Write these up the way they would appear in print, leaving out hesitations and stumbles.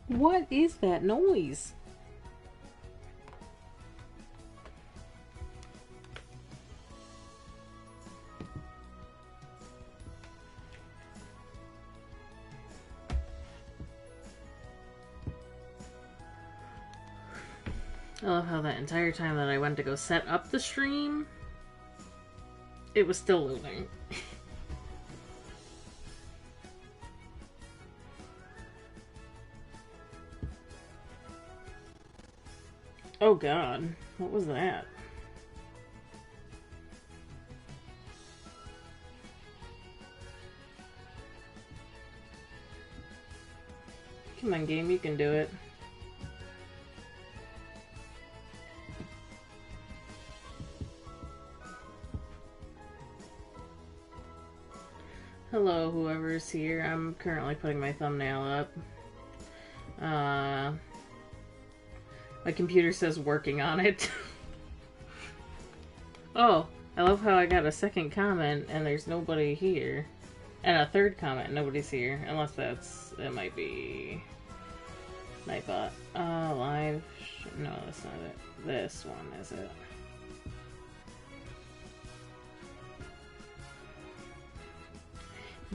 What is that noise? I love how that entire time that I went to go set up the stream, it was still loading. Oh god, what was that? Come on, game, you can do it. Hello, whoever's here. I'm currently putting my thumbnail up. My computer says working on it. Oh, I love how I got a second comment and there's nobody here. And a third comment, nobody's here. Unless it might be Nightbot. Live. No, that's not it. This one is it.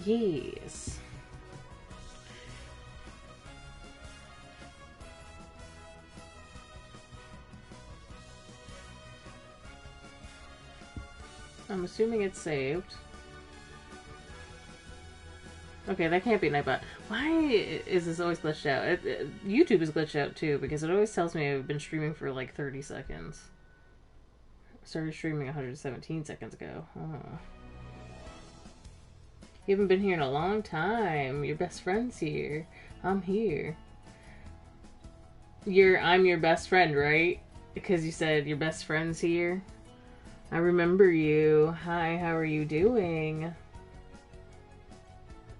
Yes. I'm assuming it's saved. Okay, that can't be Nightbot. Why is this always glitched out? YouTube is glitched out too, because it always tells me I've been streaming for like 30 seconds. I started streaming 117 seconds ago. Oh. You haven't been here in a long time. Your best friend's here. I'm here. I'm your best friend, right? Because you said your best friend's here. I remember you. Hi, how are you doing?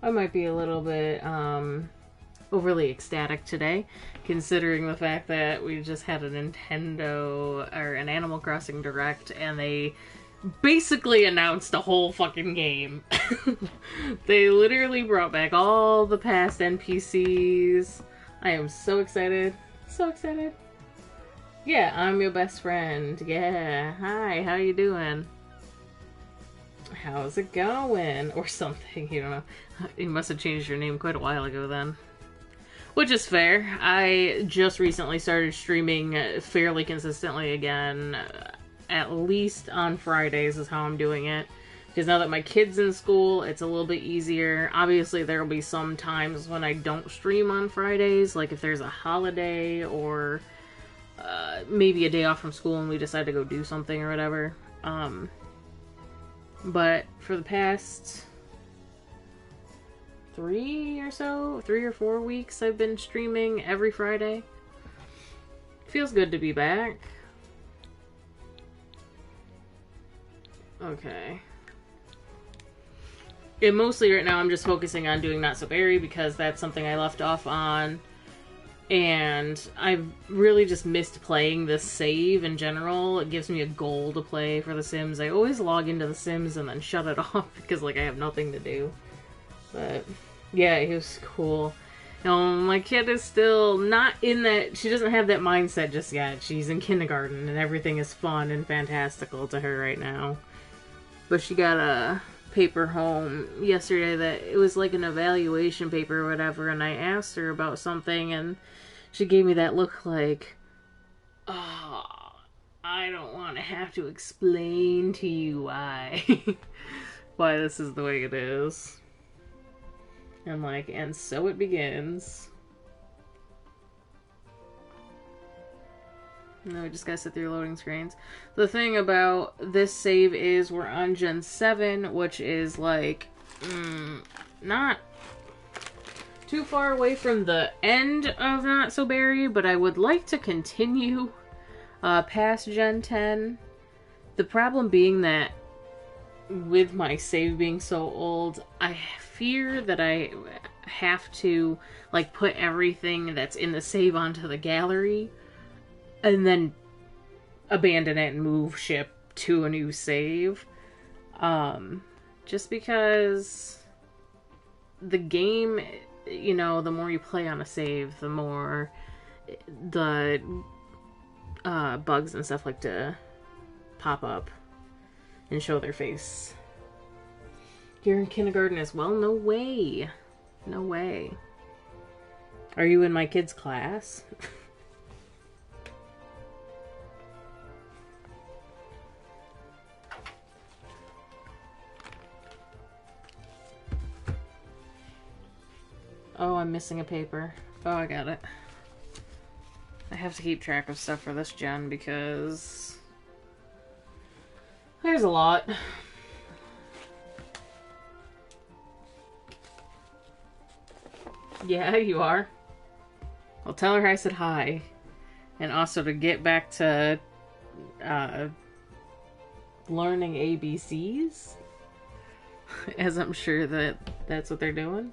I might be a little bit overly ecstatic today, considering the fact that we just had a Nintendo or an Animal Crossing Direct, and they basically announced a whole fucking game. They literally brought back all the past NPCs. I am so excited. So excited. Yeah, I'm your best friend. Yeah. Hi, how you doing? How's it going? Or something, you don't know. You must have changed your name quite a while ago then. Which is fair. I just recently started streaming fairly consistently again. At least on Fridays is how I'm doing it. Because now that my kid's in school, it's a little bit easier. Obviously, there will be some times when I don't stream on Fridays. Like if there's a holiday or maybe a day off from school and we decide to go do something or whatever. But for the past 3 or 4 weeks, I've been streaming every Friday. Feels good to be back. Okay. And mostly right now I'm just focusing on doing Not So Berry because that's something I left off on. And I've really just missed playing this save in general. It gives me a goal to play for The Sims. I always log into The Sims and then shut it off because like I have nothing to do. But yeah, it was cool. You know, my kid is still not in that, she doesn't have that mindset just yet. She's in kindergarten and everything is fun and fantastical to her right now. But she got a paper home yesterday that it was like an evaluation paper or whatever, and I asked her about something and she gave me that look like, oh, I don't want to have to explain to you why why this is the way it is. I'm like, and so it begins. No, we just gotta sit through loading screens. The thing about this save is we're on Gen 7, which is like, not too far away from the end of Not So Berry, but I would like to continue past Gen 10. The problem being that with my save being so old, I fear that I have to like put everything that's in the save onto the gallery and then abandon it and move ship to a new save. Just because the game, you know, the more you play on a save, the more the bugs and stuff like to pop up and show their face. You're in kindergarten as well? No way. No way. Are you in my kid's class? Oh, I'm missing a paper. Oh, I got it. I have to keep track of stuff for this gen because there's a lot. Yeah, you are. Well, tell her I said hi. And also to get back to learning ABCs, as I'm sure that's what they're doing.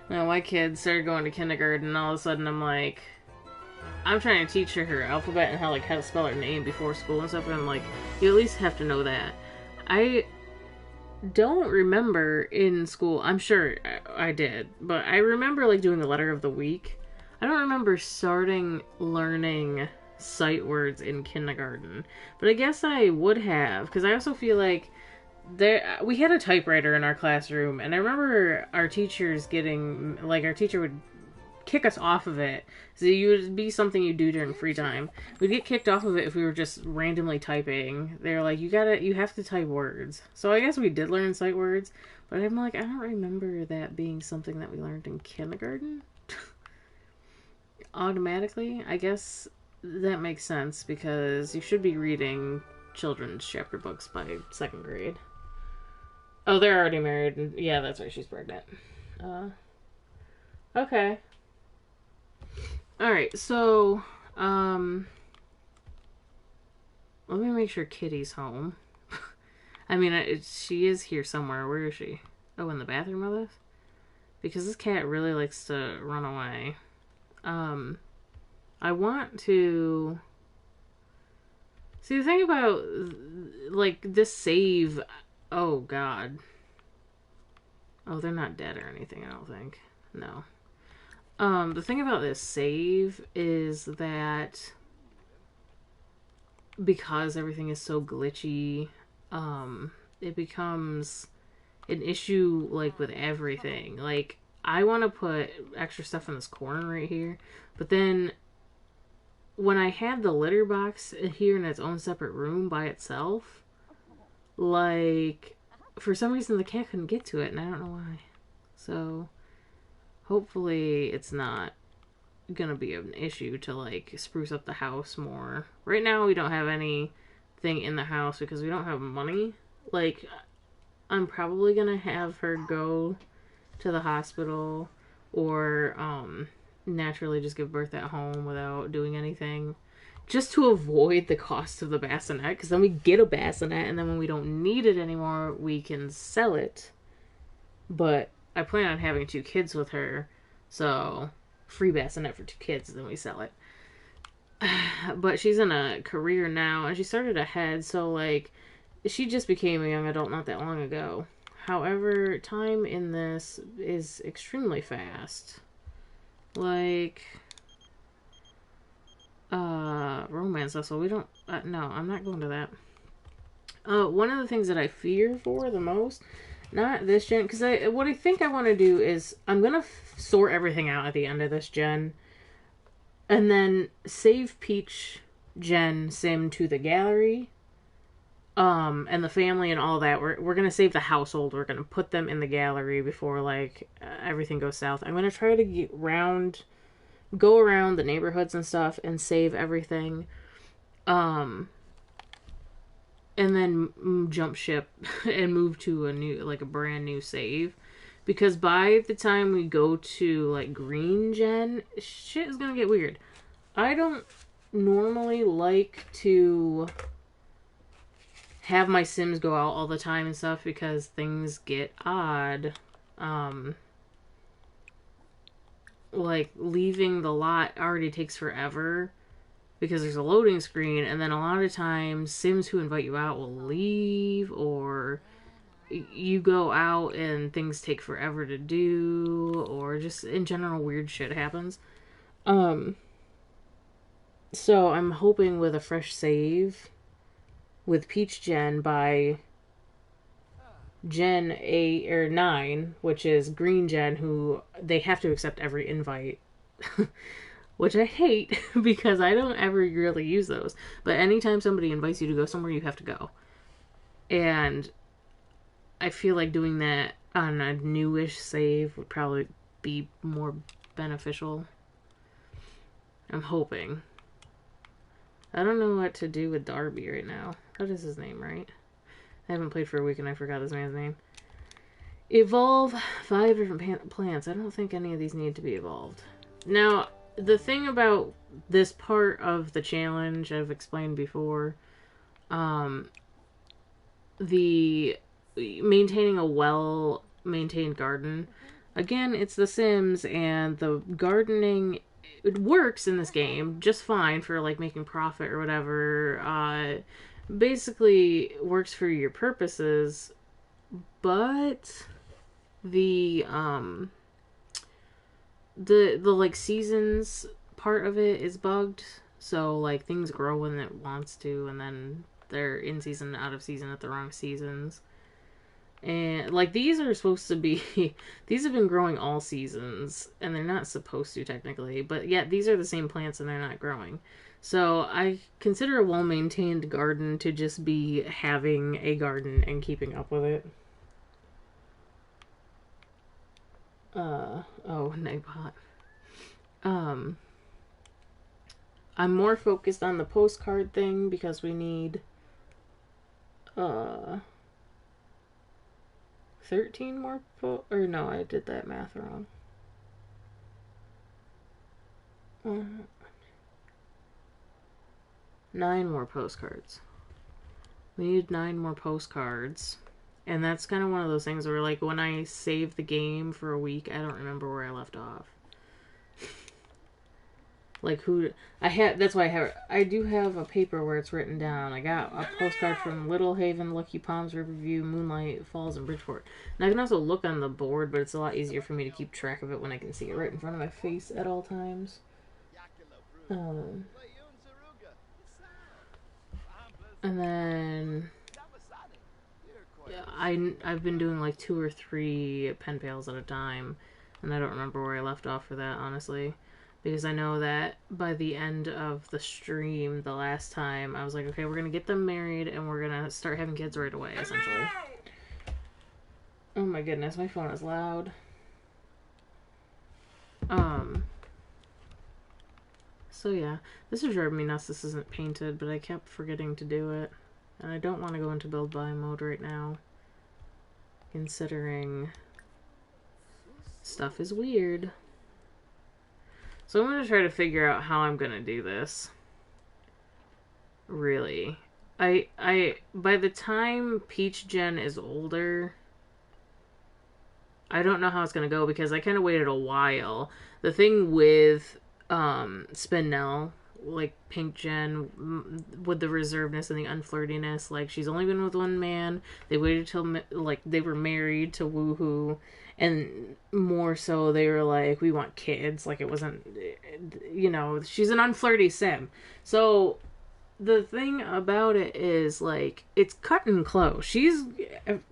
Now, my kid started going to kindergarten, and all of a sudden I'm like, I'm trying to teach her alphabet and how to spell her name before school and stuff, and I'm like, you at least have to know that. I don't remember in school, I'm sure I did, but I remember like doing the letter of the week. I don't remember starting learning sight words in kindergarten, but I guess I would have, because I also feel like we had a typewriter in our classroom, and I remember our teachers getting, like, our teacher would kick us off of it. So it would be something you do during free time. We'd get kicked off of it if we were just randomly typing. They were like, you have to type words. So I guess we did learn sight words, but I'm like, I don't remember that being something that we learned in kindergarten. Automatically, I guess that makes sense, because you should be reading children's chapter books by 2nd grade. Oh, they're already married. Yeah, that's why she's pregnant. Okay. Alright, so, let me make sure Kitty's home. I mean, she is here somewhere. Where is she? Oh, in the bathroom with us? Because this cat really likes to run away. I want to... See, the thing about, like, this save... Oh, God. Oh, they're not dead or anything, I don't think. No. The thing about this save is that because everything is so glitchy, it becomes an issue, like, with everything. Like, I want to put extra stuff in this corner right here, but then when I had the litter box here in its own separate room by itself, like, for some reason the cat couldn't get to it, and I don't know why. So, hopefully it's not gonna be an issue to, like, spruce up the house more. Right now we don't have anything in the house because we don't have money. Like, I'm probably gonna have her go to the hospital or, naturally just give birth at home without doing anything, just to avoid the cost of the bassinet, because then we get a bassinet, and then when we don't need it anymore, we can sell it. But I plan on having 2 kids with her, so free bassinet for 2 kids, then we sell it. But she's in a career now, and she started ahead, so, like, she just became a young adult not that long ago. However, time in this is extremely fast. Like... romance, so we don't, no, I'm not going to that. One of the things that I fear for the most, not this gen, because what I think I want to do is, I'm going to sort everything out at the end of this gen, and then save Peach Gen Sim to the gallery, and the family and all that. We're going to save the household, we're going to put them in the gallery before, like, everything goes south. I'm going to try to go around the neighborhoods and stuff and save everything, and then jump ship and move to a brand new save, because by the time we go to, like, green gen, shit is gonna get weird. I don't normally like to have my Sims go out all the time and stuff because things get odd. Like, leaving the lot already takes forever because there's a loading screen, and then a lot of times Sims who invite you out will leave, or you go out and things take forever to do, or just in general weird shit happens. Um, so I'm hoping with a fresh save with Peach Gen by Gen 8 or 9, which is Green Gen, who they have to accept every invite. Which I hate because I don't ever really use those. But anytime somebody invites you to go somewhere, you have to go. And I feel like doing that on a newish save would probably be more beneficial. I'm hoping. I don't know what to do with Darby right now. That is his name, right? I haven't played for a week and I forgot this man's name. Evolve 5 different plants. I don't think any of these need to be evolved. Now, the thing about this part of the challenge I've explained before, the maintaining a well-maintained garden. Again, it's The Sims, and the gardening, it works in this game just fine for like making profit or whatever. Basically works for your purposes, but the like seasons part of it is bugged. So like things grow when it wants to, and then they're in season, out of season at the wrong seasons. And like these are supposed to be these have been growing all seasons, and they're not supposed to technically, but yet these are the same plants and they're not growing. So I consider a well-maintained garden to just be having a garden and keeping up with it. Nightbot. I'm more focused on the postcard thing because we need 13 more or no, I did that math wrong. 9 more postcards. We need 9 more postcards. And that's kind of one of those things where, like, when I save the game for a week, I don't remember where I left off. Like, that's why I do have a paper where it's written down. I got a postcard from Little Haven, Lucky Palms, Riverview, Moonlight Falls, and Bridgeport. And I can also look on the board, but it's a lot easier for me to keep track of it when I can see it right in front of my face at all times. And then I've been doing like 2 or 3 pen pals at a time, and I don't remember where I left off for that, honestly, because I know that by the end of the stream the last time, I was like, okay, we're gonna get them married and we're gonna start having kids right away, essentially. Oh my goodness, my phone is loud. So yeah, this is driving me nuts. This isn't painted, but I kept forgetting to do it. And I don't want to go into build buy mode right now, considering stuff is weird. So I'm going to try to figure out how I'm going to do this. Really. By the time Peach Gen is older, I don't know how it's going to go because I kind of waited a while. The thing with Spinel, like Pink Gen, with the reservedness and the unflirtiness, like she's only been with one man. They waited till like they were married to woohoo, and more so they were like, we want kids. Like it wasn't, you know, she's an unflirty sim. So the thing about it is, like, it's cut and close. She's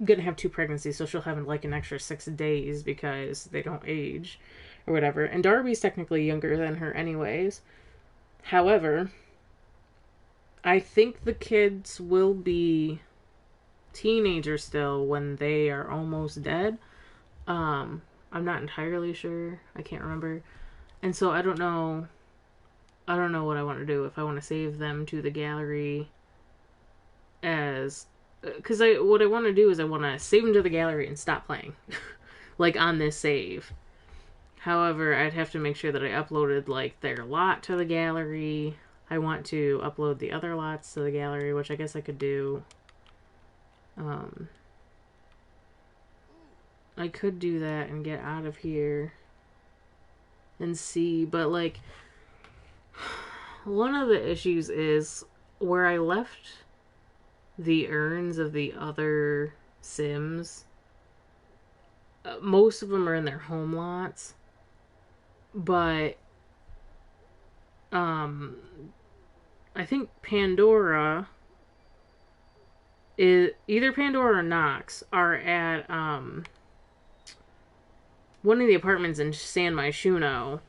gonna have 2 pregnancies, so she'll have like an extra 6 days because they don't age or whatever. And Darby's technically younger than her anyways. However, I think the kids will be teenagers still when they are almost dead. I'm not entirely sure. I can't remember. And so I don't know what I want to do. If I want to save them to the gallery as... Because what I want to do is I want to save them to the gallery and stop playing. Like, on this save. However, I'd have to make sure that I uploaded, like, their lot to the gallery. I want to upload the other lots to the gallery, which I guess I could do. I could do that and get out of here and see, but, like, one of the issues is where I left the urns of the other Sims. Most of them are in their home lots, but I think Pandora is either Pandora or Knox are at one of the apartments in San Myshuno,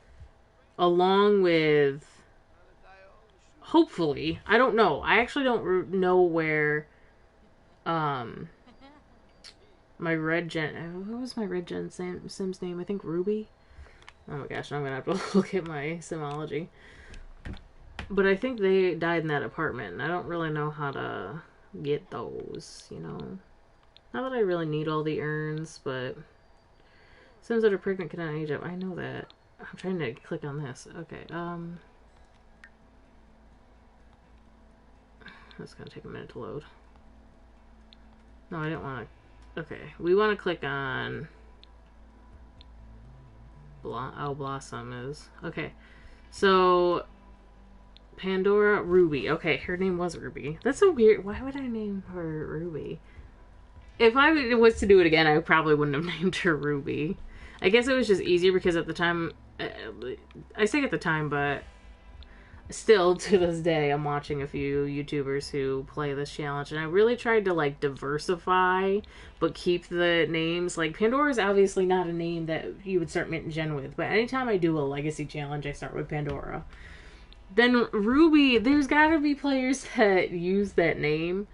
along with, hopefully, I don't know. I actually don't know where my Red Gen, what was my Red Gen Sim's name? I think Ruby. Oh my gosh, now I'm gonna have to look at my Simology. But I think they died in that apartment, and I don't really know how to get those, you know. Not that I really need all the urns, but Sims that are pregnant cannot age up. I know that. I'm trying to click on this. Okay, that's gonna take a minute to load. No, I didn't want to. Okay, we want to click on Blossom is. Okay, so Pandora, Ruby. Okay, her name was Ruby. That's so weird. Why would I name her Ruby? If I was to do it again, I probably wouldn't have named her Ruby. I guess it was just easier because at the time, I say at the time, but still to this day, I'm watching a few YouTubers who play this challenge, and I really tried to like diversify, but keep the names. Like Pandora is obviously not a name that you would start Mint and Gen with, but anytime I do a legacy challenge, I start with Pandora. Then Ruby, there's gotta be players that use that name,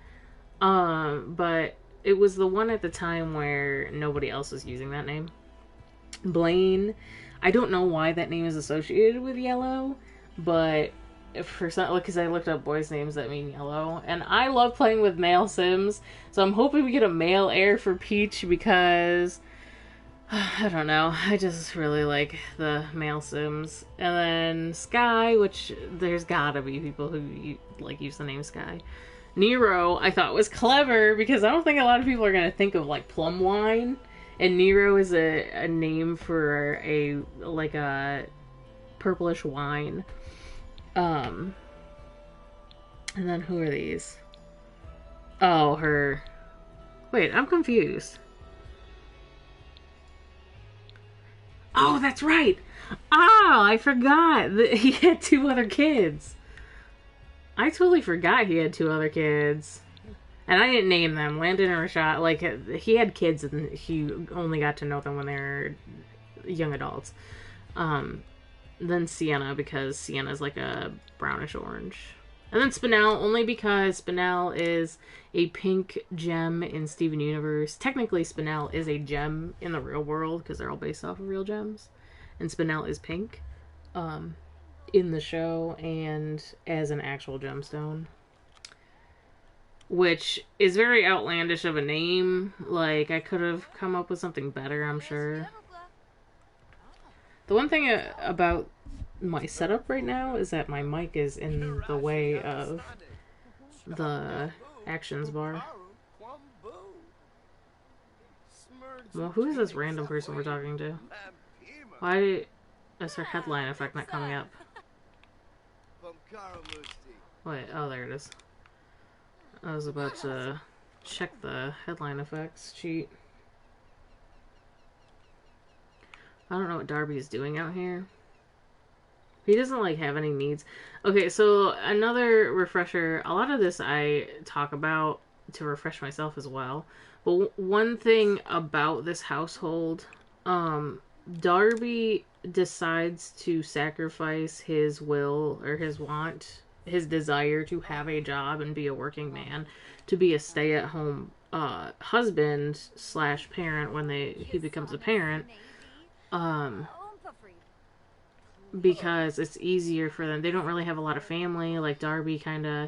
but it was the one at the time where nobody else was using that name. Blaine, I don't know why that name is associated with yellow, but for some, because I looked up boys' names that mean yellow, and I love playing with male Sims, so I'm hoping we get a male heir for Peach because I don't know, I just really like the male Sims. And then Sky, which there's gotta be people who use the name Sky. Nero, I thought was clever because I don't think a lot of people are gonna think of like plum wine, and Nero is a name for a purplish wine. And then who are these? Oh, her. Wait, I'm confused. Oh, that's right. Oh, I forgot that he had 2 other kids. I totally forgot he had 2 other kids. And I didn't name them. Landon and Rashad, like, he had kids and he only got to know them when they were young adults. Then Sienna, because Sienna's like a brownish orange. And then Spinel, only because Spinel is a pink gem in Steven Universe. Technically, Spinel is a gem in the real world, because they're all based off of real gems. And Spinel is pink in the show and as an actual gemstone. Which is very outlandish of a name. Like, I could have come up with something better, I'm sure. The one thing about my setup right now is that my mic is in the way of the actions bar. Well, who is this random person we're talking to? Why is her headline effect not coming up? Wait, oh, there it is. I was about to check the headline effects sheet. I don't know what Darby is doing out here. He doesn't, like, have any needs. Okay, so another refresher. A lot of this I talk about to refresh myself as well. But one thing about this household, Darby decides to sacrifice his will or his want, his desire to have a job and be a working man, to be a stay-at-home husband slash parent when he becomes a parent. Because it's easier for them. They don't really have a lot of family. Like, Darby kind of...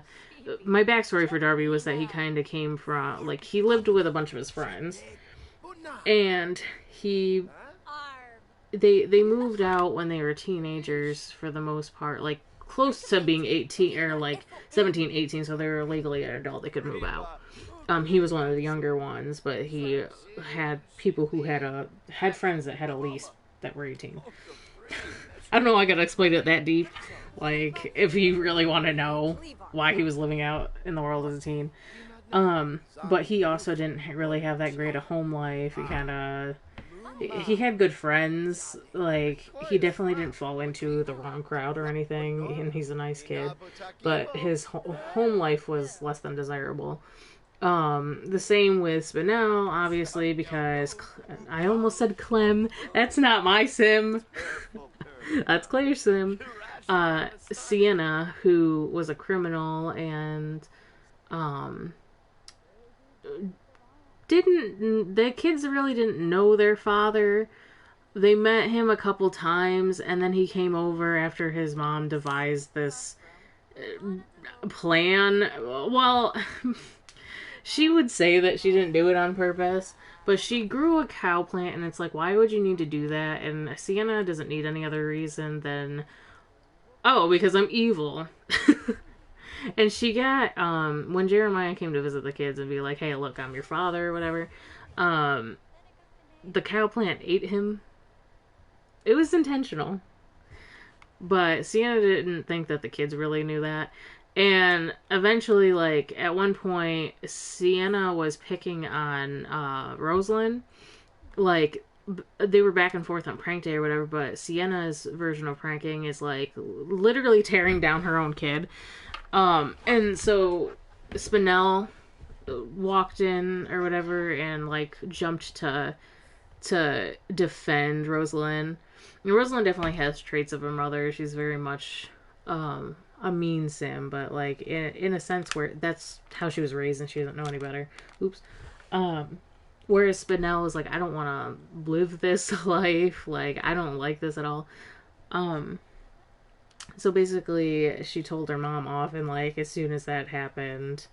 My backstory for Darby was that he kind of came from... Like, he lived with a bunch of his friends. And they moved out when they were teenagers, for the most part. Like, close to being 18, or like 17, 18, so they were legally an adult. They could move out. He was one of the younger ones, but he had people who had friends that had a lease that were 18. I don't know, I gotta explain it that deep. Like, if you really want to know why he was living out in the world as a teen. But he also didn't really have that great a home life. He had good friends. Like, he definitely didn't fall into the wrong crowd or anything, and he's a nice kid. But his home life was less than desirable. The same with Spinell, obviously, because I almost said Clem. That's not my sim. That's Claire's sim. Sienna, who was a criminal and um, the kids really didn't know their father. They met him a couple times, and then he came over after his mom devised this plan. Well, she would say that she didn't do it on purpose, but she grew a cow plant, and it's like, why would you need to do that? And Sienna doesn't need any other reason than, oh, because I'm evil. And she got, when Jeremiah came to visit the kids and be like, hey, look, I'm your father, or whatever, the cow plant ate him. It was intentional. But Sienna didn't think that the kids really knew that. And eventually, like, at one point, Sienna was picking on Rosalind. Like, they were back and forth on prank day or whatever, but Sienna's version of pranking is, like, literally tearing down her own kid. And so Spinell walked in or whatever and, like, jumped to defend Rosalind. And Rosalind definitely has traits of her mother. She's very much a mean sim, but like in a sense where that's how she was raised and she doesn't know any better. Oops. Whereas Spinell is like, I don't want to live this life. Like, I don't like this at all. So basically, she told her mom off, and like as soon as that happened,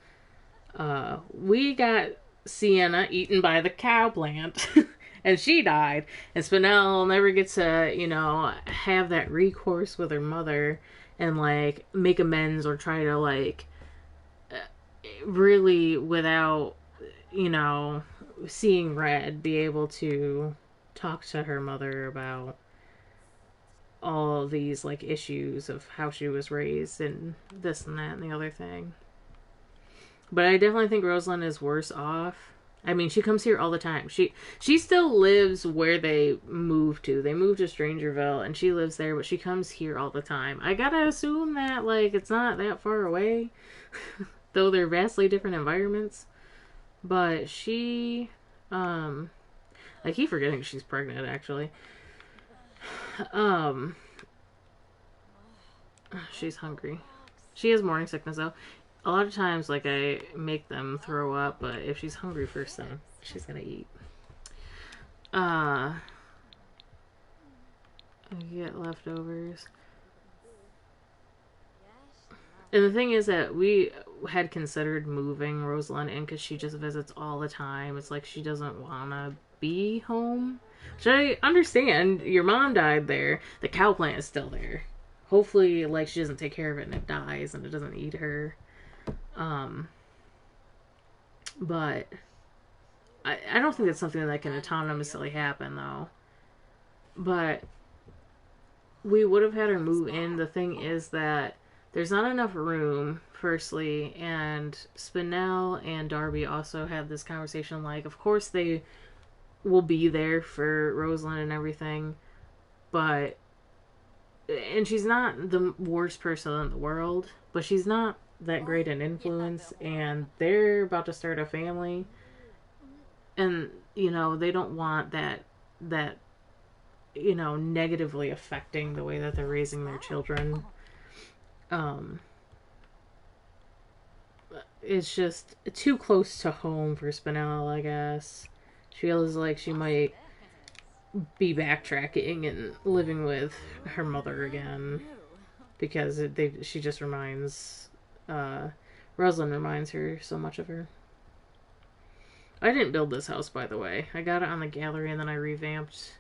we got Sienna eaten by the cow plant. And she died. And Spinell never gets to, have that recourse with her mother and, like, make amends or try to, like, really, without, seeing red, be able to talk to her mother about all these, like, issues of how she was raised and this and that and the other thing. But I definitely think Rosalind is worse off. I mean, she comes here all the time. She still lives where they moved to. They moved to Strangerville, and she lives there, but she comes here all the time. I gotta assume that, like, it's not that far away, though they're vastly different environments. But she, I keep forgetting she's pregnant, actually. She's hungry. She has morning sickness, though. A lot of times, like, I make them throw up, but if she's hungry first, then she's gonna eat. I get leftovers. And the thing is that we had considered moving Rosalind in because she just visits all the time. It's like she doesn't want to be home. Which I understand. Your mom died there. The cow plant is still there. Hopefully, like, she doesn't take care of it and it dies and it doesn't eat her. But I don't think that's something that can autonomously happen, though. But we would have had her move in. The thing is that there's not enough room, firstly, and Spinell and Darby also had this conversation, like, of course they will be there for Rosalind and everything, but, and she's not the worst person in the world, but she's not that great an influence, and they're about to start a family, and, they don't want that, negatively affecting the way that they're raising their children. It's just too close to home for Spinell, I guess. She feels like she might be backtracking and living with her mother again, because she just reminds, Rosalind reminds her so much of her. I didn't build this house, by the way. I got it on the gallery and then I revamped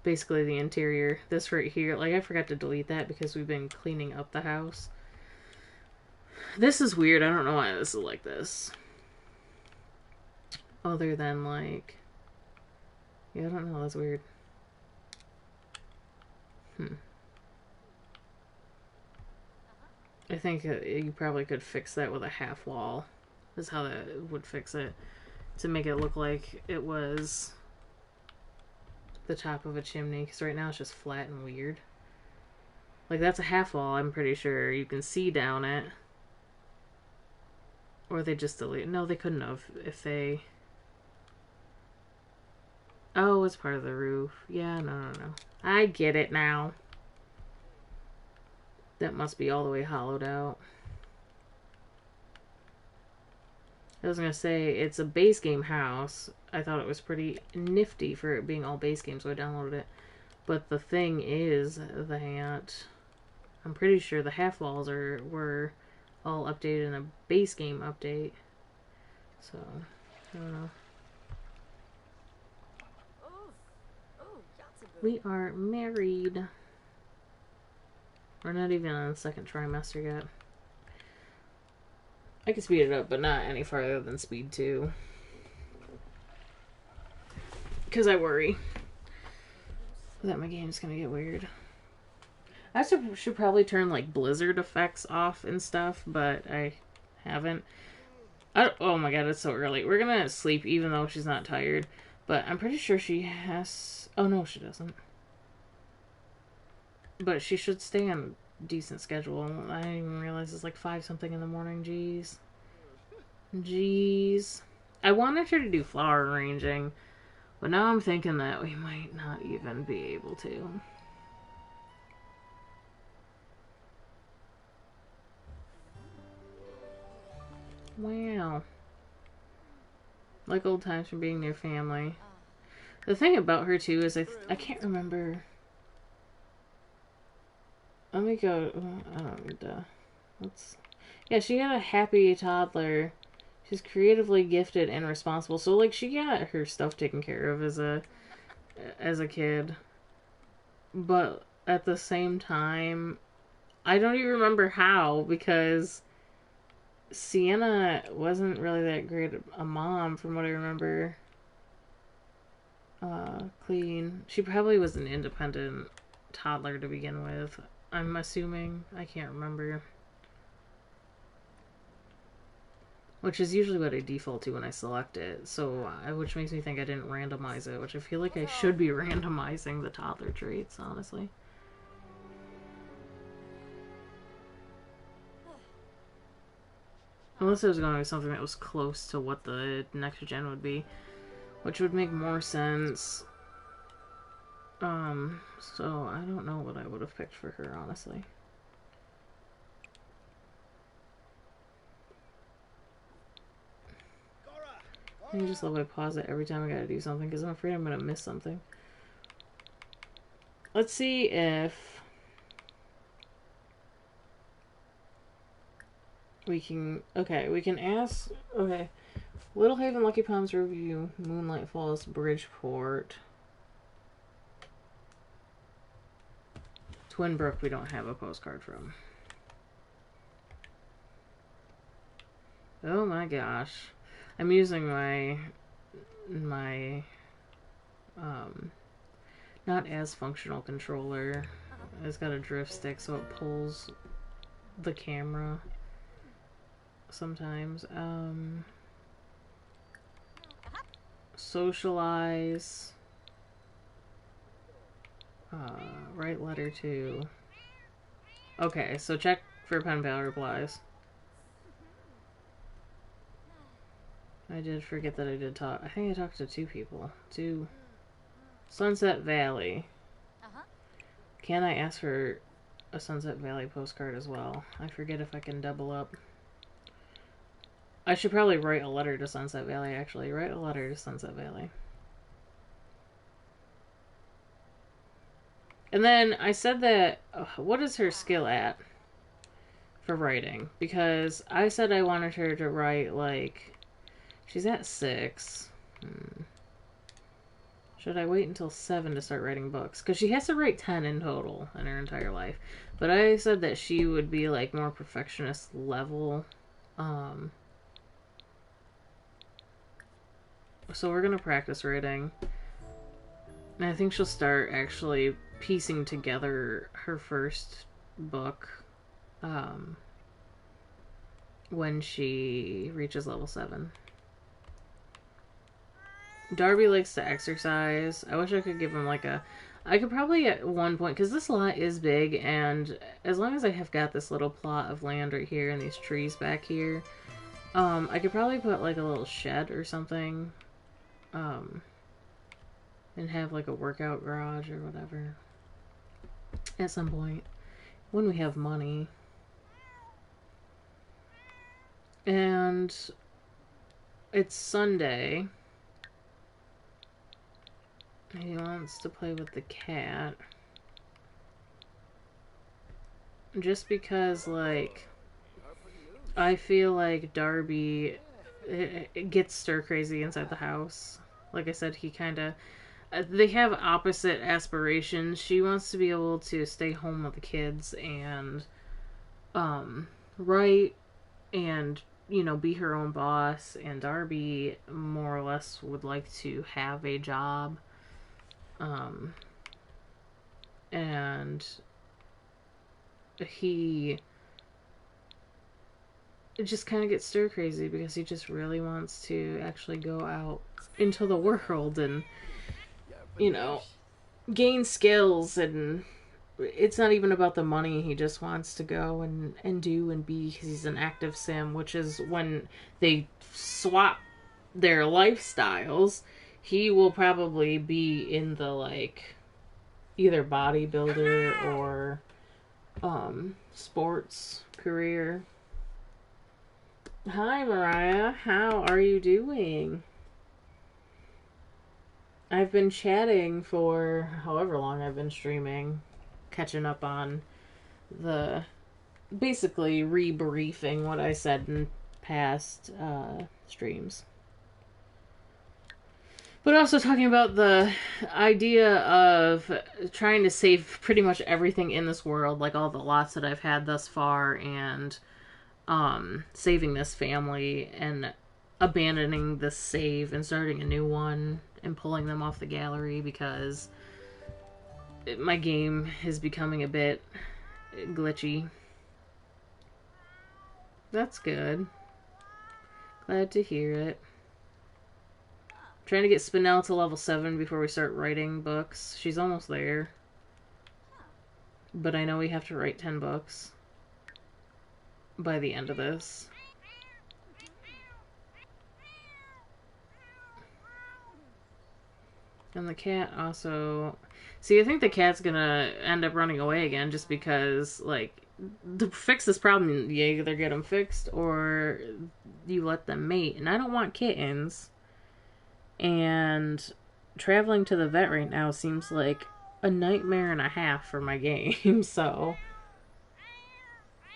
basically the interior. This right here, like, I forgot to delete that because we've been cleaning up the house. This is weird. I don't know why this is like this. Other than, like, yeah, I don't know. That's weird. I think you probably could fix that with a half wall. is how that would fix it. To make it look like it was the top of a chimney, because right now it's just flat and weird. Like, that's a half wall, I'm pretty sure. You can see down it. Or they just delete. No, they couldn't have if they... Oh, it's part of the roof. Yeah, no. I get it now. That must be all the way hollowed out. I was gonna say, it's a base game house. I thought it was pretty nifty for it being all base game, so I downloaded it. But the thing is that I'm pretty sure the half walls were all updated in a base game update. So, I don't know. We are married. We're not even on the second trimester yet. I can speed it up, but not any farther than speed 2. Because I worry that my game's gonna get weird. I should probably turn, like, blizzard effects off and stuff, but I haven't. Oh my god, it's so early. We're gonna sleep even though she's not tired. But I'm pretty sure she has... Oh, no, she doesn't. But she should stay on a decent schedule. I didn't even realize it's like 5-something in the morning. Jeez. I wanted her to do flower arranging, but now I'm thinking that we might not even be able to. Wow. Like old times from being near family. The thing about her, too, is I can't remember... Let me go... I don't need to... Yeah, she had a happy toddler. She's creatively gifted and responsible. So, like, she got her stuff taken care of as a kid. But at the same time, I don't even remember how, because Sienna wasn't really that great a mom, from what I remember. Clean. She probably was an independent toddler to begin with. I'm assuming. I can't remember. Which is usually what I default to when I select it. So, which makes me think I didn't randomize it, which I feel like I should be randomizing the toddler traits, honestly. Unless it was going to be something that was close to what the next gen would be. Which would make more sense. So I don't know what I would have picked for her, honestly. I just love I pause it every time I gotta do something, because I'm afraid I'm gonna miss something. Let's see if we can... Okay, we can ask... Okay. Little Haven, Lucky Palms Review, Moonlight Falls, Bridgeport. Twinbrook we don't have a postcard from. Oh my gosh. I'm using my not as functional controller. It's got a drift stick, so it pulls the camera sometimes. Socialize. Write letter to. Okay, so check for pen pal replies. I did forget that I did talk. I think I talked to 2 people. 2. Sunset Valley. Can I ask for a Sunset Valley postcard as well? I forget if I can double up. I should probably write a letter to Sunset Valley, actually. Write a letter to Sunset Valley. And then I said that... what is her skill at for writing? Because I said I wanted her to write, like... She's at 6. Should I wait until 7 to start writing books? Because she has to write 10 in total in her entire life. But I said that she would be, like, more perfectionist level. So we're going to practice writing. And I think she'll start actually piecing together her first book. when she reaches level 7. Darby likes to exercise. I wish I could give him like a... I could probably at one point, because this lot is big, and as long as I have got this little plot of land right here and these trees back here, I could probably put like a little shed or something, and have like a workout garage or whatever at some point when we have money. And it's Sunday. He wants to play with the cat. Just because, like, I feel like Darby it gets stir crazy inside the house. Like I said, he kind of... they have opposite aspirations. She wants to be able to stay home with the kids and write and, you know, be her own boss. And Darby more or less would like to have a job. And he just kind of gets stir crazy because he just really wants to actually go out into the world and, you know, gain skills. And it's not even about the money. He just wants to go and do and be, because he's an active sim, which is when they swap their lifestyles, he will probably be in the, like, either bodybuilder or sports career. Hi, Mariah. How are you doing? I've been chatting for however long I've been streaming, catching up on the... basically rebriefing what I said in past streams. But also talking about the idea of trying to save pretty much everything in this world, like all the lots that I've had thus far, and saving this family, and abandoning this save and starting a new one, and pulling them off the gallery because my game is becoming a bit glitchy. That's good. Glad to hear it. Trying to get Spinel to level 7 before we start writing books. She's almost there. But I know we have to write 10 books by the end of this. And the cat also... See, I think the cat's gonna end up running away again just because, like, to fix this problem, you either get them fixed or you let them mate. And I don't want kittens. And traveling to the vet right now seems like a nightmare and a half for my game, so...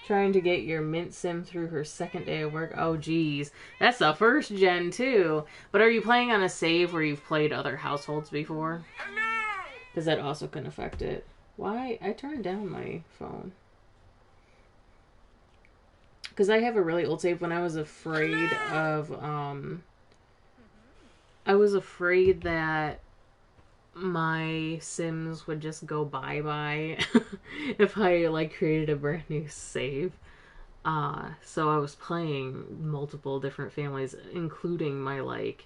Trying to get your Mint Sim through her second day of work. Oh, geez. That's the first gen, too. But are you playing on a save where you've played other households before? Because that also can affect it. Why? I turned down my phone. Because I have a really old save when I was afraid of, I was afraid that my Sims would just go bye-bye if I, like, created a brand new save. So I was playing multiple different families, including my, like,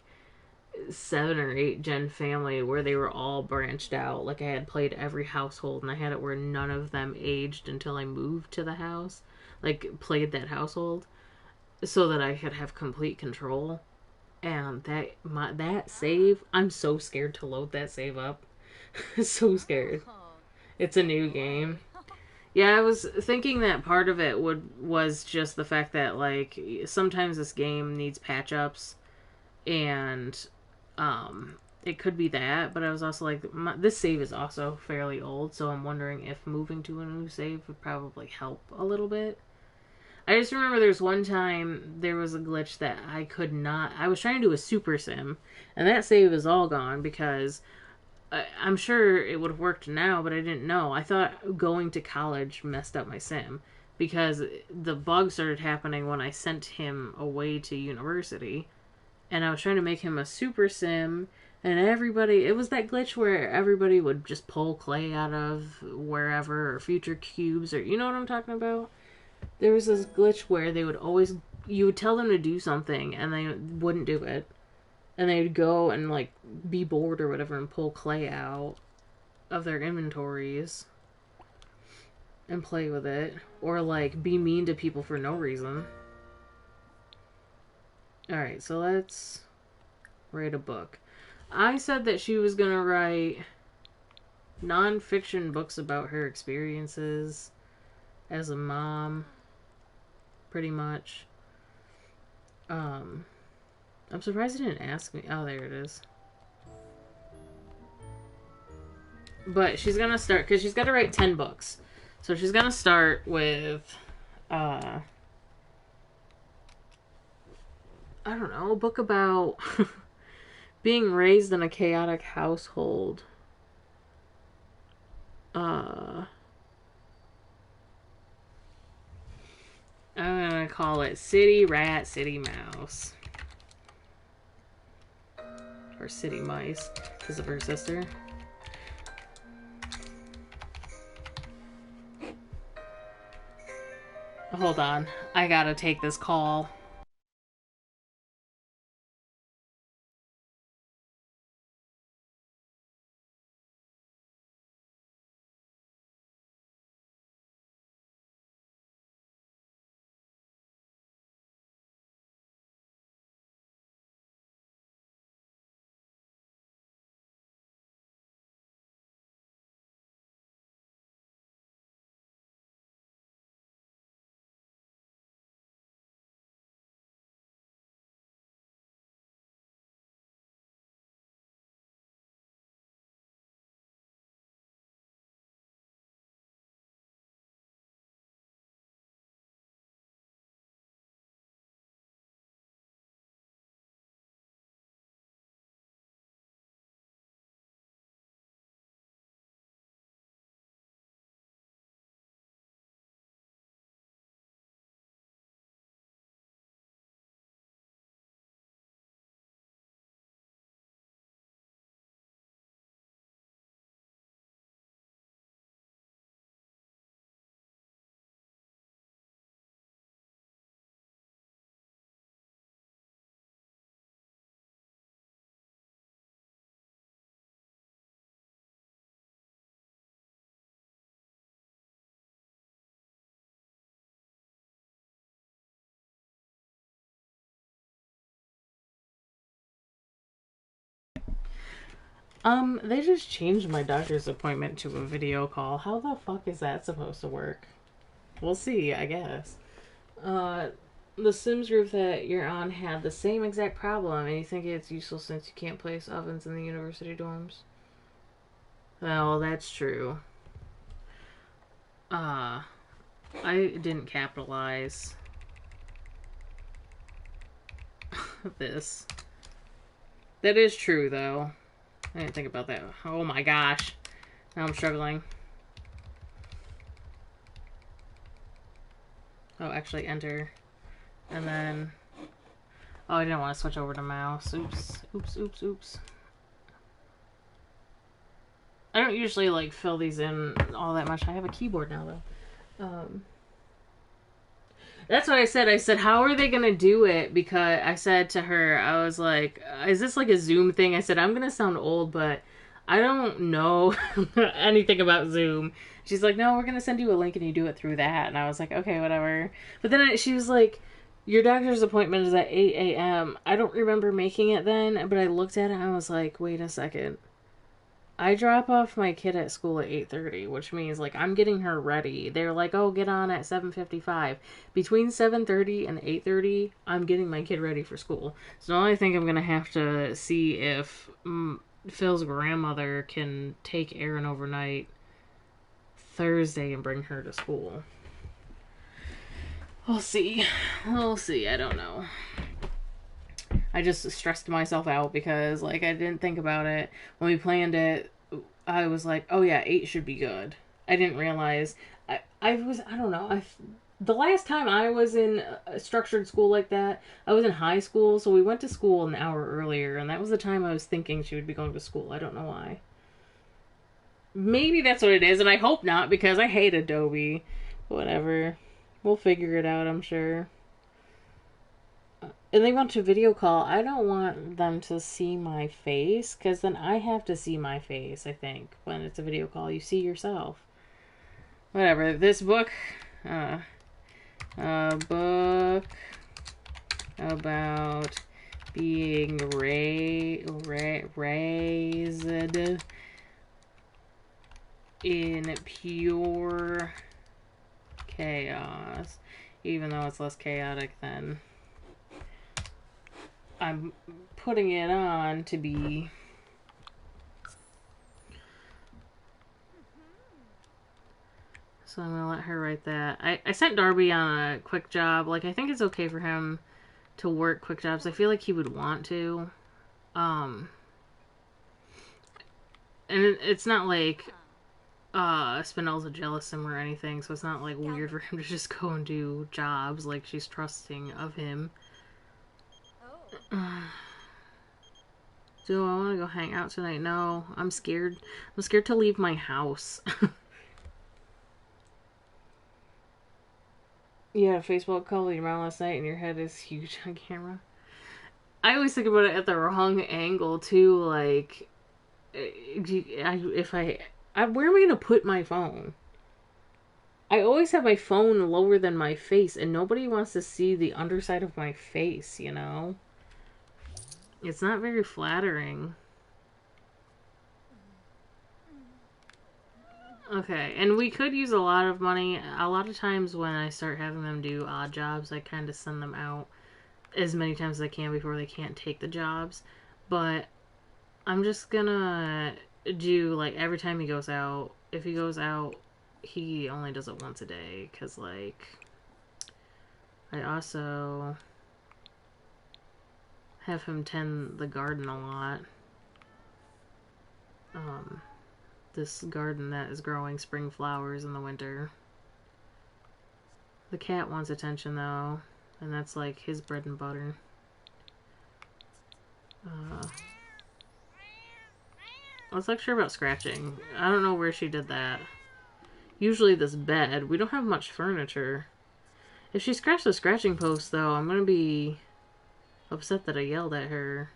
7 or 8 gen family where they were all branched out. Like, I had played every household, and I had it where none of them aged until I moved to the house. Like, played that household so that I could have complete control. And that save, I'm so scared to load that save up. So scared. It's a new game. Yeah, I was thinking that part of it was just the fact that, like, sometimes this game needs patch-ups, and it could be that, but I was also like, this save is also fairly old, so I'm wondering if moving to a new save would probably help a little bit. I just remember there's one time there was a glitch that I could not... I was trying to do a super sim, and that save is all gone because I'm sure it would have worked now, but I didn't know. I thought going to college messed up my sim because the bug started happening when I sent him away to university, and I was trying to make him a super sim, and everybody... It was that glitch where everybody would just pull clay out of wherever, or future cubes, or... You know what I'm talking about? There was this glitch where they would always you would tell them to do something and they wouldn't do it. And they'd go and, like, be bored or whatever and pull clay out of their inventories and play with it. Or, like, be mean to people for no reason. Alright, so let's write a book. I said that she was gonna write non-fiction books about her experiences as a mom, pretty much. I'm surprised it didn't ask me. Oh, there it is. But she's gonna start, because she's got to write 10 books. So she's gonna start with, I don't know, a book about being raised in a chaotic household. I'm gonna call it City Rat, City Mouse. Or City Mice, because of her sister. Hold on. I gotta take this call. They just changed my doctor's appointment to a video call. How the fuck is that supposed to work? We'll see, I guess. The Sims group that you're on had the same exact problem, and you think it's useful since you can't place ovens in the university dorms? Well, that's true. I didn't capitalize this. That is true, though. I didn't think about that. Oh my gosh. Now I'm struggling. Oh, actually, enter. And then... Oh, I didn't want to switch over to mouse. Oops. Oops, oops, oops. I don't usually, like, fill these in all that much. I have a keyboard now, though. That's what I said. I said, how are they going to do it? Because I said to her, I was like, is this like a Zoom thing? I said, I'm going to sound old, but I don't know anything about Zoom. She's like, no, we're going to send you a link and you do it through that. And I was like, okay, whatever. But then she was like, your doctor's appointment is at 8 a.m. I don't remember making it then, but I looked at it and I was like, wait a second. I drop off my kid at school at 8:30, which means, like, I'm getting her ready. They're like, oh, get on at 7:55. Between 7:30 and 8:30, I'm getting my kid ready for school. So now I think I'm going to have to see if Phil's grandmother can take Erin overnight Thursday and bring her to school. We'll see. We'll see. I don't know. I just stressed myself out because, like, I didn't think about it. When we planned it, I was like, oh yeah, 8 should be good. I didn't realize. I don't know. The last time I was in a structured school like that, I was in high school, so we went to school an hour earlier, and that was the time I was thinking she would be going to school. I don't know why. Maybe that's what it is, and I hope not, because I hate Adobe. Whatever. We'll figure it out, I'm sure. And they want to video call. I don't want them to see my face, because then I have to see my face, I think. When it's a video call, you see yourself. Whatever. This book, a book about being raised in pure chaos, even though it's less chaotic than I'm putting it on to be. So I'm gonna let her write that. I sent Darby on a quick job. Like, I think it's okay for him to work quick jobs. I feel like he would want to. And it's not like Spinell's a jealous sim or anything, so it's not like weird for him to just go and do jobs. Like, she's trusting of him. Do I want to go hang out tonight? No, I'm scared. I'm scared to leave my house. Yeah, Facebook call you around last night and your head is huge on camera. I always think about it at the wrong angle too. Like, if I where am I gonna put my phone? I always have my phone lower than my face, and nobody wants to see the underside of my face. You know, it's not very flattering. Okay, and we could use a lot of money. A lot of times when I start having them do odd jobs, I kind of send them out as many times as I can before they can't take the jobs. But I'm just gonna do, like, every time he goes out, if he goes out, he only does it once a day. Because, like, I also have him tend the garden a lot. This garden that is growing spring flowers in the winter. The cat wants attention though, and that's like his bread and butter. Let's lecture about scratching. I don't know where she did that. Usually this bed. We don't have much furniture. If she scratched the scratching post though, I'm gonna be upset that I yelled at her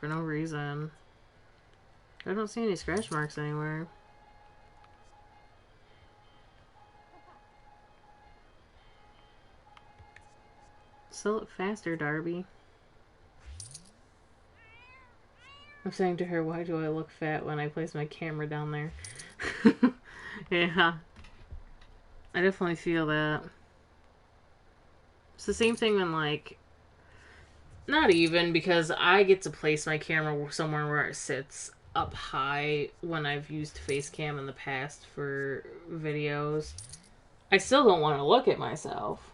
for no reason. I don't see any scratch marks anywhere. Sell it faster, Darby. I'm saying to her, why do I look fat when I place my camera down there? Yeah. I definitely feel that. It's the same thing when, like, not even, because I get to place my camera somewhere where it sits up high when I've used face cam in the past for videos. I still don't want to look at myself.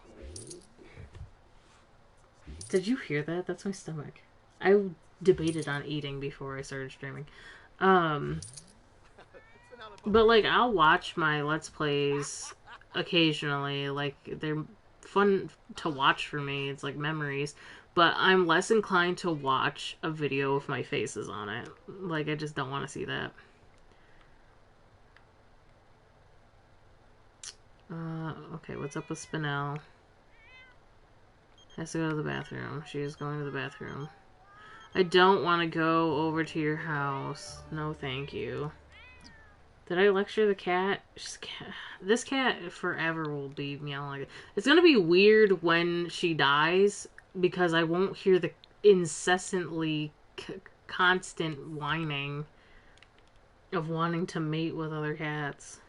Did you hear that? That's my stomach. I debated on eating before I started streaming. But, like, I'll watch my Let's Plays occasionally. Like, they're fun to watch for me. It's like memories. But I'm less inclined to watch a video if my face is on it. Like, I just don't want to see that. Okay, what's up with Spinell? Has to go to the bathroom. She is going to the bathroom. I don't want to go over to your house. No, thank you. Did I lecture the cat? This cat forever will be meowing like it. It's gonna be weird when she dies, because I won't hear the incessantly constant whining of wanting to mate with other cats.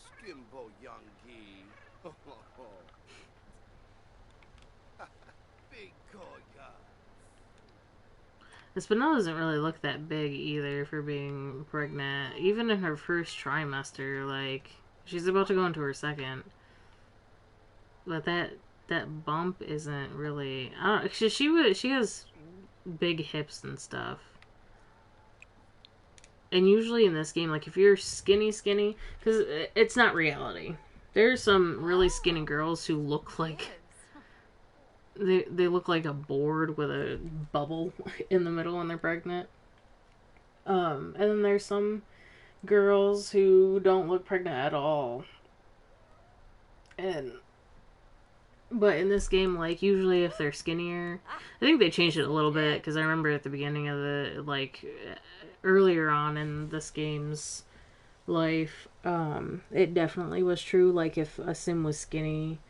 Skimbo Youngie. Big Koya. Spinella doesn't really look that big either for being pregnant. Even in her first trimester, like, she's about to go into her second. But that bump isn't really. I don't. She has big hips and stuff. And usually in this game, like, if you're skinny, because it's not reality. There's some really skinny girls who look like they look like a board with a bubble in the middle when they're pregnant. And then there's some girls who don't look pregnant at all. And but in this game, like, usually if they're skinnier, I think they changed it a little bit because I remember at the beginning of the, like, earlier on in this game's life, it definitely was true. Like, if a sim was skinny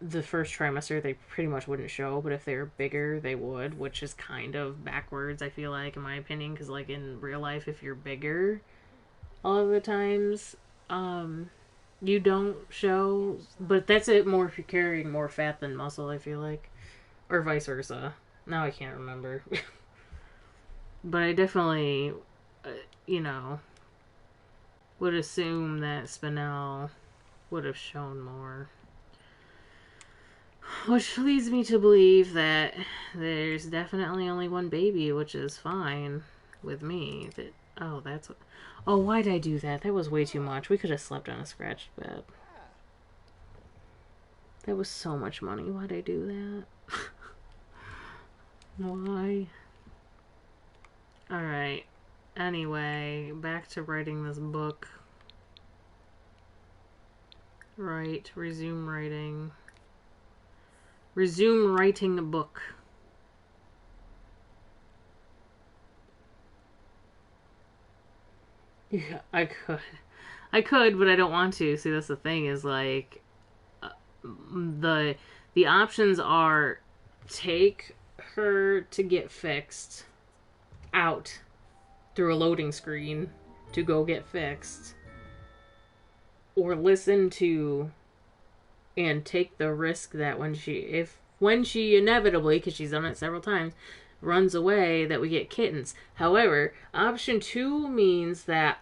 the first trimester, they pretty much wouldn't show, but if they were bigger, they would, which is kind of backwards, I feel like, in my opinion, because, like, in real life, if you're bigger, all of the times, you don't show, but that's it more if you're carrying more fat than muscle, I feel like. Or vice versa. Now I can't remember. But I definitely, uh, you know, would assume that Spinel would have shown more. Which leads me to believe that there's definitely only one baby, which is fine with me. That oh, that's what. Oh, why'd I do that? That was way too much. We could have slept on a scratched bed. That was so much money. Why'd I do that? Why? Alright. Anyway, back to writing this book. Right. Resume writing. Resume writing a book. Yeah, I could. I could, but I don't want to. See, that's the thing is, like, the the options are take her to get fixed out through a loading screen to go get fixed, or listen to and take the risk that when she inevitably, because she's done it several times, runs away, that we get kittens. However, option 2 means that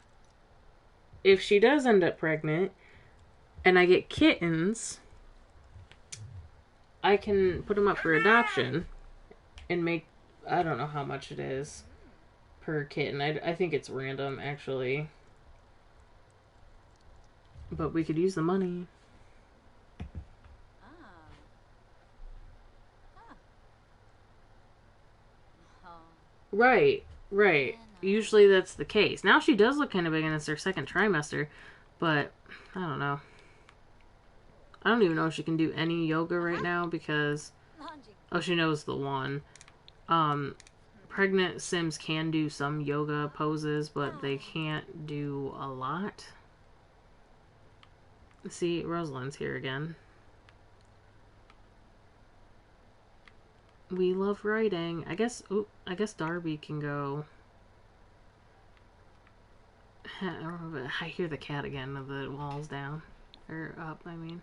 if she does end up pregnant and I get kittens, I can put them up for adoption and make, I don't know how much it is per kitten. I think it's random, actually. But we could use the money. Right, right. Usually that's the case. Now she does look kind of big and it's her second trimester, but I don't know. I don't even know if she can do any yoga right now because, oh, she knows the one. Pregnant Sims can do some yoga poses, but they can't do a lot. See, Rosalind's here again. We love writing. I guess Darby can go. I hear the cat again. The wall's down. Or up, I mean.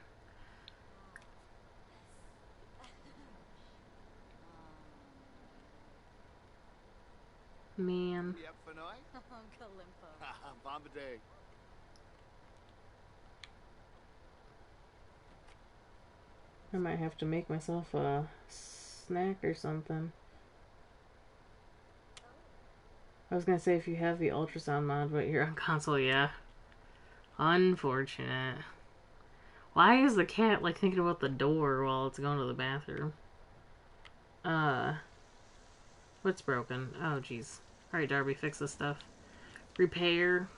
Man. I might have to make myself a snack or something. I was gonna say if you have the ultrasound mod, but you're on console, yeah. Unfortunate. Why is the cat, like, thinking about the door while it's going to the bathroom? What's broken? Oh, jeez. Alright, Darby, fix this stuff. Repair.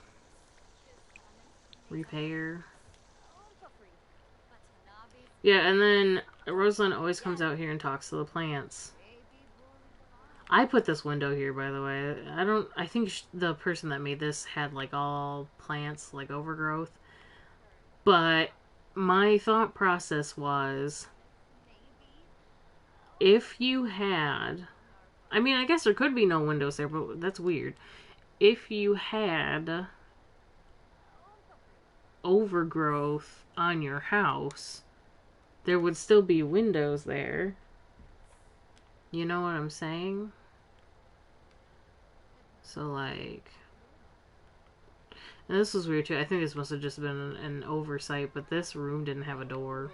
Repair. Yeah, and then Rosalind always comes out here and talks to the plants. I put this window here, by the way. I think the person that made this had, like, all plants, like, overgrowth. But my thought process was, if you had, I mean, I guess there could be no windows there, but that's weird. If you had overgrowth on your house, there would still be windows there. You know what I'm saying? So, like, and this was weird too. I think this must have just been an oversight, but this room didn't have a door.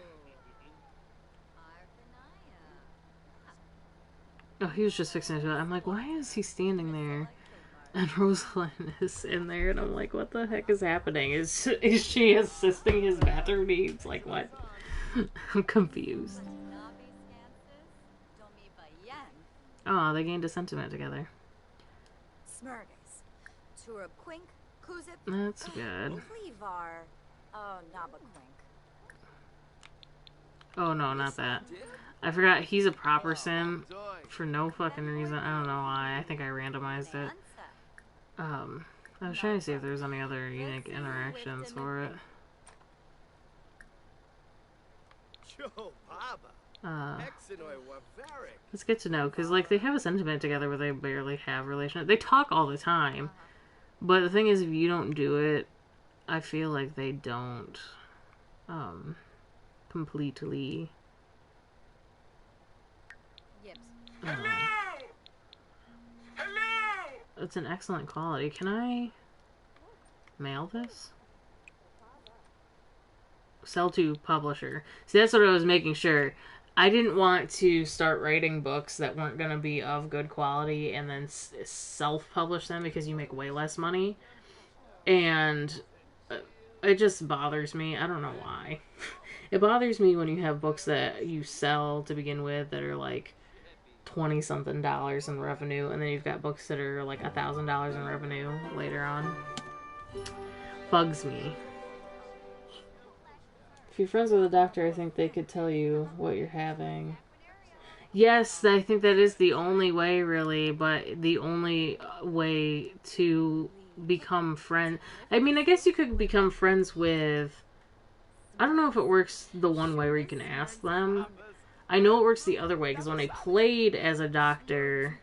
Oh, he was just fixing it. I'm like, why is he standing there? And Rosalind is in there, and I'm like, what the heck is happening? Is she assisting his bathroom needs? Like, what? I'm confused. Oh, they gained a sentiment together. Smurgas. Tura Quink, That's good. Oh no, not that. I forgot he's a proper sim for no fucking reason. I don't know why. I think I randomized it. I was trying to see if there's any other unique interactions for it. It's good to know, because, like, they have a sentiment together where they barely have relation. They talk all the time, but the thing is, if you don't do it, I feel like they don't, completely... It's an excellent quality. Can I mail this? Sell to publisher. See, that's what I was making sure. I didn't want to start writing books that weren't going to be of good quality and then self-publish them because you make way less money. And it just bothers me. I don't know why. It bothers me when you have books that you sell to begin with that are like $20-something in revenue, and then you've got books that are like $1,000 in revenue later on. Bugs me. If you're friends with a doctor, I think they could tell you what you're having. Yes, I think that is the only way, really, but the only way to become friends... I mean, I guess you could become friends with... I don't know if it works the one way where you can ask them. I know it works the other way, because when I played as a doctor,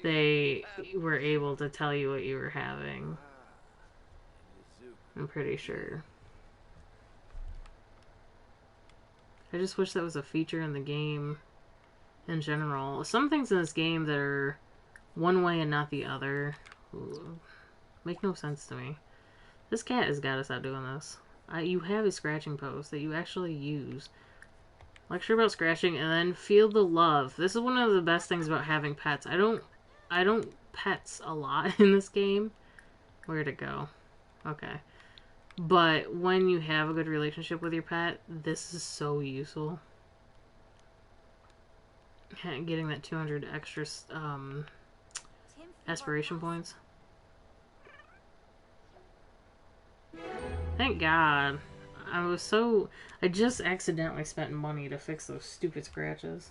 they were able to tell you what you were having. I'm pretty sure. I just wish that was a feature in the game in general. Some things in this game that are one way and not the other make no sense to me. This cat has got to stop doing this. You have a scratching post that you actually use. Lecture about scratching and then feel the love. This is one of the best things about having pets. I don't pets a lot in this game. Where'd it go? Okay. But when you have a good relationship with your pet, this is so useful. Getting that 200 extra aspiration points. Thank God. I just accidentally spent money to fix those stupid scratches.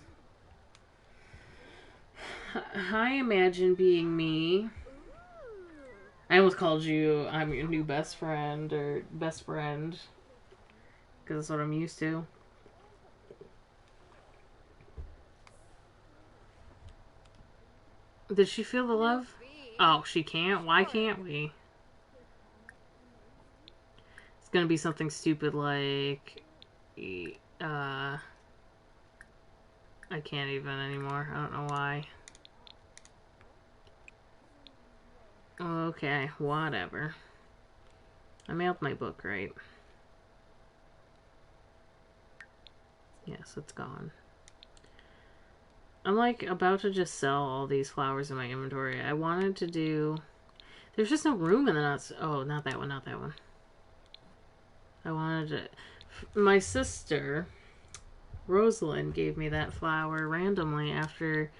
Hi, Imagine Being Me. I almost called you, I'm your new best friend, or best friend. Because that's what I'm used to. Did she feel the love? Oh, she can't? Why can't we? It's gonna be something stupid like... I can't even anymore. I don't know why. Okay, whatever. I mailed my book, right? Yes, it's gone. I'm like about to just sell all these flowers in my inventory. I wanted to do... There's just no room in the nuts. Oh, not that one, not that one. I wanted to... My sister, Rosalind, gave me that flower randomly after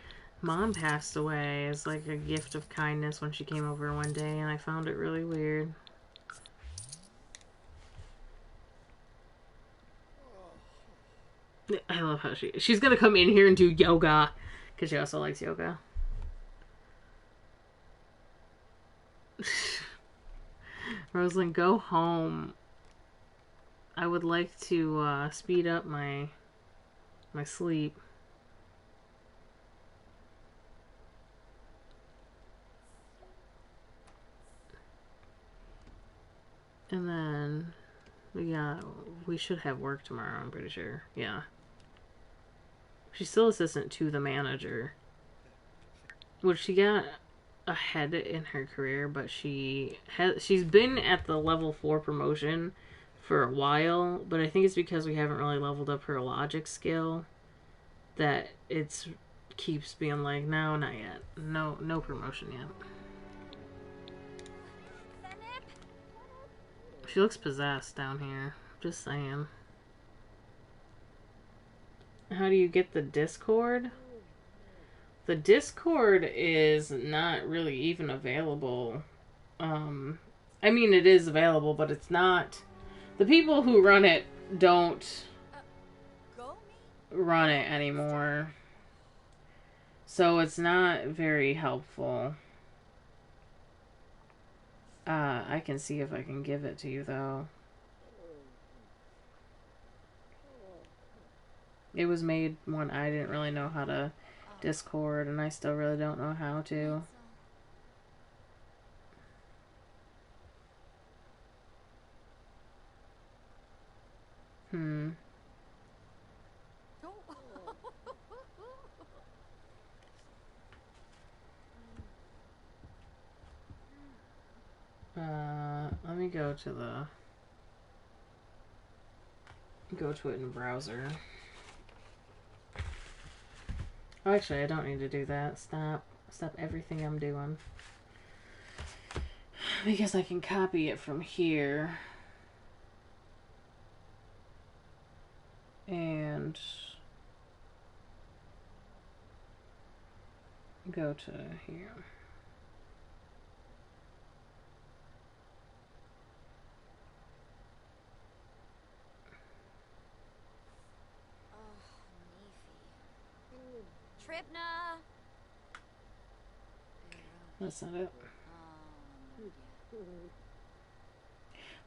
Mom passed away as like a gift of kindness when she came over one day, and I found it really weird. I love how she's gonna come in here and do yoga because she also likes yoga. Rosalind, go home. I would like to speed up my sleep. And then we should have work tomorrow, I'm pretty sure. Yeah. She's still assistant to the manager. Which she got ahead in her career, but she's been at the level 4 promotion for a while, but I think it's because we haven't really leveled up her logic skill that it's keeps being like, no, not yet. No promotion yet. She looks possessed down here. Just saying. How do you get the Discord? The Discord is not really even available I mean, it is available, but it's not. The people who run it don't run it anymore. So it's not very helpful. I can see if I can give it to you, though. It was made when I didn't really know how to Discord, and I still really don't know how to. Let me go to it in browser. Oh, actually, I don't need to do that. Stop everything I'm doing. Because I can copy it from here. And go to here. That's not it.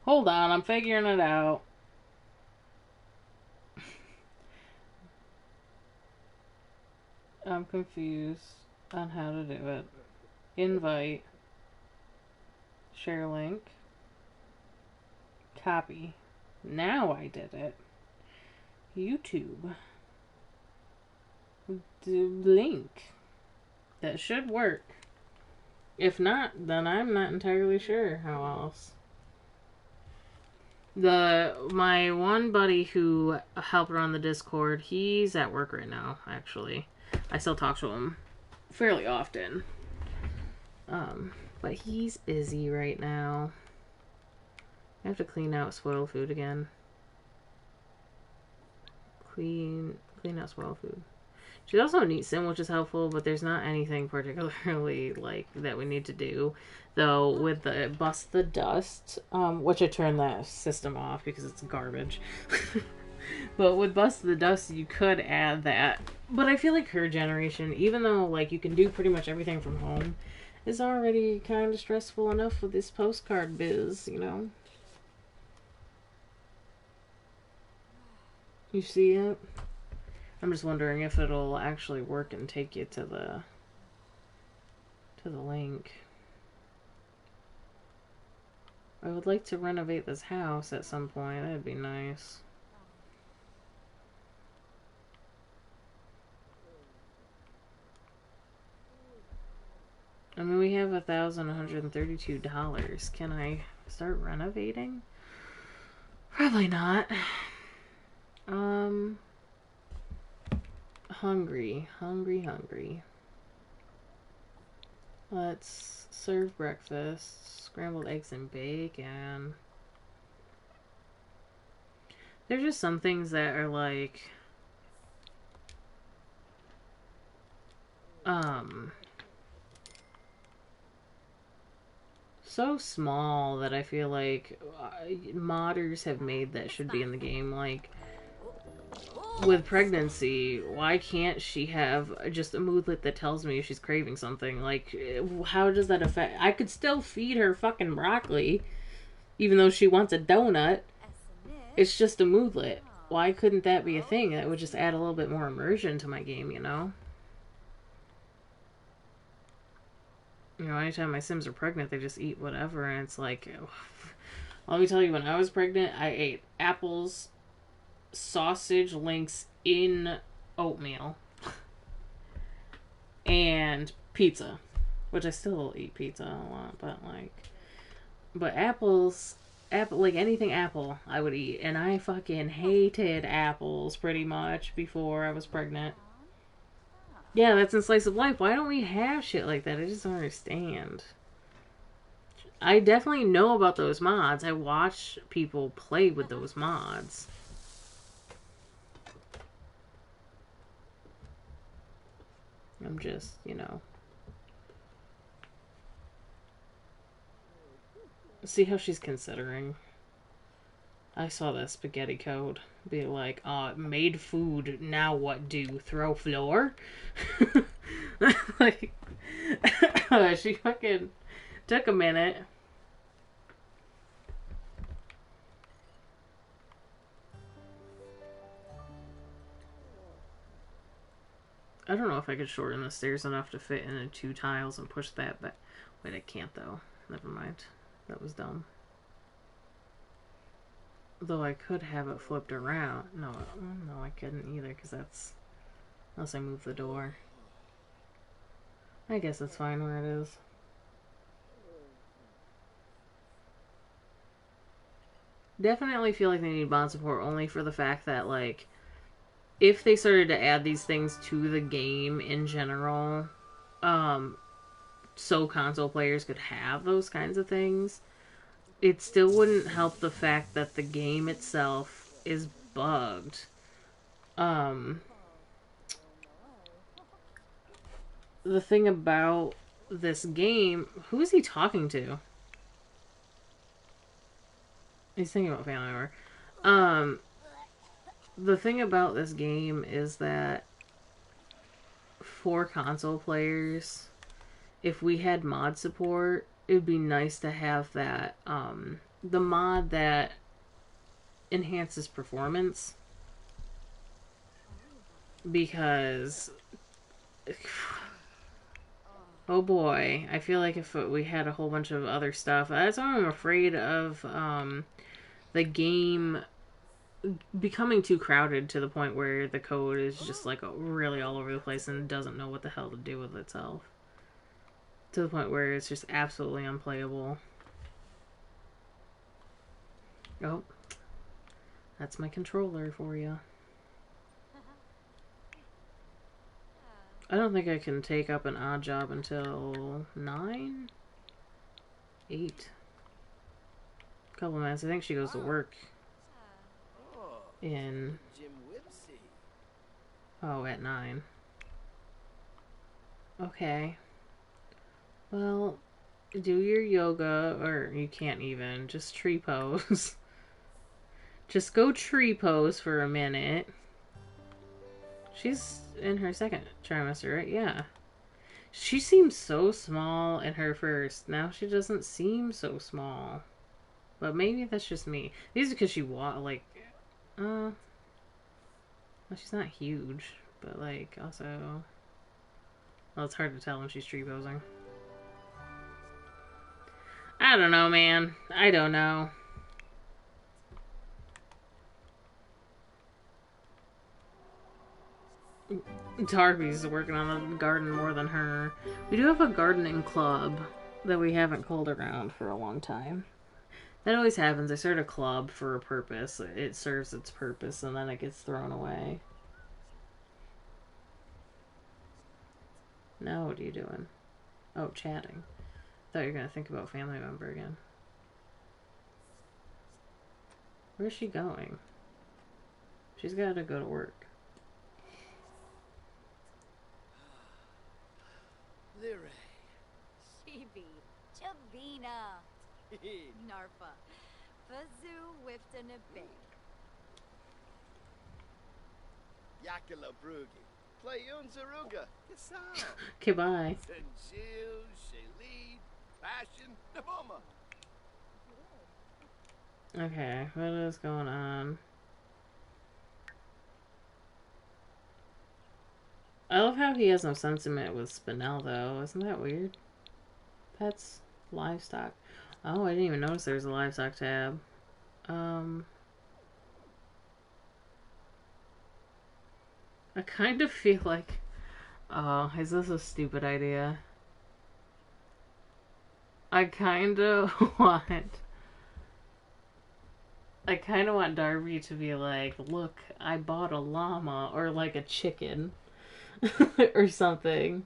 Hold on, I'm figuring it out. I'm confused on how to do it. Invite. Share link. Copy. Now I did it. YouTube. The link. That should work. If not, then I'm not entirely sure how else. My one buddy who helped run the Discord, he's at work right now, actually. I still talk to him fairly often. But he's busy right now. I have to clean out spoiled food again. Clean out spoiled food. She's also a neat sim, which is helpful, but there's not anything particularly like that we need to do. Though with the Bust the Dust, which I turned that system off because it's garbage. But with Bust the Dust, you could add that. But I feel like her generation, even though like you can do pretty much everything from home, is already kind of stressful enough with this postcard biz, you know? You see it? I'm just wondering if it'll actually work and take you to the link. I would like to renovate this house at some point. That'd be nice. I mean, we have $1,132. Can I start renovating? Probably not. Hungry. Let's serve breakfast. Scrambled eggs and bacon. There's just some things that are like... so small that I feel like modders have made that should be in the game. Like, with pregnancy, why can't she have just a moodlet that tells me if she's craving something? Like, how does that affect... I could still feed her fucking broccoli, even though she wants a donut. It's just a moodlet. Why couldn't that be a thing? That would just add a little bit more immersion to my game, you know? You know, anytime my Sims are pregnant, they just eat whatever, and it's like... Let me tell you, when I was pregnant, I ate apples, sausage links in oatmeal, and pizza, which I still eat pizza a lot, but apples, like anything apple I would eat, and I fucking hated apples pretty much before I was pregnant. Yeah, that's in Slice of Life. Why don't we have shit like that? I just don't understand. I definitely know about those mods. I watch people play with those mods. I'm just, you know. See how she's considering. I saw that spaghetti code. Be like, made food, now what do? Throw floor? Like, she fucking took a minute. I don't know if I could shorten the stairs enough to fit into 2 tiles and push that back. Wait, I can't though. Never mind. That was dumb. Though I could have it flipped around. No, I couldn't either, because that's... Unless I move the door. I guess it's fine where it is. Definitely feel like they need mod support only for the fact that, like, if they started to add these things to the game in general, so console players could have those kinds of things, it still wouldn't help the fact that the game itself is bugged. The thing about this game... Who is he talking to? He's thinking about family member. The thing about this game is that for console players, if we had mod support, it would be nice to have that, the mod that enhances performance. Because, oh boy, I feel like if we had a whole bunch of other stuff, that's why I'm afraid of, the game becoming too crowded to the point where the code is just like really all over the place and doesn't know what the hell to do with itself. To the point where it's just absolutely unplayable. Oh, that's my controller for you. I don't think I can take up an odd job until 9? 8. Couple minutes. I think she goes to work in... Oh, at 9. Okay. Well, do your yoga, or you can't even, just tree pose. Just go tree pose for a minute. She's in her 2nd trimester, right? Yeah. She seems so small in her first. Now she doesn't seem so small. But maybe that's just me. These are because she well, she's not huge, but like also, well, it's hard to tell when she's tree posing. I don't know, man. I don't know. Darby's working on the garden more than her. We do have a gardening club that we haven't called around for a long time. That always happens. I start a club for a purpose. It serves its purpose, and then it gets thrown away. Now what are you doing? Oh, chatting. Thought you were going to think about family member again. Where's she going? She's got to go to work. Lyre. Shibi. Chabina. Narfa. Fazoo whipped in a bay. Yakula Brugi. Playun Zaruga. Kasam. Okay, bye. Senjil, Shalid, Passion, Naboma. Okay, what is going on? I love how he has no sentiment with Spinel, though. Isn't that weird? Pets, livestock. Oh, I didn't even notice there was a livestock tab. I kind of feel like... Oh, is this a stupid idea? I kind of want Darby to be like, look, I bought a llama, or like a chicken, or something.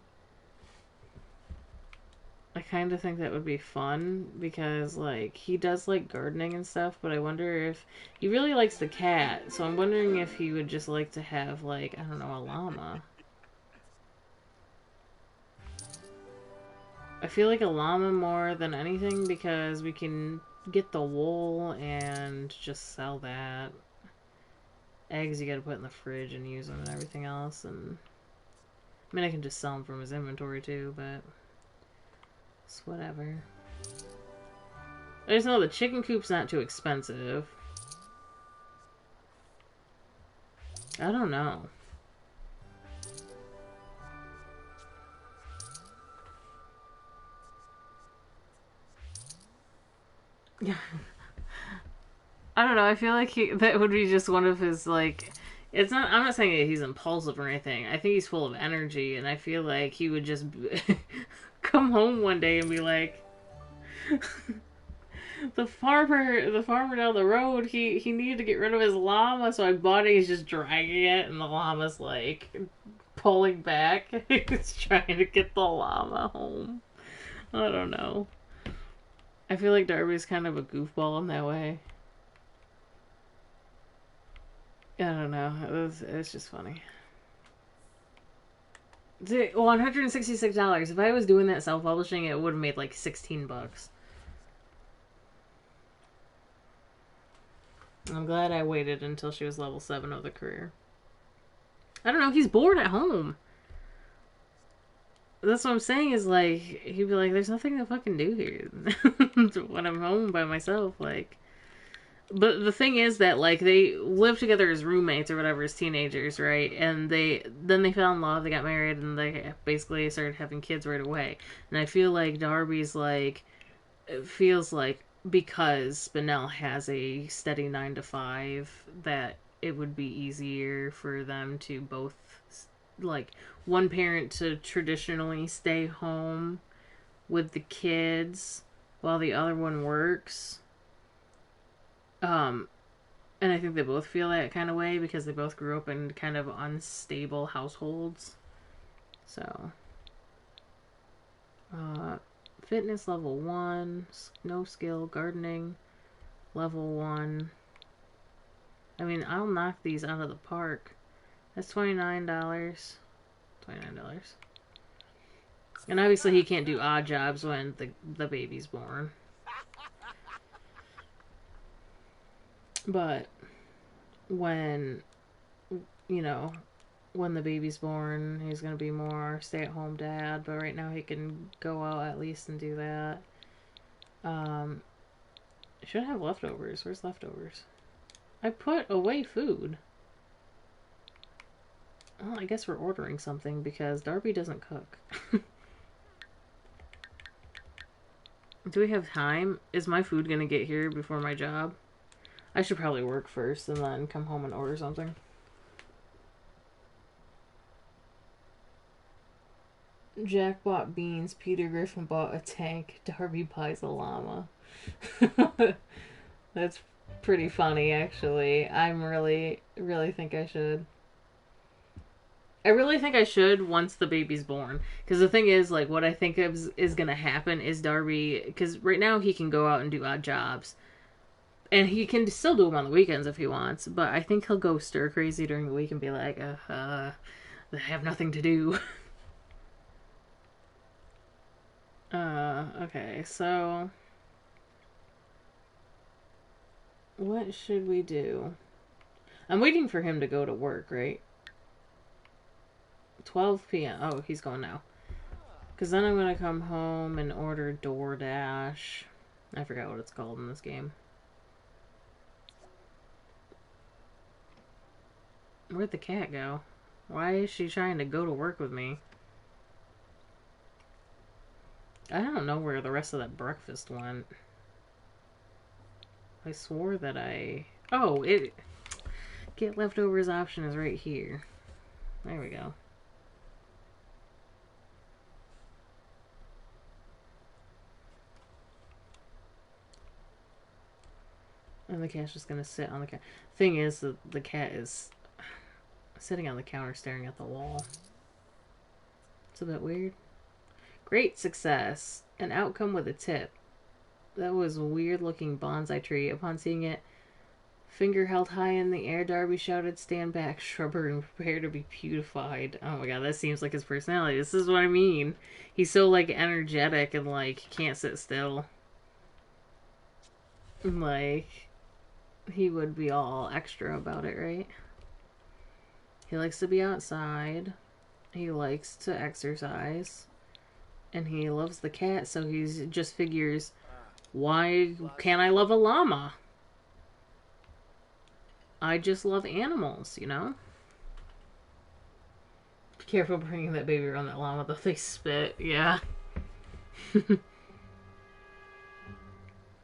I kind of think that would be fun, because, like, he does like gardening and stuff, but I wonder if... He really likes the cat, so I'm wondering if he would just like to have, like, I don't know, a llama. I feel like a llama more than anything because we can get the wool and just sell that. Eggs you gotta put in the fridge and use them and everything else. And I mean, I can just sell them from his inventory too, but it's whatever. I just know the chicken coop's not too expensive. I don't know. Yeah. I don't know. I feel like that would be just one of his, like, it's not. I'm not saying that he's impulsive or anything. I think he's full of energy, and I feel like he would just come home one day and be like, the farmer down the road, he needed to get rid of his llama, so I bought it. He's just dragging it, and the llama's like pulling back. He's trying to get the llama home. I don't know. I feel like Darby's kind of a goofball in that way. I don't know. It's just funny. $166. If I was doing that self-publishing, it would have made like $16. I'm glad I waited until she was level 7 of the career. I don't know. He's bored at home. That's what I'm saying is, like, he'd be like, there's nothing to fucking do here when I'm home by myself, like. But the thing is that, like, they lived together as roommates or whatever as teenagers, right? And then they fell in love, they got married, and they basically started having kids right away. And I feel like Darby's, like, it feels like because Spinell has a steady 9 to 5, that it would be easier for them to both, like, one parent to traditionally stay home with the kids while the other one works. And I think they both feel that kind of way because they both grew up in kind of unstable households. So, fitness level 1, no skill, gardening level 1. I mean, I'll knock these out of the park. That's $29. $29. And obviously he can't do odd jobs when the baby's born. But when, you know, when the baby's born, he's going to be more stay-at-home dad. But right now he can go out at least and do that. Should have leftovers. Where's leftovers? I put away food. Well, I guess we're ordering something because Darby doesn't cook. Do we have time? Is my food going to get here before my job? I should probably work first and then come home and order something. Jack bought beans, Peter Griffin bought a tank, Darby buys a llama. That's pretty funny, actually. I'm really think I should. I really think I should once the baby's born. Because the thing is, like, what I think is going to happen is Darby... Because right now he can go out and do odd jobs. And he can still do them on the weekends if he wants. But I think he'll go stir crazy during the week and be like, I have nothing to do. Okay, so... What should we do? I'm waiting for him to go to work, right? 12 p.m. Oh, he's going now. Because then I'm going to come home and order DoorDash. I forgot what it's called in this game. Where'd the cat go? Why is she trying to go to work with me? I don't know where the rest of that breakfast went. I swore that I... Oh, it... Get leftovers option is right here. There we go. And the cat's just gonna sit on the cat. Thing is, the cat is sitting on the counter staring at the wall. It's a bit weird. Great success. An outcome with a tip. That was a weird looking bonsai tree. Upon seeing it, Finger held high in the air, Darby shouted, "Stand back, shrubber, and prepare to be beautified." Oh my god, that seems like his personality. This is what I mean. He's so, like, energetic and, like, can't sit still. Like, he would be all extra about it, right? He likes to be outside. He likes to exercise. And he loves the cat, so he just figures, why can't I love a llama? I just love animals, you know? Be careful bringing that baby around that llama, though. They spit. Yeah.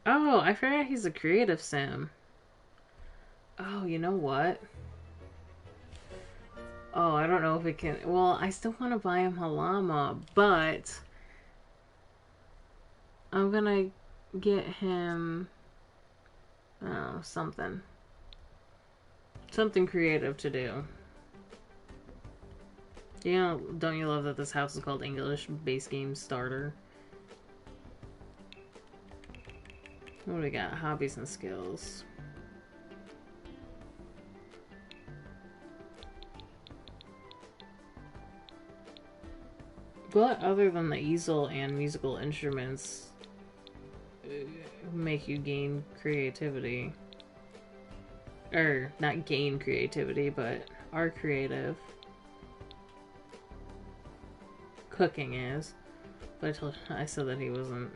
Oh, I forgot he's a creative sim. Oh, you know what? Oh, I don't know if it can... Well, I still want to buy him a llama, but... I'm gonna get him... Oh, something. Something creative to do. You know, don't you love that this house is called English Base Game Starter? What do we got? Hobbies and skills. What other than the easel and musical instruments make you gain creativity? Or, not gain creativity, but are creative. Cooking is. But I said that he wasn't.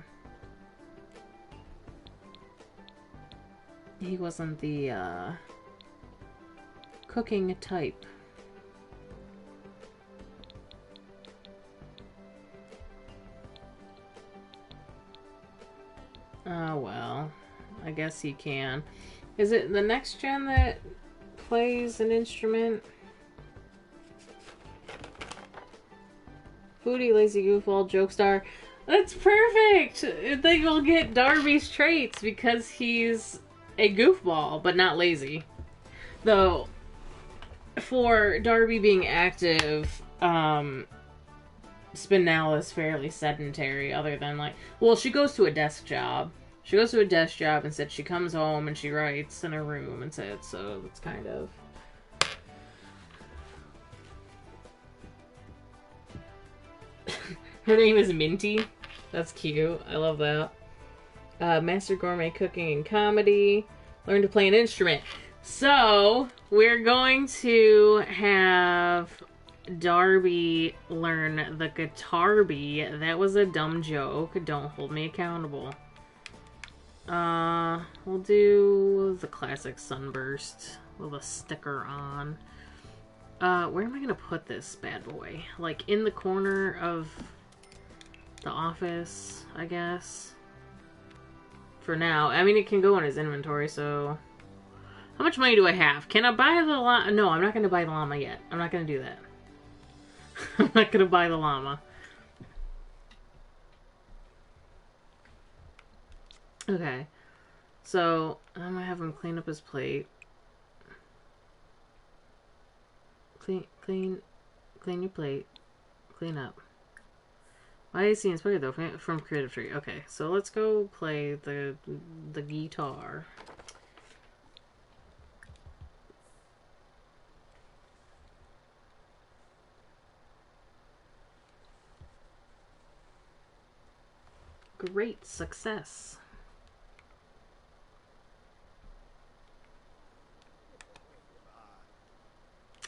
He wasn't the, cooking type. Oh, well. I guess he can. Is it the next gen that plays an instrument? Foodie, lazy goofball, jokestar. That's perfect! They will get Darby's traits because he's a goofball, but not lazy. Though, for Darby being active, Spinell is fairly sedentary, other than, like... Well, she goes to a desk job. She goes to a desk job and said she comes home and she writes in her room and said, so it's kind of... Her name is Minty. That's cute. I love that. Master Gourmet Cooking and Comedy. Learn to play an instrument. So, we're going to have Darby learn the guitar bee. That was a dumb joke. Don't hold me accountable. We'll do the classic Sunburst with a sticker on. Where am I gonna put this bad boy? Like, in the corner of the office, I guess. For now. I mean, it can go in his inventory, so... How much money do I have? Can I buy the llama? No, I'm not gonna buy the llama yet. I'm not gonna do that. I'm not gonna buy the llama. Okay. So, I'm gonna have him clean up his plate. Clean your plate. Clean up. Why is he inspired though? From Creative Tree. Okay, so let's go play the guitar. Great success.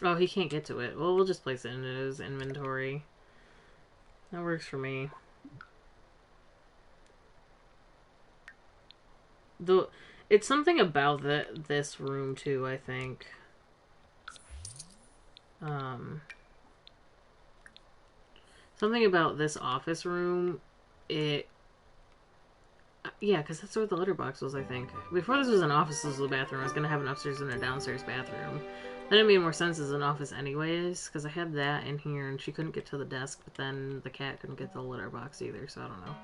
Oh, he can't get to it. Well, we'll just place it in his inventory. That works for me. It's something about this room too, I think. Something about this office room. Yeah, because that's where the litter box was, I think. Before this was an office, this was a bathroom. I was gonna have an upstairs and a downstairs bathroom. Then it made more sense as an office anyways, because I had that in here and she couldn't get to the desk, but then the cat couldn't get to the litter box either, so I don't know.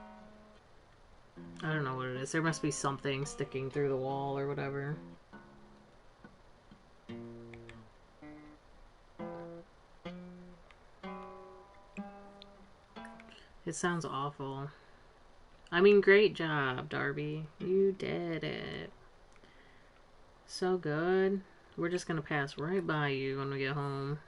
I don't know what it is. There must be something sticking through the wall or whatever. It sounds awful. I mean, great job, Darby. You did it. So good. We're just gonna pass right by you when we get home.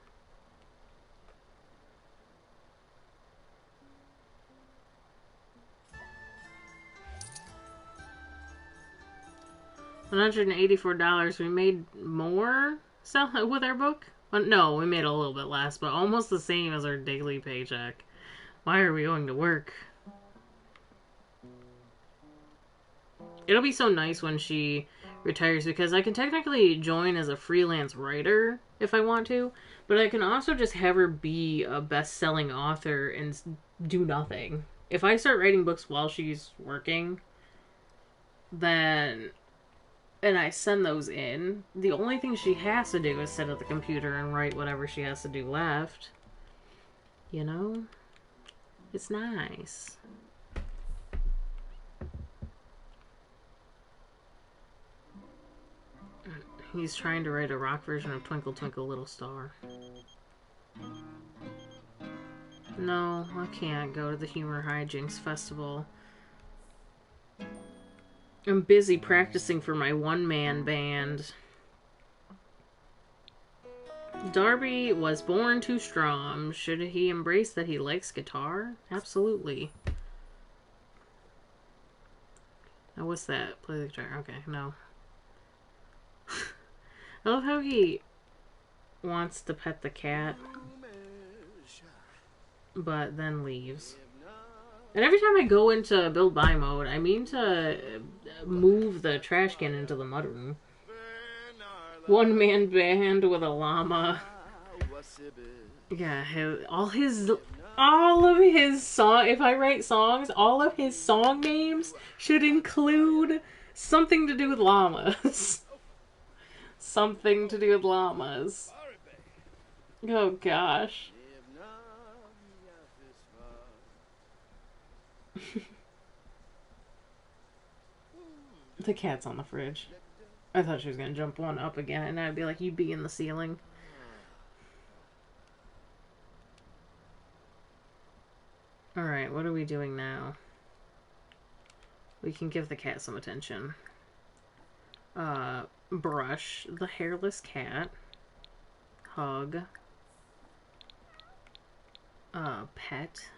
$184. We made more with our book? Well, no, we made a little bit less, but almost the same as our daily paycheck. Why are we going to work? It'll be so nice when she retires because I can technically join as a freelance writer if I want to, but I can also just have her be a best-selling author and do nothing. If I start writing books while she's working, then and I send those in, the only thing she has to do is sit at the computer and write whatever she has to do left. You know? It's nice. He's trying to write a rock version of Twinkle Twinkle Little Star. No, I can't go to the Humor Hijinks Festival. I'm busy practicing for my one-man band. Darby was born too strong. Should he embrace that he likes guitar? Absolutely. Now what's that? Play the guitar. Okay, no. I love how he wants to pet the cat, but then leaves. And every time I go into build buy mode, I mean to move the trash can into the mudroom. One-man band with a llama. Yeah, all of his song. If I write songs, all of his song names should include something to do with llamas. Something to do with llamas. Oh gosh. The cat's on the fridge. I thought she was gonna jump one up again, and I'd be like, "You be in the ceiling." Alright, what are we doing now? We can give the cat some attention. Brush the hairless cat. Hug. Pet.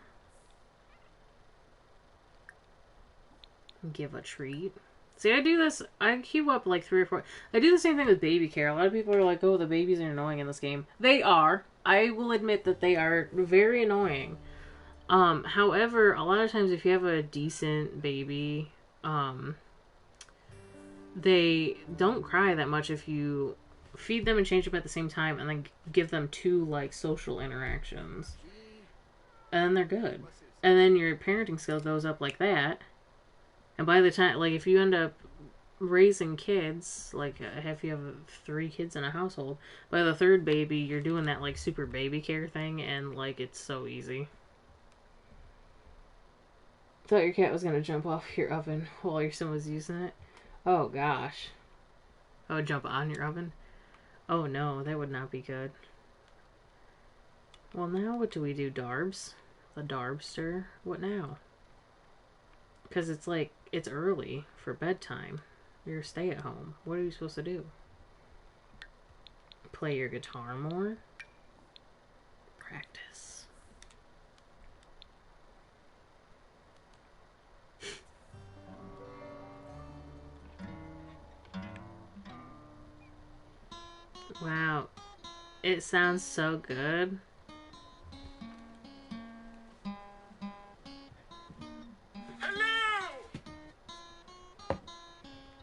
Give a treat. See, I do this, I queue up like 3 or 4. I do the same thing with baby care. A lot of people are like, oh, the babies are annoying in this game. They are. I will admit that they are very annoying. However, a lot of times if you have a decent baby, they don't cry that much if you feed them and change them at the same time and then give them 2, like, social interactions. And then they're good. And then your parenting skill goes up like that. And by the time, like, if you end up raising kids, like, if you have 3 kids in a household, by the 3rd baby, you're doing that, like, super baby care thing, and, like, it's so easy. Thought your cat was gonna jump off your oven while your son was using it. Oh, gosh. Oh, jump on your oven? Oh, no, that would not be good. Well, now what do we do? Darbs? The Darbster? What now? Because it's like, it's early for bedtime. You're stay at home. What are you supposed to do? Play your guitar more? Practice. Wow. It sounds so good.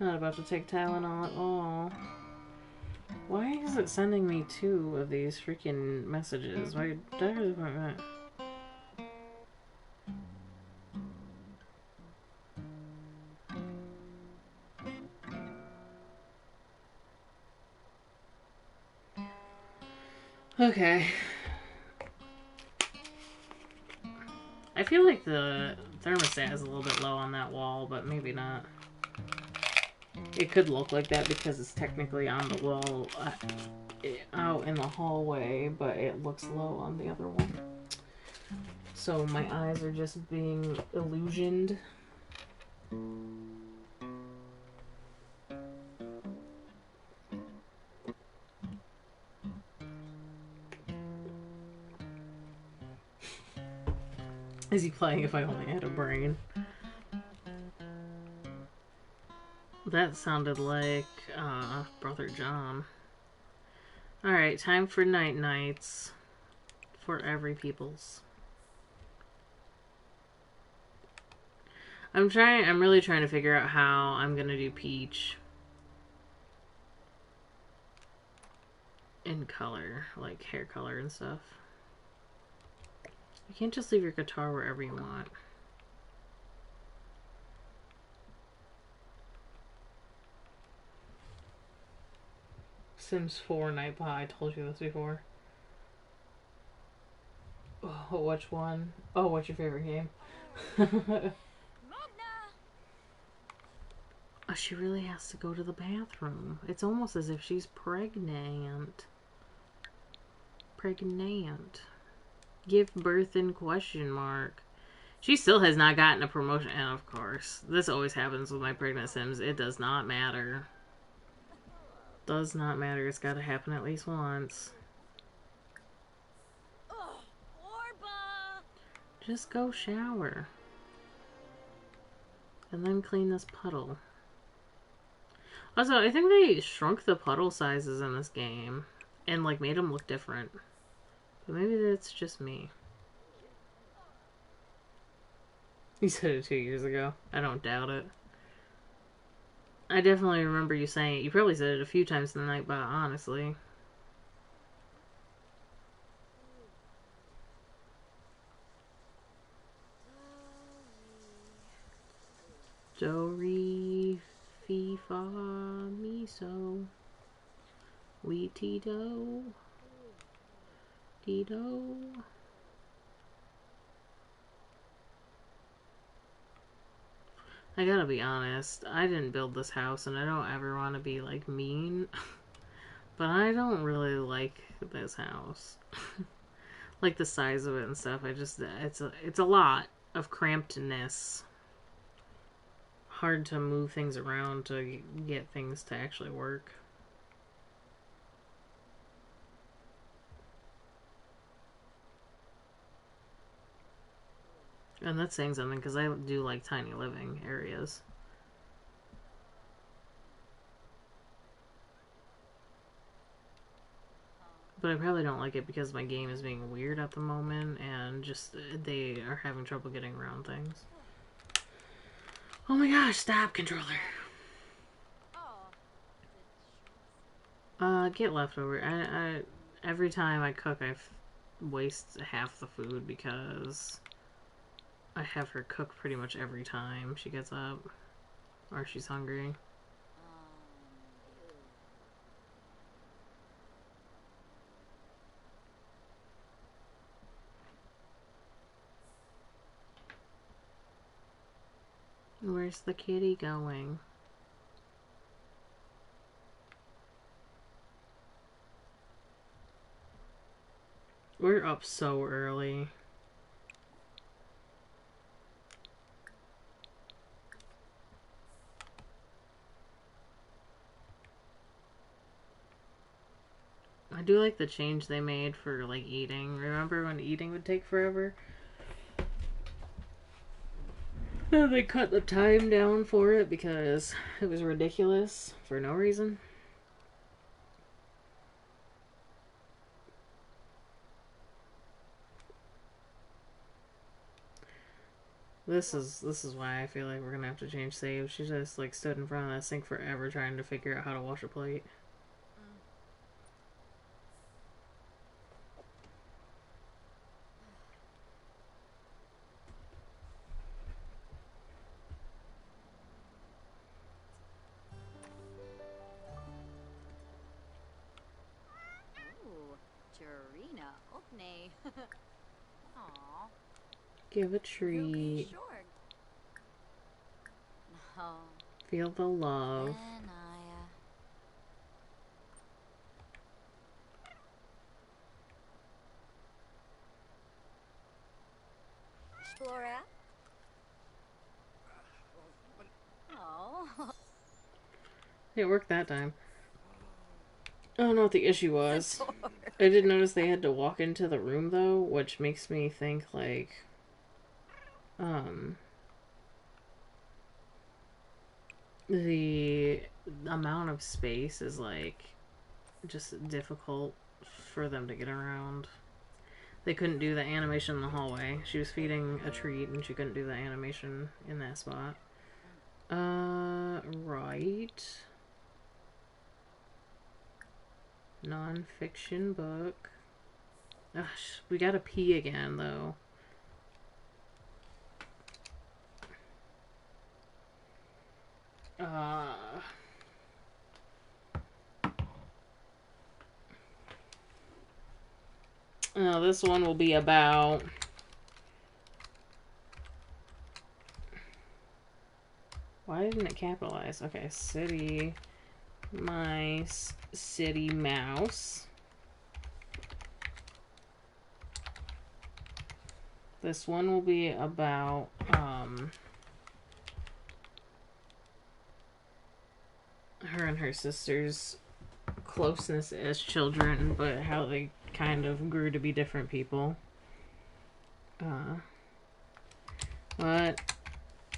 Not about to take Tylenol at all. Why is it sending me 2 of these freaking messages? Why did I really want that? Okay. I feel like the thermostat is a little bit low on that wall, but maybe not. It could look like that because it's technically on the wall out in the hallway, but it looks low on the other one. So my eyes are just being illusioned. Is he playing If I Only Had a Brain? That sounded like Brother John. Alright, time for night nights for every peoples. I'm really trying to figure out how I'm gonna do Peach in color, like hair color and stuff. You can't just leave your guitar wherever you want. Sims 4 Nightbot, I told you this before. Oh, which one? Oh, what's your favorite game? Oh, she really has to go to the bathroom. It's almost as if she's pregnant. Pregnant. Give birth in question mark. She still has not gotten a promotion. And of course, this always happens with my pregnant Sims. It does not matter. Does not matter. It's got to happen at least once. Just go shower. And then clean this puddle. Also, I think they shrunk the puddle sizes in this game. And, like, made them look different. But maybe that's just me. You said it 2 years ago. I don't doubt it. I definitely remember you saying it. You probably said it a few times in the night, but honestly. Do, re, fi, fa, mi, so. We, ti, do. Ti, do. I gotta be honest, I didn't build this house and I don't ever want to be like mean, but I don't really like this house. Like the size of it and stuff. It's a lot of crampedness. Hard to move things around to get things to actually work. And that's saying something because I do like tiny living areas. But I probably don't like it because my game is being weird at the moment and just they are having trouble getting around things. Oh my gosh, stop, controller. Get leftover. Every time I cook, I waste half the food because I have her cook pretty much every time she gets up or she's hungry. Where's the kitty going? We're up so early. I do like the change they made for like eating. Remember when eating would take forever? No, they cut the time down for it because it was ridiculous for no reason. This is why I feel like we're gonna have to change save. She just like stood in front of that sink forever trying to figure out how to wash a plate. Give a treat. Feel the love. It worked that time. I don't know what the issue was. I did notice they had to walk into the room though, which makes me think like um, the amount of space is like just difficult for them to get around. They couldn't do the animation in the hallway. She was feeding a treat and she couldn't do the animation in that spot. Right. Non-fiction book. Gosh, we gotta pee again, though. This one will be about... Why didn't it capitalize? Okay, city mice, city mouse. This one will be about, her and her sister's closeness as children, but how they kind of grew to be different people. What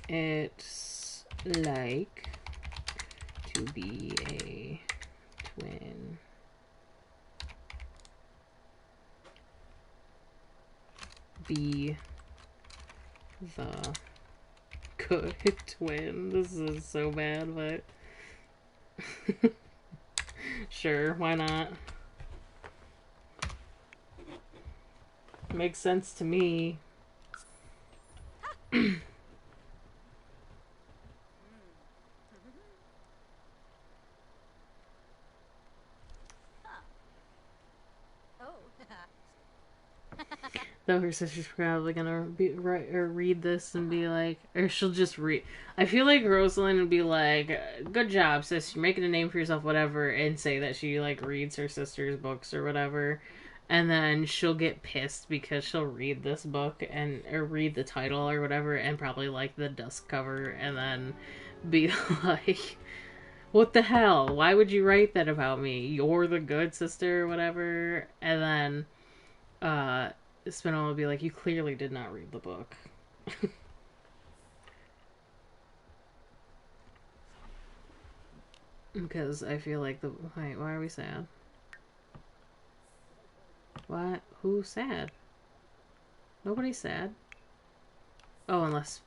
it's like to be a twin. Be the good twin. This is so bad, but sure, why not? Makes sense to me. Though her sister's probably gonna be right or read this and be like, or she'll just read. I feel like Rosalind would be like, "Good job, sis. You're making a name for yourself, whatever," and say that she like reads her sister's books or whatever, and then she'll get pissed because she'll read this book and or read the title or whatever, and probably like the dust cover, and then be like, "What the hell? Why would you write that about me? You're the good sister or whatever," and then Spinel would be like, "You clearly did not read the book." Because I feel like wait, why are we sad? What? Who's sad? Nobody's sad. Oh, unless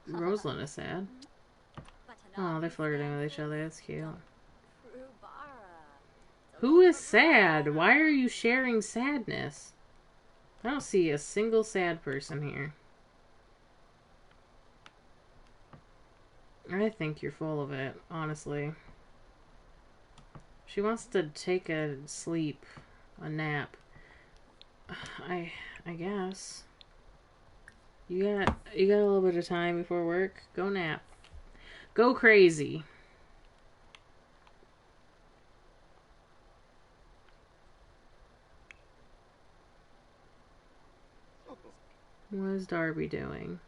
Rosalind is sad. Oh, they're flirting with each other. That's cute. Who is sad? Why are you sharing sadness? I don't see a single sad person here. I think you're full of it, honestly. She wants to take a sleep, a nap. I guess. You got a little bit of time before work. Go nap. Go crazy. What is Darby doing?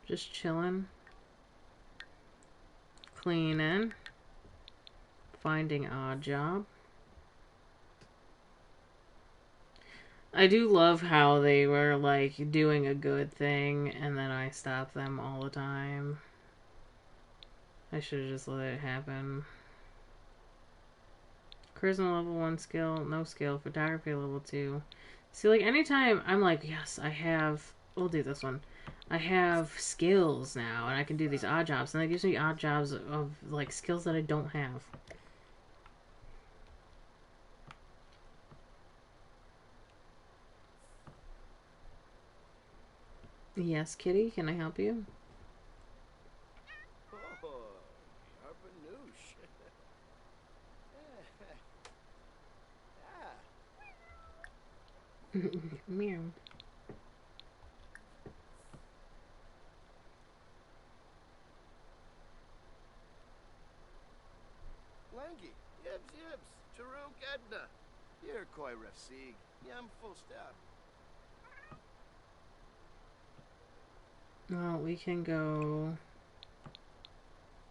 Just chilling. Cleaning. Finding odd job. I do love how they were like doing a good thing and then I stop them all the time. I should have just let it happen. Charisma level 1 skill, no skill. Photography level 2. See, like, anytime I'm like, yes, I have... We'll do this one. I have skills now, and I can do these odd jobs. And that gives me odd jobs of, like, skills that I don't have. Yes, kitty, can I help you? Meow. Langy, yibs yibs, Charuk Edna. Here, Koi Refsig, Yam full step. Well, we can go...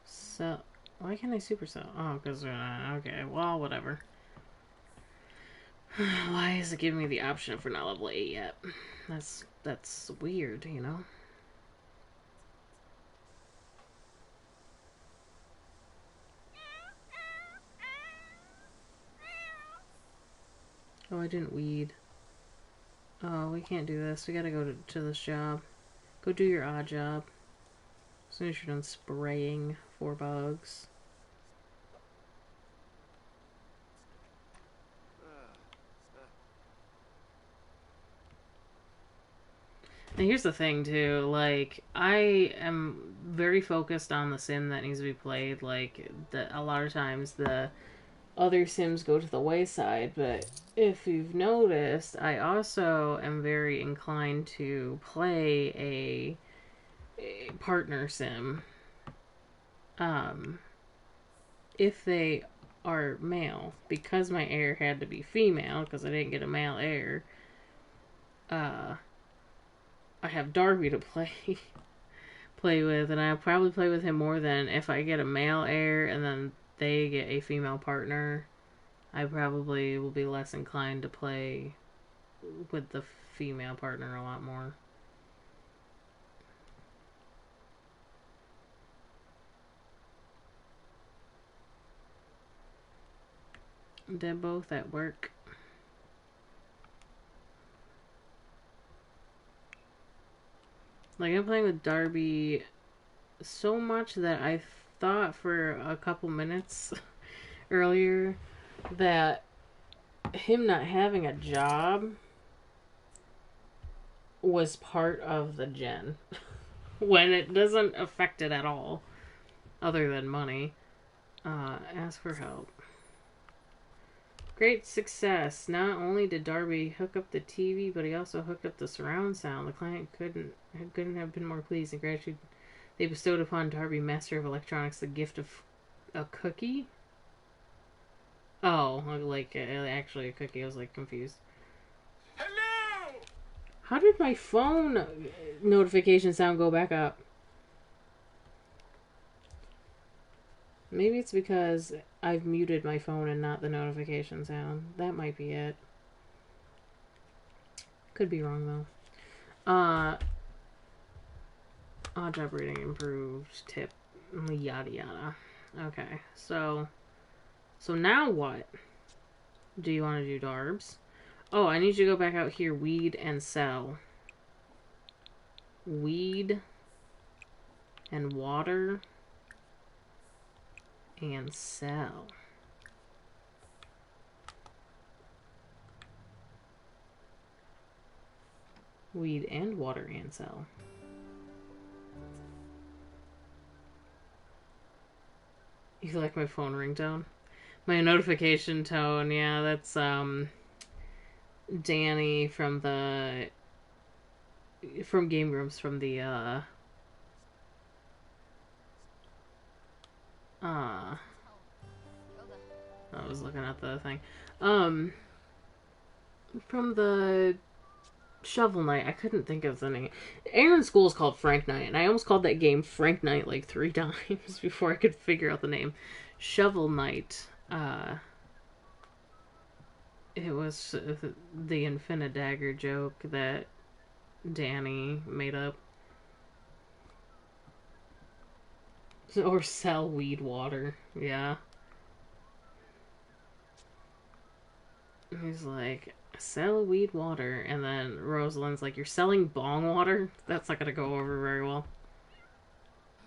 Sell... Why can't I supercell? Oh, because we're not... Okay, well, whatever. Why is it giving me the option if we're not level 8 yet? That's weird, you know? Oh, I didn't weed. Oh, we can't do this. We gotta go to this job. Go do your odd job. As soon as you're done spraying for bugs. And here's the thing, too. Like, I am very focused on the sim that needs to be played. Like, a lot of times the other sims go to the wayside, but if you've noticed, I also am very inclined to play a partner sim. If they are male, because my heir had to be female, because I didn't get a male heir, I have Darby to play with, and I'll probably play with him more than if I get a male heir and then they get a female partner. I probably will be less inclined to play with the female partner a lot more. They're both at work. Like, I'm playing with Darby so much that I thought for a couple minutes earlier that him not having a job was part of the gen. When it doesn't affect it at all, other than money. Ask for help. Great success. Not only did Darby hook up the TV, but he also hooked up the surround sound. The client couldn't have been more pleased. In gratitude, they bestowed upon Darby, master of electronics, the gift of a cookie. Oh, like actually a cookie. I was like confused. Hello! How did my phone notification sound go back up? Maybe it's because I've muted my phone and not the notification sound. That might be it. Could be wrong though. Odd job rating improved. Tip. Yada yada. Okay, so now what? Do you want to do Darbs? Oh, I need you to go back out here. Weed and sell. Weed and water and sell. Weed and water and sell. You like my phone ringtone? My notification tone, yeah, that's Danny from Game Grumps from the I was looking at the thing. From the Shovel Knight. I couldn't think of the name. Aaron's school is called Frank Knight, and I almost called that game Frank Knight like 3 times before I could figure out the name. Shovel Knight. It was the Infinidagger joke that Danny made up. Or sell weed water. Yeah. He's like, sell weed water. And then Rosalind's like, you're selling bong water? That's not going to go over very well.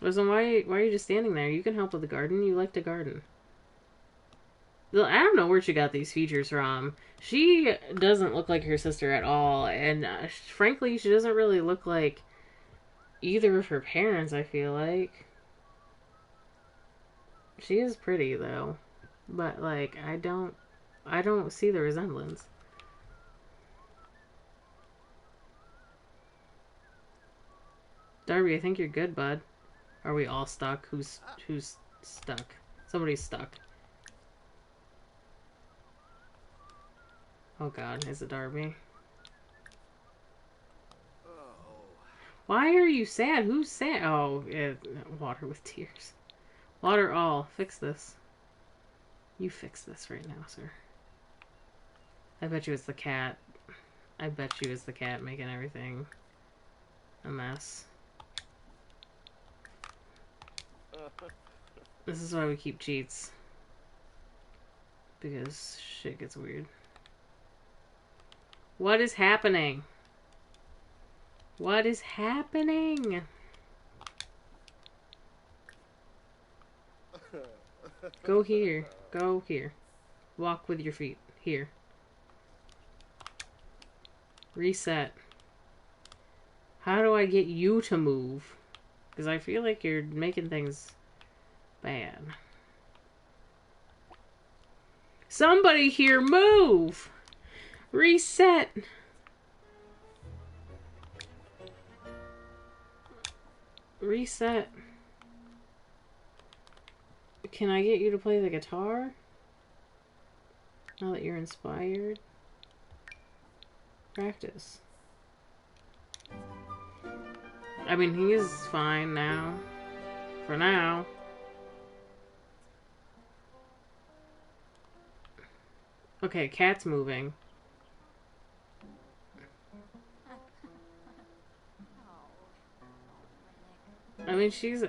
Rosalind, why are you just standing there? You can help with the garden. You like to garden. I don't know where she got these features from. She doesn't look like her sister at all. And frankly, she doesn't really look like either of her parents, I feel like. She is pretty, though. But, like, I don't see the resemblance. Darby, I think you're good, bud. Are we all stuck? Who's stuck? Somebody's stuck. Oh god, is it Darby? Why are you sad? Who's sad? Oh, water with tears. Water all. Fix this. You fix this right now, sir. I bet you it's the cat. I bet you it's the cat making everything a mess. This is why we keep cheats. Because shit gets weird. What is happening? What is happening? Go here. Go here. Walk with your feet. Here. Reset. How do I get you to move? Because I feel like you're making things bad. Somebody here move! Reset! Reset. Can I get you to play the guitar? Now that you're inspired? Practice. I mean, he is fine now. For now. Okay, cat's moving. I mean, she's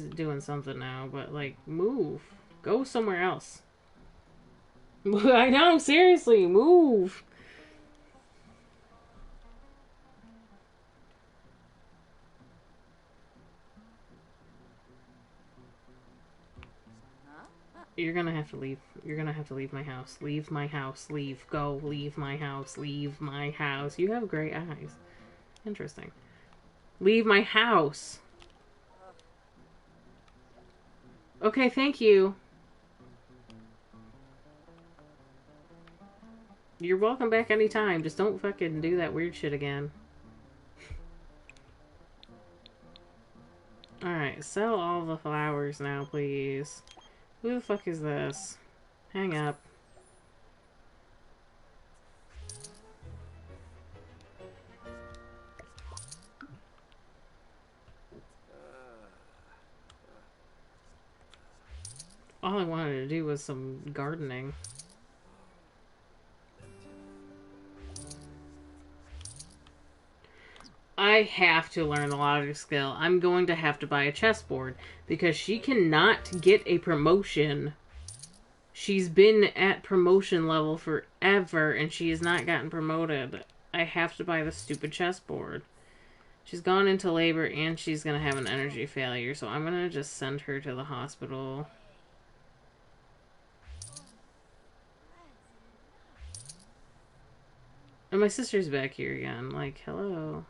doing something now, but like, move. Go somewhere else. I know, seriously, move. You're gonna have to leave. You're gonna have to leave my house. Leave my house. Leave. Go. Leave my house. Leave my house. You have great eyes. Interesting. Leave my house. Okay, thank you. You're welcome back anytime. Just don't fucking do that weird shit again. Alright, sell all the flowers now, please. Who the fuck is this? Hang up. All I wanted to do was some gardening. I have to learn the logic skill. I'm going to have to buy a chessboard because she cannot get a promotion. She's been at promotion level forever and she has not gotten promoted. I have to buy the stupid chessboard. She's gone into labor and she's going to have an energy failure, so I'm going to just send her to the hospital. And my sister's back here again. Like, hello.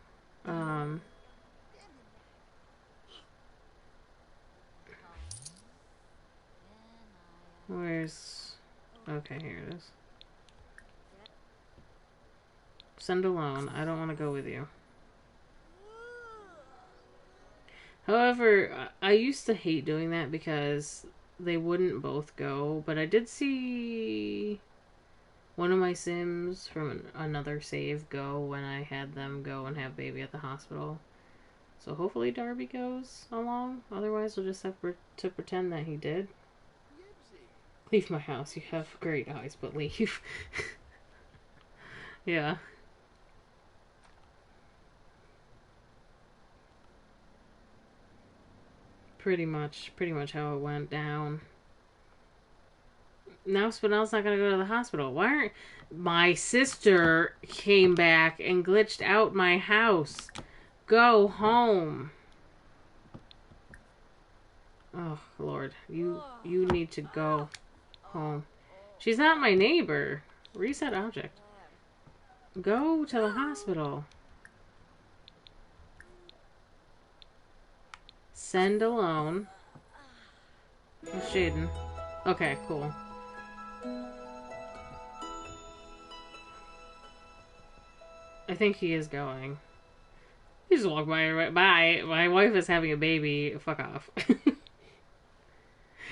Where's... Okay, here it is. Send alone. I don't want to go with you. However, I used to hate doing that because they wouldn't both go, but I did see one of my Sims from another save go when I had them go and have baby at the hospital. So hopefully Darby goes along. Otherwise, we'll just have to pretend that he did. Leave my house. You have great eyes, but leave. Yeah. Pretty much how it went down. Now Spinell's not gonna go to the hospital. Why aren't... My sister came back and glitched out my house. Go home. Oh, Lord. You need to go home. She's not my neighbor. Reset object. Go to the hospital. Send alone. Where's Jaden? Okay, cool. I think he is going. He just walked by. Bye. My wife is having a baby. Fuck off.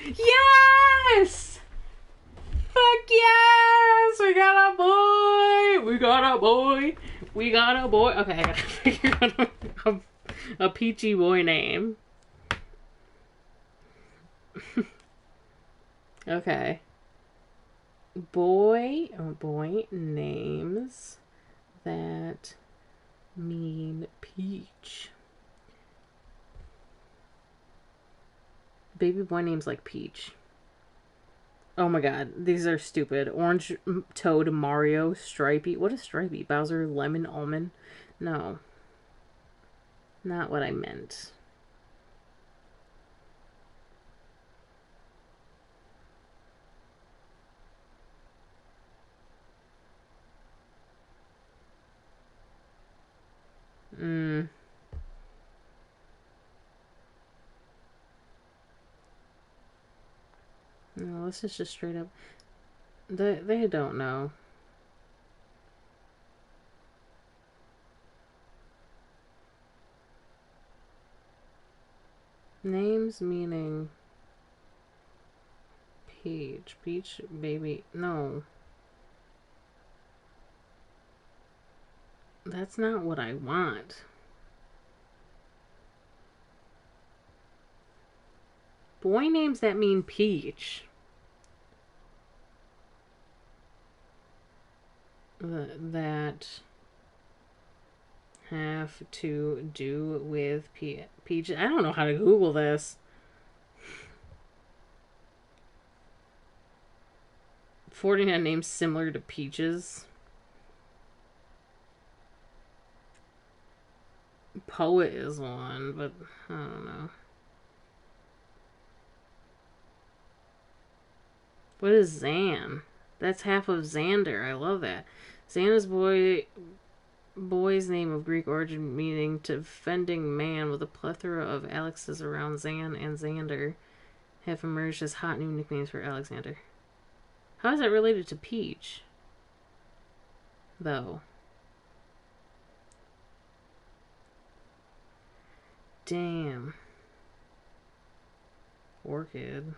Yes! Fuck yes! We got a boy! We got a boy! We got a boy! Okay, I gotta figure out a peachy boy name. Okay. Boy names that mean peach. Baby boy names like peach. Oh my god, these are stupid. Orange Toad, Mario, Stripey. What is Stripey? Bowser, Lemon, Almond? No. Not what I meant. No, this is just straight up. They don't know. Names meaning peach. Peach, baby. No. That's not what I want. Boy names that mean peach. That have to do with peach. I don't know how to Google this. 49 names similar to peaches. Poet is one, but I don't know. What is Zan? That's half of Xander. I love that. Zan is boy's name of Greek origin, meaning defending man, with a plethora of Alexes around Zan and Xander have emerged as hot new nicknames for Alexander. How is that related to Peach, though? Damn. Orchid.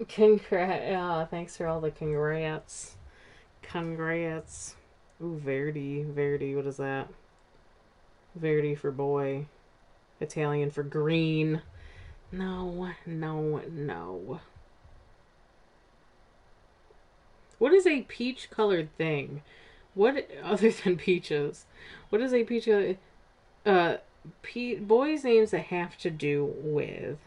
Congrats. Thanks for all the congrats. Congrats. Ooh, Verdi. Verdi, what is that? Verdi for boy. Italian for green. No, no, no. What is a peach colored thing? What, other than peaches? What is a peach colored... boys' names that have to do with...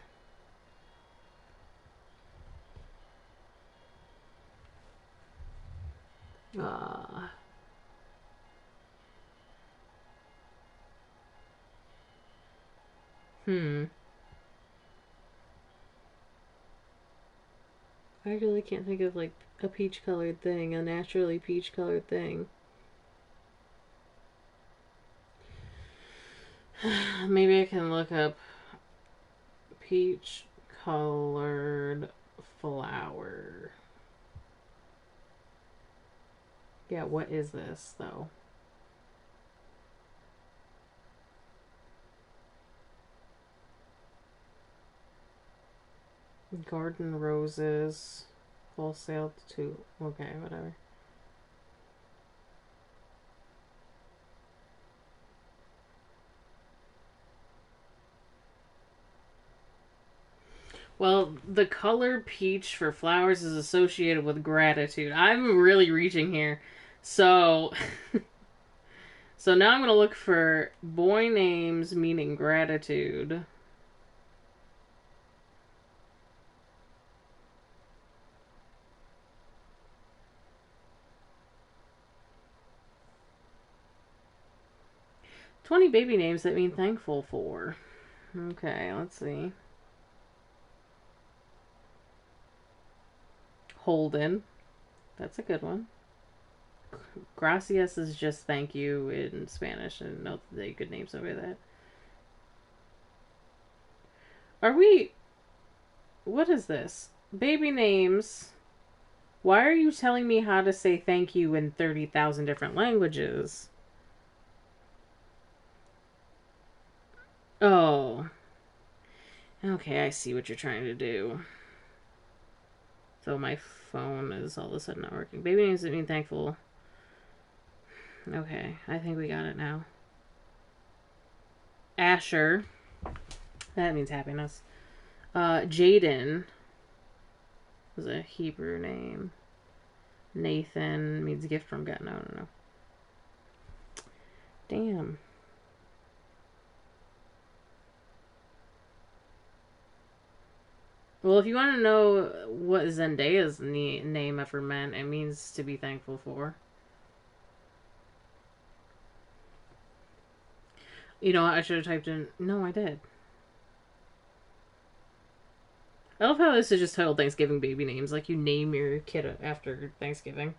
I really can't think of, like, a peach colored thing, a naturally peach colored thing. Maybe I can look up peach colored flower. Yeah, what is this, though? Garden roses. Wholesale to... Okay, whatever. Well, the color peach for flowers is associated with gratitude. I'm really reaching here. So... so now I'm going to look for boy names meaning gratitude. "20 baby names that mean thankful for." Okay, let's see. Holden. That's a good one. Gracias is just thank you in Spanish, and no, they good names over that. Are we... What is this? Baby names. Why are you telling me how to say thank you in 30,000 different languages? Oh. Okay, I see what you're trying to do. So my phone is all of a sudden not working. Baby names that mean thankful. Okay, I think we got it now. Asher. That means happiness. Jaden was a Hebrew name. Nathan means gift from God. No. Damn. Well, if you want to know what Zendaya's name ever meant, it means to be thankful for. You know what? I should have typed in. No, I did. I love how this is just titled Thanksgiving baby names. Like you name your kid after Thanksgiving.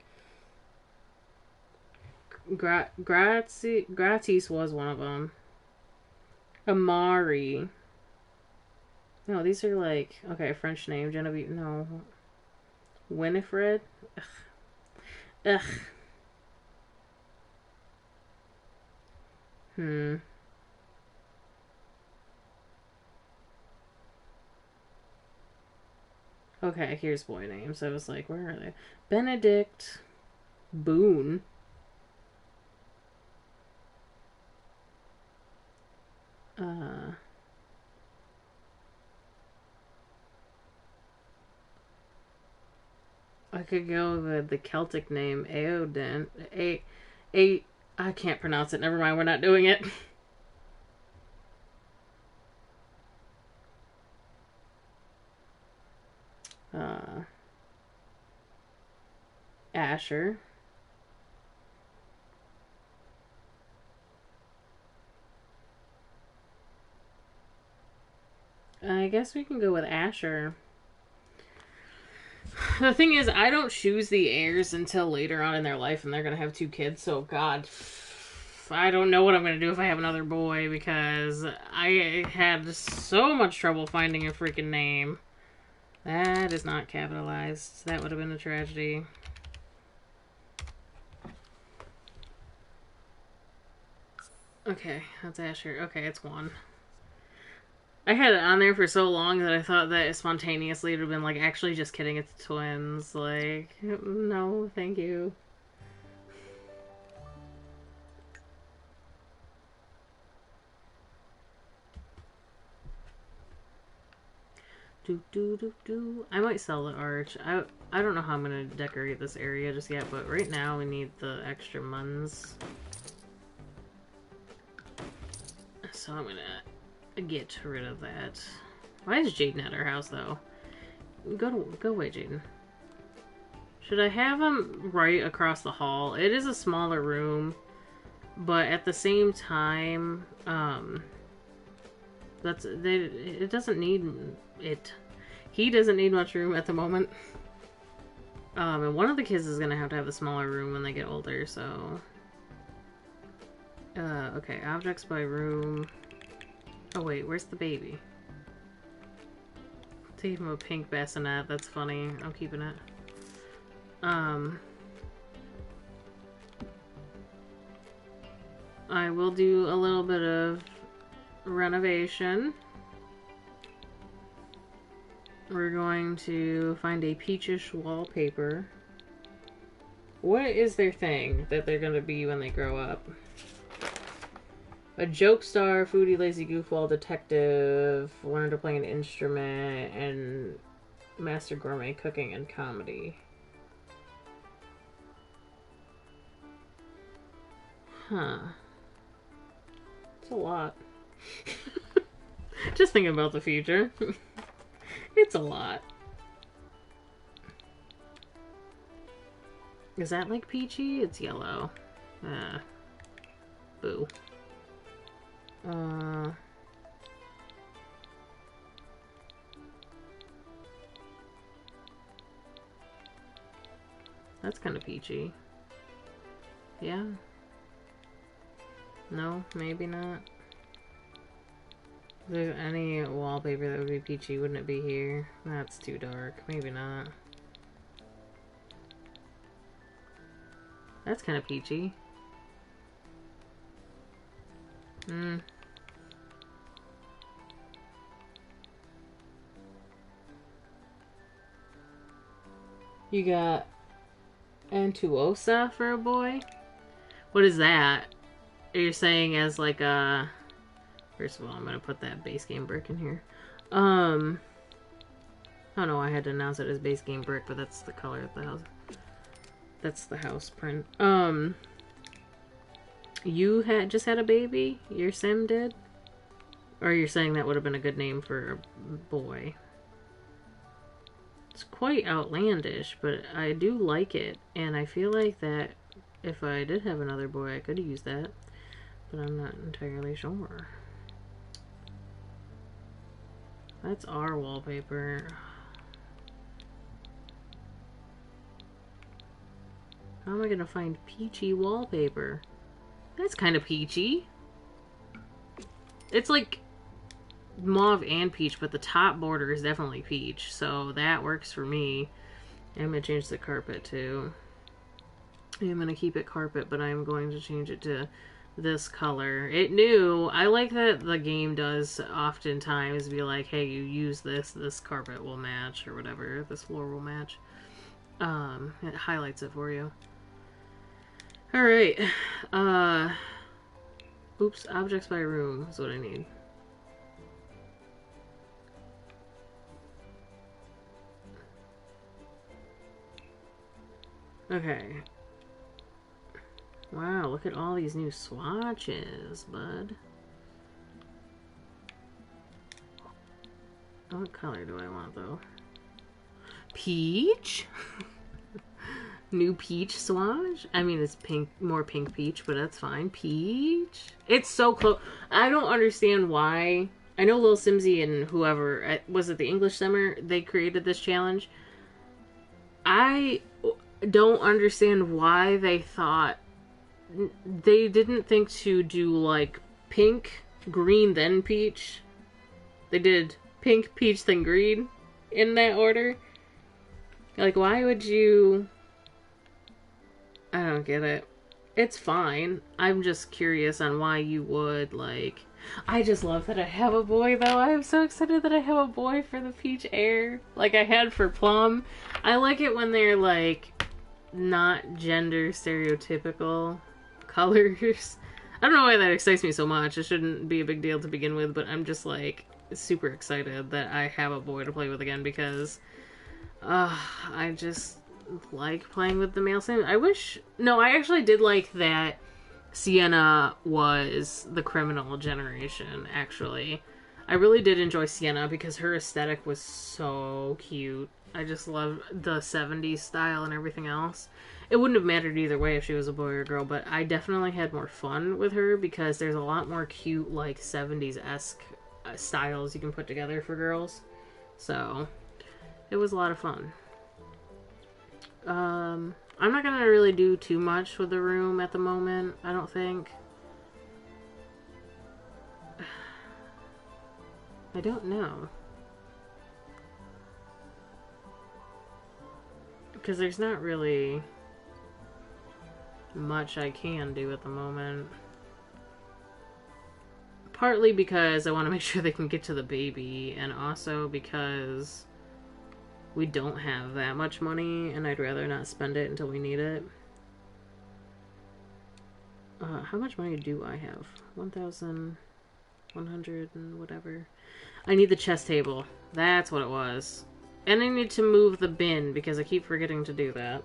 Gratis was one of them. Amari. No, these are like okay, French name. Genevieve. No. Winifred. Ugh. Ugh. Hmm. Okay, here's boy names. I was like, where are they? Benedict Boone. I could go with the Celtic name Aodin. I can't pronounce it. Never mind, we're not doing it. Asher. I guess we can go with Asher. The thing is, I don't choose the heirs until later on in their life, and they're gonna have 2 kids. So, God, I don't know what I'm gonna do if I have another boy because I had so much trouble finding a freaking name. That is not capitalized. That would have been a tragedy. Okay, that's Asher. Okay, it's 1. I had it on there for so long that I thought that spontaneously it would have been like, actually, just kidding, it's twins. Like, no, thank you. I might sell the arch. I don't know how I'm gonna decorate this area just yet, but right now we need the extra muns. So I'm gonna get rid of that. Why is Jaden at our house though? Go away, Jaden. Should I have him right across the hall? It is a smaller room, but at the same time, it doesn't need it. He doesn't need much room at the moment. And one of the kids is gonna have to have a smaller room when they get older, so. Okay, objects by room. Oh wait, where's the baby? Take him a pink bassinet, that's funny. I'm keeping it. I will do a little bit of renovation. We're going to find a peachish wallpaper. What is their thing that they're going to be when they grow up? A joke star, foodie, lazy goofball, detective, learn to play an instrument, and master gourmet cooking and comedy. Huh. It's a lot. Just thinking about the future. It's a lot. Is that like peachy? It's yellow. Boo. That's kind of peachy. Yeah. No, maybe not. If there's any wallpaper that would be peachy, wouldn't it be here? That's too dark. Maybe not. That's kind of peachy. You got Antuosa for a boy? What is that? You're saying as like a... First of all, I'm gonna put that base game brick in here. Oh no, I had to announce it as base game brick, but that's the color of the house. That's the house print. You just had a baby? Your sim did? Or you're saying that would have been a good name for a boy? quite outlandish, but I do like it. And I feel like that if I did have another boy, I could use that. But I'm not entirely sure. That's our wallpaper. How am I gonna find peachy wallpaper? That's kind of peachy. It's like mauve and peach, but the top border is definitely peach, so that works for me. I'm gonna change the carpet too. I'm gonna keep it carpet, but I'm going to change it to this color. It knew. I like that the game does oftentimes be like, hey, you use this carpet will match, or whatever, this floor will match. It highlights it for you. Alright. Oops, objects by room is what I need. Okay. Wow, look at all these new swatches, bud. What color do I want, though? Peach? New peach swatch? I mean, it's pink, more pink peach, but that's fine. Peach? It's so close. I don't understand why. I know Lil Simsy and whoever, was it the English Summer? They created this challenge. I don't understand why they thought, they didn't think to do like pink, green, then peach. They did pink, peach, then green in that order. Like, why would you... I don't get it. It's fine. I'm just curious on why you would, like... I just love that I have a boy, though. I am so excited that I have a boy for the peach air. Like I had for plum. I like it when they're, like, not gender stereotypical colors. I don't know why that excites me so much. It shouldn't be a big deal to begin with, but I'm just, like, super excited that I have a boy to play with again because... I just like playing with the male Sims. I wish... No, I actually did like that Sienna was the criminal generation, actually. I really did enjoy Sienna because her aesthetic was so cute. I just love the 70s style and everything else. It wouldn't have mattered either way if she was a boy or a girl, but I definitely had more fun with her because there's a lot more cute, like, 70s-esque styles you can put together for girls. So... it was a lot of fun. I'm not gonna really do too much with the room at the moment, I don't think. I don't know. Because there's not really much I can do at the moment. Partly because I want to make sure they can get to the baby, and also because... we don't have that much money, and I'd rather not spend it until we need it. How much money do I have? 1,100 and whatever. I need the chess table. That's what it was. And I need to move the bin, because I keep forgetting to do that.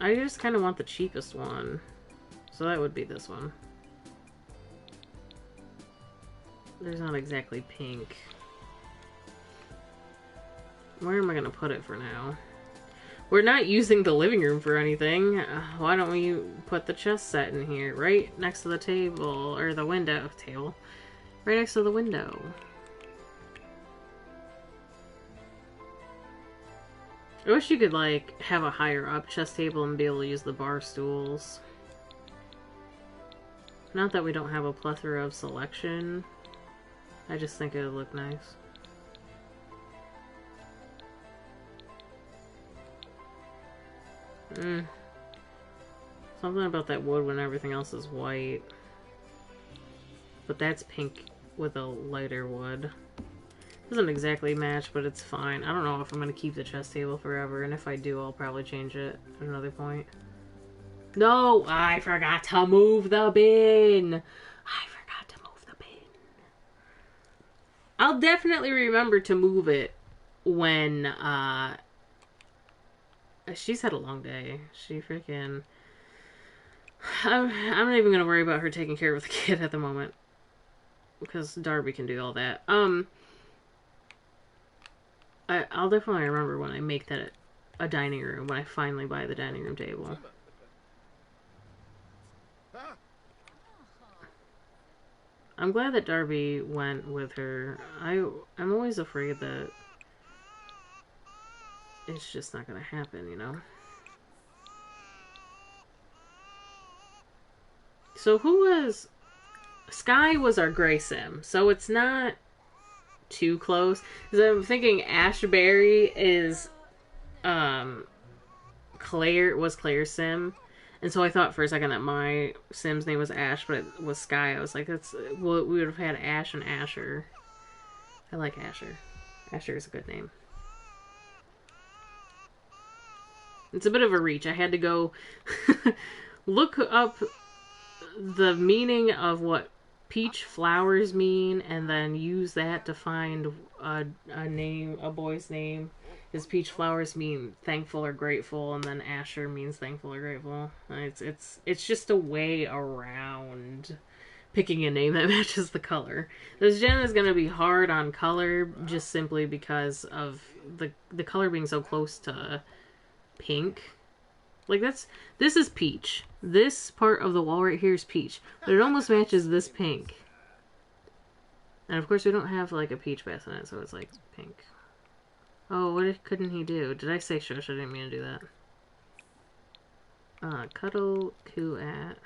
I just kind of want the cheapest one. So that would be this one. There's not exactly pink. Where am I going to put it for now? We're not using the living room for anything. Why don't we put the chess set in here? Right next to the table. Or the window. Table. Right next to the window. I wish you could, like, have a higher up chess table and be able to use the bar stools. Not that we don't have a plethora of selection. I just think it would look nice. Something about that wood when everything else is white. But that's pink with a lighter wood. Doesn't exactly match, but it's fine. I don't know if I'm going to keep the chess table forever, and if I do, I'll probably change it at another point. No! I forgot to move the bin! I forgot to move the bin. I'll definitely remember to move it when She's had a long day. She freaking... I'm not even gonna worry about her taking care of the kid at the moment. Because Darby can do all that. I'll definitely remember when I make that a dining room, when I finally buy the dining room table. I'm glad that Darby went with her. I'm always afraid that it's just not gonna happen, you know? So who was... Sky was our gray sim, so it's not too close. Because I'm thinking Ashberry is Claire's sim. And so I thought for a second that my sim's name was Ash, but it was Sky. I was like, well, we would have had Ash and Asher. I like Asher. Asher is a good name. It's a bit of a reach. I had to go look up the meaning of what peach flowers mean, and then use that to find a name, a boy's name. Does peach flowers mean thankful or grateful, and then Asher means thankful or grateful. It's just a way around picking a name that matches the color. This gen is going to be hard on color, just simply because of the color being so close to pink. Like this is peach. This part of the wall right here is peach, but it almost matches this pink. And of course we don't have like a peach bassinet, so it's like pink. Oh, what couldn't he do? Did I say shush? I didn't mean to do that. Cuddle, coo at.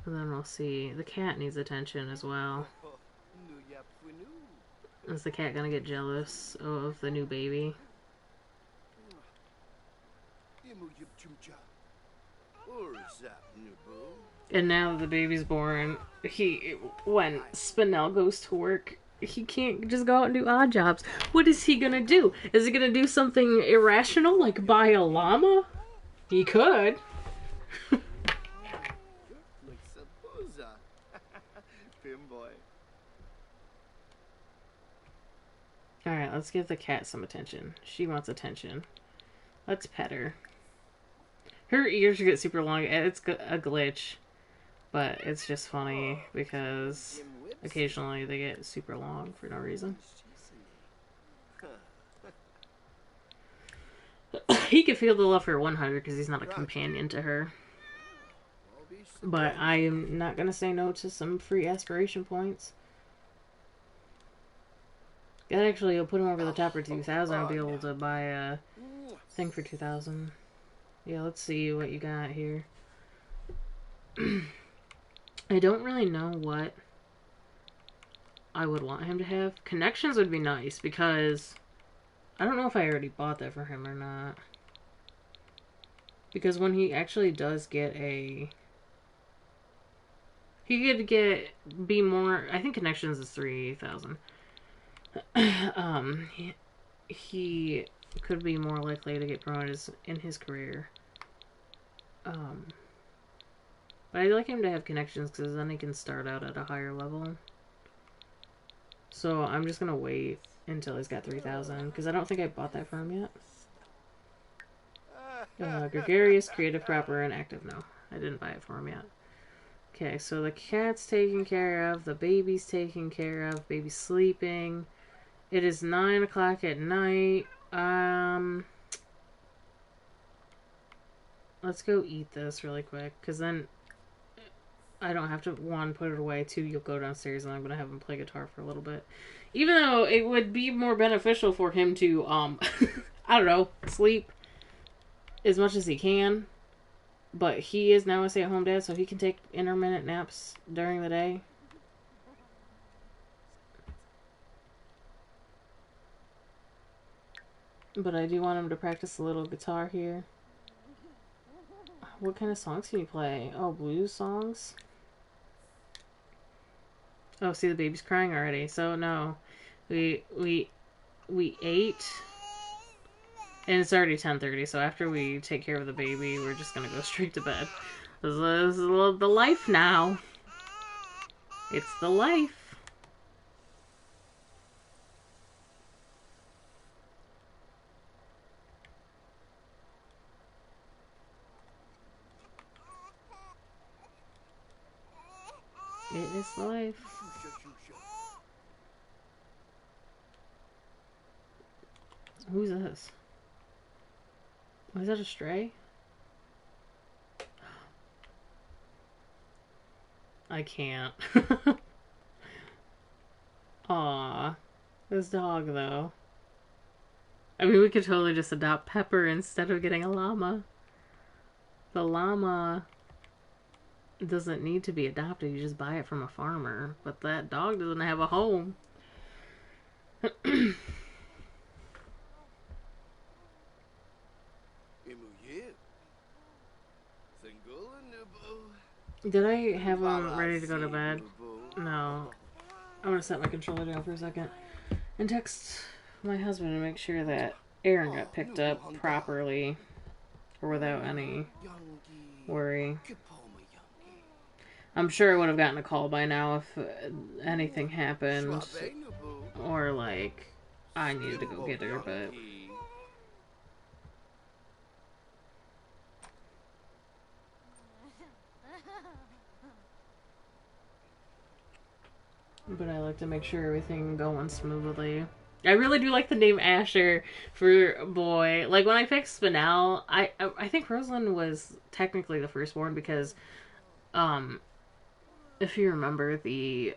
And then we'll see. The cat needs attention as well. Is the cat gonna get jealous of the new baby? And now that the baby's born, when Spinel goes to work, he can't just go out and do odd jobs. What is he gonna do? Is he gonna do something irrational, like buy a llama? He could. Alright, let's give the cat some attention. She wants attention. Let's pet her. Her ears get super long. It's a glitch. But it's just funny because occasionally they get super long for no reason. He could feel the love for 100 because he's not a companion to her. But I am not going to say no to some free aspiration points. That actually will put him over the top for 2,000. I'll be able to buy a thing for 2,000. Yeah, let's see what you got here. I don't really know what I would want him to have. Connections would be nice because I don't know if I already bought that for him or not. Because when he actually does get a... He could be more... I think Connections is 3,000. He could be more likely to get promoted in his career. But I'd like him to have Connections because then he can start out at a higher level. So I'm just going to wait until he's got 3,000 because I don't think I bought that for him yet. Gregarious, creative, proper, and active. No, I didn't buy it for him yet. Okay, so the cat's taken care of. The baby's taken care of. Baby's sleeping. It is 9 o'clock at night. Let's go eat this really quick because then I don't have to, one, put it away, two, you'll go downstairs and I'm going to have him play guitar for a little bit. Even though it would be more beneficial for him to, I don't know, sleep as much as he can. But he is now a stay-at-home dad, so he can take intermittent naps during the day. But I do want him to practice a little guitar here. What kind of songs can you play? Oh, blues songs? Oh, see, the baby's crying already. So, no. We ate. And it's already 10:30, so after we take care of the baby, we're just gonna go straight to bed. This is the life now. It's the life. It is life. Shusha, shusha. Who's this? Was that a stray? I can't. Aw. This dog, though. I mean, we could totally just adopt Pepper instead of getting a llama. The llama doesn't need to be adopted. You just buy it from a farmer. But that dog doesn't have a home. Did I have him ready to go to bed? No. I'm gonna set my controller down for a second and text my husband to make sure that Aaron got picked up properly or without any worry. I'm sure I would have gotten a call by now if anything happened or like I needed to go get her, but I like to make sure everything going smoothly. I really do like the name Asher for boy. Like when I picked Spinel, I think Rosalind was technically the firstborn because if you remember, the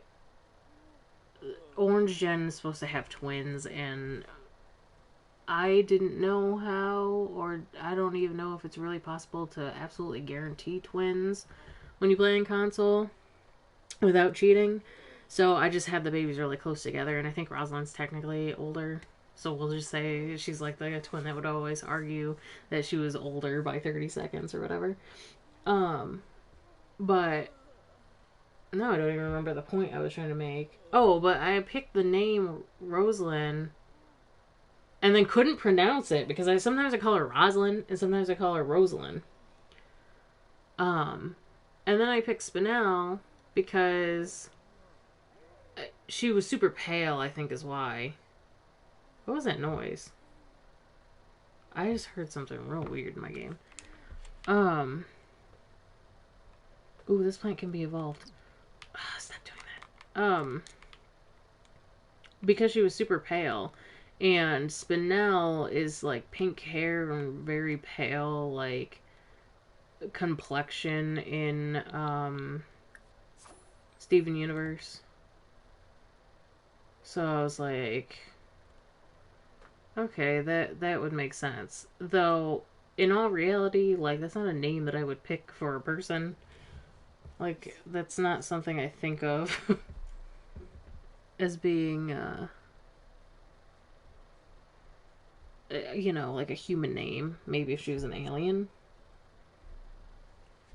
Orange Gen is supposed to have twins, and I didn't know how, or I don't even know if it's really possible to absolutely guarantee twins when you play in console without cheating. So I just had the babies really close together, and I think Rosalind's technically older. So we'll just say she's like the twin that would always argue that she was older by 30 seconds or whatever. But no, I don't even remember the point I was trying to make. Oh, but I picked the name Rosalind and then couldn't pronounce it because sometimes I call her Rosalind and sometimes I call her Rosalind. And then I picked Spinel because she was super pale, I think is why. What was that noise? I just heard something real weird in my game. Ooh, this plant can be evolved. Stop doing that. Because she was super pale, and Spinel is like pink hair and very pale, like complexion in Steven Universe. So I was like, okay, that would make sense. Though, in all reality, like that's not a name that I would pick for a person. Like, that's not something I think of as being, you know, like a human name. Maybe if she was an alien.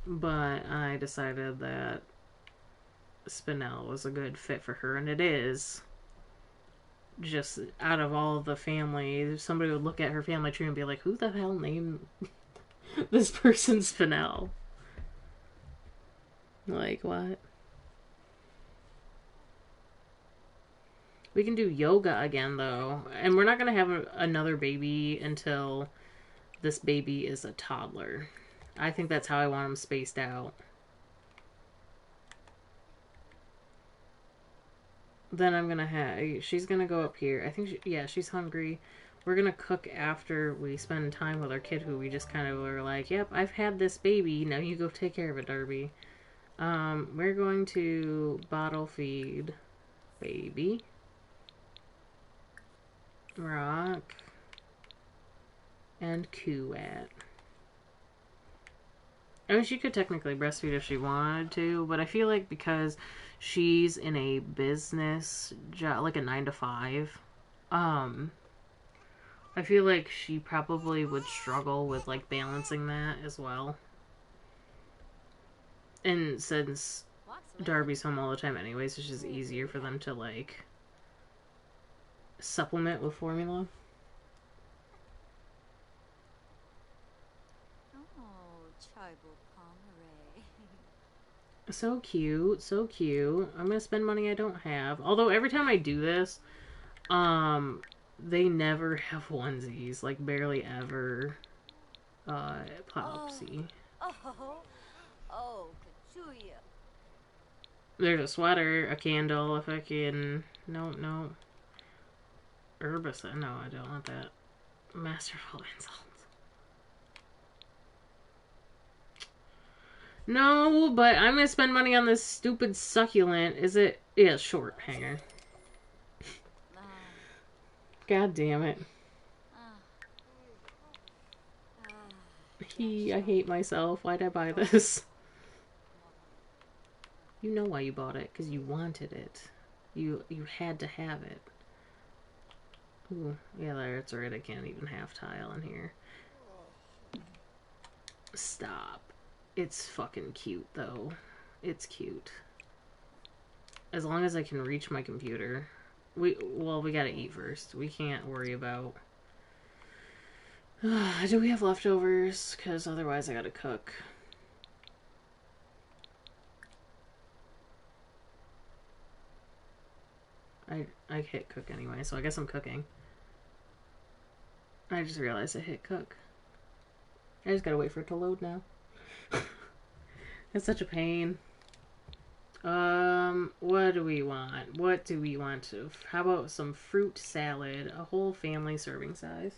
But I decided that Spinel was a good fit for her, and it is. Just out of all the family, somebody would look at her family tree and be like, who the hell named this person Spinel? Like, what? We can do yoga again, though. And we're not going to have another baby until this baby is a toddler. I think that's how I want them spaced out. Then I'm going to have... She's going to go up here. I think, she's hungry. We're going to cook after we spend time with our kid, who we just kind of were like, yep, I've had this baby. Now you go take care of it, Darby. We're going to bottle feed baby. Rock. And Kuat. I mean, she could technically breastfeed if she wanted to, but I feel like because she's in a business job, like a 9-to-5, I feel like she probably would struggle with, like, balancing that as well. And since Darby's home all the time anyways, it's just easier for them to, like, supplement with formula. So cute, so cute. I'm gonna spend money I don't have. Although every time I do this, they never have onesies. Like, barely ever. Plopsy. Oh, Kachuya. There's a sweater, a candle, if I can... No, no. Herbicide. No, I don't want that. Masterful insult. No, but I'm gonna spend money on this stupid succulent. Is it? Yeah, short hanger. God damn it. I hate myself. Why'd I buy this? You know why you bought it. Because you wanted it. You had to have it. Ooh, yeah, that's right. I can't even have tile in here. Stop. It's fucking cute, though. It's cute. As long as I can reach my computer. Well, we gotta eat first. We can't worry about... Do we have leftovers? Because otherwise I gotta cook. I hit cook anyway, so I guess I'm cooking. I just realized I hit cook. I just gotta wait for it to load now. It's such a pain. What do we want? What do we want to... How about some fruit salad? A whole family serving size.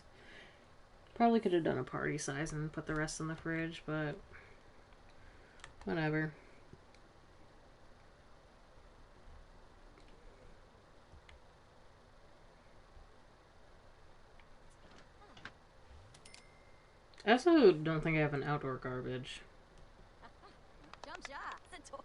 Probably could have done a party size and put the rest in the fridge, but... Whatever. I also don't think I have an outdoor garbage. Jump shot, the door.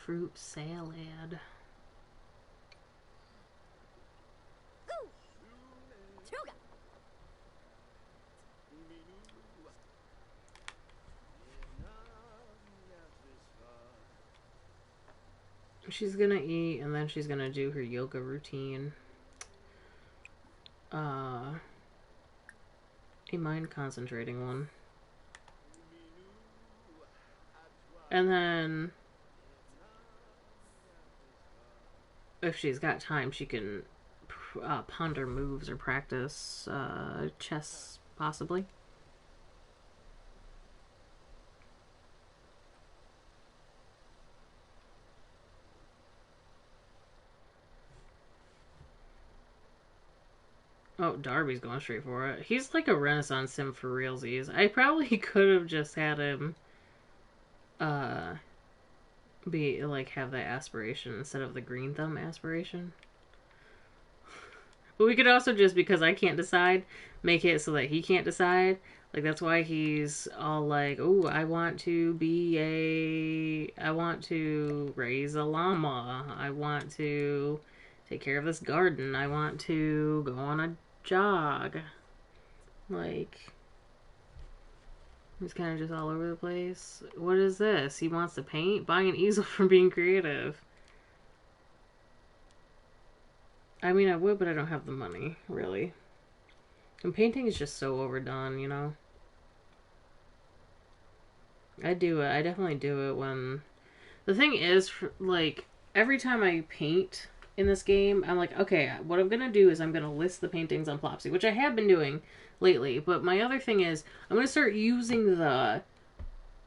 Fruit salad. She's gonna eat and then she's gonna do her yoga routine. A mind concentrating one. And then if she's got time, she can ponder moves or practice chess, possibly. Oh, Darby's going straight for it. He's like a Renaissance sim for realsies. I probably could have just had him be like have that aspiration instead of the green thumb aspiration. But we could also just, because I can't decide, make it so that he can't decide. Like, that's why he's all like, oh, I want to raise a llama. I want to take care of this garden. I want to go on a jog. Like, he's kind of just all over the place. What is this? He wants to paint? Buy an easel for being creative. I mean, I would, but I don't have the money, really. And painting is just so overdone, you know? I do it. I definitely do it when... The thing is, like, every time I paint in this game, I'm like, okay, what I'm gonna do is I'm gonna list the paintings on Plopsy, which I have been doing lately, but my other thing is, I'm gonna start using the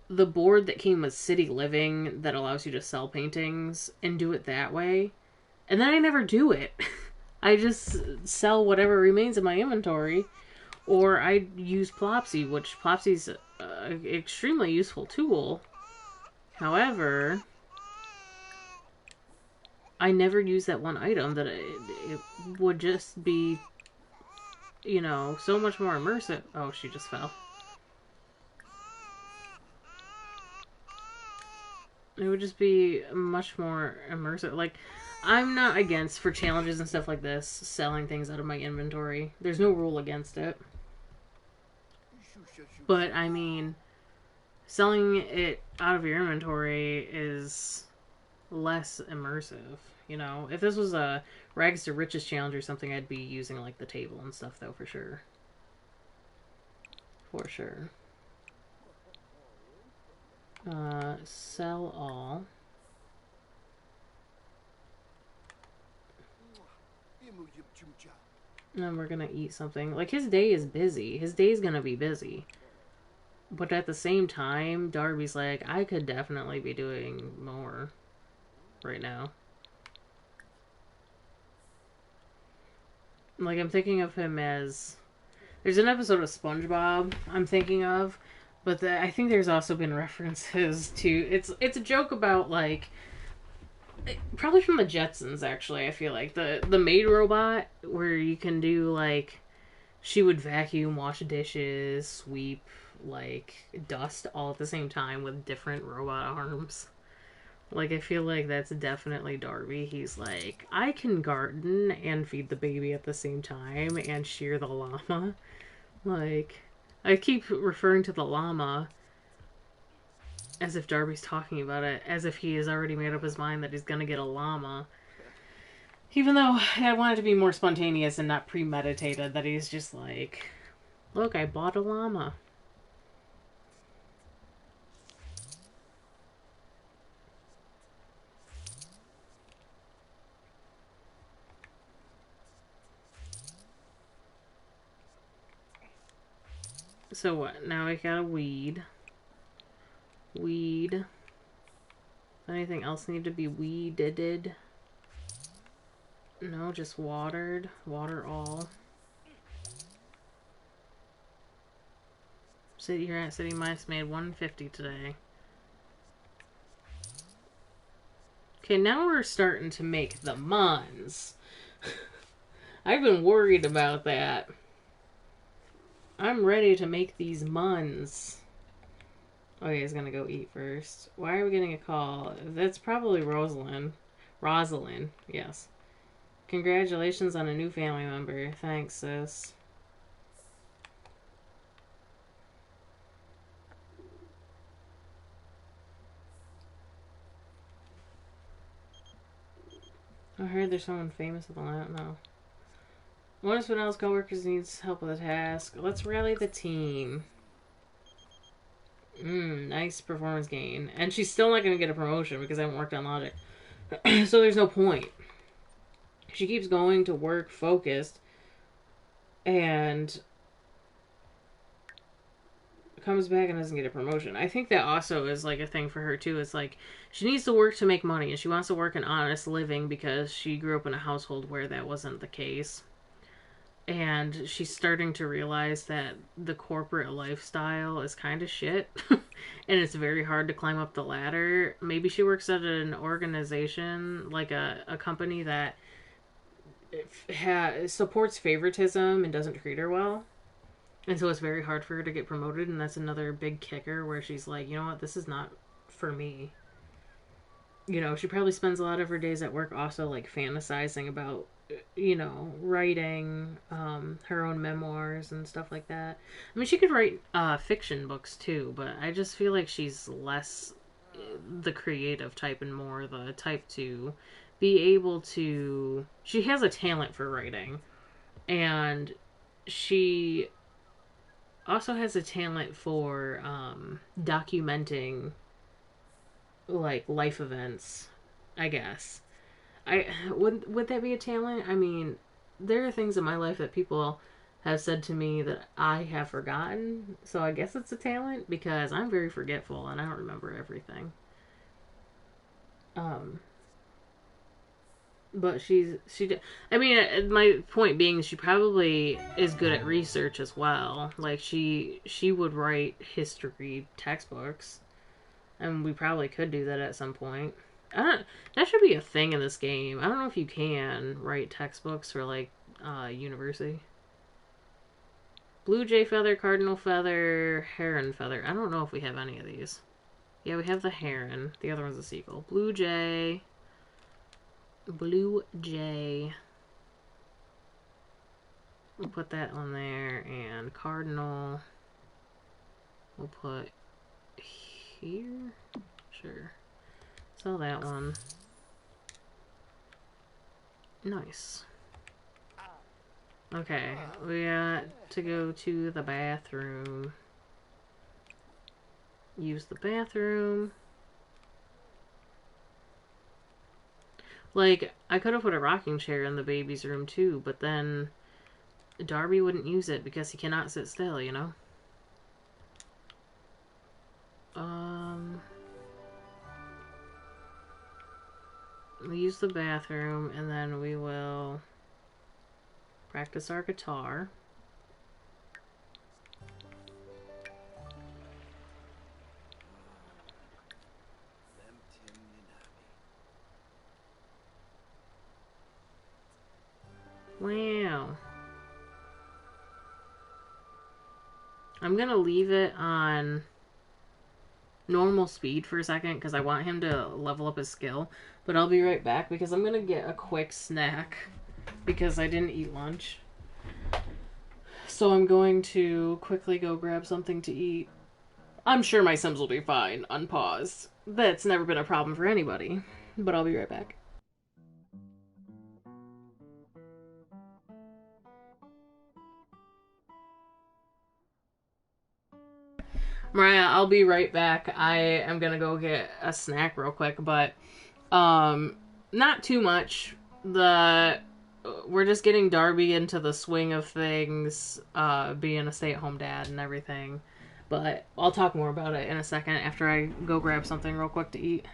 board that came with City Living that allows you to sell paintings and do it that way. And then I never do it. I just sell whatever remains in my inventory. Or I use Plopsy, which Plopsy's an extremely useful tool. However, I never use that one item that it would just be, you know, so much more immersive. Oh, she just fell. It would just be much more immersive. Like, I'm not against, for challenges and stuff like this, selling things out of my inventory. There's no rule against it. But, I mean, selling it out of your inventory is less immersive, you know? If this was a Rags to Riches challenge or something, I'd be using, like, the table and stuff, though, for sure. For sure. Sell all. And we're gonna eat something. Like, his day is busy. His day's gonna be busy. But at the same time, Darby's like, I could definitely be doing more right now. Like, I'm thinking of him as... There's an episode of SpongeBob I'm thinking of, but I think there's also been references to... It's a joke about, like... Probably from the Jetsons, actually, I feel like. The maid robot, where you can do, like... She would vacuum, wash dishes, sweep, like, dust all at the same time with different robot arms. Like, I feel like that's definitely Darby. He's like, I can garden and feed the baby at the same time and shear the llama. Like, I keep referring to the llama as if Darby's talking about it, as if he has already made up his mind that he's gonna get a llama. Even though I want it to be more spontaneous and not premeditated, that he's just like, look, I bought a llama. So what? Now we got a weed. Weed. Anything else need to be weeded? No, just watered. Water all. City mice made 150 today. Okay, now we're starting to make the muns. I've been worried about that. I'm ready to make these muns. Okay, he's gonna go eat first. Why are we getting a call? That's probably Rosalind. Rosalind, yes. Congratulations on a new family member. Thanks, sis. I heard there's someone famous at the line. No. One of Spinell's coworkers needs help with a task. Let's rally the team. Nice performance gain. And she's still not going to get a promotion because I haven't worked on logic. So there's no point. She keeps going to work focused and comes back and doesn't get a promotion. I think that also is like a thing for her too. It's like she needs to work to make money and she wants to work an honest living because she grew up in a household where that wasn't the case. And she's starting to realize that the corporate lifestyle is kind of shit. And it's very hard to climb up the ladder. Maybe she works at an organization, like a company that supports favoritism and doesn't treat her well. And so it's very hard for her to get promoted. And that's another big kicker where she's like, you know what, this is not for me. You know, she probably spends a lot of her days at work also like fantasizing about, you know, writing her own memoirs and stuff like that. I mean, she could write fiction books too, but I just feel like she's less the creative type and more the type to be able to... She has a talent for writing, and she also has a talent for documenting like life events, I guess. Would that be a talent? I mean, there are things in my life that people have said to me that I have forgotten, so I guess it's a talent because I'm very forgetful and I don't remember everything. But I mean, my point being, she probably is good at research as well. Like she would write history textbooks, and we probably could do that at some point. That should be a thing in this game. I don't know if you can write textbooks for like university. Blue jay feather, cardinal feather, heron feather. I don't know if we have any of these. Yeah, we have the heron. The other one's a seagull. Blue jay. Blue jay. We'll put that on there. And cardinal. We'll put here. Sure. Sell that one. Nice. Okay, we got to go to the bathroom. Use the bathroom. Like, I could have put a rocking chair in the baby's room too, but then Darby wouldn't use it because he cannot sit still, you know? We use the bathroom, and then we will practice our guitar. Wow. I'm gonna leave it on normal speed for a second because I want him to level up his skill. But I'll be right back because I'm gonna get a quick snack because I didn't eat lunch. So I'm going to quickly go grab something to eat. I'm sure my Sims will be fine, unpaused. That's never been a problem for anybody. But I'll be right back. Mariah, I'll be right back. I am gonna go get a snack real quick, but not too much. We're just getting Darby into the swing of things, being a stay-at-home dad and everything. But I'll talk more about it in a second after I go grab something real quick to eat.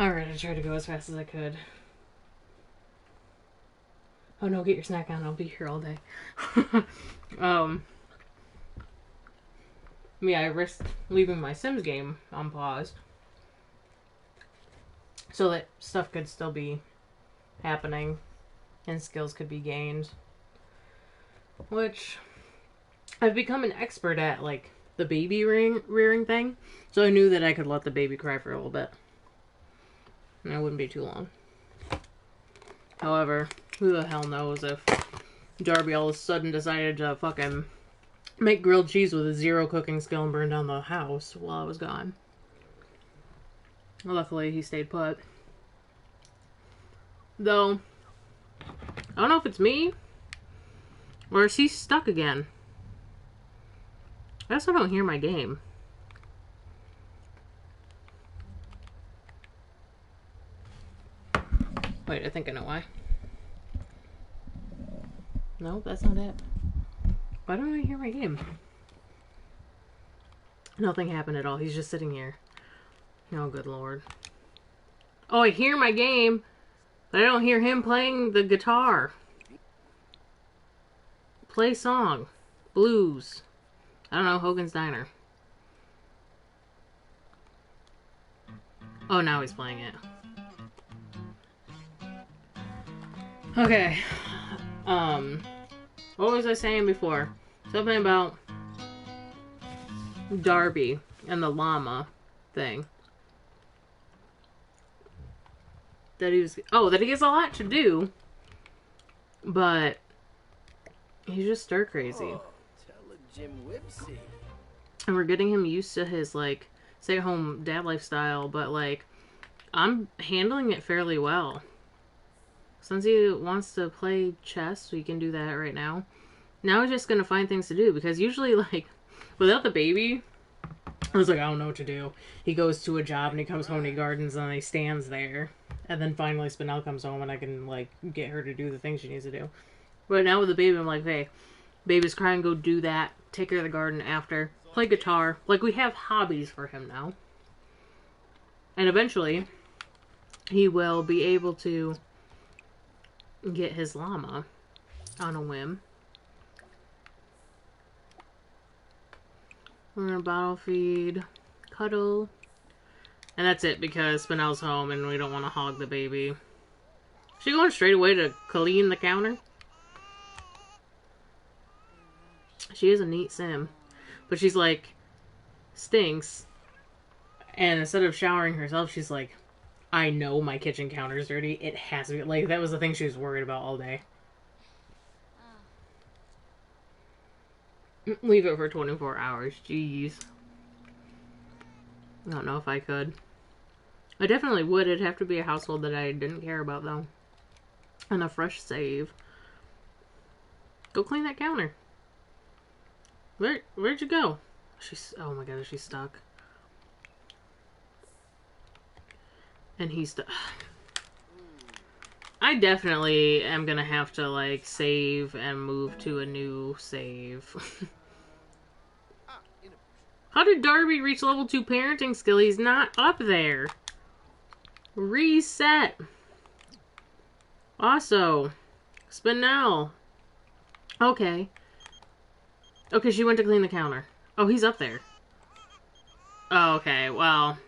Alright, I tried to go as fast as I could. Oh no, get your snack on. I'll be here all day. Yeah, I risked leaving my Sims game on pause so that stuff could still be happening and skills could be gained. Which I've become an expert at, like, the baby rearing thing. So I knew that I could let the baby cry for a little bit. And it wouldn't be too long. However, who the hell knows if Darby all of a sudden decided to fucking make grilled cheese with a 0 cooking skill and burn down the house while I was gone. Luckily, he stayed put. Though, I don't know if it's me, or is he stuck again? I also don't hear my game. Wait, I think I know why. No, that's not it. Why don't I hear my game? Nothing happened at all. He's just sitting here. Oh, good lord. Oh, I hear my game, but I don't hear him playing the guitar. Play song. Blues. I don't know, Hogan's Diner. Oh, now he's playing it. Okay. What was I saying before? Something about Darby and the llama thing. That he was... Oh, that he has a lot to do. But he's just stir crazy. Oh, tell a Jim Whipsy. And we're getting him used to his, like, stay-at-home dad lifestyle. But, like, I'm handling it fairly well. Since he wants to play chess, we can do that right now. Now he's just going to find things to do. Because usually, like, without the baby, I was like, I don't know what to do. He goes to a job and he comes home and he gardens and he stands there. And then finally Spinell comes home and I can, like, get her to do the things she needs to do. But now with the baby, I'm like, hey, baby's crying, go do that. Take care of the garden after. Play guitar. Like, we have hobbies for him now. And eventually, he will be able to get his llama on a whim. We're gonna bottle feed, cuddle. And that's it because Spinell's home and we don't want to hog the baby. Is she going straight away to clean the counter? She is a neat sim. But she's like, stinks. And instead of showering herself, she's like, I know my kitchen counter's dirty. It has to be. Like, that was the thing she was worried about all day. Leave it for 24 hours. Jeez. I don't know if I could. I definitely would. It'd have to be a household that I didn't care about, though. And a fresh save. Go clean that counter. Where'd you go? She's... Oh my god, she's stuck. And he's stuck. I definitely am gonna have to, like, save and move to a new save. How did Darby reach level 2 parenting skill? He's not up there. Reset. Also, Spinell. Okay. Okay, she went to clean the counter. Oh, he's up there. Oh, okay, well.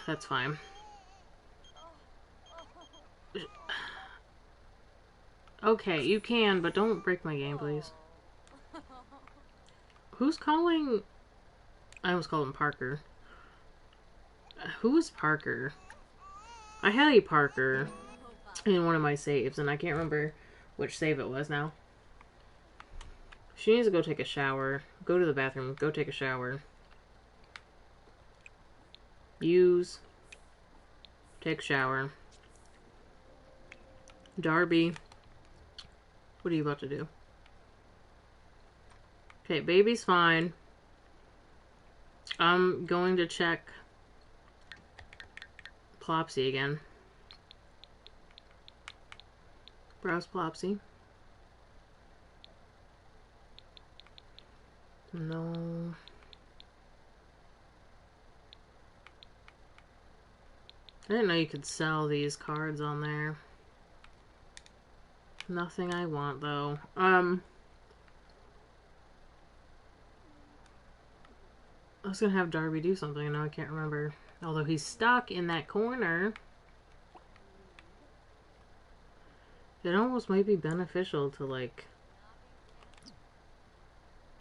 That's fine. Okay, you can, but don't break my game, please. Who's calling? I almost called him Parker. Who is Parker? I had a Parker in one of my saves, and I can't remember which save it was now. She needs to go take a shower. Go to the bathroom. Go take a shower. Use. Take a shower. Darby. What are you about to do? Okay, baby's fine. I'm going to check Plopsy again. Browse Plopsy. No. I didn't know you could sell these cards on there. Nothing I want, though. I was gonna have Darby do something, and now I can't remember. Although he's stuck in that corner. It almost might be beneficial to, like,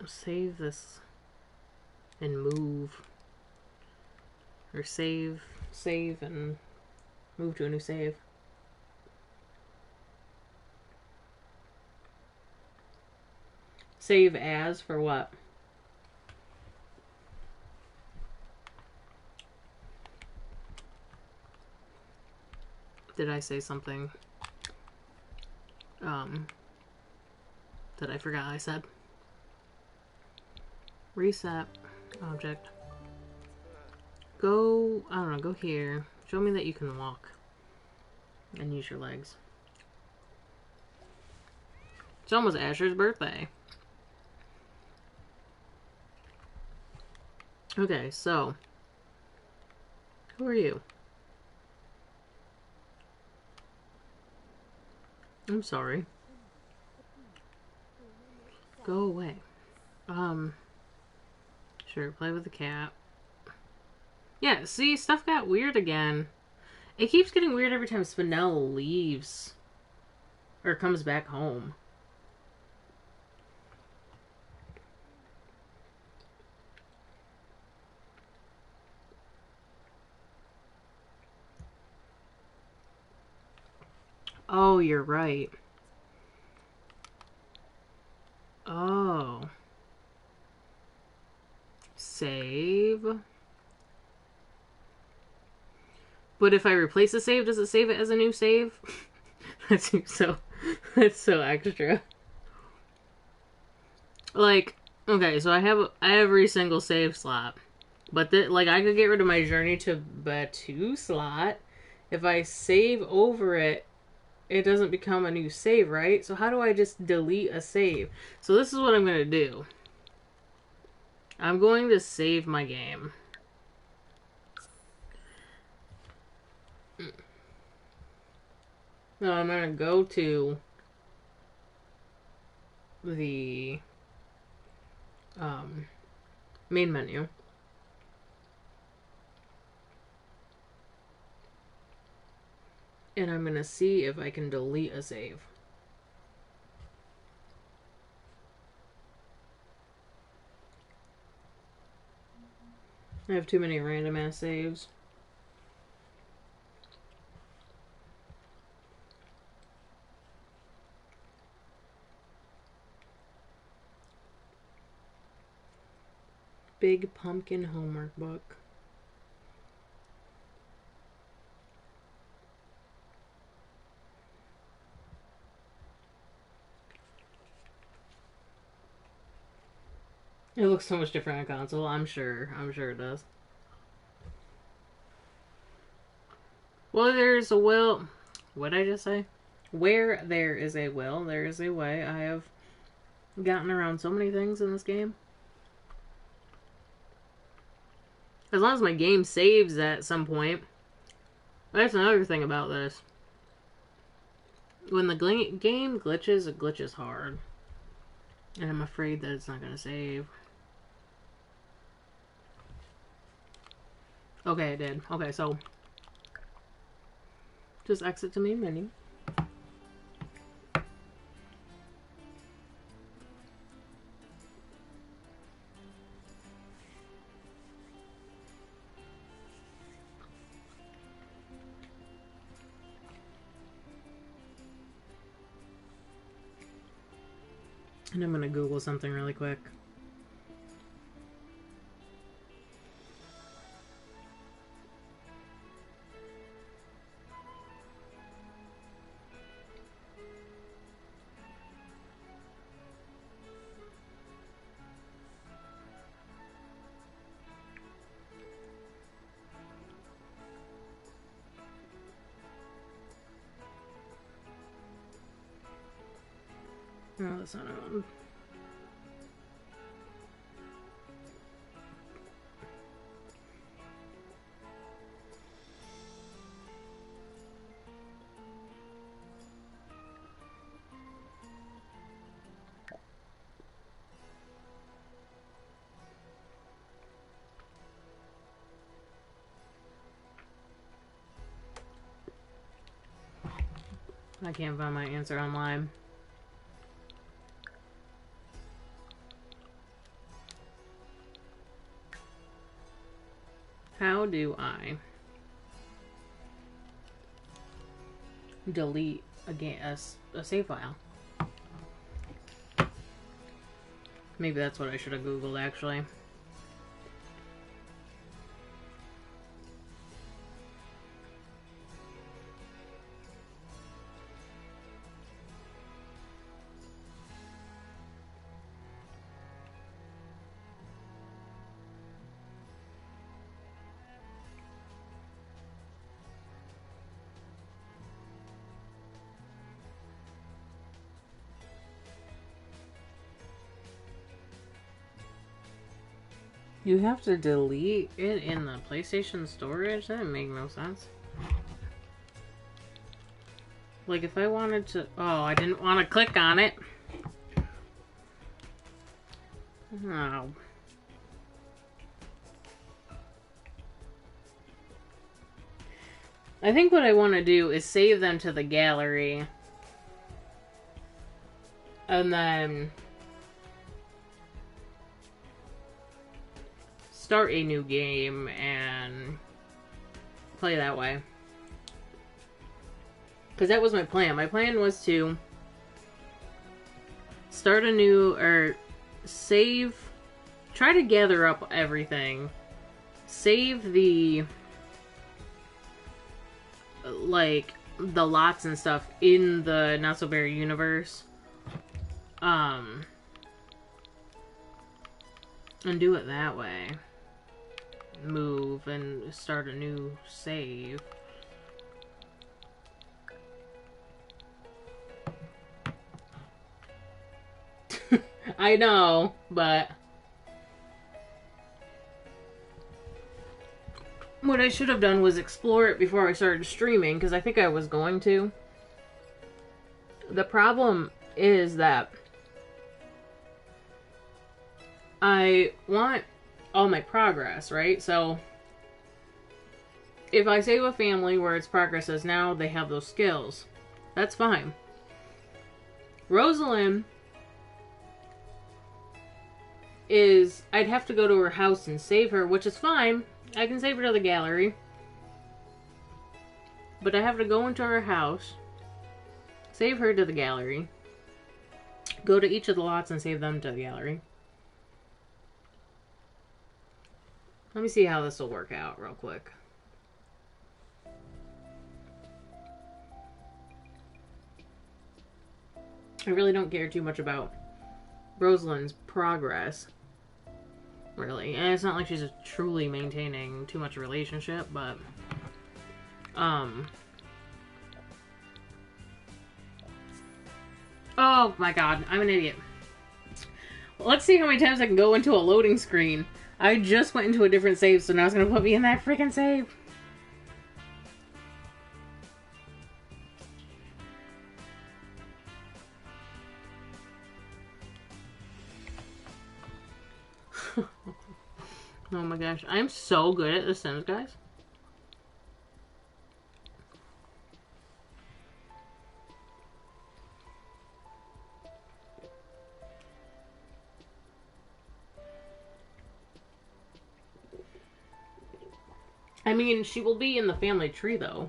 save this and move. Or save and move to a new save. Save as for what? Did I say something that I forgot I said? Reset object. Go, I don't know, go here. Show me that you can walk and use your legs. It's almost Asher's birthday. Okay, so who are you? I'm sorry. Go away. Sure, play with the cat. Yeah, see, stuff got weird again. It keeps getting weird every time Spinel leaves. Or comes back home. Oh, you're right. Oh. Save. But if I replace a save, does it save it as a new save? That seems so... That's so extra. Like, okay, so I have every single save slot. But, like, I could get rid of my Journey to Batu slot. If I save over it, it doesn't become a new save, right? So how do I just delete a save? So this is what I'm going to do. I'm going to save my game. No, I'm going to go to the main menu. And I'm going to see if I can delete a save. I have too many random ass saves. Big Pumpkin homework book. It looks so much different on console. I'm sure it does. Well, there's a will. What did I just say? Where there is a will, there is a way. I have gotten around so many things in this game. As long as my game saves at some point. That's another thing about this. When the game glitches, it glitches hard. And I'm afraid that it's not going to save. Okay, it did. Okay, so just exit to main menu. And I'm going to Google something really quick. No, that's not on. I can't find my answer online. How do I delete a save file? Maybe that's what I should have Googled, actually. You have to delete it in the PlayStation storage? That didn't make no sense. Like, if I wanted to... Oh, I didn't want to click on it. Oh. I think what I want to do is save them to the gallery. And then... start a new game and play that way. Because that was my plan. My plan was to start a new, or save, try to gather up everything, save the, like, the lots and stuff in the Not So Berry universe, and do it that way. Move and start a new save. I know, but what I should have done was explore it before I started streaming, because I think I was going to. The problem is that I want all my progress, right? So if I save a family where its progress is now, they have those skills. That's fine. Rosalind is, I'd have to go to her house and save her, which is fine. I can save her to the gallery. But I have to go into her house, save her to the gallery, go to each of the lots and save them to the gallery. Let me see how this will work out real quick. I really don't care too much about Rosalind's progress, really. And it's not like she's truly maintaining too much relationship, but oh my god, I'm an idiot. Let's see how many times I can go into a loading screen. I just went into a different save, so now it's gonna put me in that freaking save. Oh my gosh, I'm so good at The Sims, guys. I mean, she will be in the family tree, though.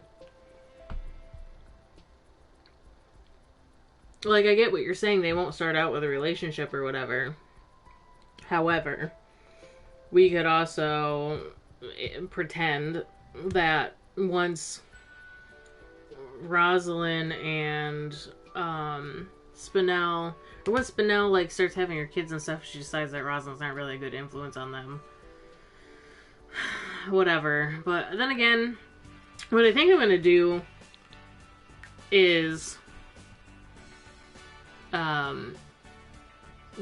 Like, I get what you're saying. They won't start out with a relationship or whatever. However, we could also pretend that once Rosalind and Spinell, or once Spinell, like, starts having her kids and stuff, she decides that Rosalind's not really a good influence on them. Whatever. But then again, what I think I'm gonna do is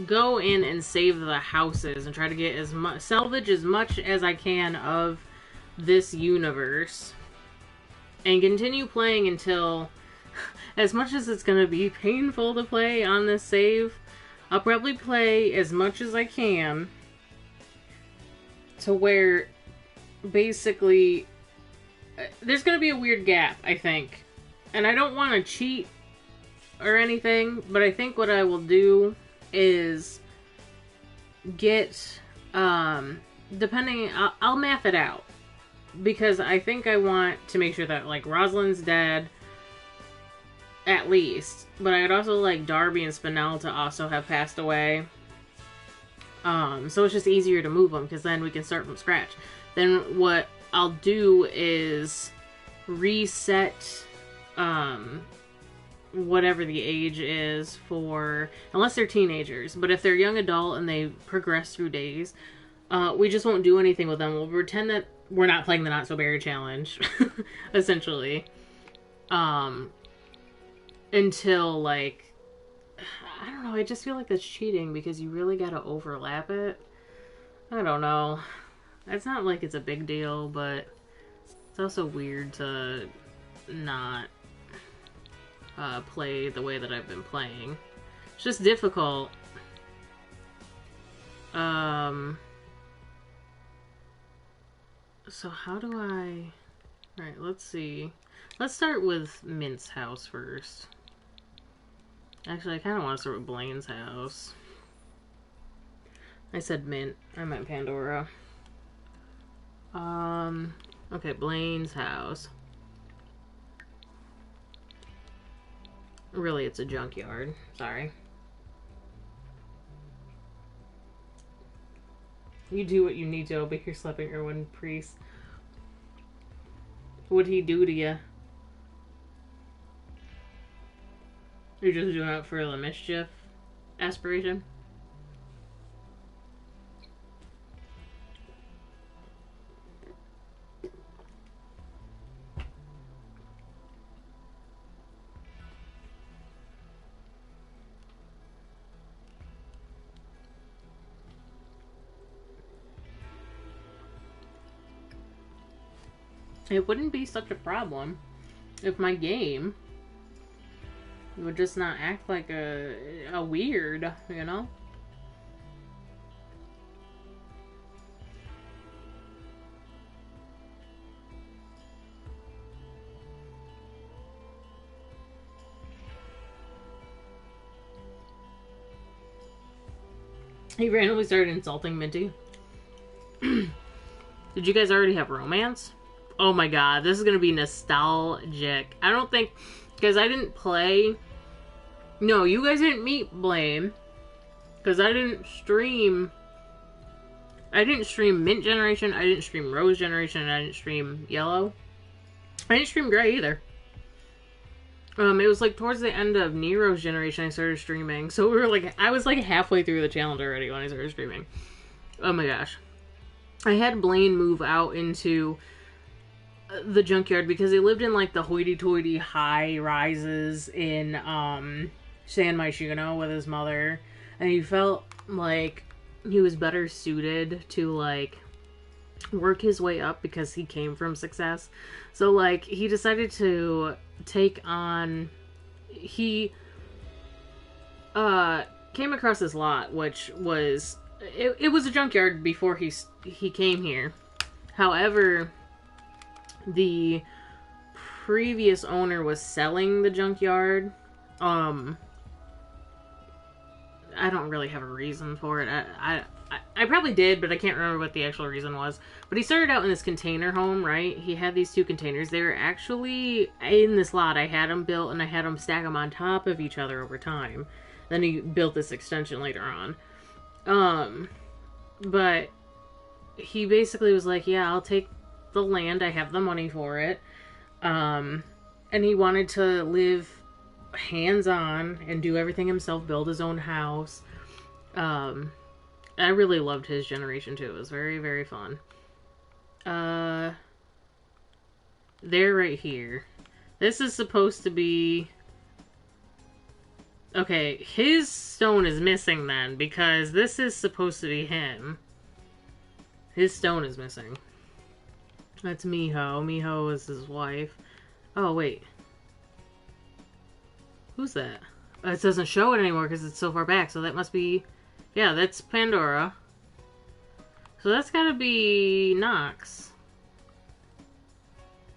go in and save the houses and try to get as much, salvage as much as I can of this universe and continue playing until, as much as it's gonna be painful to play on this save, I'll probably play as much as I can to where basically there's gonna be a weird gap, I think. And I don't want to cheat or anything, but I think what I will do is get, depending, I'll math it out. because I think I want to make sure that, like, Rosalind's dead, at least. But I'd also like Darby and Spinel to also have passed away. So it's just easier to move them, because then we can start from scratch. Then what I'll do is reset, whatever the age is for, unless they're teenagers, but if they're young adult and they progress through days, we just won't do anything with them. We'll pretend that we're not playing the Not So Berry challenge, essentially, until, like, I don't know, I just feel like that's cheating, because you really gotta overlap it. I don't know. It's not like it's a big deal, but it's also weird to not play the way that I've been playing. It's just difficult. So how do I... Alright, let's see. Let's start with Mint's house first. Actually, I kind of want to start with Blaine's house. I said Mint. I meant Pandora. Okay, Blaine's house. Really, it's a junkyard. Sorry. You do what you need to obey your slapping Irwin priest. What'd he do to you? You're just doing it for the mischief aspiration? It wouldn't be such a problem if my game would just not act like a weird, you know? He randomly started insulting Minty. Did you guys already have romance? Oh my god, this is gonna be nostalgic. I don't think... Because I didn't play... No, you guys didn't meet Blame. Because I didn't stream... I didn't stream Mint Generation, I didn't stream Rose Generation, and I didn't stream Yellow. I didn't stream Gray either. It was like towards the end of Nero's Generation I started streaming. So we were like... I was like halfway through the challenge already when I started streaming. Oh my gosh. I had Blaine move out into the junkyard because he lived in like the hoity-toity high rises in San Myshuno with his mother, and he felt like he was better suited to like work his way up because he came from success. So like he decided to take on... He came across this lot, which was... It was a junkyard before he came here. However, the previous owner was selling the junkyard. I don't really have a reason for it. I probably did, but I can't remember what the actual reason was. But he started out in this container home, right? He had these two containers. They were actually in this lot. I had them built, and I had them stack them on top of each other over time. Then he built this extension later on. But he basically was like, yeah, I'll take the land. I have the money for it. And he wanted to live hands-on and do everything himself, build his own house. I really loved his generation too. It was very, very fun. They're right here. This is supposed to be... Okay, his stone is missing then, because this is supposed to be him. His stone is missing. That's Miho. Miho is his wife. Oh, wait. Who's that? It doesn't show it anymore because it's so far back, so that must be... Yeah, that's Pandora. So that's gotta be Nox.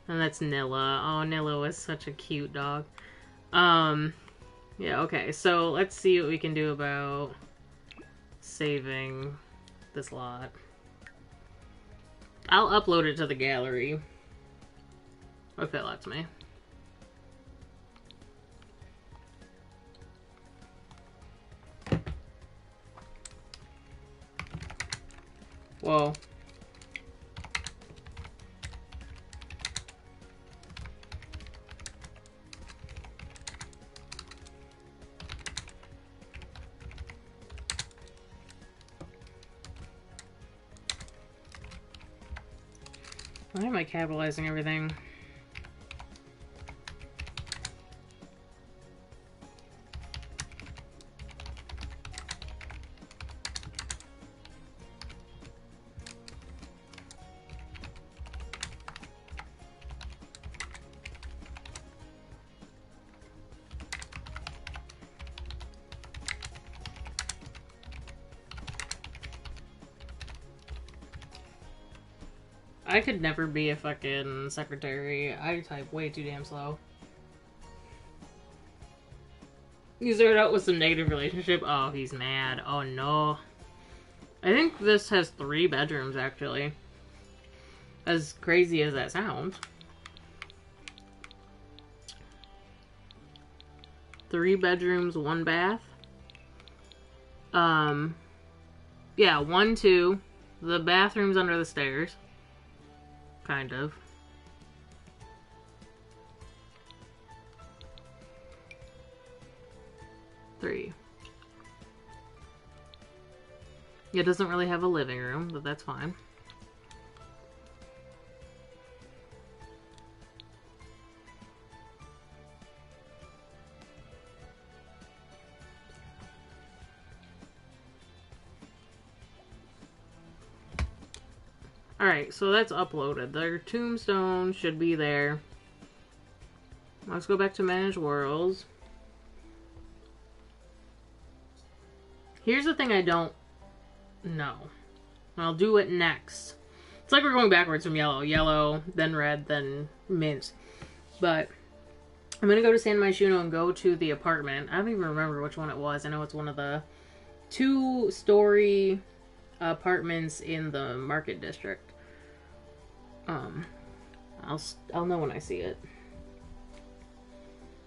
And that's Nilla. Oh, Nilla was such a cute dog. Yeah, okay, so let's see what we can do about saving this lot. I'll upload it to the gallery if it lets me. Whoa. Why am I capitalizing everything? I could never be a fucking secretary. I type way too damn slow. You started out with some negative relationship? Oh, he's mad. Oh no. I think this has 3 bedrooms, actually. As crazy as that sounds. 3 bedrooms, 1 bath. Yeah, 1, 2. The bathroom's under the stairs. Kind of. Three. It doesn't really have a living room, but that's fine. Alright, so that's uploaded. Their tombstone should be there. Let's go back to Manage Worlds. Here's the thing I don't know. I'll do it next. It's like we're going backwards from yellow. Yellow, then red, then mint. But I'm going to go to San Myshuno and go to the apartment. I don't even remember which one it was. I know it's one of the 2-story apartments in the Market District. I'll know when I see it.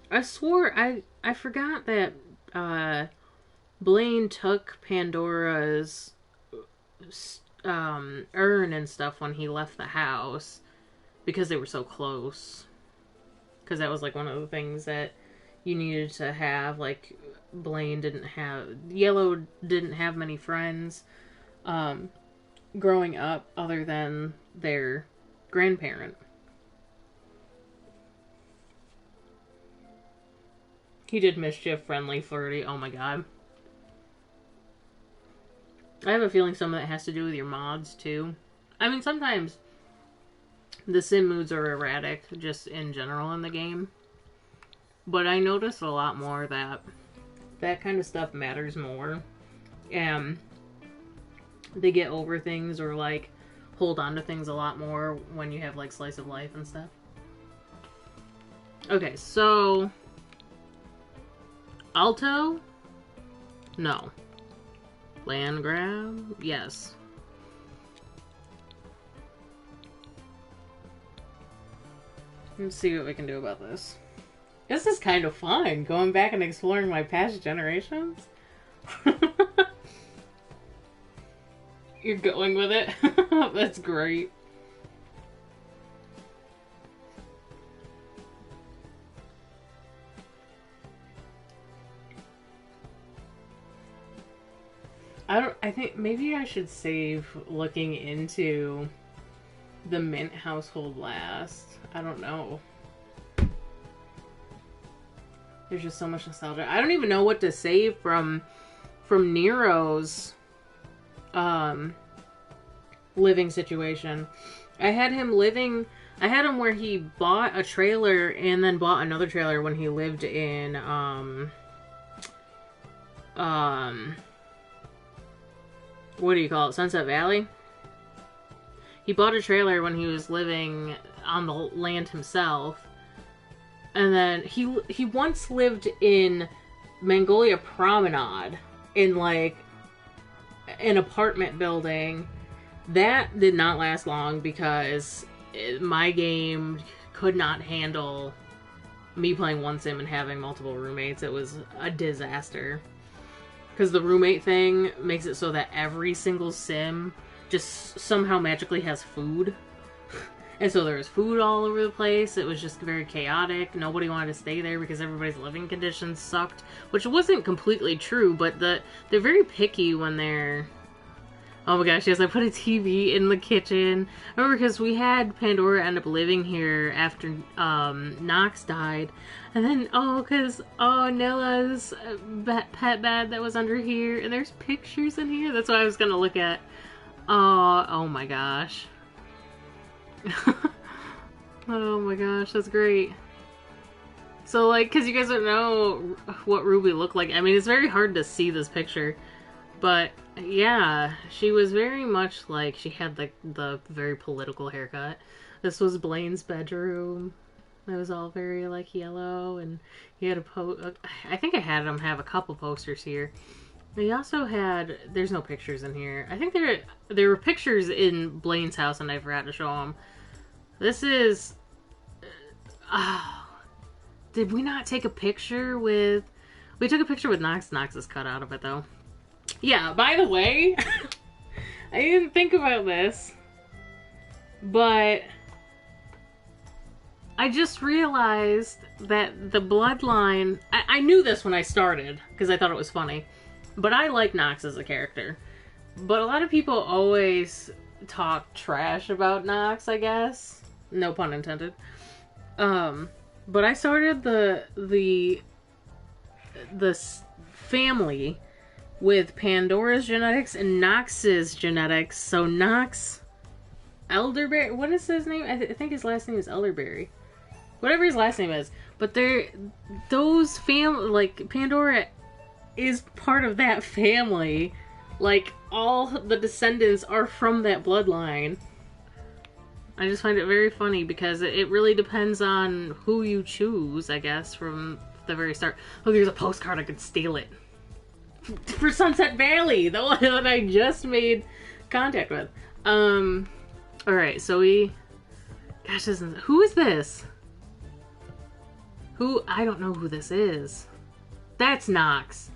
I swore I forgot that Blaine took Pandora's urn and stuff when he left the house because they were so close. Because that was like one of the things that you needed to have. Like Yellow didn't have many friends growing up other than their grandparent. He did mischief, friendly, flirty. Oh my god. I have a feeling some of that has to do with your mods too. I mean, sometimes the sim moods are erratic just in general in the game. But I noticed a lot more that that kind of stuff matters more. And they get over things or like hold on to things a lot more when you have like slice of life and stuff. Okay, so Alto? No. Land grab? Yes. Let's see what we can do about this. This is kind of fun, going back and exploring my past generations. You're going with it? That's great. I think maybe I should save looking into the Mint household last. I don't know. There's just so much nostalgia. I don't even know what to save from Nero's living situation. I had him where he bought a trailer and then bought another trailer when he lived in what do you call it? Sunset Valley? He bought a trailer when he was living on the land himself. And then he once lived in Mongolia Promenade in like an apartment building That did not last long because my game could not handle me playing one sim and having multiple roommates. It was a disaster. Because the roommate thing makes it so that every single sim just somehow magically has food. And so there was food all over the place. It was just very chaotic. Nobody wanted to stay there because everybody's living conditions sucked. Which wasn't completely true, but they're very picky when they're... Oh my gosh, yes, I put a TV in the kitchen. I remember because we had Pandora end up living here after Knox died. And then, Nella's pet bed that was under here. And there's pictures in here. That's what I was going to look at. Oh my gosh. Oh my gosh, that's great. So, like, because you guys don't know what Ruby looked like. I mean, it's very hard to see this picture. But, yeah, she was very much like, she had, like, the very political haircut. This was Blaine's bedroom. It was all very, like, yellow, and he had I think I had him have a couple posters here. He also had, there's no pictures in here. I think there were pictures in Blaine's house, and I forgot to show them. This is, did we not take a picture with, we took a picture with Knox. Knox is cut out of it, though. Yeah, by the way, I didn't think about this, but I just realized that the bloodline... I knew this when I started, because I thought it was funny, but I like Knox as a character. But a lot of people always talk trash about Knox, I guess. No pun intended. But I started the family with Pandora's genetics and Knox's genetics. So Knox Elderberry, what is his name? I think his last name is Elderberry. Whatever his last name is. But those like, Pandora is part of that family. Like, all the descendants are from that bloodline. I just find it very funny because it really depends on who you choose, I guess, from the very start. Look, there's a postcard, I could steal it. For Sunset Valley, the one that I just made contact with. Alright, so gosh, who is this? I don't know who this is. That's Knox.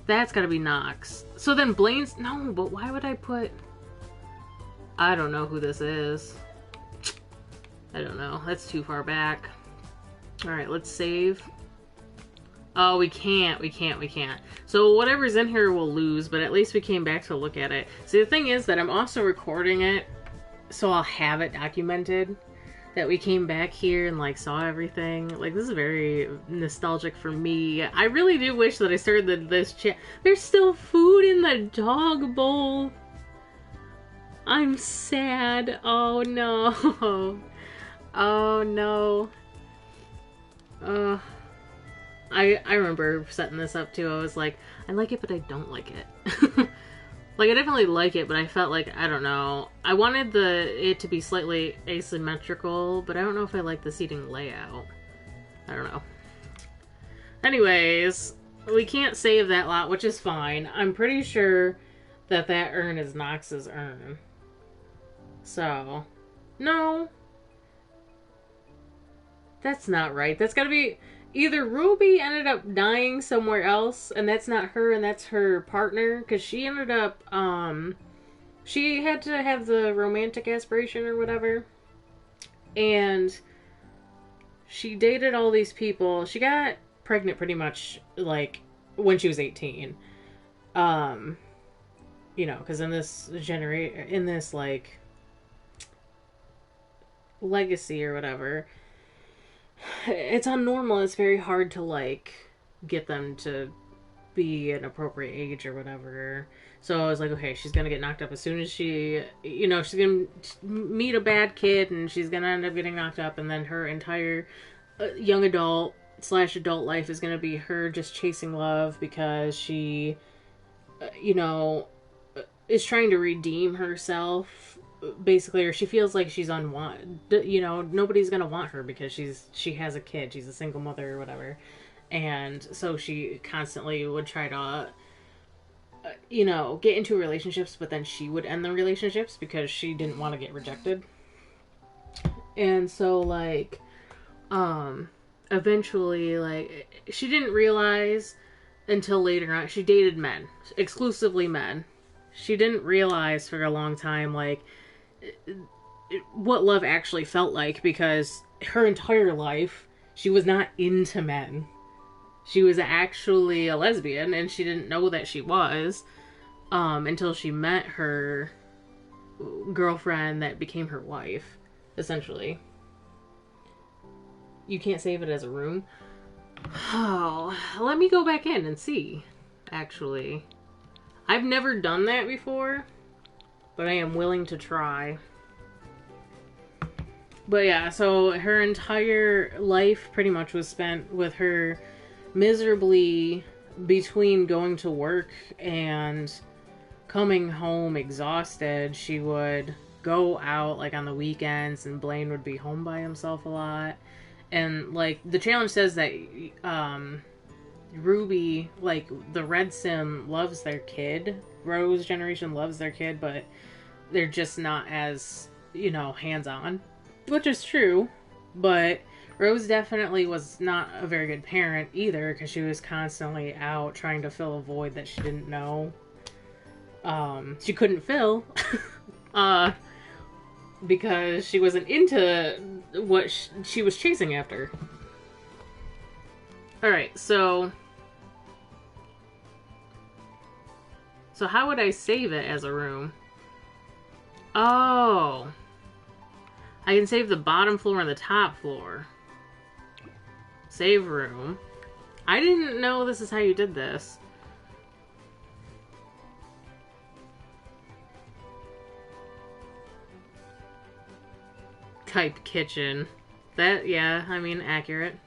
That's gotta be Knox. So then Blaine's, no, but why would I put, I don't know who this is. I don't know, that's too far back. Alright, let's save. Oh, we can't. So whatever's in here we'll lose, but at least we came back to look at it. See, the thing is that I'm also recording it, so I'll have it documented that we came back here and, like, saw everything. Like, this is very nostalgic for me. I really do wish that I started this chat. There's still food in the dog bowl. I'm sad. Oh, no. Oh, no. I remember setting this up too. I was like, I like it, but I don't like it. Like, I definitely like it, but I felt like, I don't know. I wanted it to be slightly asymmetrical, but I don't know if I like the seating layout. I don't know. Anyways, we can't save that lot, which is fine. I'm pretty sure that urn is Knox's urn. So, no. That's not right. That's gotta be... Either Ruby ended up dying somewhere else, and that's not her, and that's her partner, because she ended up, she had to have the romantic aspiration or whatever, and she dated all these people. She got pregnant pretty much, like, when she was 18. You know, because in this, like, legacy or whatever... It's unnormal. It's very hard to, like, get them to be an appropriate age or whatever. So I was like, okay, she's gonna get knocked up as soon as she, you know, she's gonna meet a bad kid and she's gonna end up getting knocked up, and then her entire young adult / adult life is gonna be her just chasing love because she, you know, is trying to redeem herself. Basically, or she feels like she's unwanted. You know, nobody's gonna want her because she has a kid. She's a single mother or whatever. And so she constantly would try to you know, get into relationships, but then she would end the relationships because she didn't want to get rejected. And so, like, eventually, like, she didn't realize until later on, she dated men, exclusively men. She didn't realize for a long time, like, what love actually felt like, because her entire life, she was not into men. She was actually a lesbian, and she didn't know that she was, until she met her girlfriend that became her wife, essentially. You can't save it as a room. Oh, let me go back in and see, actually. I've never done that before, but I am willing to try. But yeah, so her entire life pretty much was spent with her miserably between going to work and coming home exhausted. She would go out like on the weekends, and Blaine would be home by himself a lot. And like the challenge says that Ruby, like the Red Sim, loves their kid. Rose generation loves their kid, but they're just not as, you know, hands-on, which is true. But Rose definitely was not a very good parent either, because she was constantly out trying to fill a void that she didn't know she couldn't fill because she wasn't into what she was chasing after. Alright, so how would I save it as a room? Oh, I can save the bottom floor and the top floor. Save room. I didn't know this is how you did this. Type kitchen. That, yeah, I mean, accurate.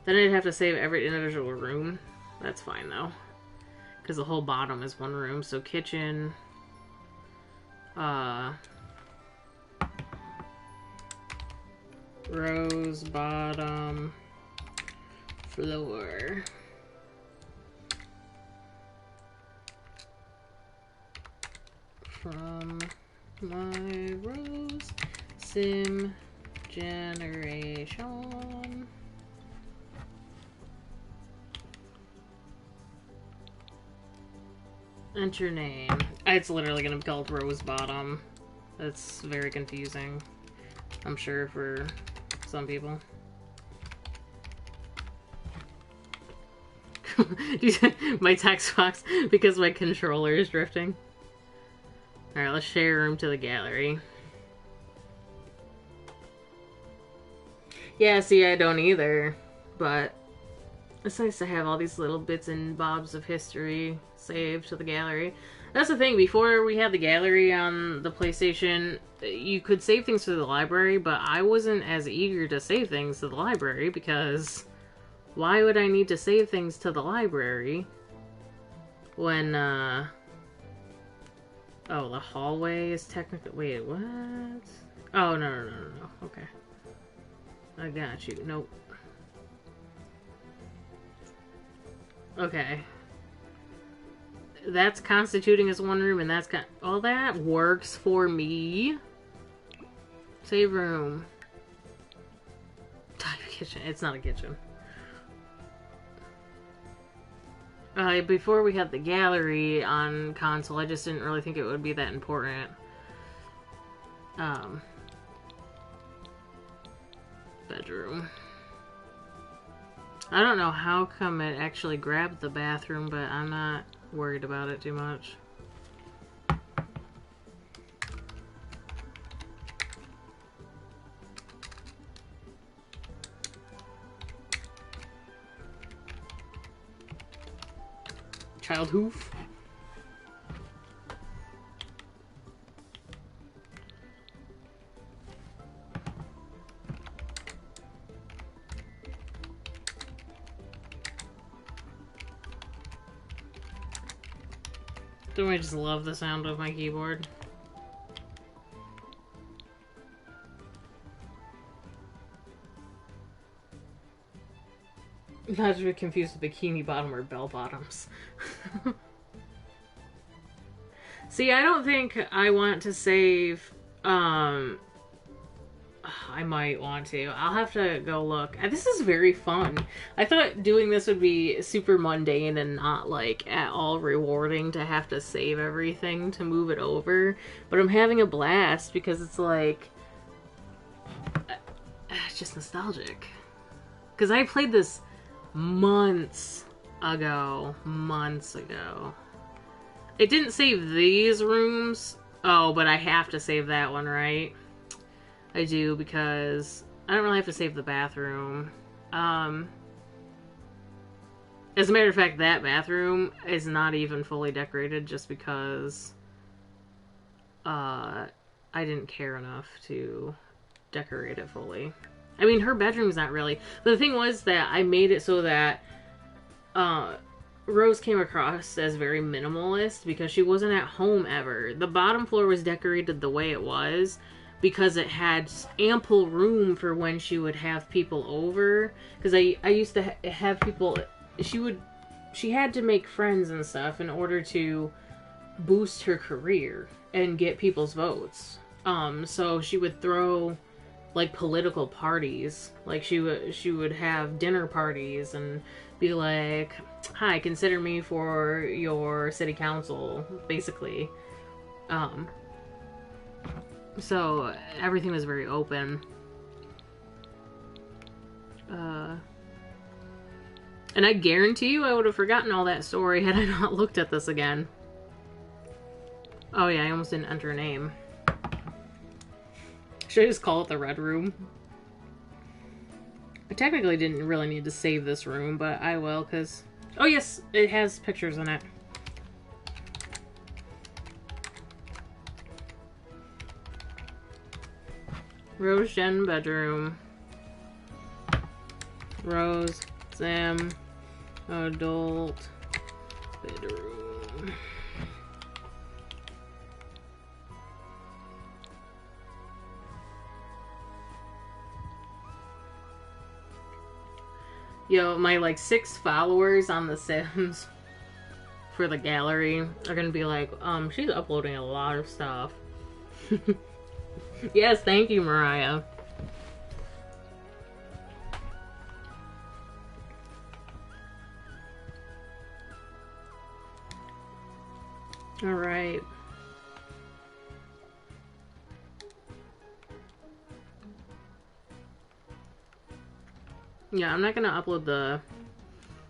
Then I'd have to save every individual room. That's fine, though. Because the whole bottom is one room. So kitchen... Rose bottom floor. From my Rose Sim generation. Enter name. It's literally going to be called Rose Bottom. That's very confusing, I'm sure, for some people. My text box, because my controller is drifting. Alright, let's share room to the gallery. Yeah, see, I don't either, but it's nice to have all these little bits and bobs of history saved to the gallery. That's the thing, before we had the gallery on the PlayStation, you could save things to the library, but I wasn't as eager to save things to the library, because why would I need to save things to the library when, oh, the hallway is technically, wait, what? Oh, no, okay. I got you, nope. Okay. That's constituting as one room, and that's all that works for me. Save room. Type kitchen. It's not a kitchen. Before we had the gallery on console, I just didn't really think it would be that important. Bedroom. I don't know how come it actually grabbed the bathroom, but I'm not worried about it too much. Child hoof. Don't I just love the sound of my keyboard? Not to be confused with bikini bottom or bell bottoms. See, I don't think I want to save, I might want to. I'll have to go look. This is very fun. I thought doing this would be super mundane and not, like, at all rewarding to have to save everything to move it over. But I'm having a blast because it's, like, it's just nostalgic. Because I played this months ago. It didn't save these rooms. Oh, but I have to save that one, right? I do, because I don't really have to save the bathroom. As a matter of fact, that bathroom is not even fully decorated just because I didn't care enough to decorate it fully. I mean, her bedroom's not really. But the thing was that I made it so that Rose came across as very minimalist because she wasn't at home ever. The bottom floor was decorated the way it was because it had ample room for when she would have people over. Because I used to have people, she had to make friends and stuff in order to boost her career and get people's votes. So she would throw, like, political parties. Like, she would have dinner parties and be like, hi, consider me for your city council, basically. So everything was very open. And I guarantee you I would have forgotten all that story had I not looked at this again. Oh yeah, I almost didn't enter a name. Should I just call it the red room? I technically didn't really need to save this room, but I will, because... Oh yes, it has pictures in it. Rose Jen bedroom. Rose Sam adult bedroom. Yo, my, like, 6 followers on The Sims for the gallery are gonna be like, she's uploading a lot of stuff. Yes, thank you, Mariah. Alright. Yeah, I'm not gonna upload the...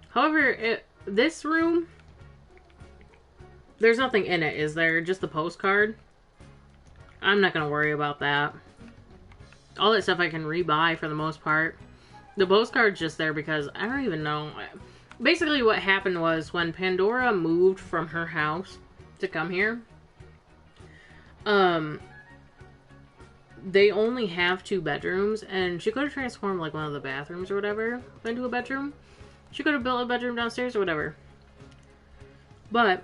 However, this room, there's nothing in it, is there? Just the postcard? I'm not gonna worry about that. All that stuff I can rebuy for the most part. The postcard's just there because I don't even know. Basically what happened was when Pandora moved from her house to come here, they only have 2 bedrooms, and she could have transformed, like, one of the bathrooms or whatever into a bedroom. She could have built a bedroom downstairs or whatever. But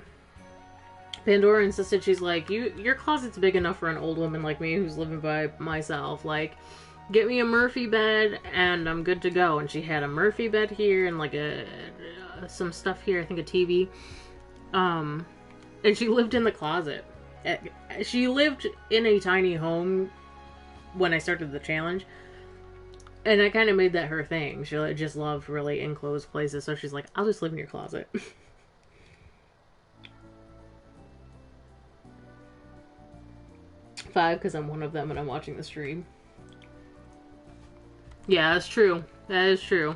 Pandora insisted, she's like, your closet's big enough for an old woman like me who's living by myself. Like, get me a Murphy bed and I'm good to go. And she had a Murphy bed here and, like, some stuff here, I think a TV. And she lived in the closet. She lived in a tiny home when I started the challenge, and I kind of made that her thing. She just loved really enclosed places, so she's like, I'll just live in your closet. 5 because I'm one of them and I'm watching the stream. Yeah, that's true. That is true.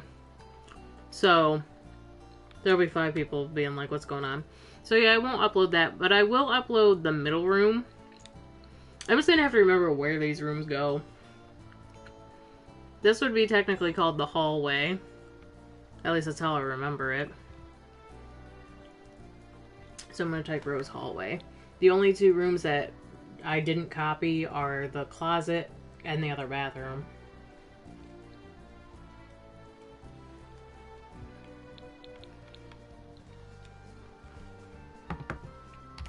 So there'll be 5 people being like, what's going on? So yeah, I won't upload that, but I will upload the middle room. I'm just gonna have to remember where these rooms go. This would be technically called the hallway. At least that's how I remember it. So I'm gonna type Rose hallway. The only 2 rooms that I didn't copy are the closet and the other bathroom.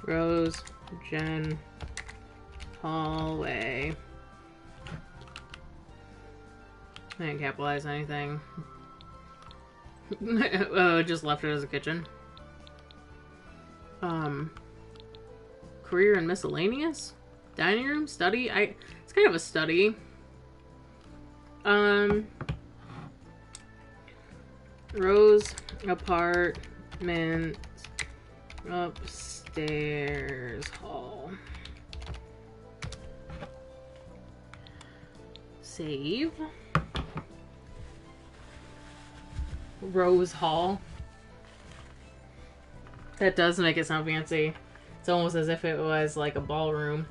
Rose, Jen, hallway. I didn't capitalize anything. Oh, just left it as a kitchen. Career and miscellaneous? Dining room? Study? It's kind of a study. Rose apartment upstairs hall. Save. Rose Hall. That does make it sound fancy. It's almost as if it was like a ballroom.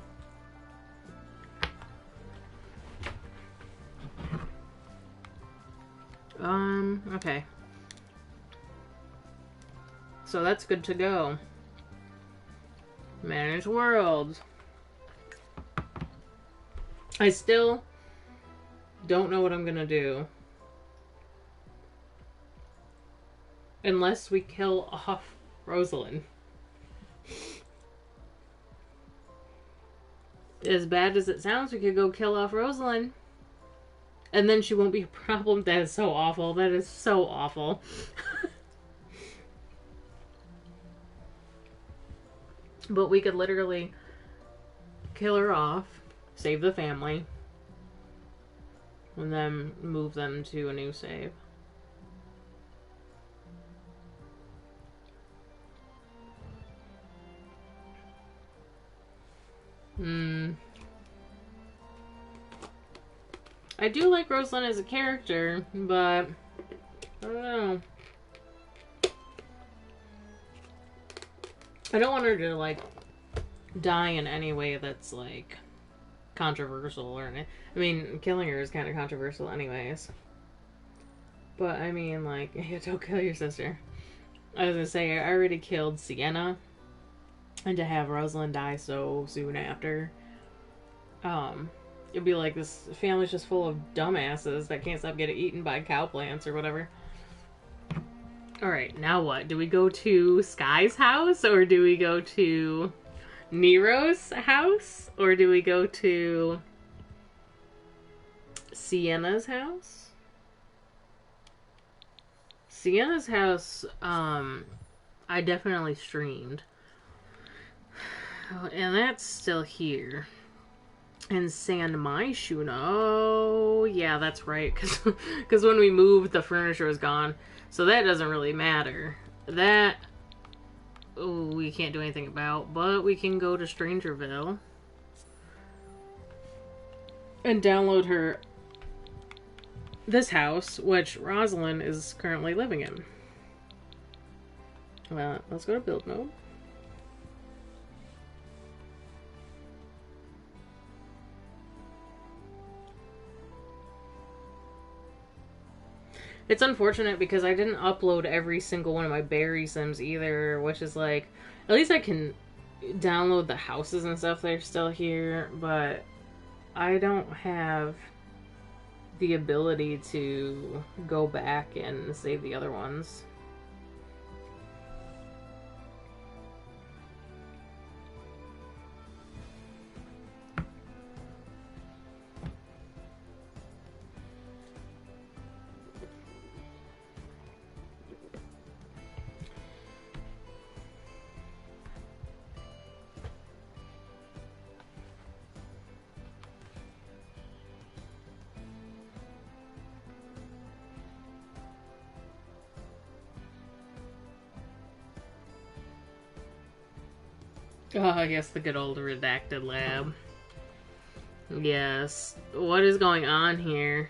Okay. So that's good to go. Manage world. I still don't know what I'm gonna do. Unless we kill off Rosalind. As bad as it sounds, we could go kill off Rosalind. And then she won't be a problem. That is so awful. That is so awful. But we could literally kill her off, save the family, and then move them to a new save. I do like Rosalind as a character, but I don't know. I don't want her to, like, die in any way that's, like, controversial or anything. I mean, killing her is kind of controversial anyways. But, I mean, like, yeah, don't kill your sister. I was gonna say, I already killed Sienna. And to have Rosalind die so soon after. It'd be like this family's just full of dumbasses that can't stop getting eaten by cow plants or whatever. Alright, now what? Do we go to Sky's house? Or do we go to Nero's house? Or do we go to Sienna's house? Sienna's house, I definitely streamed. And that's still here. And San My Shuna. Oh, yeah, that's right. Because when we moved, the furniture was gone. So that doesn't really matter. That, oh, we can't do anything about. But we can go to Strangerville. And download her this house, which Rosalind is currently living in. Well, let's go to build mode. It's unfortunate because I didn't upload every single one of my berry sims either, which is like, at least I can download the houses and stuff that are still here, but I don't have the ability to go back and save the other ones. Oh, yes, the good old redacted lab. Yes. What is going on here?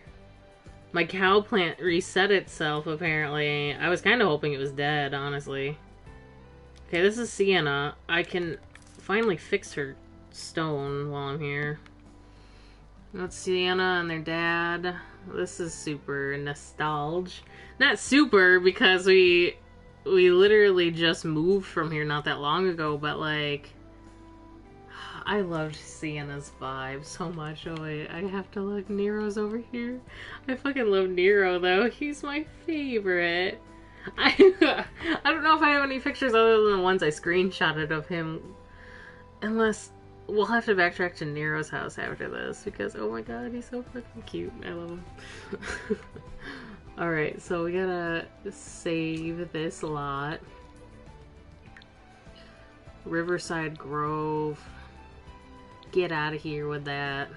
My cow plant reset itself, apparently. I was kind of hoping it was dead, honestly. Okay, this is Sienna. I can finally fix her stone while I'm here. That's Sienna and their dad. This is super nostalgia. Not super, because we literally just moved from here not that long ago, but like, I loved Sienna's vibe so much. Oh wait, I have to look. Nero's over here. I fucking love Nero though. He's my favorite. I don't know if I have any pictures other than the ones I screenshotted of him. Unless, we'll have to backtrack to Nero's house after this, because oh my god, he's so fucking cute. I love him. Alright, so we gotta save this lot. Riverside Grove. Get out of here with that.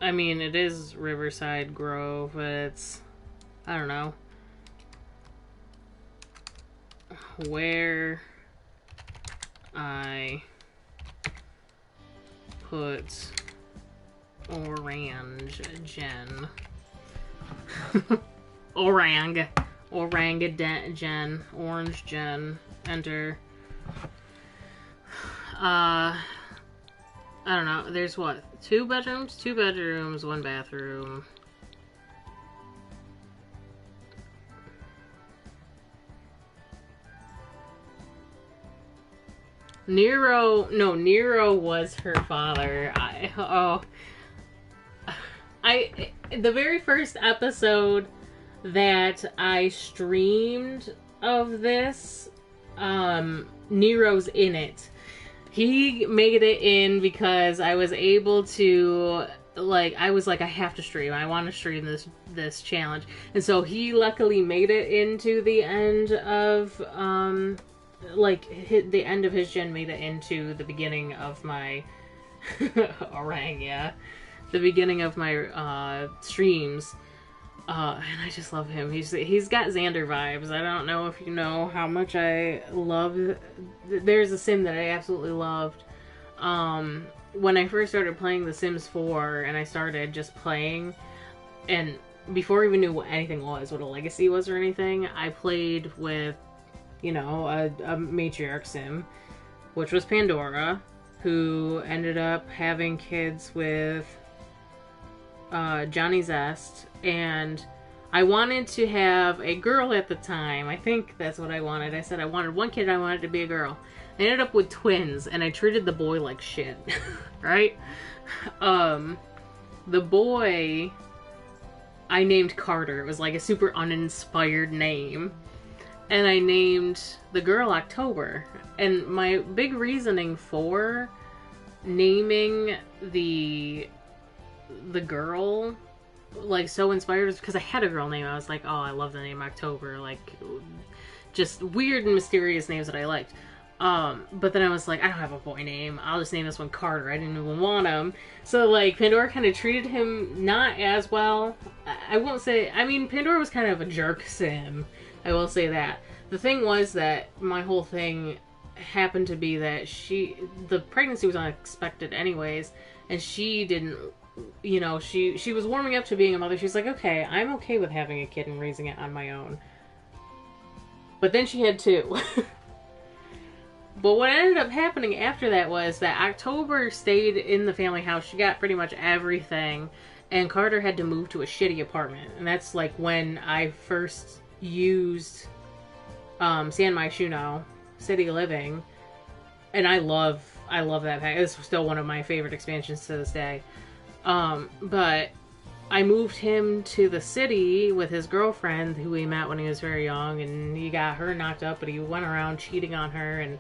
I mean, it is Riverside Grove, but it's, I don't know. Where I put orange gen. Orange gen. Enter. I don't know. There's what? 2 bedrooms? 2 bedrooms, 1 bathroom. Nero was her father. The very first episode that I streamed of this, Nero's in it. He made it in because I was able to, like, I was like, I have to stream. I want to stream this challenge. And so he luckily made it into the end of, the end of his gen made it into the beginning of my, the beginning of my, streams. And I just love him. He's got Xander vibes. I don't know if you know how much I love... There's a sim that I absolutely loved. When I first started playing The Sims 4, and I started just playing, and before I even knew what anything was, what a legacy was or anything, I played with, you know, a matriarch sim, which was Pandora, who ended up having kids with Johnny Zest, and I wanted to have a girl at the time. I think that's what I wanted. I said I wanted one kid, I wanted to be a girl. I ended up with twins, and I treated the boy like shit. Right? The boy I named Carter. It was like a super uninspired name. And I named the girl October. And my big reasoning for naming the girl, like, so inspired is because I had a girl name. I was like, oh, I love the name October. Like, just weird and mysterious names that I liked. But then I was like, I don't have a boy name. I'll just name this one Carter. I didn't even want him. So, like, Pandora kind of treated him not as well. I won't say... I mean, Pandora was kind of a jerk sim. I will say that. The thing was that my whole thing happened to be that the pregnancy was unexpected anyways, and she didn't... You know, she was warming up to being a mother. She's like, okay, I'm okay with having a kid and raising it on my own. But then she had 2. But what ended up happening after that was that October stayed in the family house. She got pretty much everything. And Carter had to move to a shitty apartment. And that's like when I first used San Myshuno, City Living. And I love that pack. It's still one of my favorite expansions to this day. But I moved him to the city with his girlfriend, who he met when he was very young, and he got her knocked up, but he went around cheating on her, and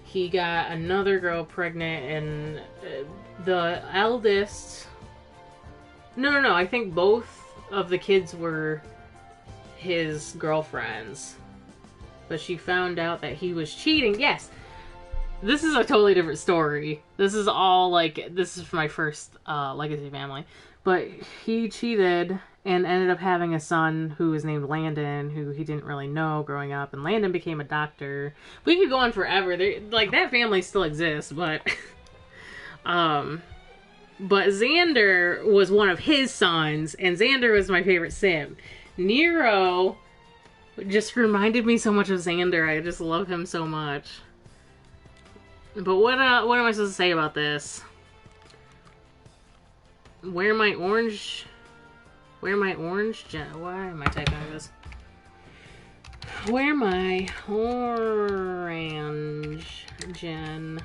he got another girl pregnant, and the eldest... No, I think both of the kids were his girlfriends. But she found out that he was cheating. Yes! This is a totally different story. This is all, like, this is my first legacy family. But he cheated and ended up having a son who was named Landon, who he didn't really know growing up. And Landon became a doctor. We could go on forever. Like, that family still exists, but... But Xander was one of his sons, and Xander was my favorite sim. Nero just reminded me so much of Xander. I just love him so much. But what am I supposed to say about this? Where my orange gen... Why am I typing like this? Where my orange gen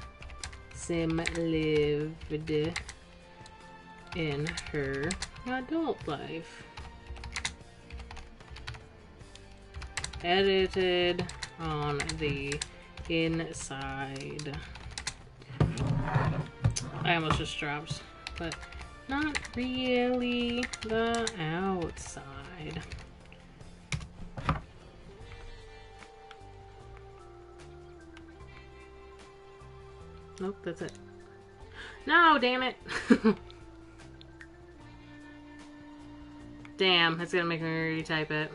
sim lived in her adult life. Edited on the inside. I almost just dropped but not really the outside. Nope, that's it. No, damn it. Damn, it's gonna make me retype it.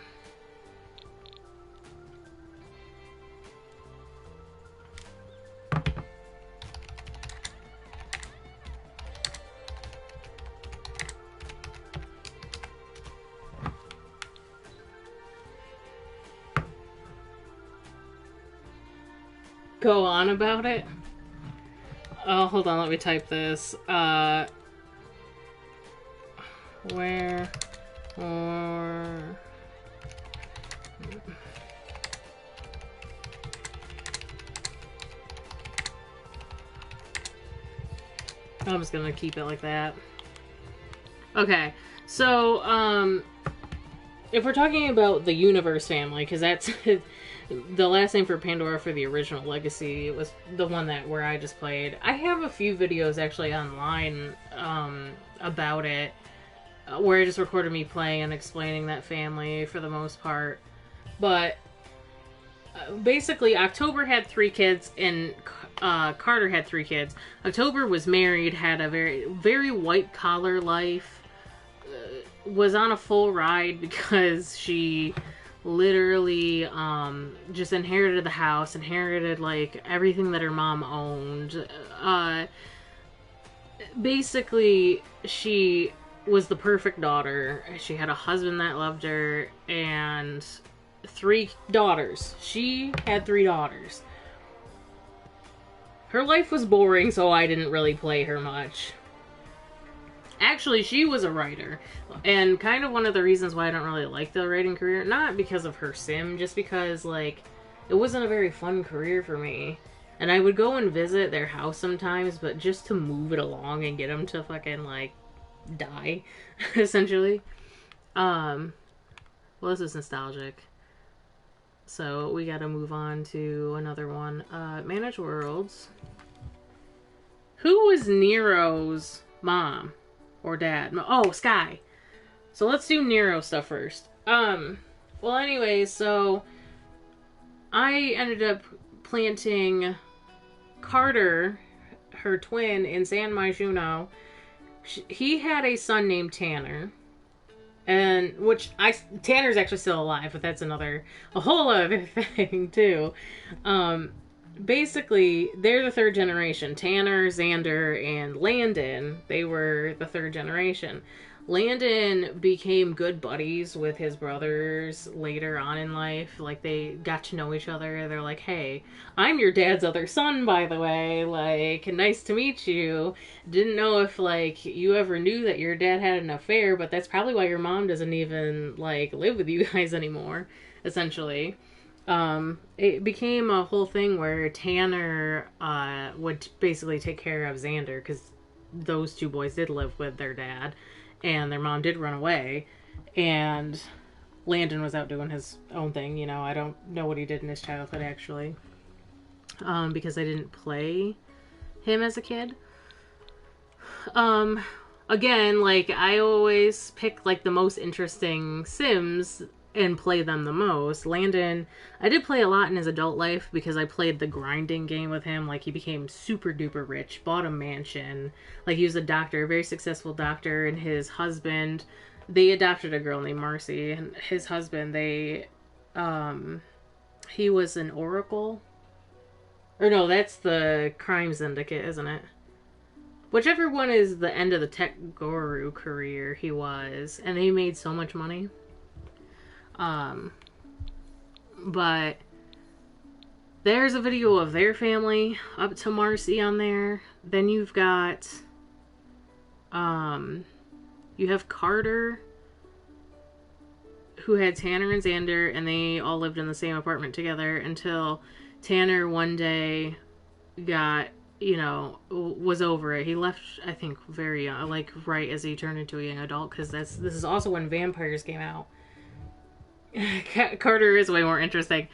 Go on about it? Oh, hold on, let me type this. Where or... I'm just gonna keep it like that. Okay, so, if we're talking about the Universe family, because that's the last name for Pandora for the original Legacy, it was the one where I just played. I have a few videos actually online about it, where I just recorded me playing and explaining that family for the most part. But basically, October had 3 kids, and Carter had 3 kids. October was married, had a very, very white-collar life, was on a full ride because she literally just inherited the house, inherited like everything that her mom owned. Basically, she was the perfect daughter. She had a husband that loved her and 3 daughters. She had 3 daughters. Her life was boring, so I didn't really play her much. Actually, she was a writer, and kind of one of the reasons why I don't really like the writing career, not because of her sim, just because, like, it wasn't a very fun career for me. And I would go and visit their house sometimes, but just to move it along and get them to fucking, like, die, essentially. Well, this is nostalgic. So, we gotta move on to another one. Manage Worlds. Who was Nero's mom? Or dad? Oh, Sky. So let's do Nero stuff first. Well, anyway, so I ended up planting Carter, her twin, in San Myshuno. He had a son named Tanner. And, Tanner's actually still alive, but that's a whole other thing, too. Basically, they're the 3rd generation. Tanner, Xander, and Landon, they were the 3rd generation. Landon became good buddies with his brothers later on in life. Like, they got to know each other. They're like, hey, I'm your dad's other son, by the way. Like, nice to meet you. Didn't know if, like, you ever knew that your dad had an affair, but that's probably why your mom doesn't even, like, live with you guys anymore, essentially. It became a whole thing where Tanner would basically take care of Xander, because those 2 boys did live with their dad, and their mom did run away, and Landon was out doing his own thing. You know, I don't know what he did in his childhood, actually, because I didn't play him as a kid. Again, like, I always pick, like, the most interesting Sims and play them the most. Landon, I did play a lot in his adult life because I played the grinding game with him. Like, he became super duper rich, bought a mansion. Like, he was a doctor, a very successful doctor, and his husband, they adopted a girl named Marcy, and his husband, he was an oracle. Or no, that's the crime syndicate, isn't it? Whichever one is the end of the tech guru career he was, and he made so much money. But there's a video of their family up to Marcy on there. Then you've got, you have Carter, who had Tanner and Xander, and they all lived in the same apartment together until Tanner one day got, was over it. He left, I think, very young, like right as he turned into a young adult, because this is also when Vampires came out. Carter is way more interesting.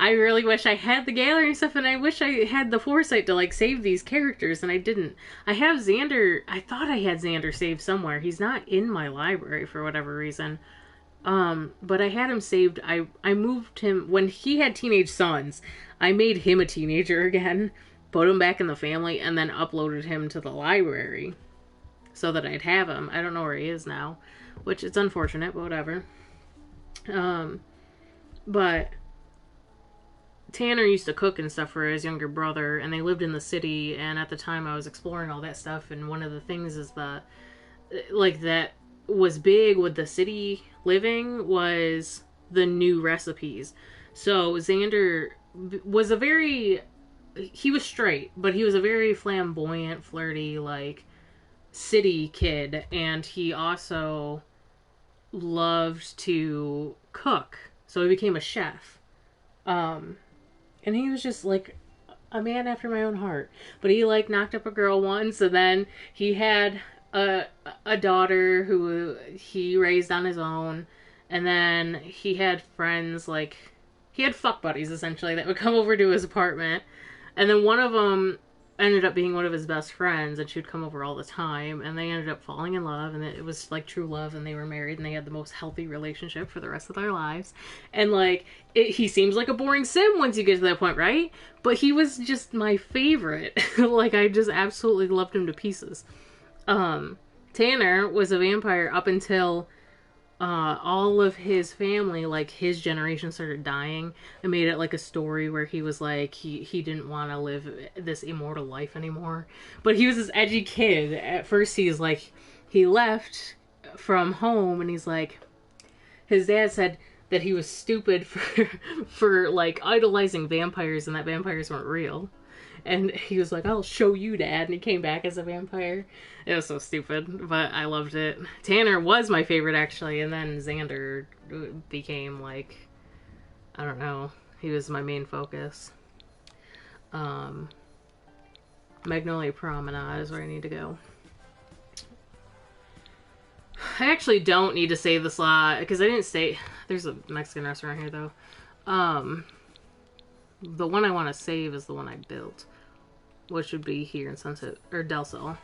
I really wish I had the gallery and stuff, and I wish I had the foresight to, like, save these characters, and I didn't. I have Xander, I thought I had Xander saved somewhere. He's not in my library for whatever reason. But I had him saved. I moved him, when he had teenage sons, I made him a teenager again, put him back in the family, and then uploaded him to the library so that I'd have him. I don't know where he is now, which it's unfortunate, but whatever. But Tanner used to cook and stuff for his younger brother, and they lived in the city, and at the time I was exploring all that stuff, and one of the things is that was big with the city living was the new recipes. So Xander was he was straight, but he was a very flamboyant, flirty, like, city kid, and he also loved to cook, so he became a chef. And he was just, like, a man after my own heart. But he, like, knocked up a girl once, and then he had a daughter who he raised on his own, and then he had friends, like, he had fuck buddies, essentially, that would come over to his apartment, and then one of them ended up being one of his best friends, and she would come over all the time, and they ended up falling in love, and it was like true love, and they were married, and they had the most healthy relationship for the rest of their lives. And like, he seems like a boring sim once you get to that point, right? But he was just my favorite. Like, I just absolutely loved him to pieces. Tanner was a vampire up until all of his family, like his generation, started dying. I made it like a story where he was like, he didn't want to live this immortal life anymore. But he was this edgy kid. At first he's like, he left from home and he's like, his dad said that he was stupid for like idolizing vampires and that vampires weren't real. And he was like, I'll show you, Dad. And he came back as a vampire. It was so stupid, but I loved it. Tanner was my favorite, actually. And then Xander became, like, I don't know. He was my main focus. Magnolia Promenade is where I need to go. I actually don't need to save the slot, because I didn't stay... There's a Mexican restaurant here, though. The one I want to save is the one I built, which would be here in Sunset, or Del Sol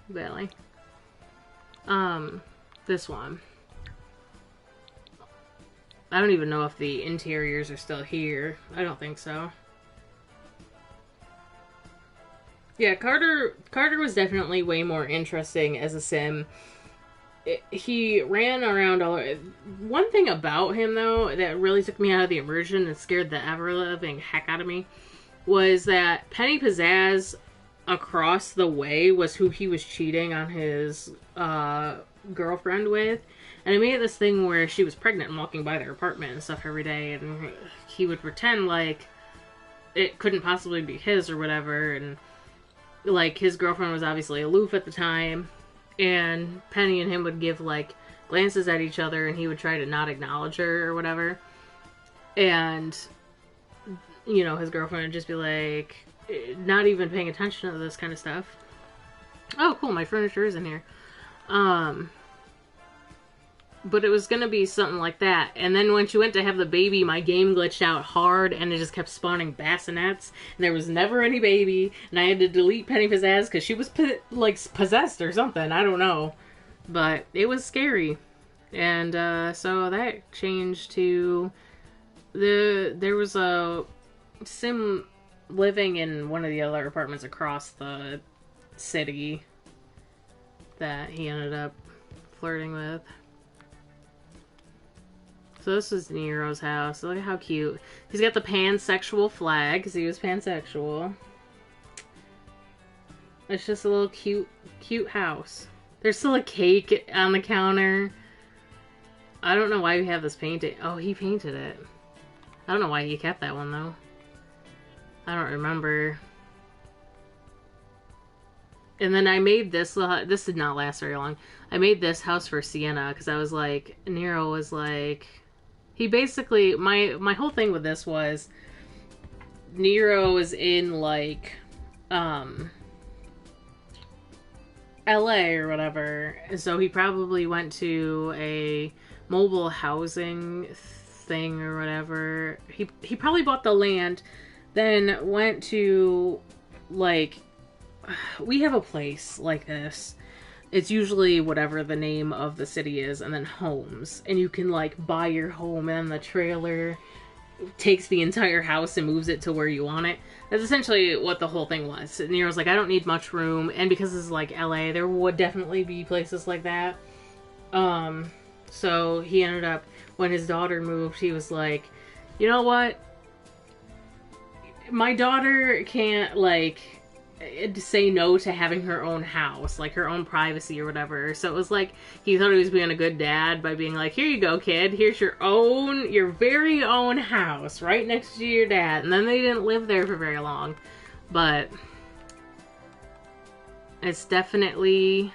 Valley. This one. I don't even know if the interiors are still here. I don't think so. Yeah, Carter was definitely way more interesting as a sim. He ran around all... One thing about him, though, that really took me out of the immersion and scared the ever-living heck out of me was that Penny Pizzazz across the way was who he was cheating on his girlfriend with. And it made it this thing where she was pregnant and walking by their apartment and stuff every day, and he would pretend like it couldn't possibly be his or whatever, and like his girlfriend was obviously aloof at the time. And Penny and him would give, like, glances at each other, and he would try to not acknowledge her or whatever. And, you know, his girlfriend would just be, like, not even paying attention to this kind of stuff. Oh, cool, my furniture is in here. But it was going to be something like that. And then when she went to have the baby, my game glitched out hard, and it just kept spawning bassinets. And there was never any baby. And I had to delete Penny Pizzazz because she was, possessed or something. I don't know. But it was scary. And so that changed to... There was a sim living in one of the other apartments across the city that he ended up flirting with. So this is Nero's house. Look at how cute. He's got the pansexual flag, because he was pansexual. It's just a little cute house. There's still a cake on the counter. I don't know why we have this painting. Oh, he painted it. I don't know why he kept that one, though. I don't remember. And then I made this. This did not last very long. I made this house for Sienna, because I was like, Nero was like... He basically, my whole thing with this was, Nero is in, like, LA or whatever, so he probably went to a mobile housing thing or whatever. He probably bought the land, then went to, like, we have a place like this. It's usually whatever the name of the city is, and then homes. And you can, like, buy your home, and the trailer takes the entire house and moves it to where you want it. That's essentially what the whole thing was. And Nero's like, I don't need much room. And because this is, like, LA, there would definitely be places like that. So he ended up, when his daughter moved, he was like, you know what? My daughter can't, like, say no to having her own house, like her own privacy or whatever. So it was like, he thought he was being a good dad by being like, here you go, kid, here's your very own house right next to your dad. And then they didn't live there for very long, but it's definitely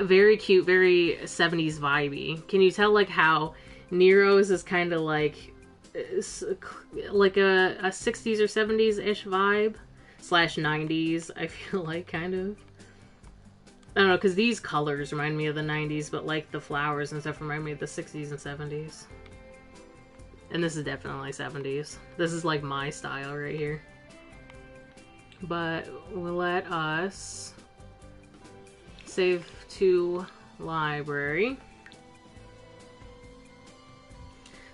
very cute, very 70s vibey. Can you tell, like, how Nero's is kind of like a 60s or 70s ish vibe / 90s, I feel like, kind of. I don't know, because these colors remind me of the 90s, but, like, the flowers and stuff remind me of the 60s and 70s. And this is definitely 70s. This is, like, my style right here. But we'll let us save to library.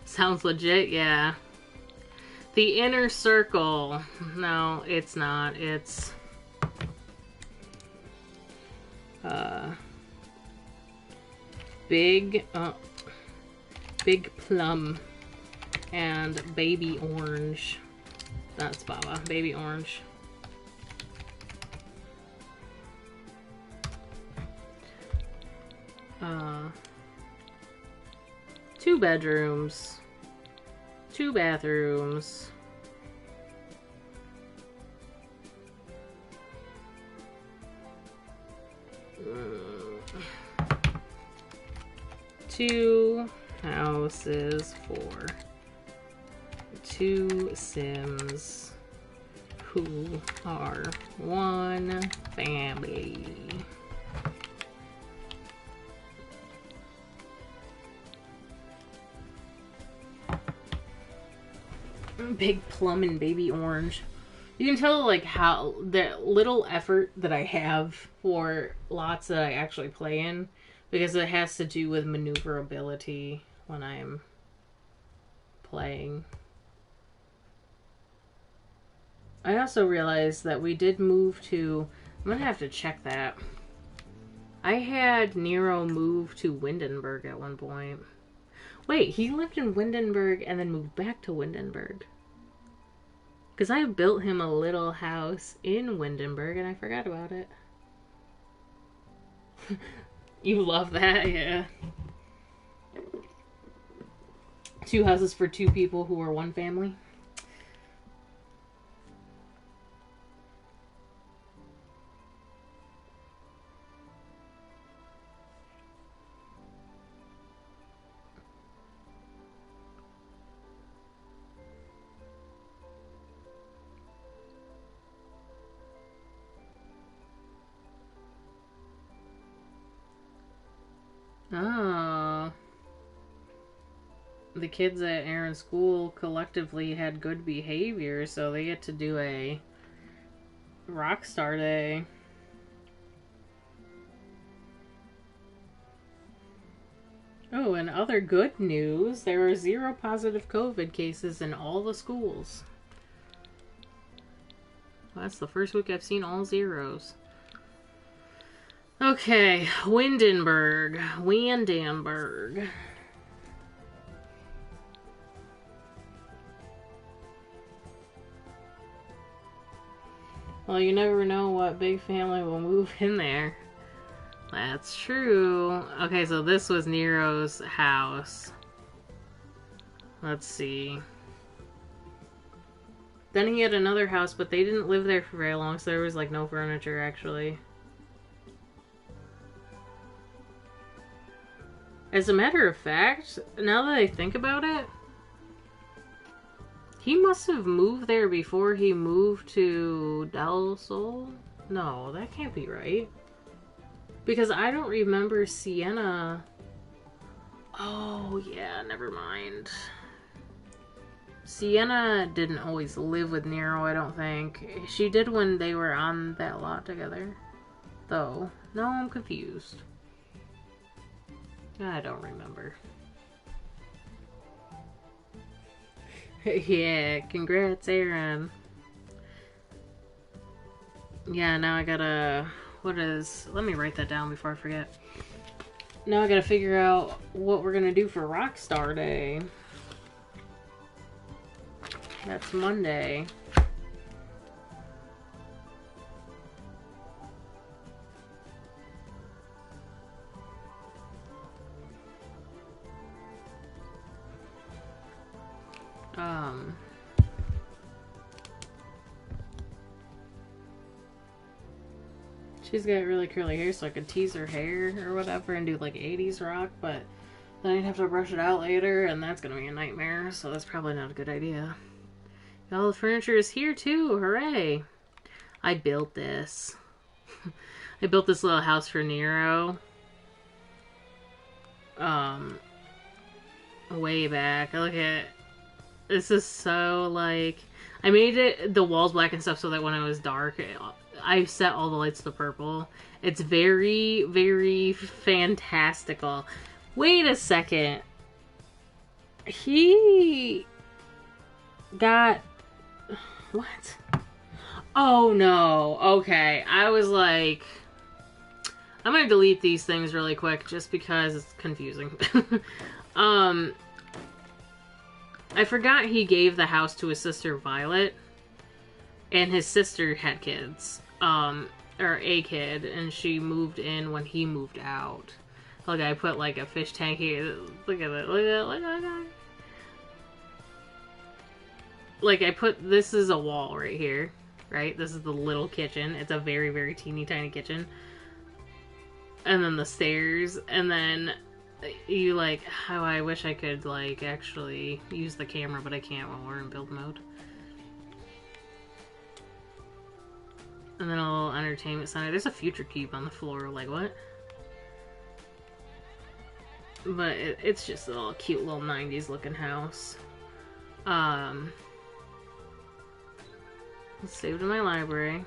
Sounds legit, yeah. The Inner Circle. No, it's not. It's Big Plum and Baby Orange. That's Baba. Baby Orange. Two bedrooms. 2 bathrooms. Two houses for 2 Sims who are one family. Big Plum and Baby Orange. You can tell, like, how the little effort that I have for lots that I actually play in, because it has to do with maneuverability when I'm playing. I also realized that we did move to... I'm gonna have to check that. I had Nero move to Windenburg at one point. Wait, he lived in Windenburg and then moved back to Windenburg. Because I built him a little house in Windenburg and I forgot about it. You love that, yeah. 2 houses for 2 people who are one family. Oh. The kids at Aaron's school collectively had good behavior, so they get to do a Rockstar Day. Oh, and other good news, there are 0 positive COVID cases in all the schools. Well, that's the first week I've seen all 0s. Okay, Windenburg. Well, you never know what big family will move in there. That's true. Okay, so this was Nero's house. Let's see. Then he had another house, but they didn't live there for very long, so there was, like, no furniture, actually. As a matter of fact, now that I think about it, he must have moved there before he moved to Del Sol? No, that can't be right. Because I don't remember Sienna. Oh, Oh yeah, never mind. Sienna didn't always live with Nero, I don't think. She did when they were on that lot together. Though. No, I'm confused. I don't remember. Yeah, congrats, Aaron. Yeah, now I gotta... Let me write that down before I forget. Now I gotta figure out what we're gonna do for Rockstar Day. That's Monday. She's got really curly hair, so I could tease her hair or whatever and do like 80s rock, but then I'd have to brush it out later, and that's gonna be a nightmare, so that's probably not a good idea. All the furniture is here too, hooray! I built this. I built this little house for Nero. Way back. Look at... This is so, like... I made it the walls black and stuff so that when it was dark, I set all the lights to purple. It's very, very fantastical. Wait a second. He got... What? Oh no. Okay. I was like... I'm gonna delete these things really quick just because it's confusing. I forgot he gave the house to his sister Violet, and his sister had kids, or a kid, and she moved in when he moved out. Look, I put like a fish tank here. Look at it. Look at it. Look at it. Like I put, this is a wall right here, right? This is the little kitchen. It's a very, very teeny tiny kitchen. And then the stairs, and then you like, how I wish I could like actually use the camera, but I can't while we're in build mode. And then a little entertainment center. There's a future cube on the floor, like what? But it's just a little cute little 90s looking house. It's saved in my library.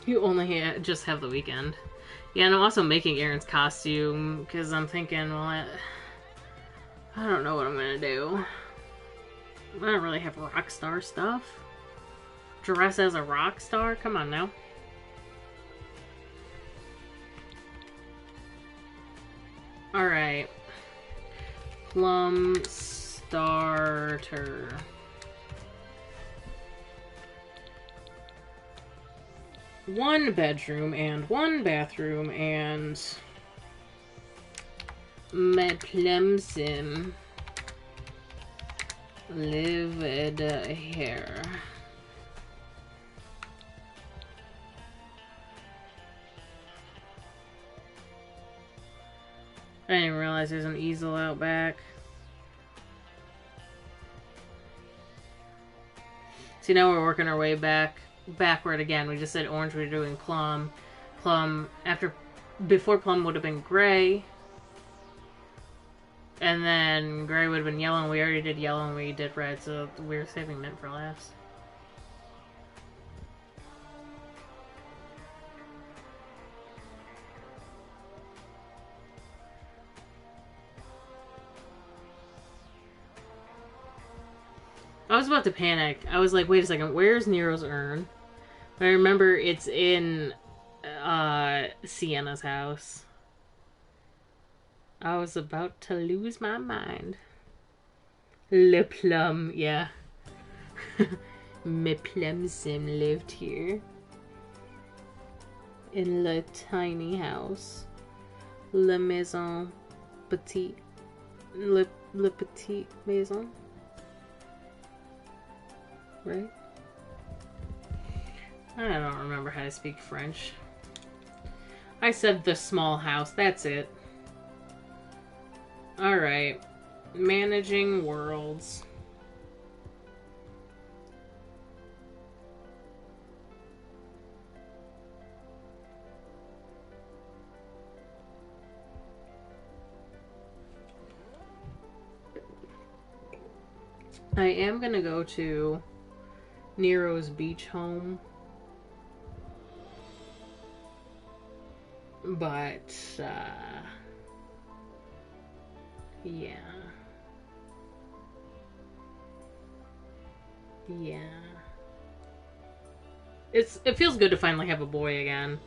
You only just have the weekend. Yeah, and I'm also making Aaron's costume because I'm thinking, well, I don't know what I'm gonna do. I don't really have rock star stuff. Dress as a rock star? Come on now. Alright. Plum starter. One bedroom and one bathroom and my plum sim lived here. I didn't even realize there's an easel out back. See, now we're working our way backward again. We just said orange, we're doing plum. Before plum would have been gray. And then gray would have been yellow, and we already did yellow and we did red, so we're saving mint for last. I was about to panic. I was like, wait a second, where's Nero's urn? I remember it's in Sienna's house. I was about to lose my mind. Le plum, yeah. Me plum sim lived here. In le tiny house. Le maison petite. Le petite maison. Right? I don't remember how to speak French. I said the small house, that's it. Alright. Managing worlds. I am gonna go to Nero's beach home. But, yeah. Yeah. It feels good to finally have a boy again.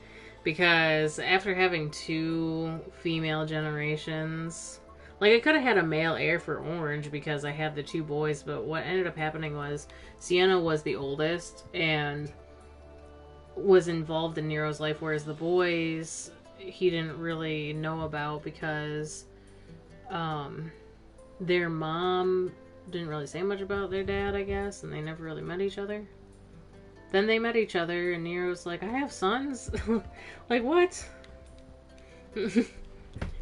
Because after having 2 female generations... Like, I could have had a male heir for Orange because I had the 2 boys, but what ended up happening was Sienna was the oldest and was involved in Nero's life, whereas the boys he didn't really know about because their mom didn't really say much about their dad, I guess, and they never really met each other. Then they met each other, and Nero's like, I have sons? Like, what?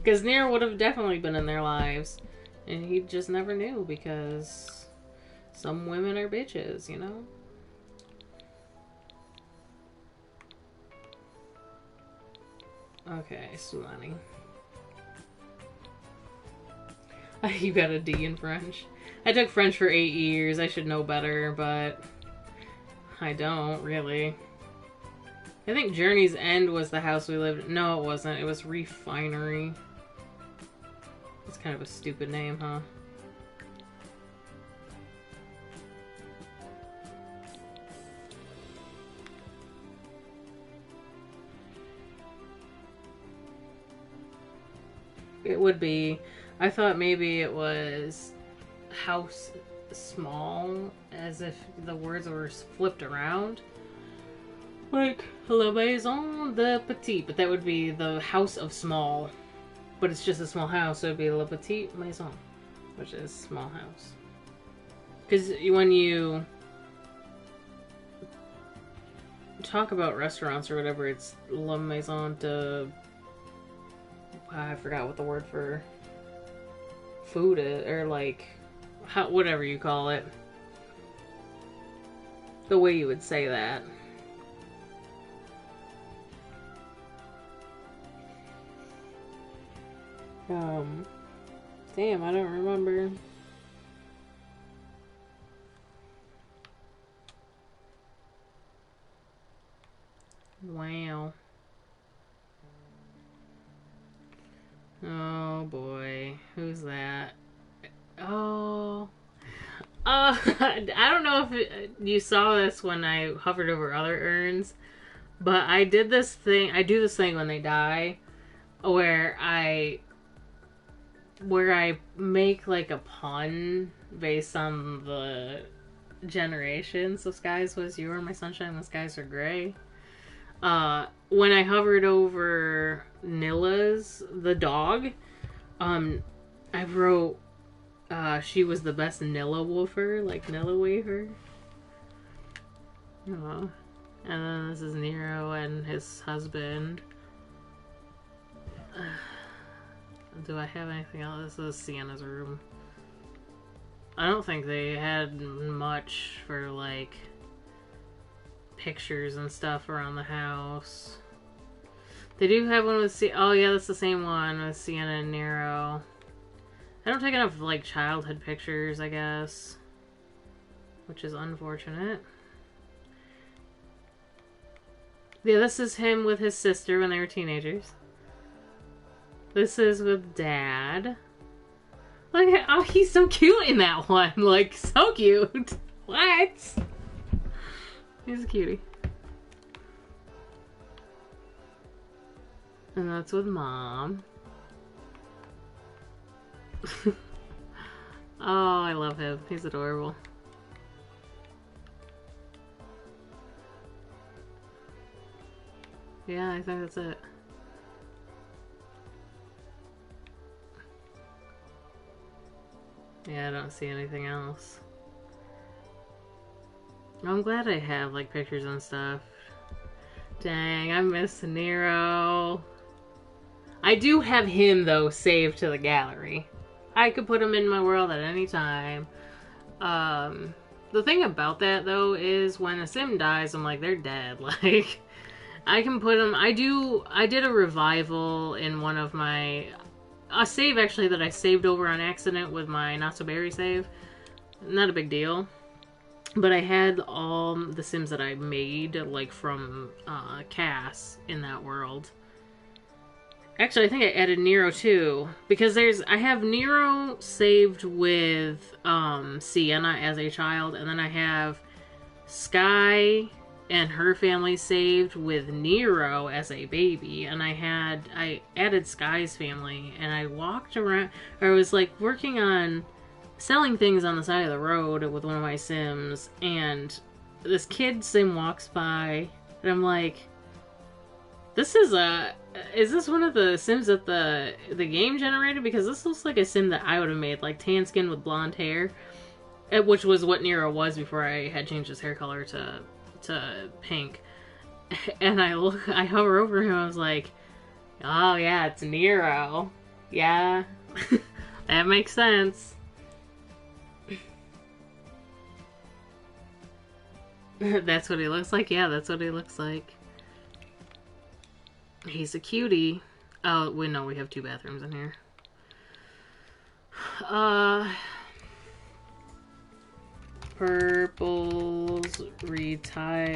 Because Nero would have definitely been in their lives, and he just never knew because some women are bitches, you know? Okay, Sulani. You got a D in French. I took French for 8 years. I should know better, but I don't, really. I think Journey's End was the house we lived in. No, it wasn't. It was Refinery. It's kind of a stupid name, huh? It would be. I thought maybe it was House Small, as if the words were flipped around. Like, La Maison de Petit, but that would be the House of Small. But it's just a small house, so it would be La Petite Maison, which is small house. Because when you talk about restaurants or whatever, it's La Maison de... I forgot what the word for food is, or like, whatever you call it. The way you would say that. Damn, I don't remember. Wow. Oh boy, who's that? Oh. I don't know if you saw this when I hovered over other urns, but I do this thing when they die, where I make like a pun based on the generation. So skies was you were my sunshine, the skies are gray. When I hovered over Nilla's, the dog, I wrote, she was the best Nilla woofer, like Nilla wafer. Oh. And then this is Nero and his husband. Do I have anything else? This is Sienna's room. I don't think they had much for, like, pictures and stuff around the house. They do have one with oh yeah, that's the same one with Sienna and Nero. I don't take enough, like, childhood pictures, I guess. Which is unfortunate. Yeah, this is him with his sister when they were teenagers. This is with Dad. Look at, oh, he's so cute in that one. Like, so cute. What? He's a cutie. And that's with Mom. Oh, I love him. He's adorable. Yeah, I think that's it. Yeah, I don't see anything else. I'm glad I have, like, pictures and stuff. Dang, I miss Nero. I do have him, though, saved to the gallery. I could put him in my world at any time. The thing about that, though, is when a sim dies, I'm like, they're dead. Like, I can put them... I did a revival in one of my... A save, actually, that I saved over on accident with my Not So Berry save. Not a big deal. But I had all the Sims that I made, like from Cass in that world. Actually, I think I added Nero too, because I have Nero saved with Sienna as a child, and then I have Sky and her family saved with Nero as a baby, and I added Sky's family, and I walked around, or I was like working on selling things on the side of the road with one of my Sims, and this kid Sim walks by, and I'm like, is this one of the Sims that the game generated? Because this looks like a Sim that I would have made, like tan skin with blonde hair, which was what Nero was before I had changed his hair color to pink. And I hover over him, I was like, oh yeah, it's Nero. Yeah, that makes sense. That's what he looks like? Yeah, that's what he looks like. He's a cutie. Oh, wait, no, we have 2 bathrooms in here. Purple's retirement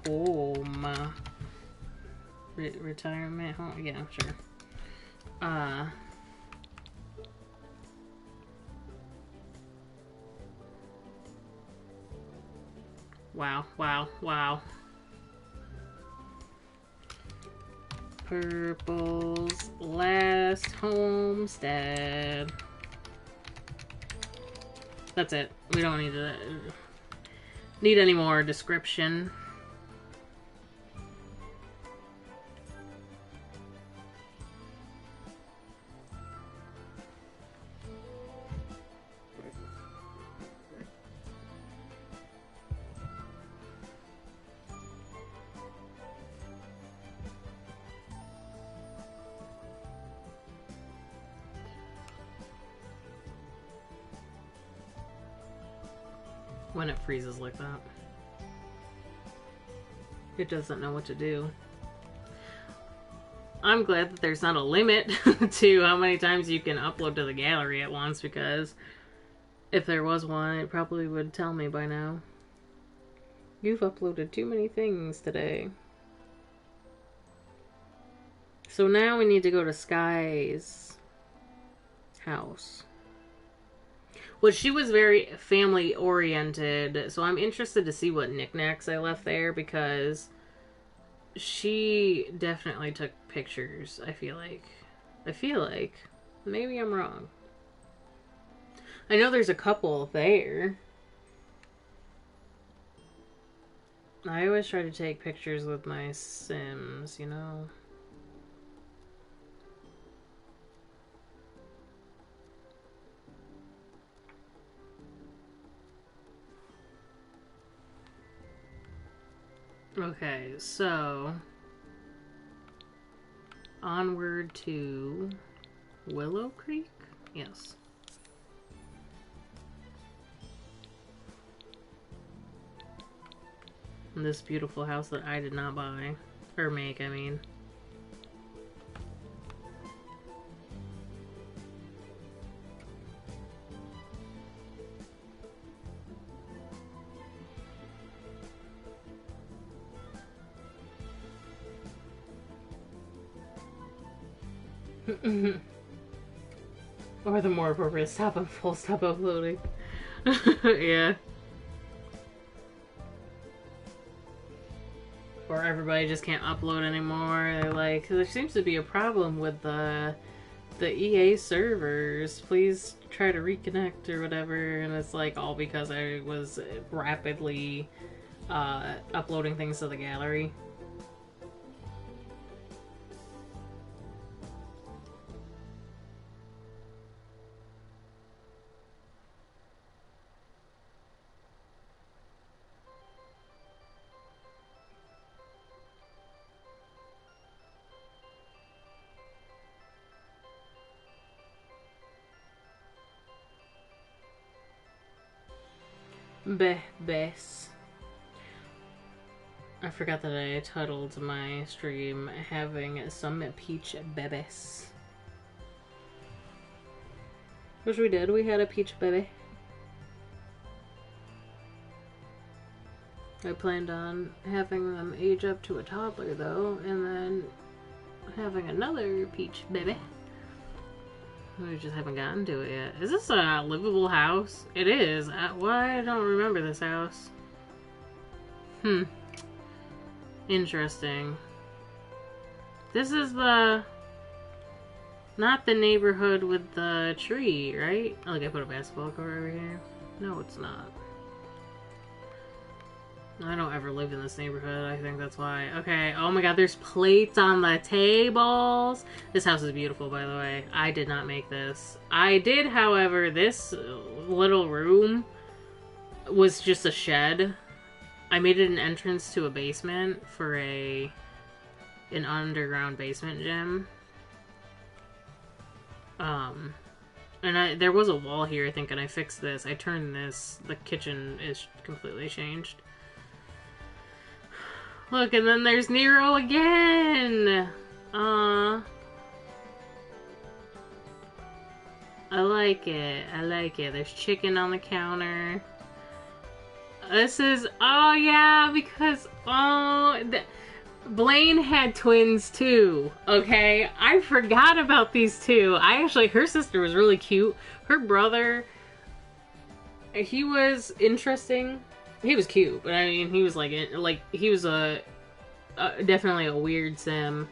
home. Retirement home? Yeah, sure. Wow. Purple's last homestead. That's it. We don't need any more description. When it freezes like that, it doesn't know what to do. I'm glad that there's not a limit to how many times you can upload to the gallery at once, because if there was one, it probably would tell me by now. You've uploaded too many things today. So now we need to go to Sky's house. Well, she was very family oriented, so I'm interested to see what knickknacks I left there, because she definitely took pictures, I feel like. Maybe I'm wrong. I know there's a couple there. I always try to take pictures with my Sims, you know? Okay, so onward to Willow Creek? Yes. And this beautiful house that I did not buy. Or make, I mean. Or the more appropriate, stop and full stop uploading. Yeah. Or everybody just can't upload anymore. They're like, there seems to be a problem with the EA servers. Please try to reconnect or whatever. And it's like all because I was rapidly uploading things to the gallery. Behbehs. I forgot that I titled my stream having some peach bebes. Which we did. We had a peach baby. I planned on having them age up to a toddler, though, and then having another peach baby. We just haven't gotten to it yet. Is this a livable house? It is. Why I don't remember this house. Interesting. This is the... Not the neighborhood with the tree, right? Oh, like I put a basketball court over here. No, it's not. I don't ever live in this neighborhood. I think that's why. Okay. Oh my god, there's plates on the tables. This house is beautiful, by the way. I did not make this. I did, however, this little room was just a shed. I made it an entrance to a basement for an underground basement gym. And there was a wall here, I think, and I fixed this. I turned this. The kitchen is completely changed. Look, and then there's Nero again! I like it. I like it. There's chicken on the counter. This is... Oh, yeah, because... Blaine had twins, too. Okay? I forgot about these two. Her sister was really cute. Her brother... He was interesting. He was cute, but I mean, he was he was definitely a weird sim.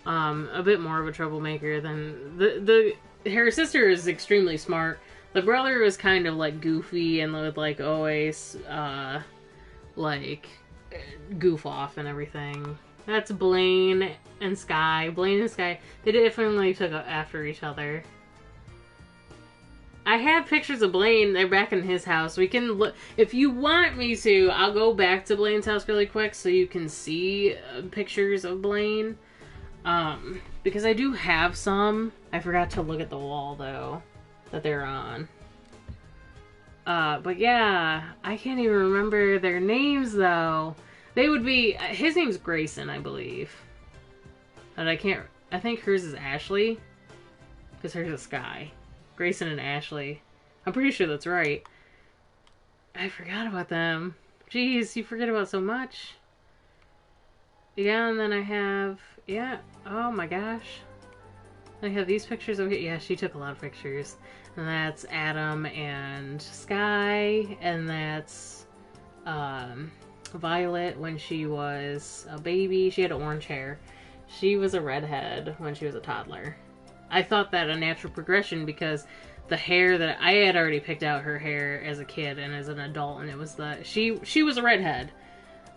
A bit more of a troublemaker than her sister is extremely smart. The brother was kind of like goofy and would like always like goof off and everything. That's Blaine and Sky. Blaine and Sky, they definitely took after each other. I have pictures of Blaine. They're back in his house. We can look. If you want me to, I'll go back to Blaine's house really quick so you can see pictures of Blaine. Because I do have some. I forgot to look at the wall, though, that they're on. But yeah, I can't even remember their names, though. They would be... His name's Grayson, I believe. But I can't... I think hers is Ashley. Because hers is Sky. Grayson and Ashley. I'm pretty sure that's right. I forgot about them. Jeez, you forget about so much. Yeah, and then I have... Yeah, oh my gosh. I have these pictures over here. Yeah, she took a lot of pictures. And that's Adam and Sky. And that's Violet when she was a baby. She had orange hair. She was a redhead when she was a toddler. I thought that a natural progression because the hair that I had already picked out her hair as a kid and as an adult, and it was she was a redhead.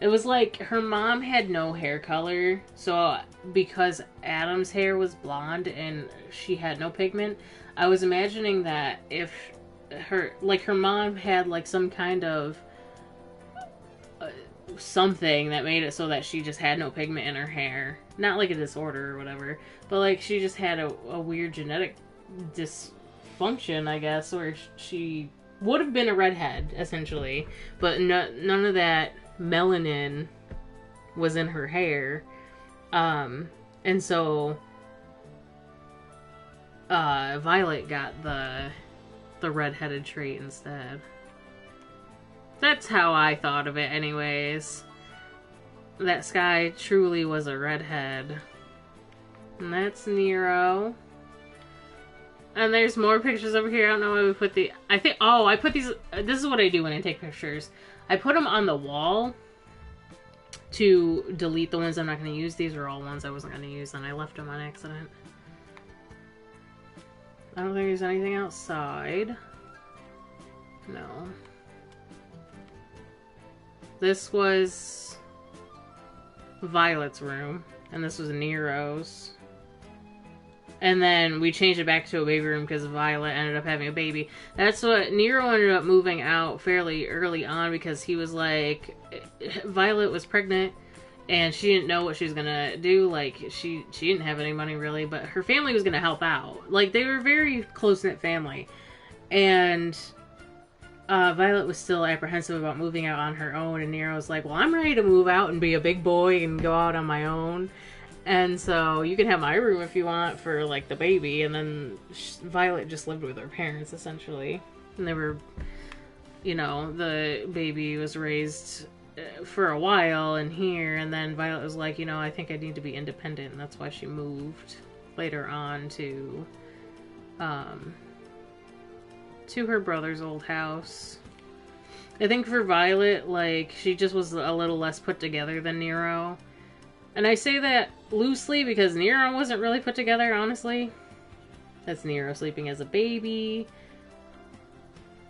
It was like her mom had no hair color, so because Adam's hair was blonde and she had no pigment, I was imagining that if her mom had like some kind of something that made it so that she just had no pigment in her hair. Not like a disorder or whatever, but like she just had a weird genetic dysfunction, I guess, where she would have been a redhead, essentially, but none of that melanin was in her hair. And so Violet got the redheaded trait instead. That's how I thought of it anyways. That Sky truly was a redhead. And that's Nero. And there's more pictures over here. I don't know why we put the... I put these... This is what I do when I take pictures. I put them on the wall to delete the ones I'm not going to use. These are all ones I wasn't going to use, and I left them on accident. I don't think there's anything outside. No. This was Violet's room, and this was Nero's. And then we changed it back to a baby room because Violet ended up having a baby. That's what Nero ended up moving out fairly early on because he was like, Violet was pregnant and she didn't know what she was gonna do. Like she didn't have any money really, but her family was gonna help out. Like they were a very close-knit family, and Violet was still apprehensive about moving out on her own. And Nero was like, "Well, I'm ready to move out and be a big boy and go out on my own." And so you can have my room if you want for like the baby, and then Violet just lived with her parents essentially. And they were, you know, the baby was raised for a while in here, and then Violet was like, you know, I think I need to be independent, and that's why she moved later on to her brother's old house. I think for Violet, like, she just was a little less put together than Nero. And I say that loosely because Nero wasn't really put together, honestly. That's Nero sleeping as a baby.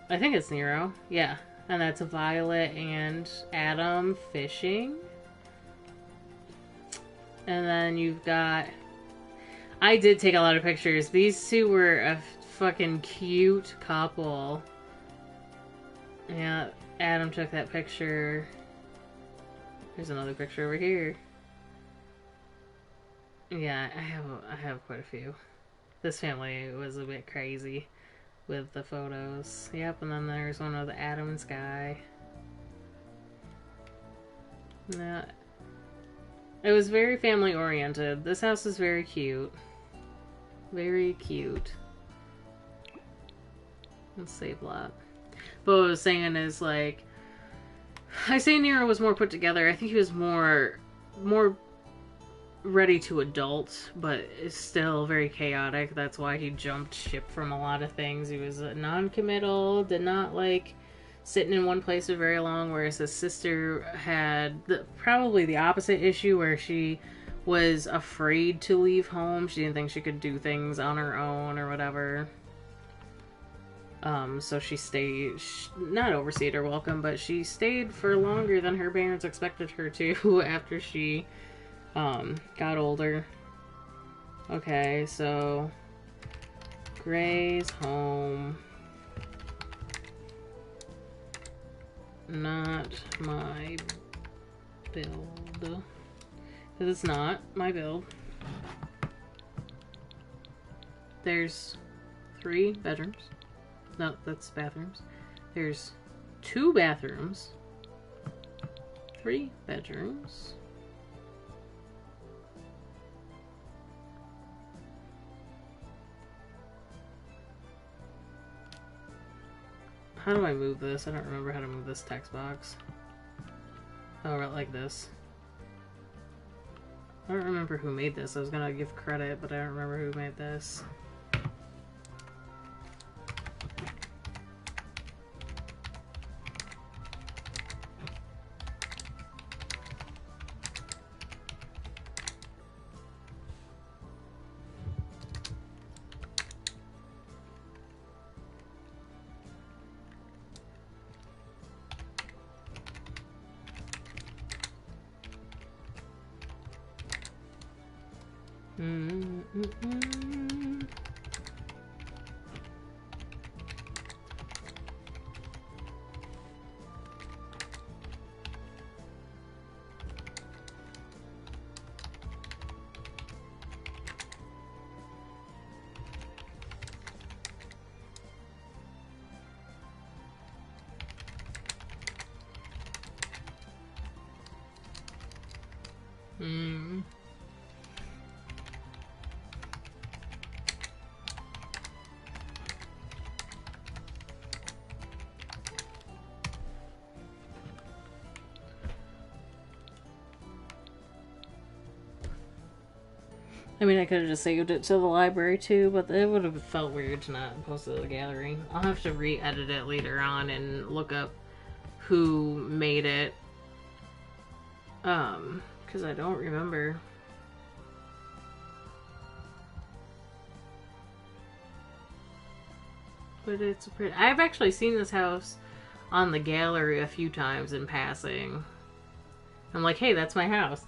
I think it's Nero. Yeah. And that's Violet and Adam fishing. And then you've got... I did take a lot of pictures. These two were a fucking cute couple. Yeah, Adam took that picture. There's another picture over here. Yeah, I have quite a few. This family was a bit crazy with the photos. Yep, and then there's one of Adam and Sky. Yeah. It was very family oriented. This house is very cute. Very cute. Let's save a lot. But what I was saying is, like, I say Nero was more put together. I think he was more ready to adult, but is still very chaotic. That's why he jumped ship from a lot of things. He was non-committal, did not like sitting in one place for very long, whereas his sister had probably the opposite issue, where she was afraid to leave home. She didn't think she could do things on her own or whatever. So she stayed, not overstayed her welcome, but she stayed for longer than her parents expected her to after she got older. Okay, so Gray's home. Not my build. Because it's not my build. There's 3 bedrooms. No, that's bathrooms. There's 2 bathrooms. 3 bedrooms. How do I move this? I don't remember how to move this text box. Oh, right, like this. I don't remember who made this. I was gonna give credit, but I don't remember who made this. I mean, I could have just saved it to the library too, but it would have felt weird to not post it to the gallery. I'll have to re-edit it later on and look up who made it. Because I don't remember. But it's pretty... I've actually seen this house on the gallery a few times in passing. I'm like, hey, that's my house.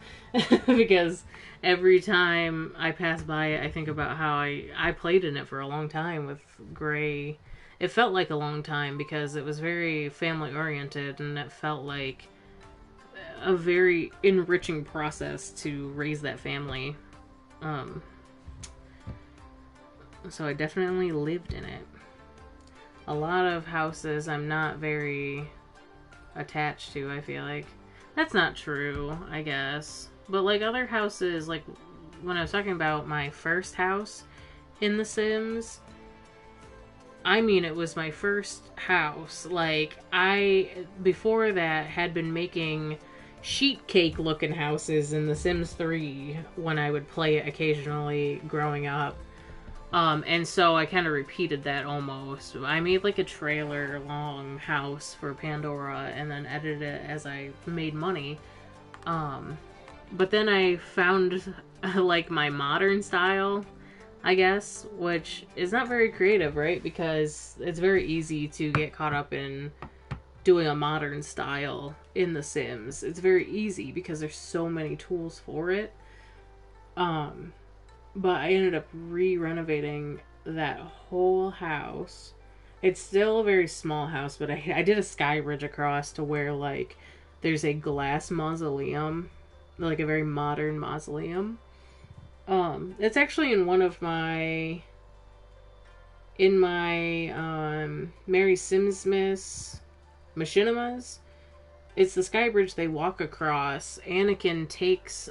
Because every time I pass by it, I think about how I played in it for a long time with Gray. It felt like a long time because it was very family oriented, and it felt like a very enriching process to raise that family. So I definitely lived in it. A lot of houses I'm not very attached to, I feel like. That's not true, I guess. But like other houses, like when I was talking about my first house in The Sims, I mean, it was my first house. Like, before that, had been making sheet cake looking houses in The Sims 3 when I would play it occasionally growing up. And so I kind of repeated that almost. I made like a trailer long house for Pandora and then edited it as I made money. But then I found like my modern style, I guess, which is not very creative, right? Because it's very easy to get caught up in doing a modern style in The Sims. It's very easy because there's so many tools for it. But I ended up re-renovating that whole house. It's still a very small house, but I did a sky bridge across to where, like, there's a glass mausoleum, like a very modern mausoleum. It's actually in one of my... in my, Mary Simsmith machinimas. It's the sky bridge they walk across. Anakin takes,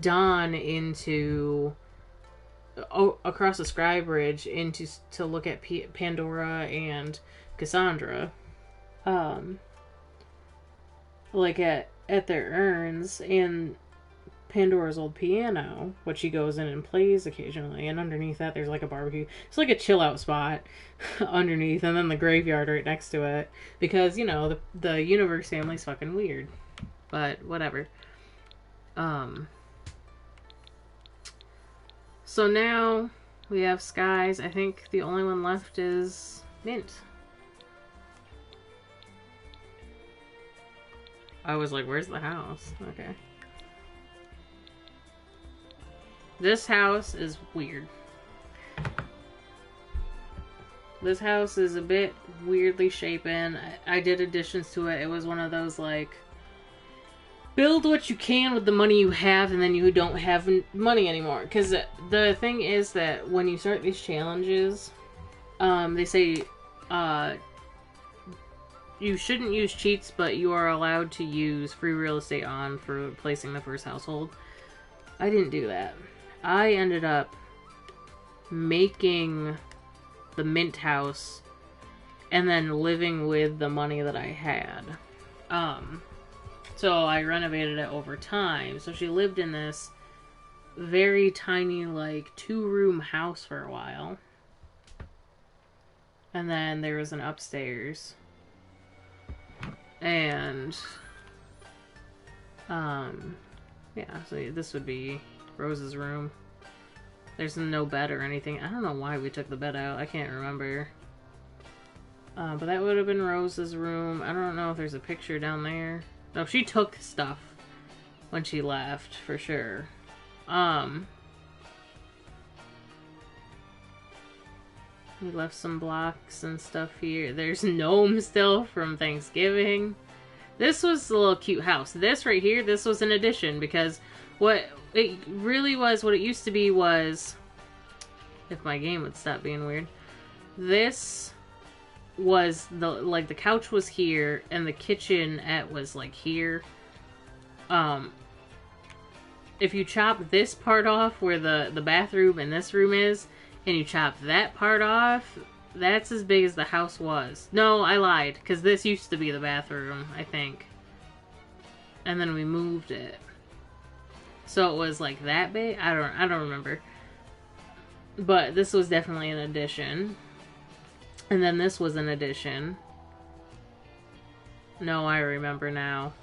Dawn into across the sky bridge into to look at Pandora and Cassandra, like at their urns and Pandora's old piano, which she goes in and plays occasionally. And underneath that, there's like a barbecue. It's like a chill out spot underneath, and then the graveyard right next to it. Because, you know, the universe family's fucking weird, but whatever. So now we have skies. I think the only one left is Mint. I was like, where's the house? Okay. This house is weird. This house is a bit weirdly shapen. I did additions to it. It was one of those, like, build what you can with the money you have, and then you don't have money anymore. Because the thing is that when you start these challenges, they say you shouldn't use cheats, but you are allowed to use free real estate on for placing the first household. I didn't do that. I ended up making the Mint house and then living with the money that I had. So I renovated it over time. So she lived in this very tiny, like, 2-room house for a while. And then there was an upstairs. And, yeah, so this would be Rose's room. There's no bed or anything. I don't know why we took the bed out. I can't remember. But that would have been Rose's room. I don't know if there's a picture down there. No, she took stuff when she left, for sure. We left some blocks and stuff here. There's Gnome still from Thanksgiving. This was a little cute house. This right here, this was an addition, because what it really was, what it used to be was, if my game would stop being weird, this was the couch was here and the kitchenette was like here. If you chop this part off where the bathroom and this room is, and you chop that part off, that's as big as the house was. No, I lied, because this used to be the bathroom, I think. And then we moved it. So it was like that big? I don't remember. But this was definitely an addition. And then this was an addition. No, I remember now.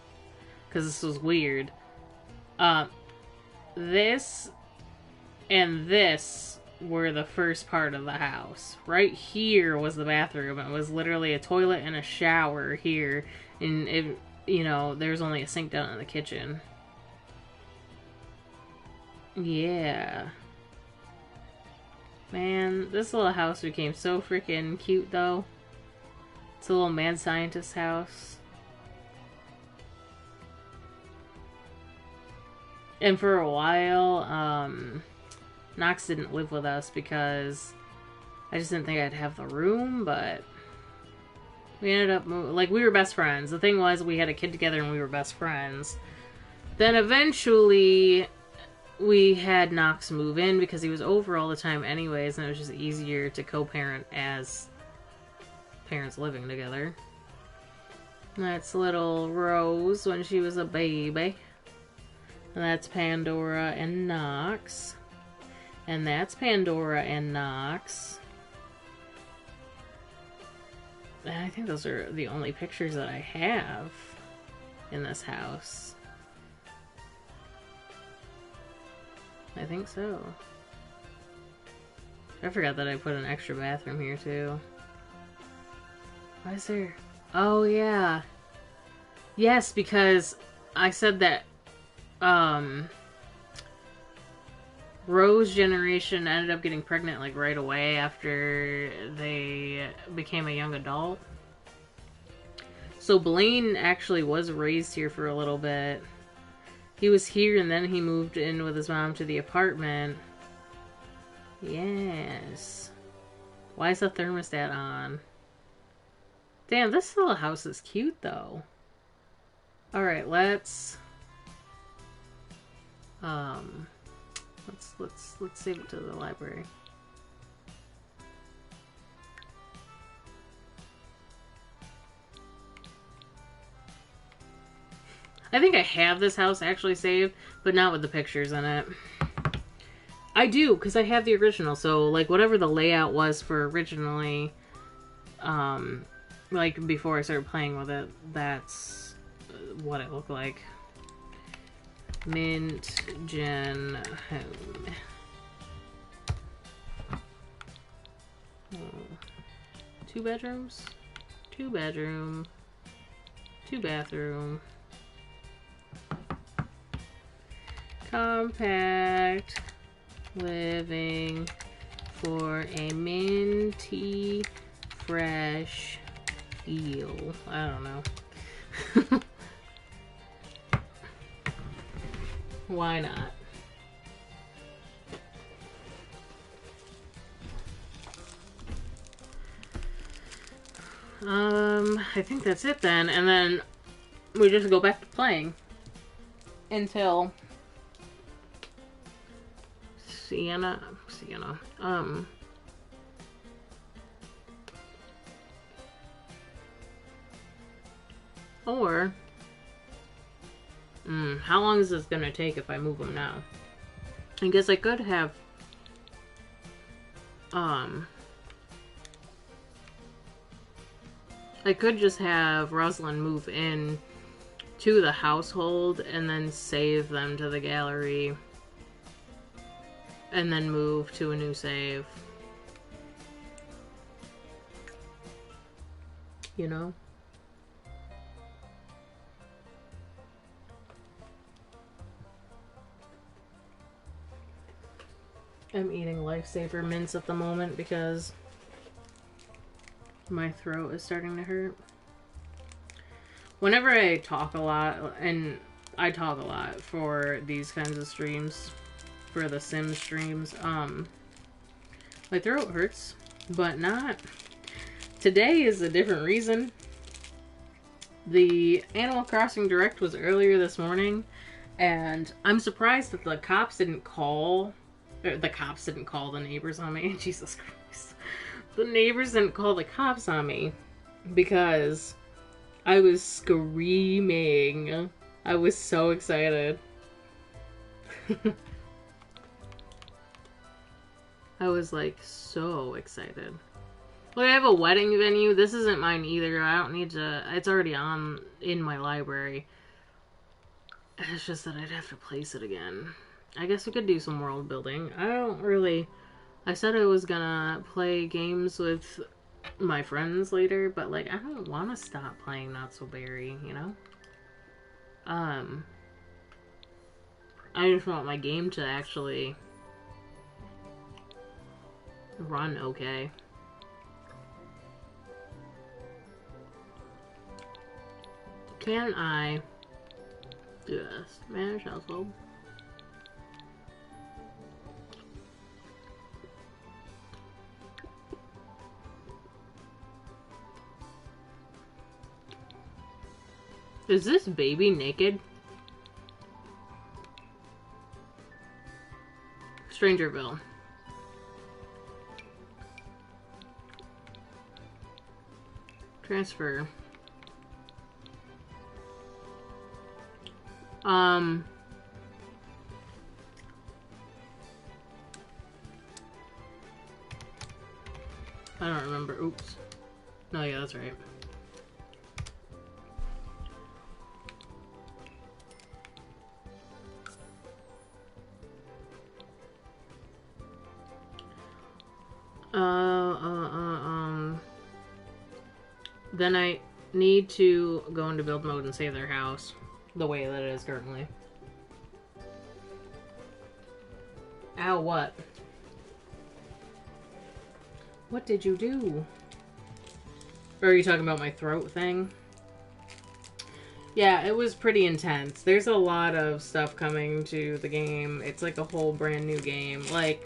Because this was weird. This and this were the first part of the house. Right here was the bathroom. It was literally a toilet and a shower here. And, it, you know, there's only a sink down in the kitchen. Yeah. Man, this little house became so freaking cute, though. It's a little mad scientist house. And for a while, Knox didn't live with us because I just didn't think I'd have the room, but we ended up like, we were best friends. The thing was, we had a kid together and we were best friends. Then eventually, we had Knox move in because he was over all the time anyways, and it was just easier to co-parent as parents living together. That's little Rose when she was a baby. And that's Pandora and Knox. And that's Pandora and Knox. And I think those are the only pictures that I have in this house. I think so. I forgot that I put an extra bathroom here too. Why is there... Oh yeah. Yes, because I said that Rose generation ended up getting pregnant like right away after they became a young adult. So Blaine actually was raised here for a little bit. He was here and then he moved in with his mom to the apartment. Yes. Why is the thermostat on? Damn, this little house is cute though. Alright, let's save it to the library. I think I have this house actually saved, but not with the pictures in it. I do, because I have the original, so like whatever the layout was for originally, like before I started playing with it, that's what it looked like. Mint Gen Home. Oh. 2 bedrooms, 2 bedroom, 2 bathroom. Compact living for a minty fresh feel. I don't know. Why not? I think that's it then, and then we just go back to playing until Sienna, or, how long is this gonna take if I move them now? I guess I could have, I could just have Rosalind move in to the household and then save them to the gallery and then move to a new save. You know? I'm eating Lifesaver mints at the moment because my throat is starting to hurt. Whenever I talk a lot, and I talk a lot for these kinds of streams, for the Sims streams, my throat hurts, but not. Today is a different reason. The Animal Crossing Direct was earlier this morning, and I'm surprised that the cops didn't call, or the cops didn't call the neighbors on me. Jesus Christ. The neighbors didn't call the cops on me because I was screaming. I was so excited. I was like so excited. Well, I have a wedding venue. This isn't mine either. I don't need to. It's already on in my library. It's just that I'd have to place it again. I guess we could do some world building. I don't really. I said I was gonna play games with my friends later, but like I don't want to stop playing Not So Berry, you know? I just want my game to actually run okay. Can I do this? Manage household. Is this baby naked? Strangerville. Transfer. I don't remember. Oops. No, yeah, that's right. Then I need to go into build mode and save their house the way that it is currently. Ow, what? What did you do? Or are you talking about my throat thing? Yeah, it was pretty intense. There's a lot of stuff coming to the game. It's like a whole brand new game. Like,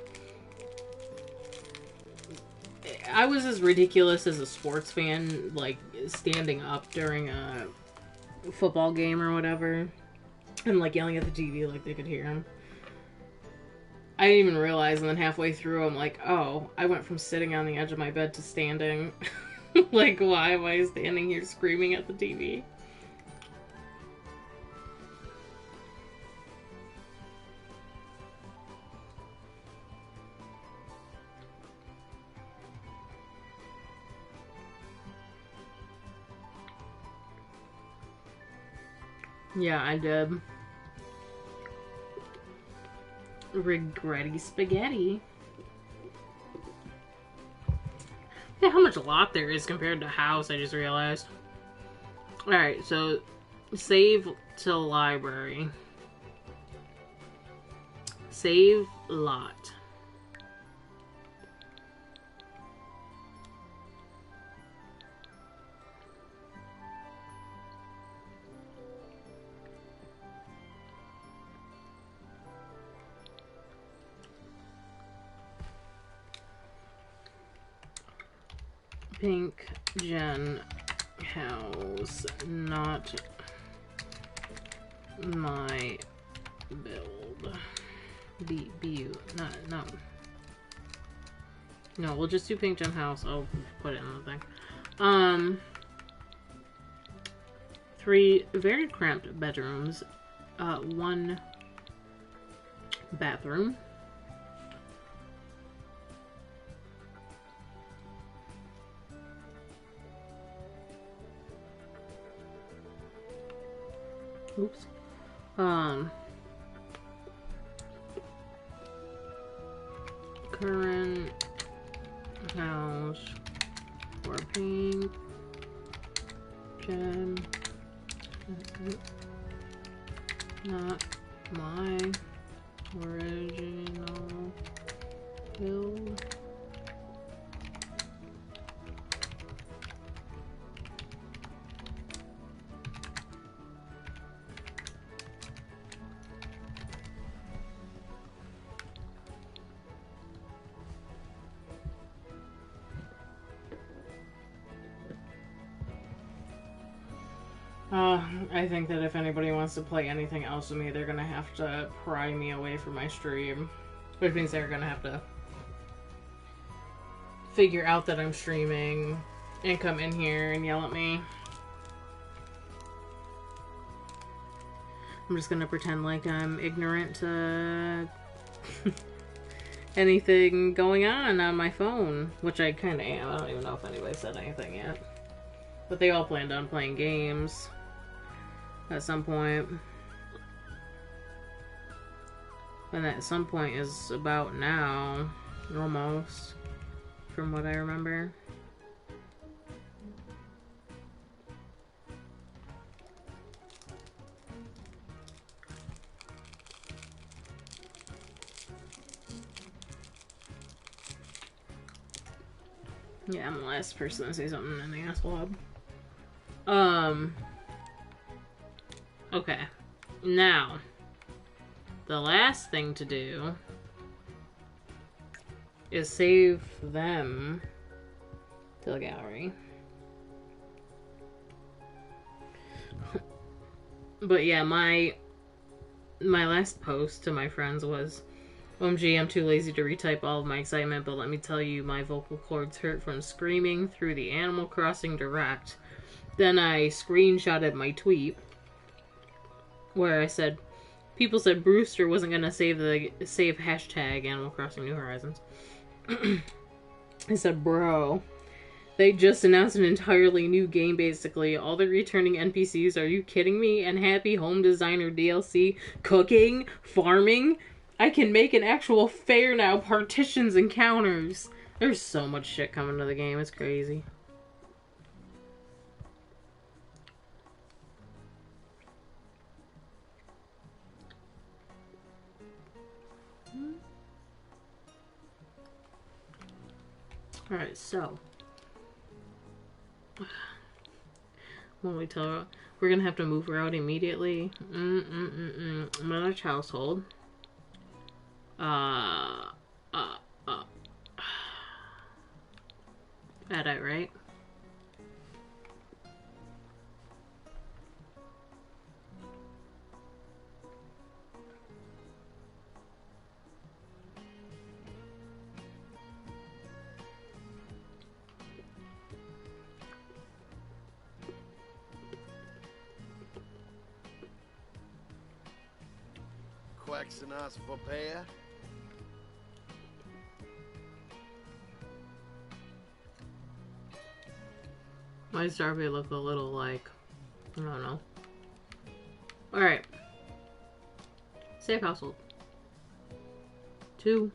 I was as ridiculous as a sports fan, like, standing up during a football game or whatever, and, like, yelling at the TV like they could hear him. I didn't even realize, and then halfway through, I'm like, oh, I went from sitting on the edge of my bed to standing. Like, why am I standing here screaming at the TV? Yeah, I did. Regretty spaghetti. Yeah, how much lot there is compared to house, I just realized. Alright, so save to library. Save lot. Pink Gen house, not my build. No, we'll just do Pink Gen house. I'll put it in the thing. 3 very cramped bedrooms, 1 bathroom. Oops. Current house for Pink Gen. Not my original build. I think that if anybody wants to play anything else with me, they're gonna have to pry me away from my stream. Which means they're gonna have to figure out that I'm streaming and come in here and yell at me. I'm just gonna pretend like I'm ignorant to anything going on my phone, which I kinda am. I don't even know if anybody said anything yet. But they all planned on playing games at some point. And at some point is about now, almost, from what I remember. Yeah, I'm the last person to say something in the ass lob. Okay. Now, the last thing to do is save them to the gallery. But yeah, my last post to my friends was, OMG, I'm too lazy to retype all of my excitement, but let me tell you, my vocal cords hurt from screaming through the Animal Crossing Direct. Then I screenshotted my tweet where I said, people said Brewster wasn't gonna save hashtag Animal Crossing New Horizons. I said, bro, they just announced an entirely new game, basically. All the returning NPCs, are you kidding me? And Happy Home Designer DLC, cooking, farming. I can make an actual fair now, partitions and counters. There's so much shit coming to the game, it's crazy. Alright, so when we tell her we're gonna have to move her out immediately. Manage household. Edit, right? Quaxinas Vopea. My Starby look a little like, I don't know. Alright. Save household. 2.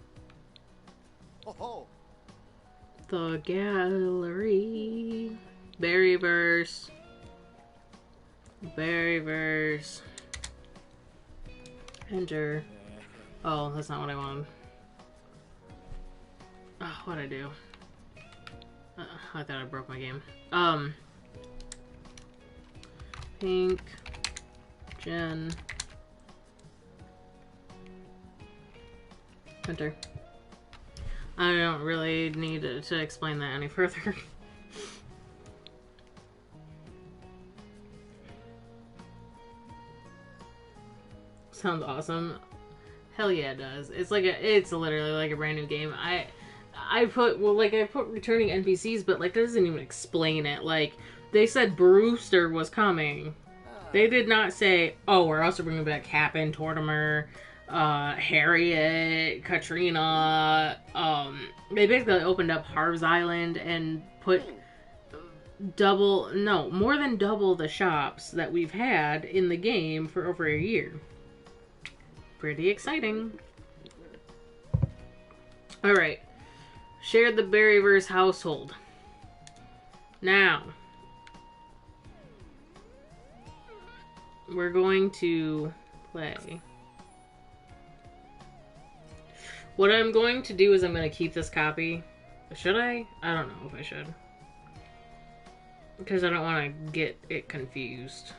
Oh, The gallery. Berryverse. Berryverse. Enter. Oh, that's not what I wanted. Oh, what'd I do? I thought I broke my game. Pink. Jen. Enter. I don't really need to explain that any further. Sounds awesome. Hell yeah, it does. It's literally like a brand new game. I put returning NPCs, but like that doesn't even explain it. Like they said Brewster was coming. They did not say, oh, we're also bringing back Happen, Tortimer, Harriet, Katrina. They basically opened up Harv's Island and put more than double the shops that we've had in the game for over a year. Pretty exciting. Alright. Shared the Berryverse household. Now, we're going to play. What I'm going to do is I'm going to keep this copy. Should I? I don't know if I should. Because I don't want to get it confused.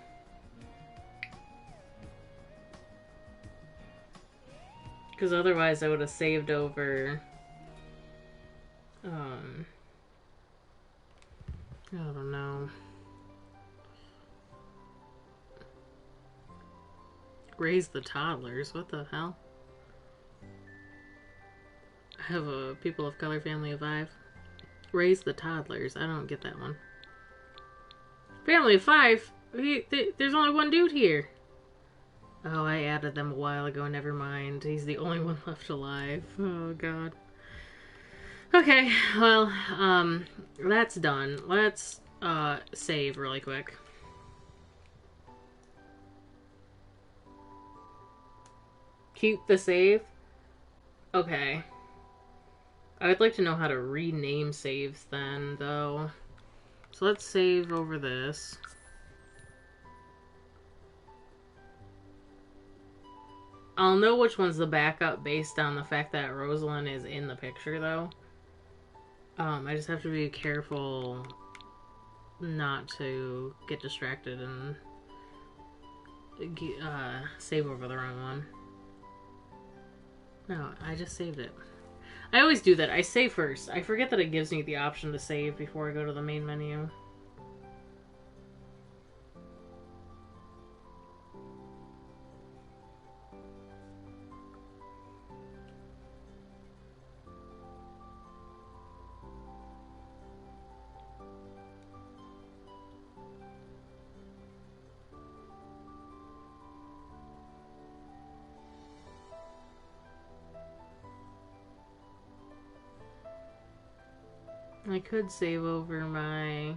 Because otherwise I would have saved over... I don't know. Raise the toddlers. What the hell? I have a people of color family of 5. Raise the toddlers. I don't get that one. Family of 5? There's only one dude here. Oh, I added them a while ago. Never mind. He's the only one left alive. Oh, God. Okay, well, that's done. Let's, save really quick. Keep the save? Okay. I would like to know how to rename saves then, though. So let's save over this. I'll know which one's the backup based on the fact that Rosalind is in the picture, though. I just have to be careful not to get distracted and save over the wrong one. No, I just saved it. I always do that. I save first. I forget that it gives me the option to save before I go to the main menu. I could save over my...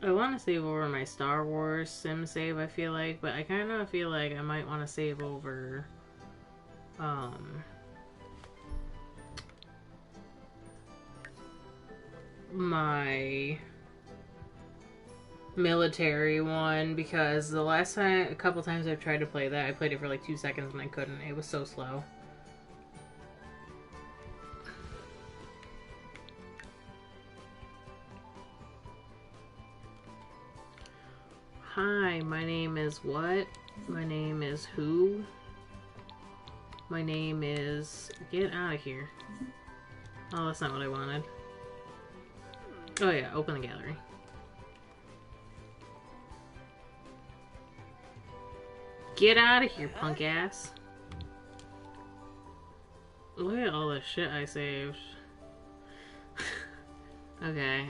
I want to save over my Star Wars sim save, I feel like, but I kind of feel like I might want to save over, my military one, because the last time, a couple times I've tried to play that, I played it for like 2 seconds and I couldn't. It was so slow. Hi, my name is what? My name is who? My name is... Get out of here. Oh, that's not what I wanted. Oh yeah, open the gallery. Get out of here, punk ass. Look at all the shit I saved. Okay,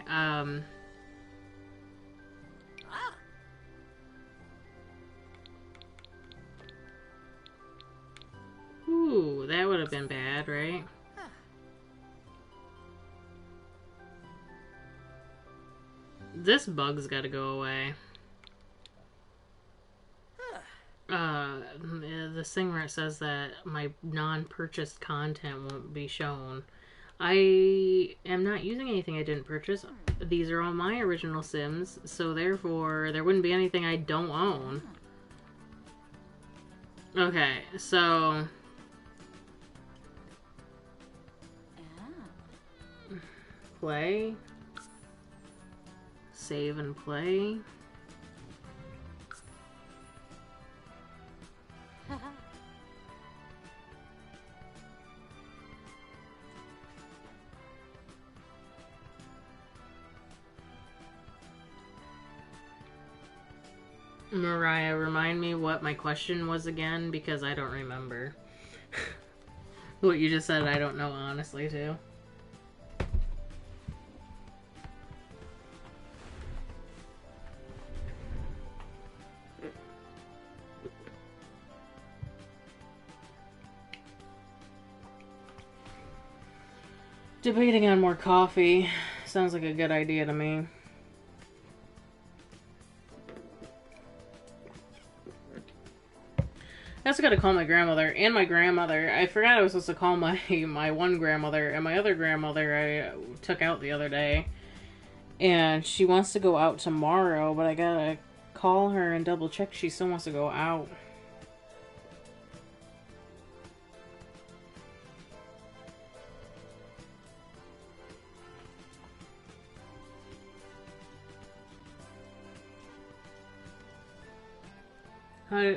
Ooh, that would have been bad, right? This bug's gotta go away. The thing where it says that my non-purchased content won't be shown. I am not using anything I didn't purchase. These are all my original Sims, so therefore there wouldn't be anything I don't own. Okay, so... Play. Save and play. Mariah, remind me what my question was again, because I don't remember. What you just said, I don't know honestly, too. Debating on more coffee. Sounds like a good idea to me. I also gotta call my grandmother and my grandmother. I forgot I was supposed to call my one grandmother, and my other grandmother I took out the other day. And she wants to go out tomorrow, but I gotta call her and double check she still wants to go out.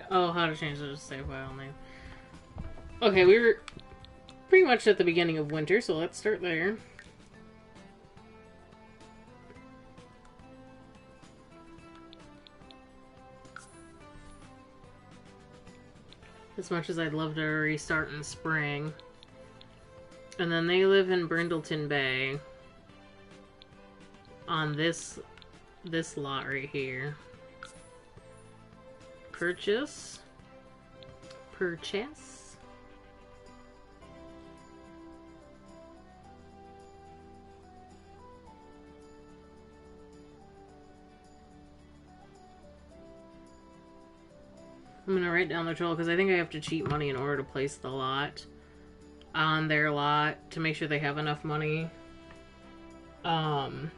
How to change the save file name. Okay, we were pretty much at the beginning of winter, so let's start there. As much as I'd love to restart in spring. And then they live in Brindleton Bay. On this lot right here. Purchase. Purchase. I'm gonna write down the total because I think I have to cheat money in order to place the lot on their lot to make sure they have enough money. So I'm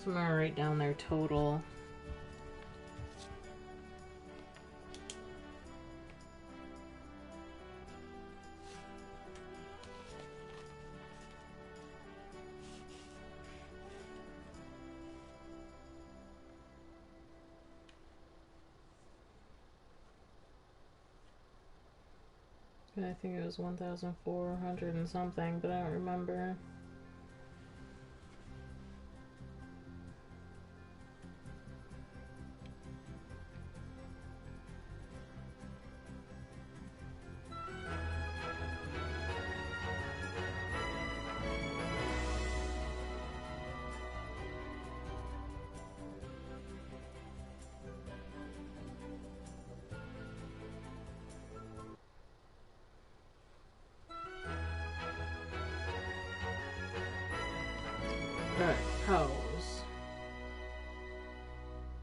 gonna write down their total. I think it was 1,400 and something, but I don't remember.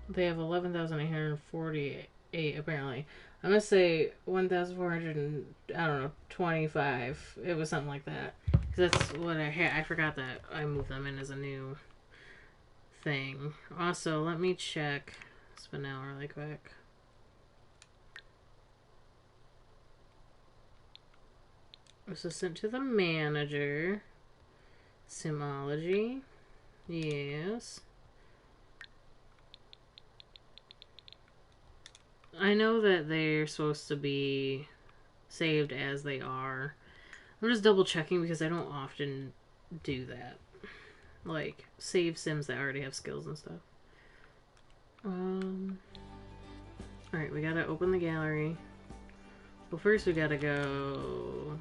They have 11,848 apparently. I'm gonna say 1,400 and, I don't know, 25. It was something like that. Because that's what I had. I forgot that I moved them in as a new thing. Also, let me check Spinel really quick. Assistant to the manager. Simology. Yes. I know that they're supposed to be saved as they are. I'm just double checking because I don't often do that. Like, save sims that already have skills and stuff. Alright, we gotta open the gallery. Well, first we gotta go...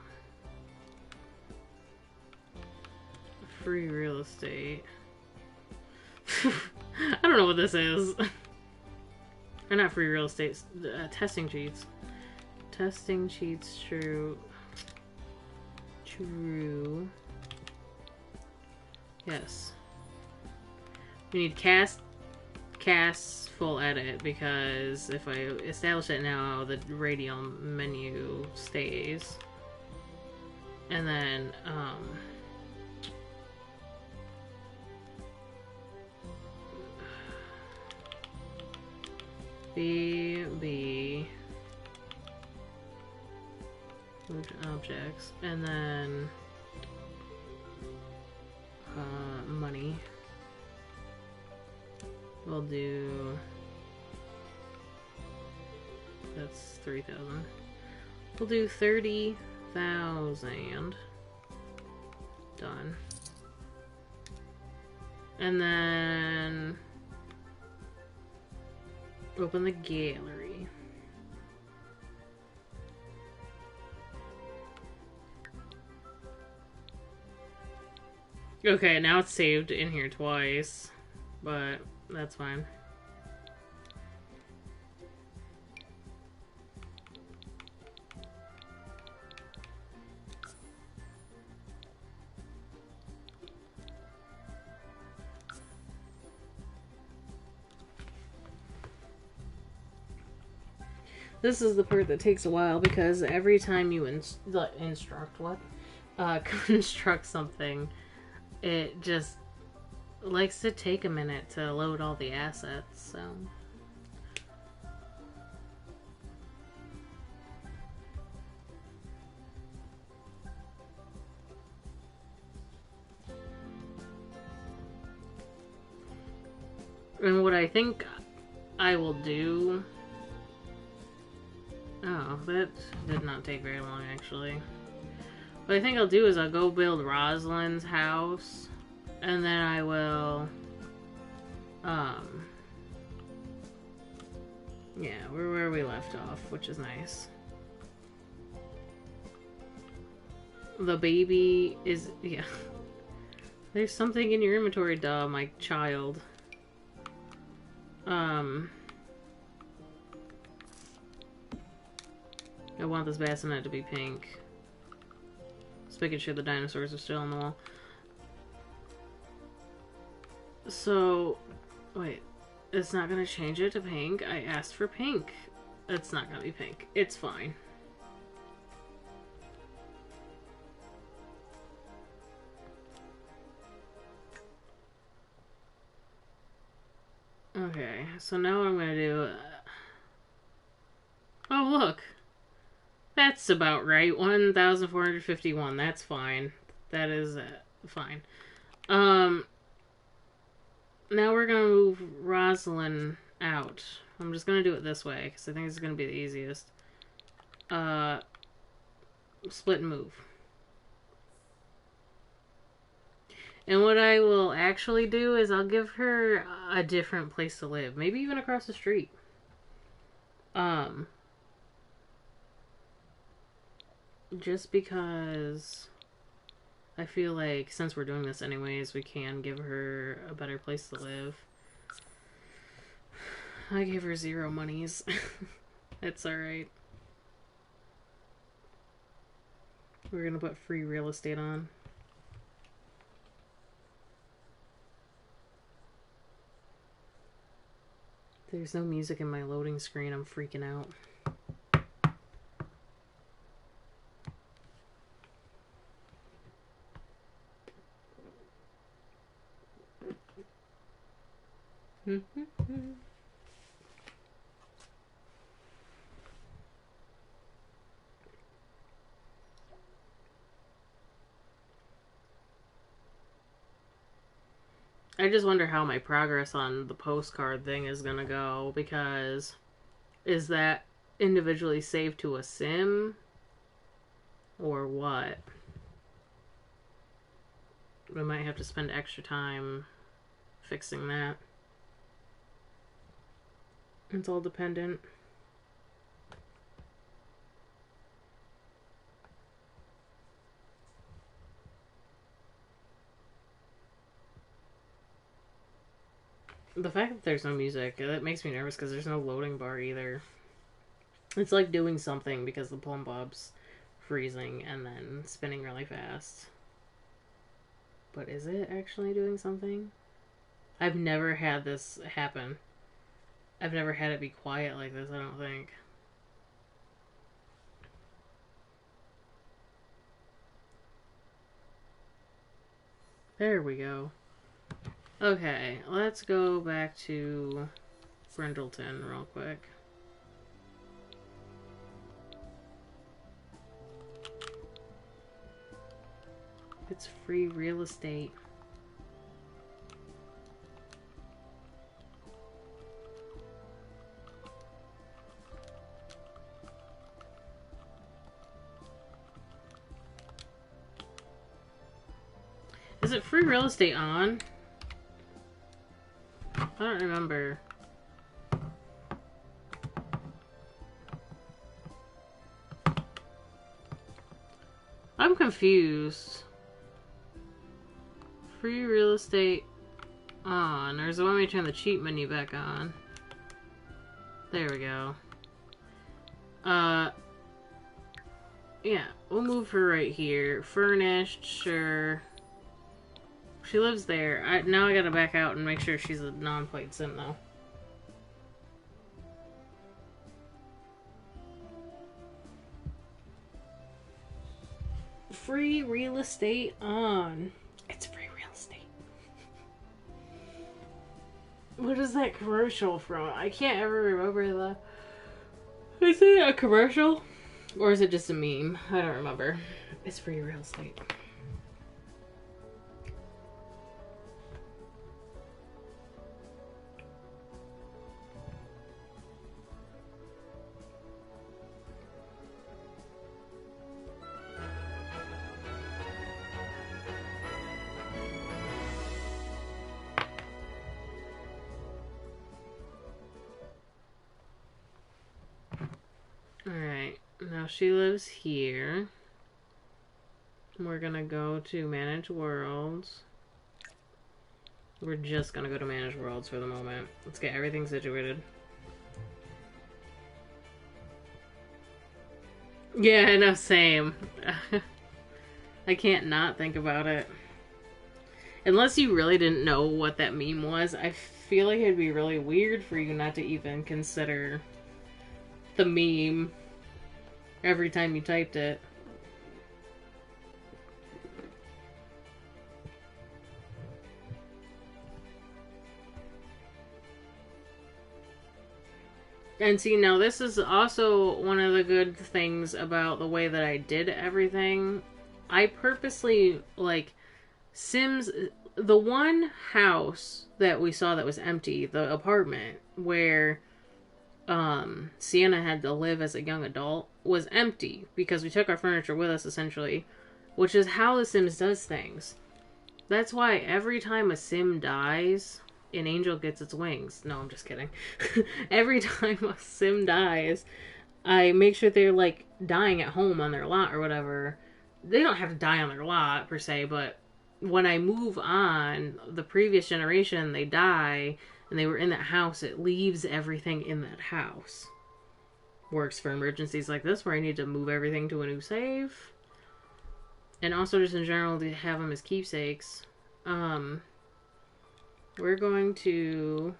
Free real estate. I don't know what this is. Or not free real estate. Testing cheats. Testing cheats, true. True. Yes. We need cast full edit because if I establish it now, the radial menu stays. And then, B moved objects, and then money. We'll do, that's 3,000. We'll do 30,000. Done. And then open the gallery. Okay, now it's saved in here twice, but that's fine. This is the part that takes a while because every time you construct something, it just likes to take a minute to load all the assets, so. And what I think I will do... Oh, that did not take very long, actually. What I think I'll do is I'll go build Rosalind's house, and then I will, yeah, we're where we left off, which is nice. The baby is, yeah. There's something in your inventory, duh, my child. I want this bassinet to be pink. Just making sure the dinosaurs are still on the wall. So, wait. It's not gonna change it to pink? I asked for pink. It's not gonna be pink. It's fine. Okay, so now what I'm gonna do... Oh, look! That's about right. 1,451. That's fine. That is fine. Now we're gonna move Rosalind out. I'm just gonna do it this way because I think it's gonna be the easiest. Split and move. And what I will actually do is I'll give her a different place to live. Maybe even across the street. Just because I feel like since we're doing this anyways, we can give her a better place to live. I gave her 0 monies. It's alright. We're gonna put free real estate on. There's no music in my loading screen. I'm freaking out. I just wonder how my progress on the postcard thing is gonna go, because is that individually saved to a sim or what? We might have to spend extra time fixing that. It's all dependent. The fact that there's no music, that makes me nervous because there's no loading bar either. It's like doing something because the plumb bob's freezing and then spinning really fast. But is it actually doing something? I've never had this happen. I've never had it be quiet like this, I don't think. There we go. Okay, let's go back to Brindleton real quick. It's free real estate. Is it free real estate on? I don't remember. I'm confused. Free real estate on. Or is it when we turn the cheat menu back on? There we go. Yeah, we'll move her right here. Furnished, sure. She lives there. Now I gotta back out and make sure she's a non-played sim, though. Free real estate on. It's free real estate. What is that commercial from? I can't ever remember the... Is it a commercial? Or is it just a meme? I don't remember. It's free real estate. Alright, now she lives here. We're gonna go to Manage Worlds. We're just gonna go to Manage Worlds for the moment. Let's get everything situated. Yeah, no, same. I can't not think about it. Unless you really didn't know what that meme was, I feel like it'd be really weird for you not to even consider the meme every time you typed it. And see, now this is also one of the good things about the way that I did everything. I purposely, like, Sims, the one house that we saw that was empty, the apartment where Sienna had to live as a young adult, was empty because we took our furniture with us, essentially, which is how The Sims does things. That's why every time a Sim dies, an angel gets its wings. No, I'm just kidding. Every time a Sim dies, I make sure they're, like, dying at home on their lot or whatever. They don't have to die on their lot, per se, but when I move on, the previous generation, they die, and they were in that house, it leaves everything in that house. Works for emergencies like this, where I need to move everything to a new save. And also just in general, to have them as keepsakes. We're going to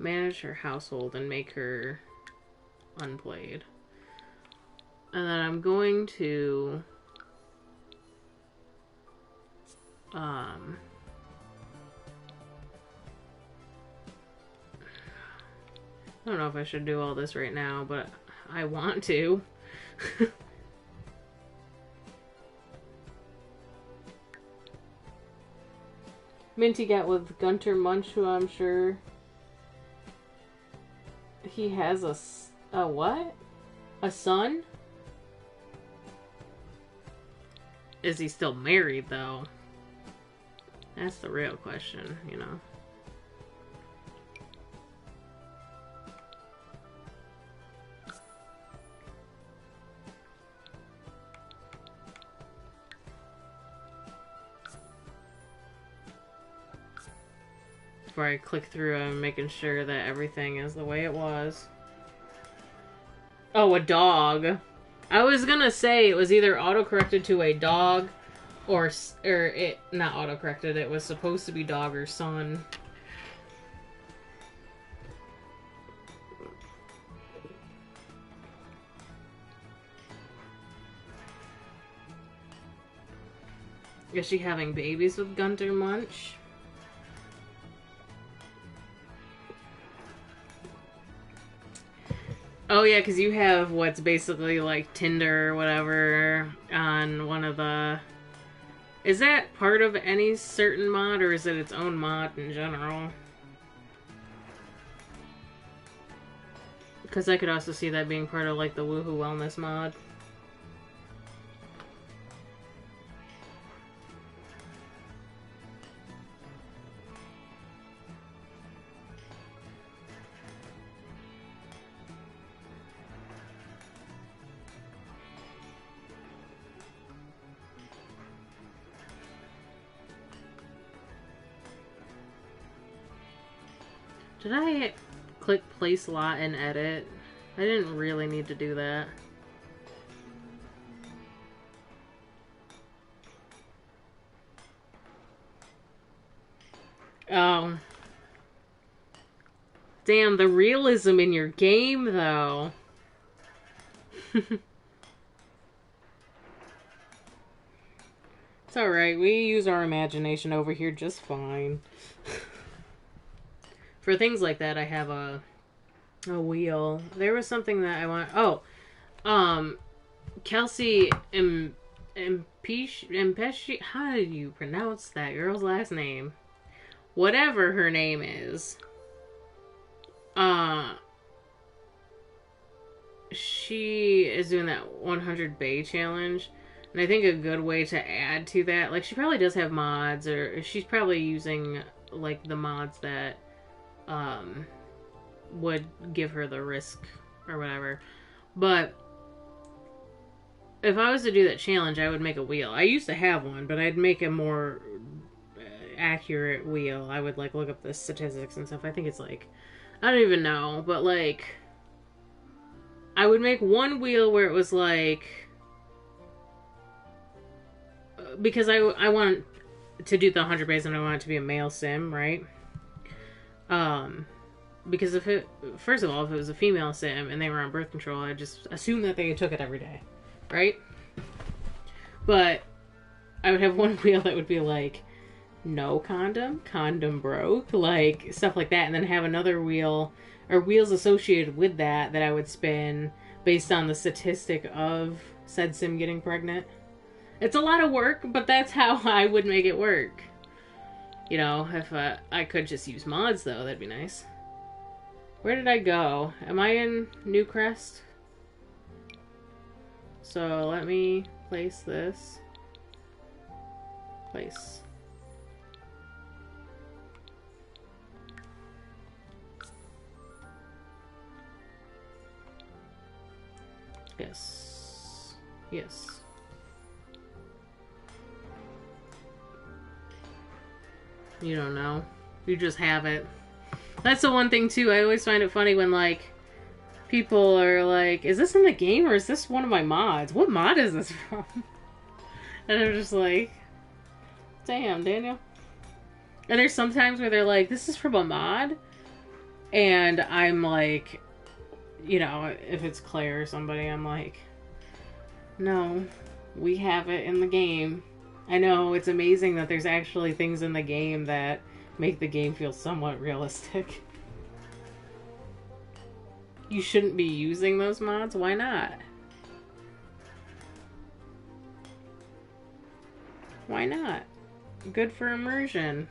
manage her household and make her unplayed. And then I'm going to I don't know if I should do all this right now, but I want to. Minty got with Gunter Munch, who I'm sure he has a what? A son? Is he still married, though? That's the real question, you know. Before I click through, I'm making sure that everything is the way it was. Oh, a dog. I was gonna say it was either autocorrected to a dog or it not autocorrected. It was supposed to be dog or son. Is she having babies with Gunter Munch? Oh yeah, because you have what's basically like Tinder or whatever on one of the... Is that part of any certain mod, or is it its own mod in general? Because I could also see that being part of like the Woohoo Wellness mod. Did I click place lot and edit? I didn't really need to do that. Oh. Damn, the realism in your game, though. It's alright, we use our imagination over here just fine. For things like that, I have a wheel. There was something that I want... Oh! Kelsey Impeshi... How do you pronounce that girl's last name? Whatever her name is. She is doing that 100 Bay challenge. And I think a good way to add to that... Like, she probably does have mods, or she's probably using, like, the mods that... would give her the risk or whatever. But if I was to do that challenge, I would make a wheel. I used to have one, but I'd make a more accurate wheel. I would like look up the statistics and stuff. I think it's like, I don't even know, but like I would make one wheel where it was like, because I want to do the 100 bays and I want it to be a male sim, right? Because if it, first of all, if it was a female sim and they were on birth control, I'd just assume that they took it every day, right? But I would have one wheel that would be like, no condom, condom broke, like stuff like that, and then have another wheel, or wheels associated with that I would spin based on the statistic of said sim getting pregnant. It's a lot of work, but that's how I would make it work. You know, if I could just use mods, though, that'd be nice. Where did I go? Am I in Newcrest? So let me place this. Place. Yes. Yes. You don't know. You just have it. That's the one thing, too. I always find it funny when, like, people are like, is this in the game or is this one of my mods? What mod is this from? And I'm just like, damn, Daniel. And there's sometimes where they're like, this is from a mod? And I'm like, you know, if it's Claire or somebody, I'm like, no, we have it in the game. I know, it's amazing that there's actually things in the game that make the game feel somewhat realistic. You shouldn't be using those mods? Why not? Why not? Good for immersion.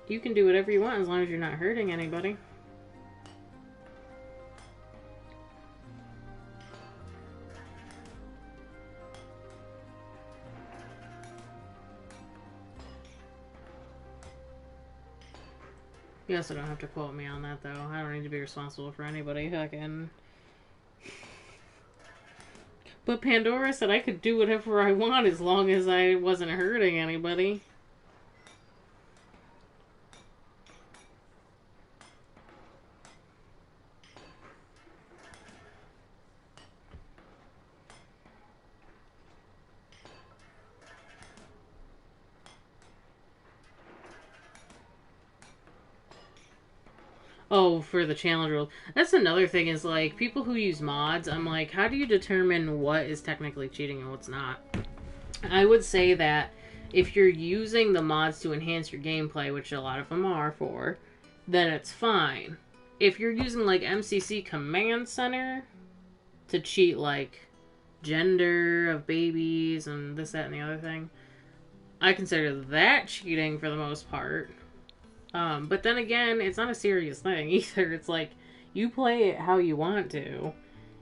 You can do whatever you want as long as you're not hurting anybody. You also don't have to quote me on that, though. I don't need to be responsible for anybody fucking... But Pandora said I could do whatever I want as long as I wasn't hurting anybody. Oh, for the challenge rules. That's another thing is, like, people who use mods, I'm like, how do you determine what is technically cheating and what's not? I would say that if you're using the mods to enhance your gameplay, which a lot of them are for, then it's fine. If you're using, like, MCC Command Center to cheat, like, gender of babies and this, that, and the other thing, I consider that cheating for the most part. But then again, it's not a serious thing either. It's like, you play it how you want to.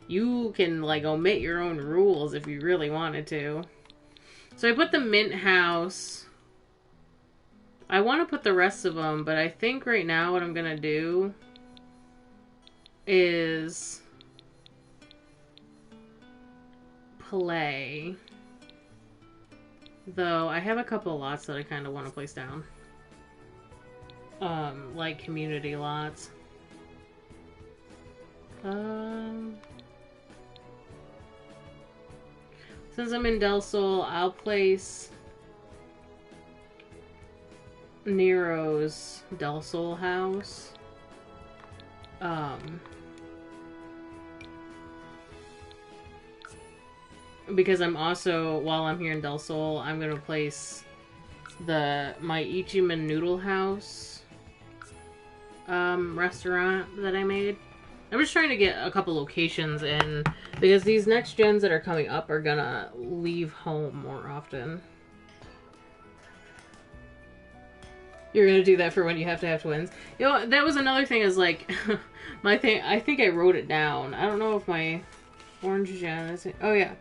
You can, like, omit your own rules if you really wanted to. So I put the Mint House. I want to put the rest of them, but I think right now what I'm going to do is play. Though, I have a couple lots that I kind of want to place down. Like community lots. Since I'm in Del Sol, I'll place Nero's Del Sol house. Because I'm also, while I'm here in Del Sol, I'm gonna place my Ichiman Noodle House restaurant that I made. I'm just trying to get a couple locations in because these next gens that are coming up are gonna leave home more often. You're gonna do that for when you have to have twins. You know, that was another thing is like, my thing, I think I wrote it down. I don't know if my orange gen is, oh yeah.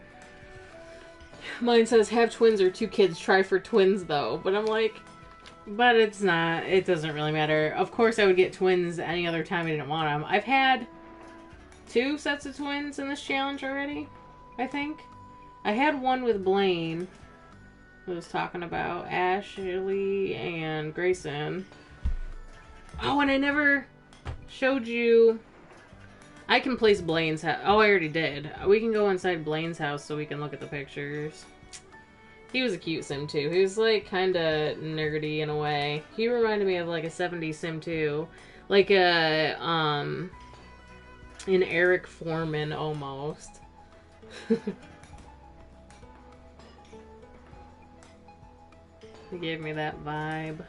Mine says have twins or two kids, try for twins though. But I'm like, but it's not, it doesn't really matter. Of course I would get twins any other time I didn't want them. I've had 2 sets of twins in this challenge already, I think. I had one with Blaine, who was talking about Ashley and Grayson. Oh, and I never showed you. I can place Blaine's house. Oh, I already did. We can go inside Blaine's house so we can look at the pictures. He was a cute sim too. He was like kind of nerdy in a way. He reminded me of like a 70s sim too. Like a, an Eric Foreman almost. He gave me that vibe.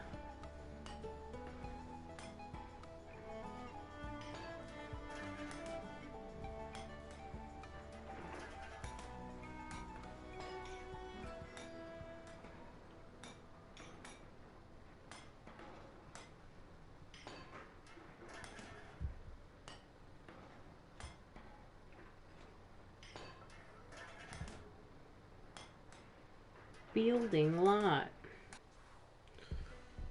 Building lot.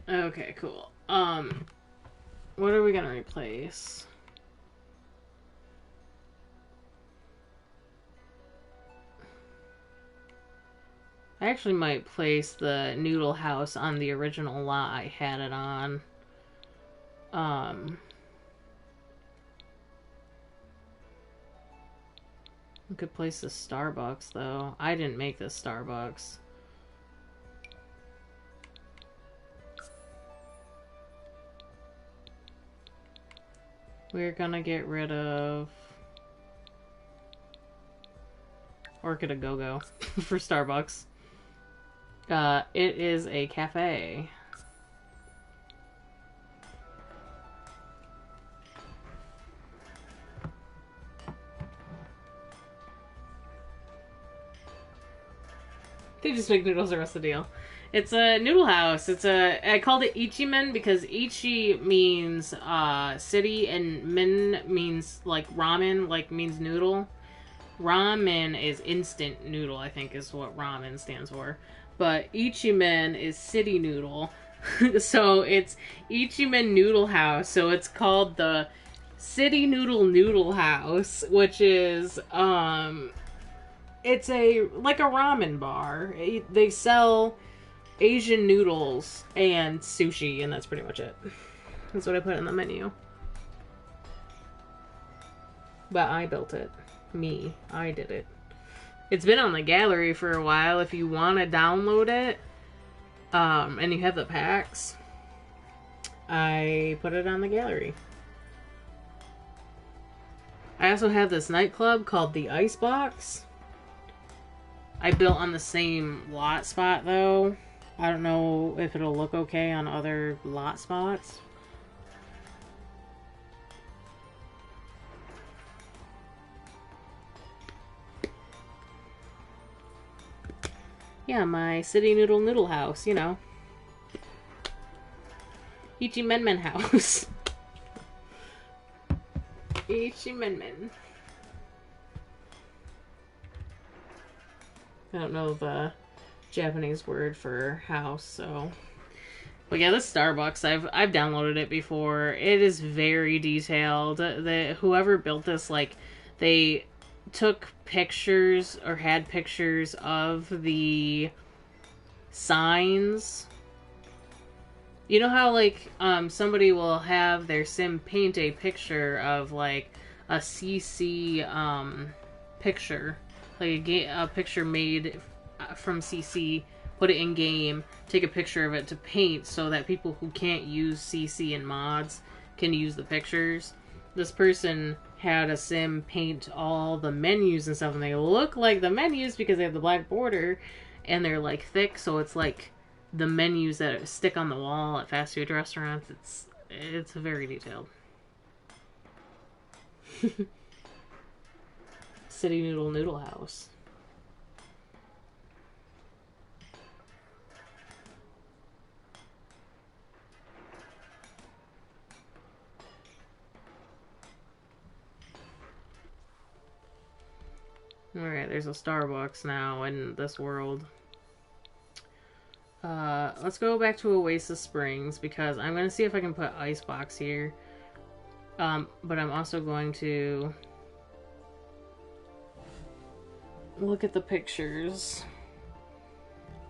Okay, cool. What are we gonna replace? I actually might place the noodle house on the original lot I had it on. We could place the Starbucks though. I didn't make this Starbucks. We're gonna get rid of Orchid a Go-Go for Starbucks. It is a cafe. They just make noodles the rest of the deal. It's a noodle house. I called it Ichimen because Ichi means city and men means like ramen, like means noodle. Ramen is instant noodle, I think is what ramen stands for. But Ichimen is city noodle. So it's Ichimen Noodle House. So it's called the City Noodle House, which is it's like a ramen bar. They sell Asian noodles and sushi, and that's pretty much it. That's what I put on the menu. But I built it. I did it. It's been on the gallery for a while. If you want to download it, and you have the packs, I put it on the gallery. I also have this nightclub called the Icebox. I built on the same lot spot though. I don't know if it'll look okay on other lot spots. Yeah, my city noodle house, you know. Ichimenmen house. Ichimenmen. I don't know the Japanese word for house, so. But yeah, this Starbucks, I've downloaded it before. It is very detailed. Whoever built this, like, they took pictures or had pictures of the signs. You know how, like, somebody will have their sim paint a picture of, like, a CC, picture. Like, a picture made from CC, put it in game, take a picture of it to paint so that people who can't use CC and mods can use the pictures. This person had a sim paint all the menus and stuff, and they look like the menus because they have the black border, and they're, like, thick, so it's like the menus that stick on the wall at fast food restaurants. It's very detailed. City Noodle House. Alright, there's a Starbucks now in this world. Let's go back to Oasis Springs because I'm going to see if I can put Icebox here. But I'm also going to look at the pictures.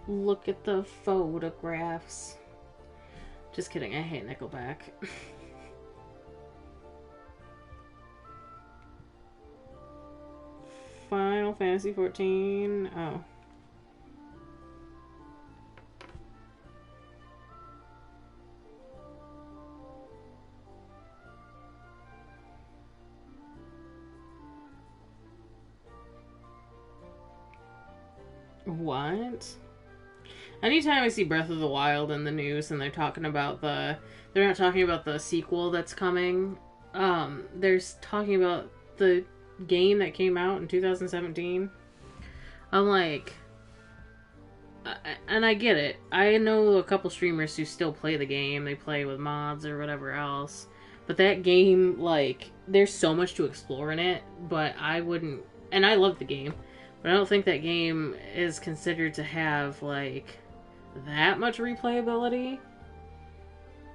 Look at the photographs. Just kidding, I hate Nickelback. Final Fantasy 14. Oh. What? Anytime I see Breath of the Wild in the news and they're talking about they're not talking about the sequel that's coming. They're talking about the game that came out in 2017. I'm like, and I get it. I know a couple streamers who still play the game. They play with mods or whatever else. But that game, like, there's so much to explore in it, but I wouldn't, and I love the game, but I don't think that game is considered to have, like, that much replayability.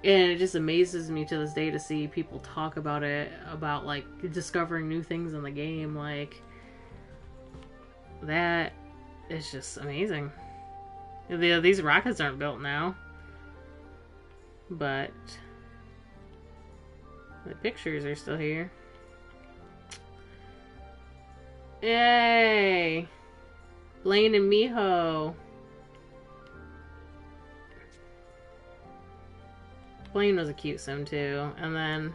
And it just amazes me to this day to see people talk about it, about, like, discovering new things in the game. Like, that is just amazing. These rockets aren't built now. But the pictures are still here. Yay! Blaine and Miho. Blaine was a cute sim too. And then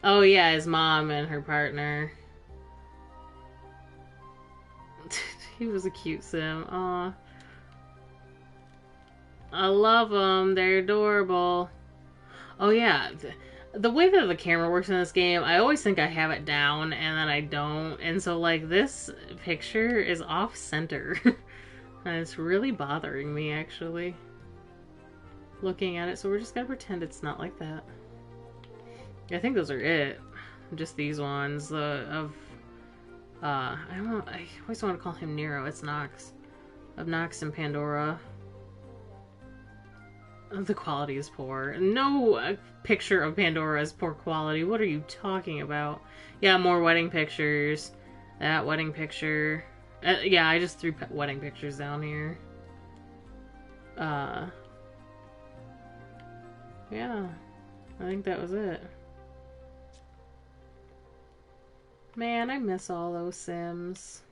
Oh yeah, his mom and her partner. He was a cute sim. Aw. I love them. They're adorable. Oh yeah. The way that the camera works in this game, I always think I have it down and then I don't. And so like this picture is off center. And it's really bothering me actually. Looking at it, so we're just gonna pretend it's not like that. I think those are it. Just these ones. I always want to call him Nero. It's Nox. Of Nox and Pandora. The quality is poor. No picture of Pandora is poor quality. What are you talking about? Yeah, more wedding pictures. That wedding picture. Yeah, I just threw wedding pictures down here. Yeah. I think that was it. Man, I miss all those Sims.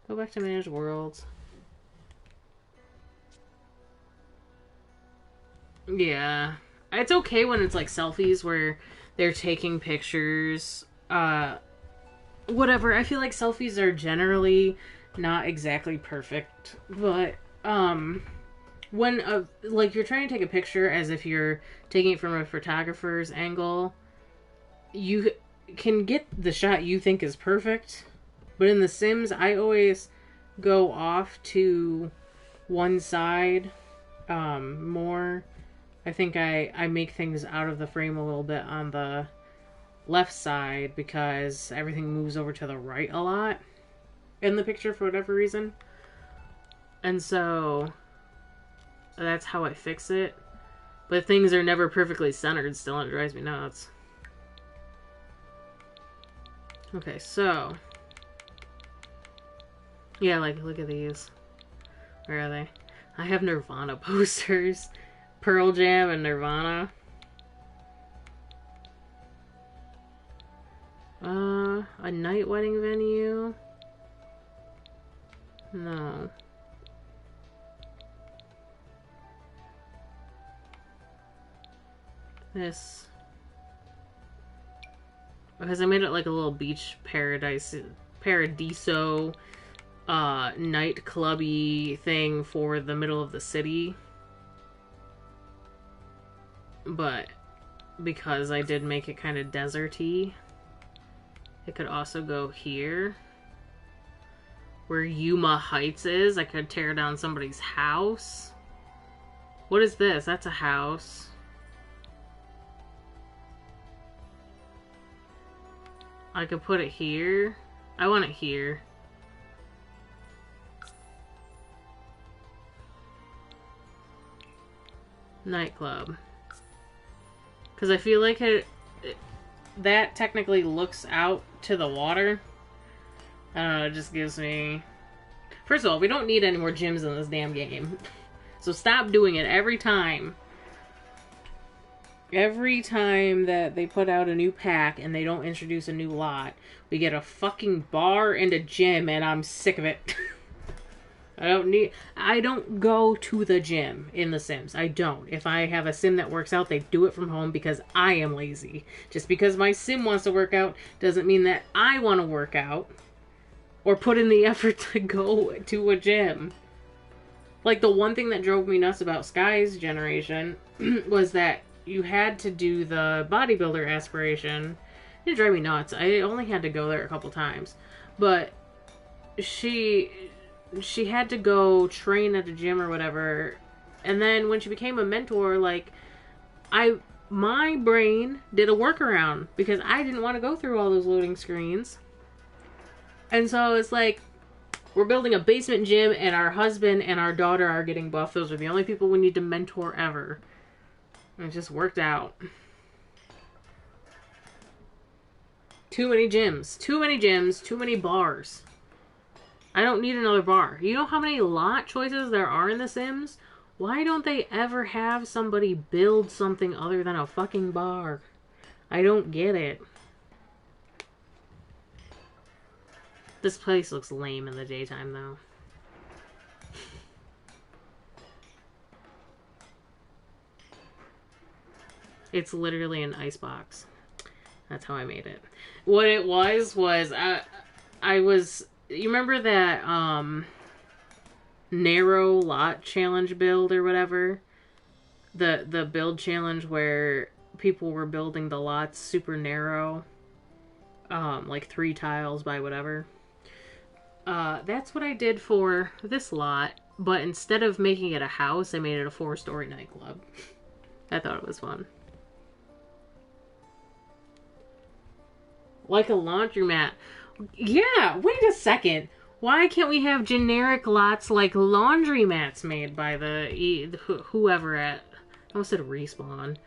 Go back to Manage Worlds. Yeah. It's okay when it's like selfies where they're taking pictures. Whatever. I feel like selfies are generally not exactly perfect. But, when, like, you're trying to take a picture as if you're taking it from a photographer's angle, you can get the shot you think is perfect. But in The Sims, I always go off to one side more. I think I make things out of the frame a little bit on the left side because everything moves over to the right a lot in the picture for whatever reason. And so that's how I fix it. But things are never perfectly centered still, and it drives me nuts. Okay, so yeah, like, look at these. Where are they? I have Nirvana posters. Pearl Jam and Nirvana. A night wedding venue? No. This. Because I made it like a little beach paradiso, nightclubby thing for the middle of the city. But because I did make it kind of deserty, it could also go here. Where Yuma Heights is, I could tear down somebody's house. What is this? That's a house. I could put it here. I want it here. Nightclub. Because I feel like that technically looks out to the water. I don't know, it just gives me... First of all, we don't need any more gyms in this damn game. So stop doing it every time. Every time that they put out a new pack and they don't introduce a new lot, we get a fucking bar and a gym, and I'm sick of it. I don't go to the gym in The Sims. I don't. If I have a sim that works out, they do it from home because I am lazy. Just because my sim wants to work out doesn't mean that I want to work out or put in the effort to go to a gym. Like, the one thing that drove me nuts about Sky's generation was that you had to do the bodybuilder aspiration. It drove me nuts. I only had to go there a couple times. But she had to go train at a gym or whatever. And then when she became a mentor, like, my brain did a workaround because I didn't want to go through all those loading screens. And so it's like, we're building a basement gym and our husband and our daughter are getting buff. Those are the only people we need to mentor ever. And it just worked out. Too many gyms. Too many gyms. Too many bars. I don't need another bar. You know how many lot choices there are in The Sims? Why don't they ever have somebody build something other than a fucking bar? I don't get it. This place looks lame in the daytime, though. It's literally an icebox. That's how I made it. What it was I was, you remember that narrow lot challenge build or whatever? The build challenge where people were building the lots super narrow, like 3 tiles by whatever. That's what I did for this lot, but instead of making it a house, I made it a 4-story nightclub. I thought it was fun. Like a laundromat. Yeah, wait a second. Why can't we have generic lots like laundromats made by whoever at... I almost said Respawn.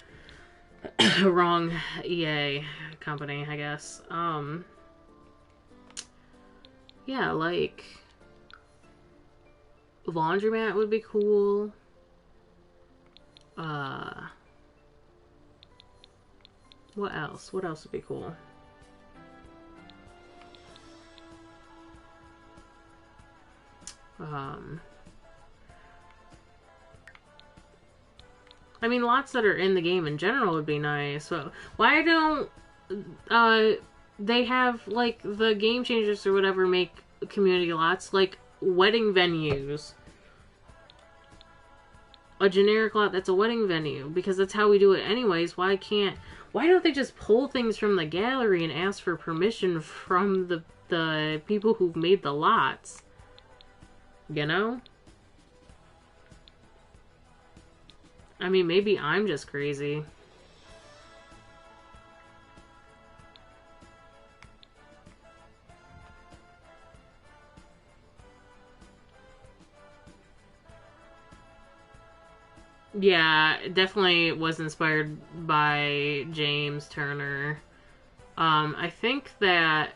Wrong EA company, I guess. Yeah, like... laundromat would be cool. What else? What else would be cool? I mean, lots that are in the game in general would be nice. So why don't they have, like, the Game Changers or whatever make community lots, like wedding venues? A generic lot that's a wedding venue, because that's how we do it anyways. Why don't they just pull things from the gallery and ask for permission from the people who've made the lots? You know? I mean, maybe I'm just crazy. Yeah, it definitely was inspired by James Turner. I think that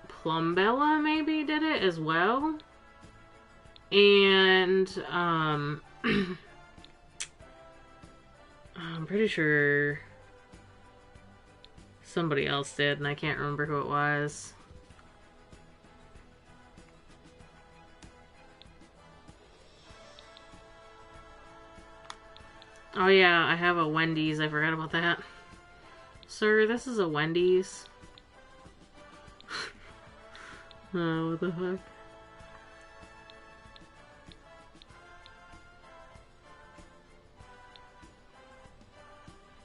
Plumbella maybe did it as well. And, I'm pretty sure somebody else did, and I can't remember who it was. Oh yeah, I have a Wendy's. I forgot about that. Sir, this is a Wendy's. Oh, what the heck?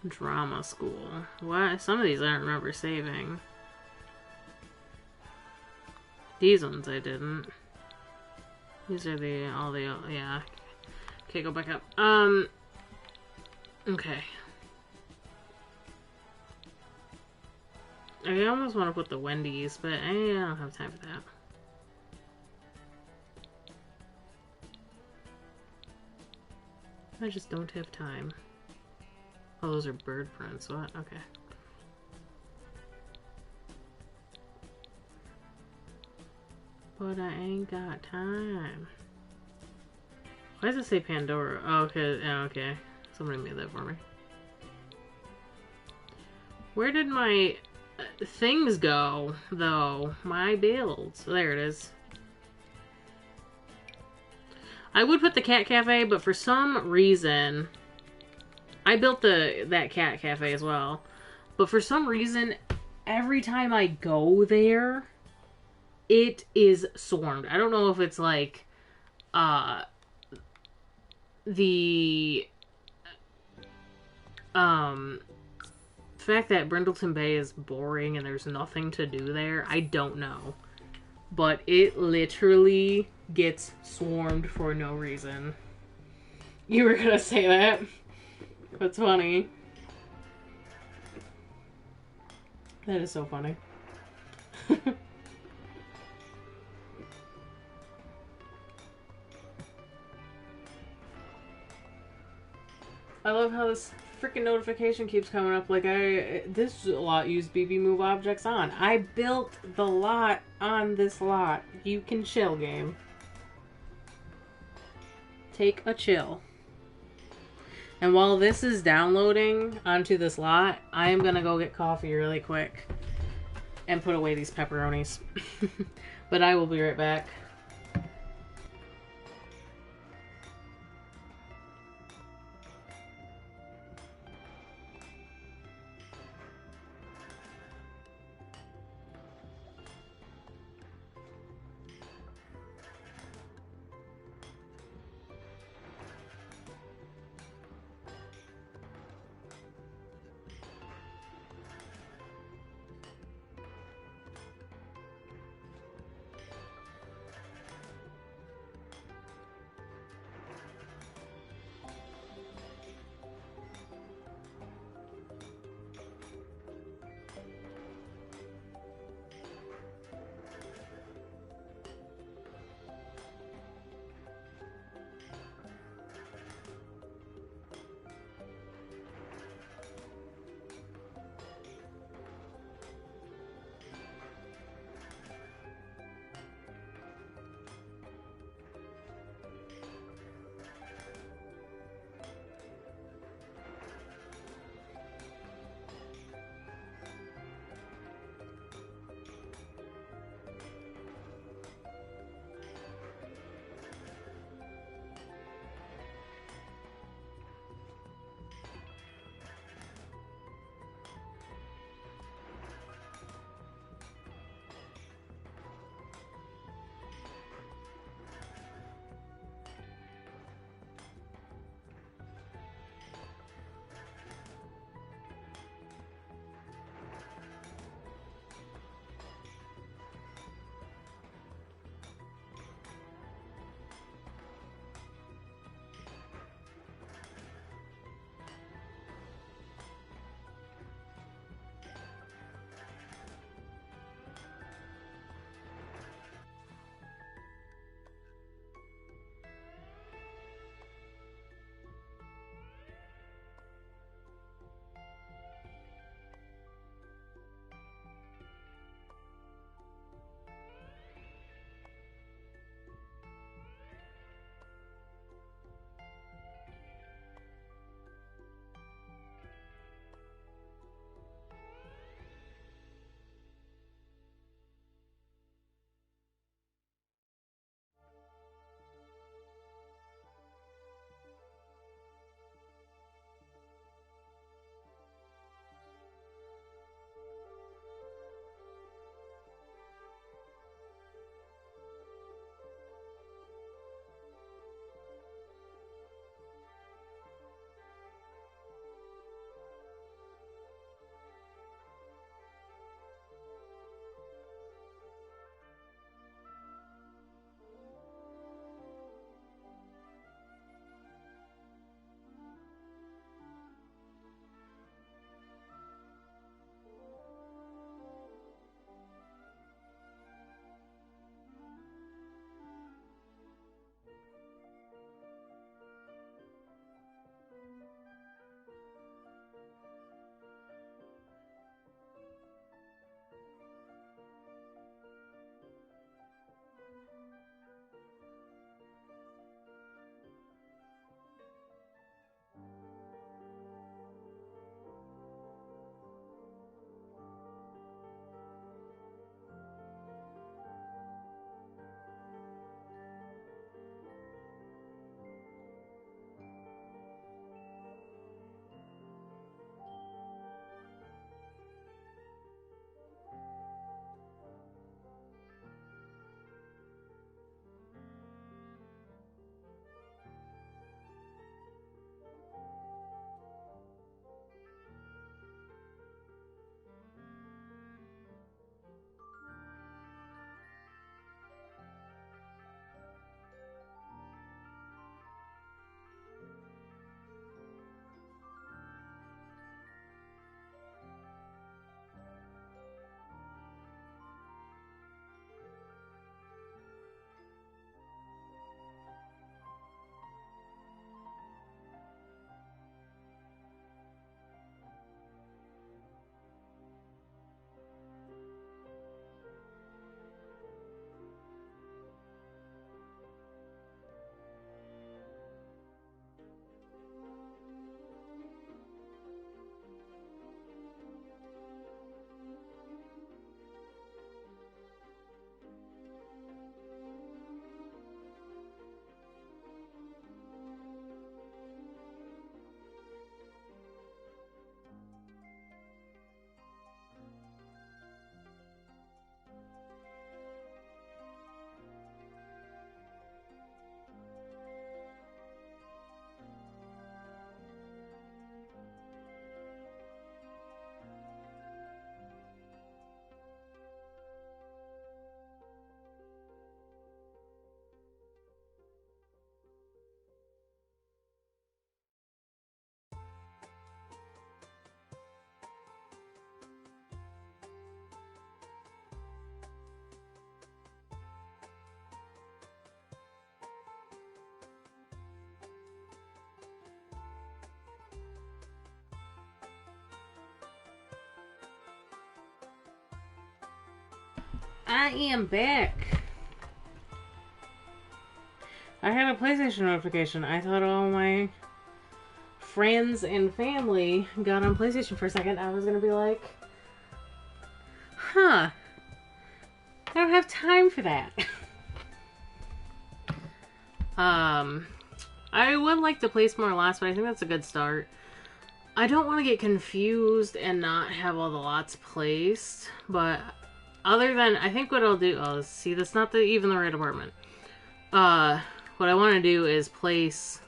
Drama school. What? Some of these I don't remember saving. These ones I didn't. These are yeah. Okay, go back up. Okay. I almost want to put the Wendy's, but I don't have time for that. I just don't have time. Oh, those are bird prints. What? Okay. But I ain't got time. Why does it say Pandora? Oh, okay. Oh, okay. Somebody made that for me. Where did my things go, though? My builds. There it is. I would put the cat cafe, but for some reason... I built that cat cafe as well. But for some reason, every time I go there, it is swarmed. I don't know if it's like, the fact that Brindleton Bay is boring and there's nothing to do there. I don't know. But it literally gets swarmed for no reason. You were gonna say that? That's funny. That is so funny. I love how this freaking notification keeps coming up like this lot used BB move objects on. I built the lot on this lot. You can chill, game. Take a chill. And while this is downloading onto this lot, I am gonna go get coffee really quick and put away these pepperonis. But I will be right back. I am back. I had a PlayStation notification. I thought all my friends and family got on PlayStation for a second. I was gonna be like, huh, I don't have time for that. I would like to place more lots, but I think that's a good start. I don't want to get confused and not have all the lots placed, but other than, I think what I'll do, oh, see, that's not even the right apartment. What I want to do is place,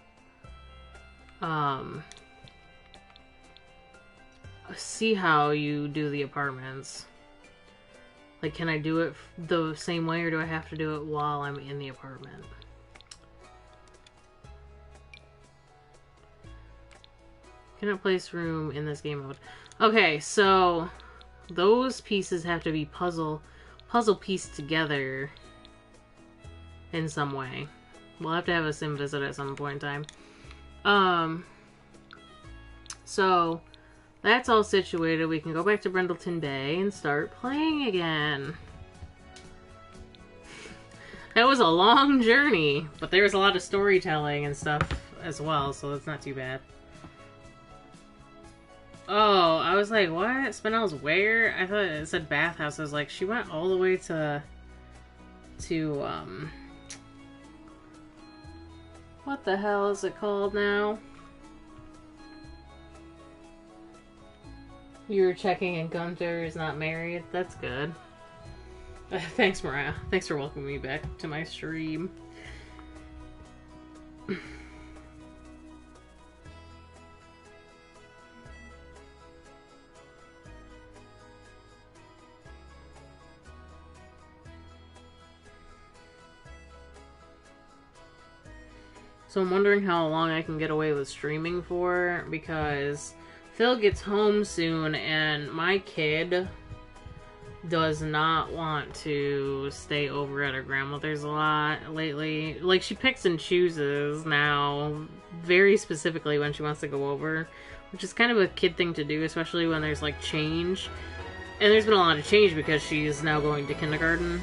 see how you do the apartments. Like, can I do it the same way, or do I have to do it while I'm in the apartment? Cannot place room in this game mode. Okay, so those pieces have to be puzzle pieced together in some way. We'll have to have a sim visit at some point in time. So that's all situated. We can go back to Brindleton Bay and start playing again. That was a long journey, but there's a lot of storytelling and stuff as well, so that's not too bad. Oh, I was like, what? Spinell's where? I thought it said bathhouse. I was like, she went all the way to what the hell is it called now? You were checking and Gunther is not married. That's good. Thanks, Mariah. Thanks for welcoming me back to my stream. So I'm wondering how long I can get away with streaming for, because Phil gets home soon and my kid does not want to stay over at her grandmother's a lot lately. Like, she picks and chooses now, very specifically when she wants to go over, which is kind of a kid thing to do, especially when there's, like, change. And there's been a lot of change because she's now going to kindergarten.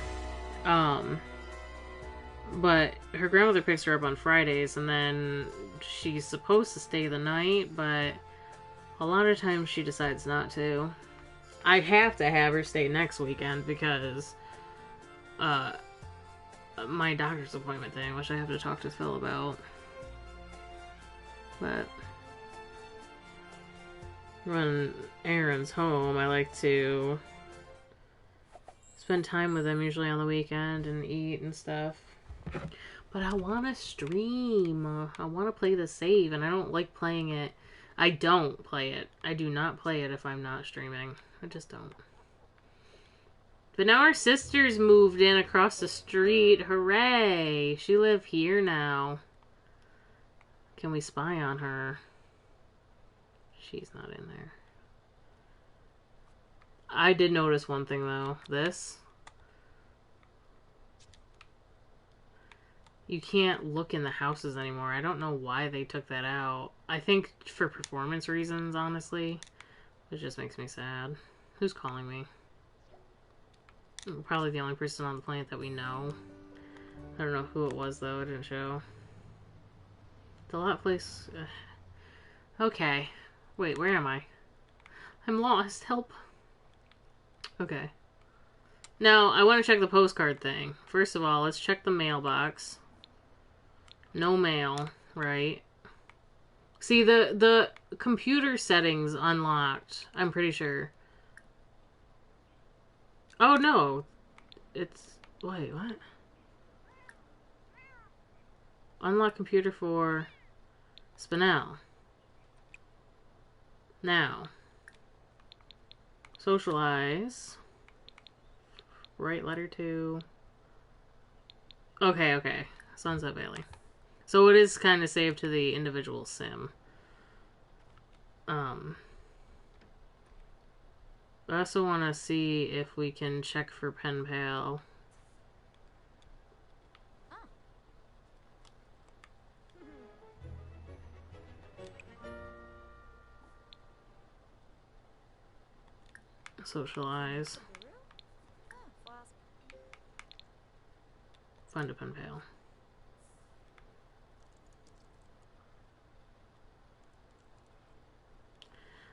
But her grandmother picks her up on Fridays, and then she's supposed to stay the night, but a lot of times she decides not to. I have to have her stay next weekend because my doctor's appointment thing, which I have to talk to Phil about. But when Aaron's home, I like to spend time with him, usually on the weekend, and eat and stuff. But I want to stream. I want to play the save, and I don't like playing it. I don't play it. I do not play it if I'm not streaming. I just don't. But now our sister's moved in across the street. Hooray! She lives here now. Can we spy on her? She's not in there. I did notice one thing, though. This. You can't look in the houses anymore. I don't know why they took that out. I think for performance reasons, honestly. It just makes me sad. Who's calling me? Probably the only person on the planet that we know. I don't know who it was, though. It didn't show. The lot place... Okay. Wait, where am I? I'm lost. Help. Okay. Now, I want to check the postcard thing. First of all, let's check the mailbox. No mail, right? See, the computer settings unlocked, I'm pretty sure. Oh, no. It's... Wait, what? Unlock computer for Spinell. Now. Socialize. Write letter to... Okay. Sunset Valley. So it is kind of saved to the individual sim. I also want to see if we can check for pen pal. Socialize. Find a pen pal.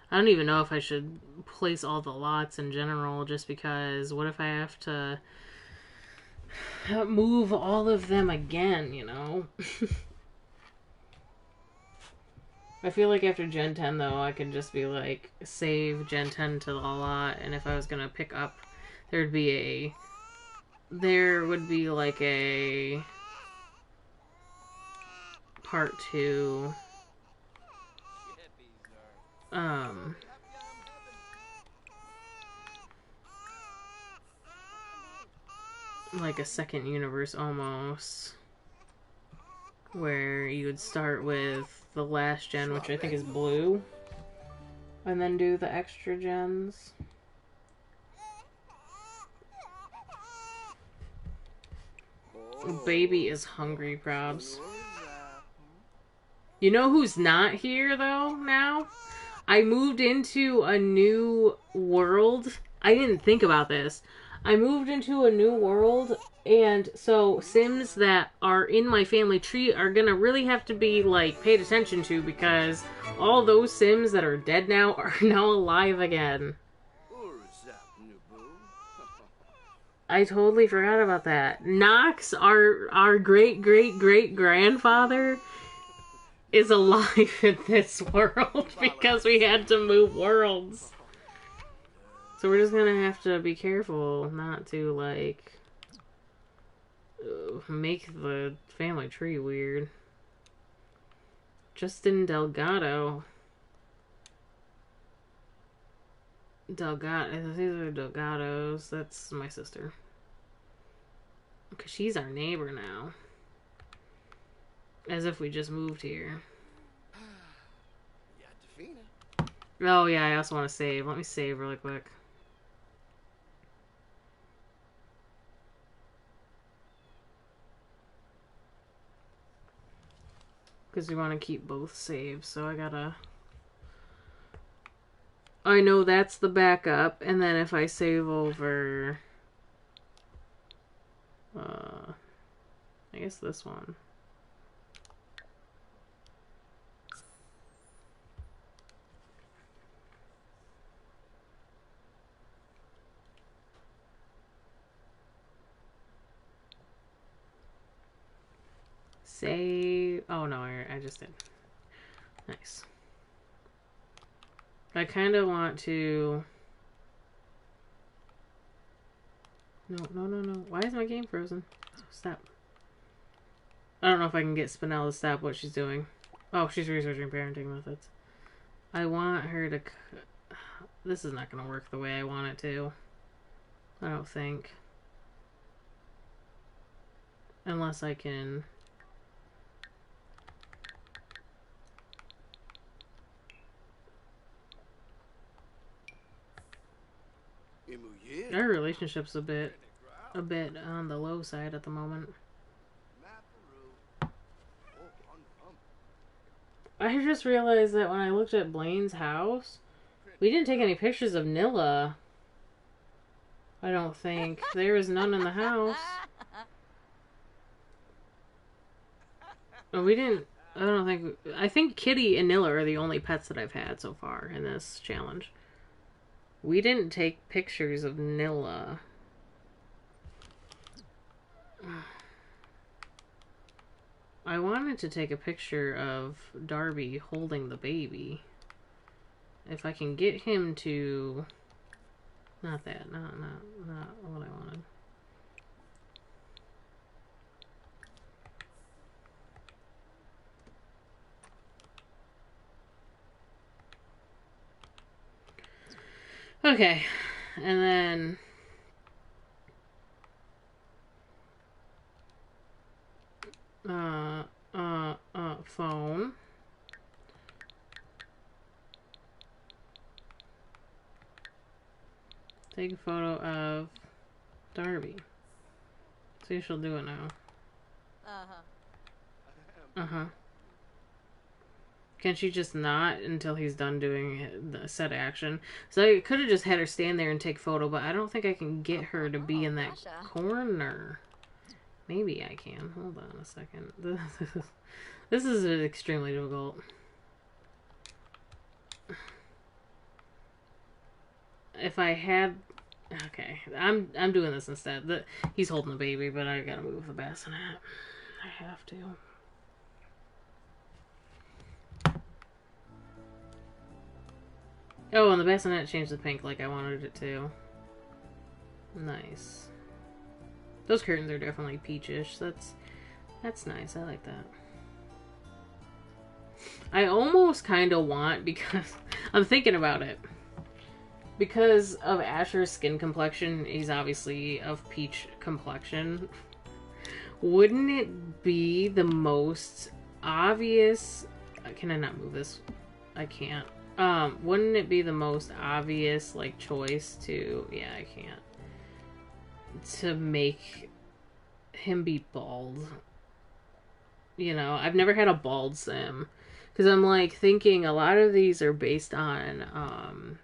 I don't even know if I should place all the lots in general, just because what if I have to move all of them again, you know? I feel like after Gen 10, though, I could just be like, save Gen 10 to the lot, and if I was gonna pick up, there would be like a part 2, like a second universe almost, where you would start with the last gen, which I think is blue, and then do the extra gens. Baby is hungry, probs. You know who's not here, though, now? I moved into a new world. I didn't think about this. I moved into a new world, and so Sims that are in my family tree are gonna really have to be, like, paid attention to, because all those Sims that are dead now are now alive again. I totally forgot about that. Knox, our great-great-great-grandfather, is alive in this world because we had to move worlds. So we're just gonna have to be careful not to, like, make the family tree weird. Justin Delgado. These are Delgados. That's my sister. Because she's our neighbor now. As if we just moved here. Oh yeah, I also want to save. Let me save really quick. Because we want to keep both saves, so I gotta... I know that's the backup, and then if I save over... I guess this one. Save... Oh no, I just did. Nice. I kind of want to... No. Why is my game frozen? Oh, stop. I don't know if I can get Spinell to stop what she's doing. Oh, she's researching parenting methods. I want her to... This is not going to work the way I want it to. I don't think. Unless I can... Our relationship's a bit on the low side at the moment. I just realized that when I looked at Blaine's house, we didn't take any pictures of Nilla. I don't think. There is none in the house. Oh, we didn't... I don't think... I think Kitty and Nilla are the only pets that I've had so far in this challenge. We didn't take pictures of Nilla. I wanted to take a picture of Darby holding the baby. If I can get him to... Not that. Not what I wanted. Okay, and then phone. Take a photo of Darby. See, she'll do it now. Can she just not until he's done doing the set action? So I could have just had her stand there and take photo, but I don't think I can get her to be in that corner. Maybe I can. Hold on a second. This is extremely difficult. If I had... Okay, I'm doing this instead. He's holding the baby, but I gotta move the bassinet. I have to. Oh, and the bassinet changed the pink like I wanted it to. Nice. Those curtains are definitely peachish. That's nice. I like that. I almost kind of want, because I'm thinking about it. Because of Asher's skin complexion, he's obviously of peach complexion. Wouldn't it be the most obvious... Can I not move this? I can't. Wouldn't it be the most obvious, like, choice to... Yeah, I can't. To make him be bald. You know, I've never had a bald sim. Because I'm, like, thinking a lot of these are based on,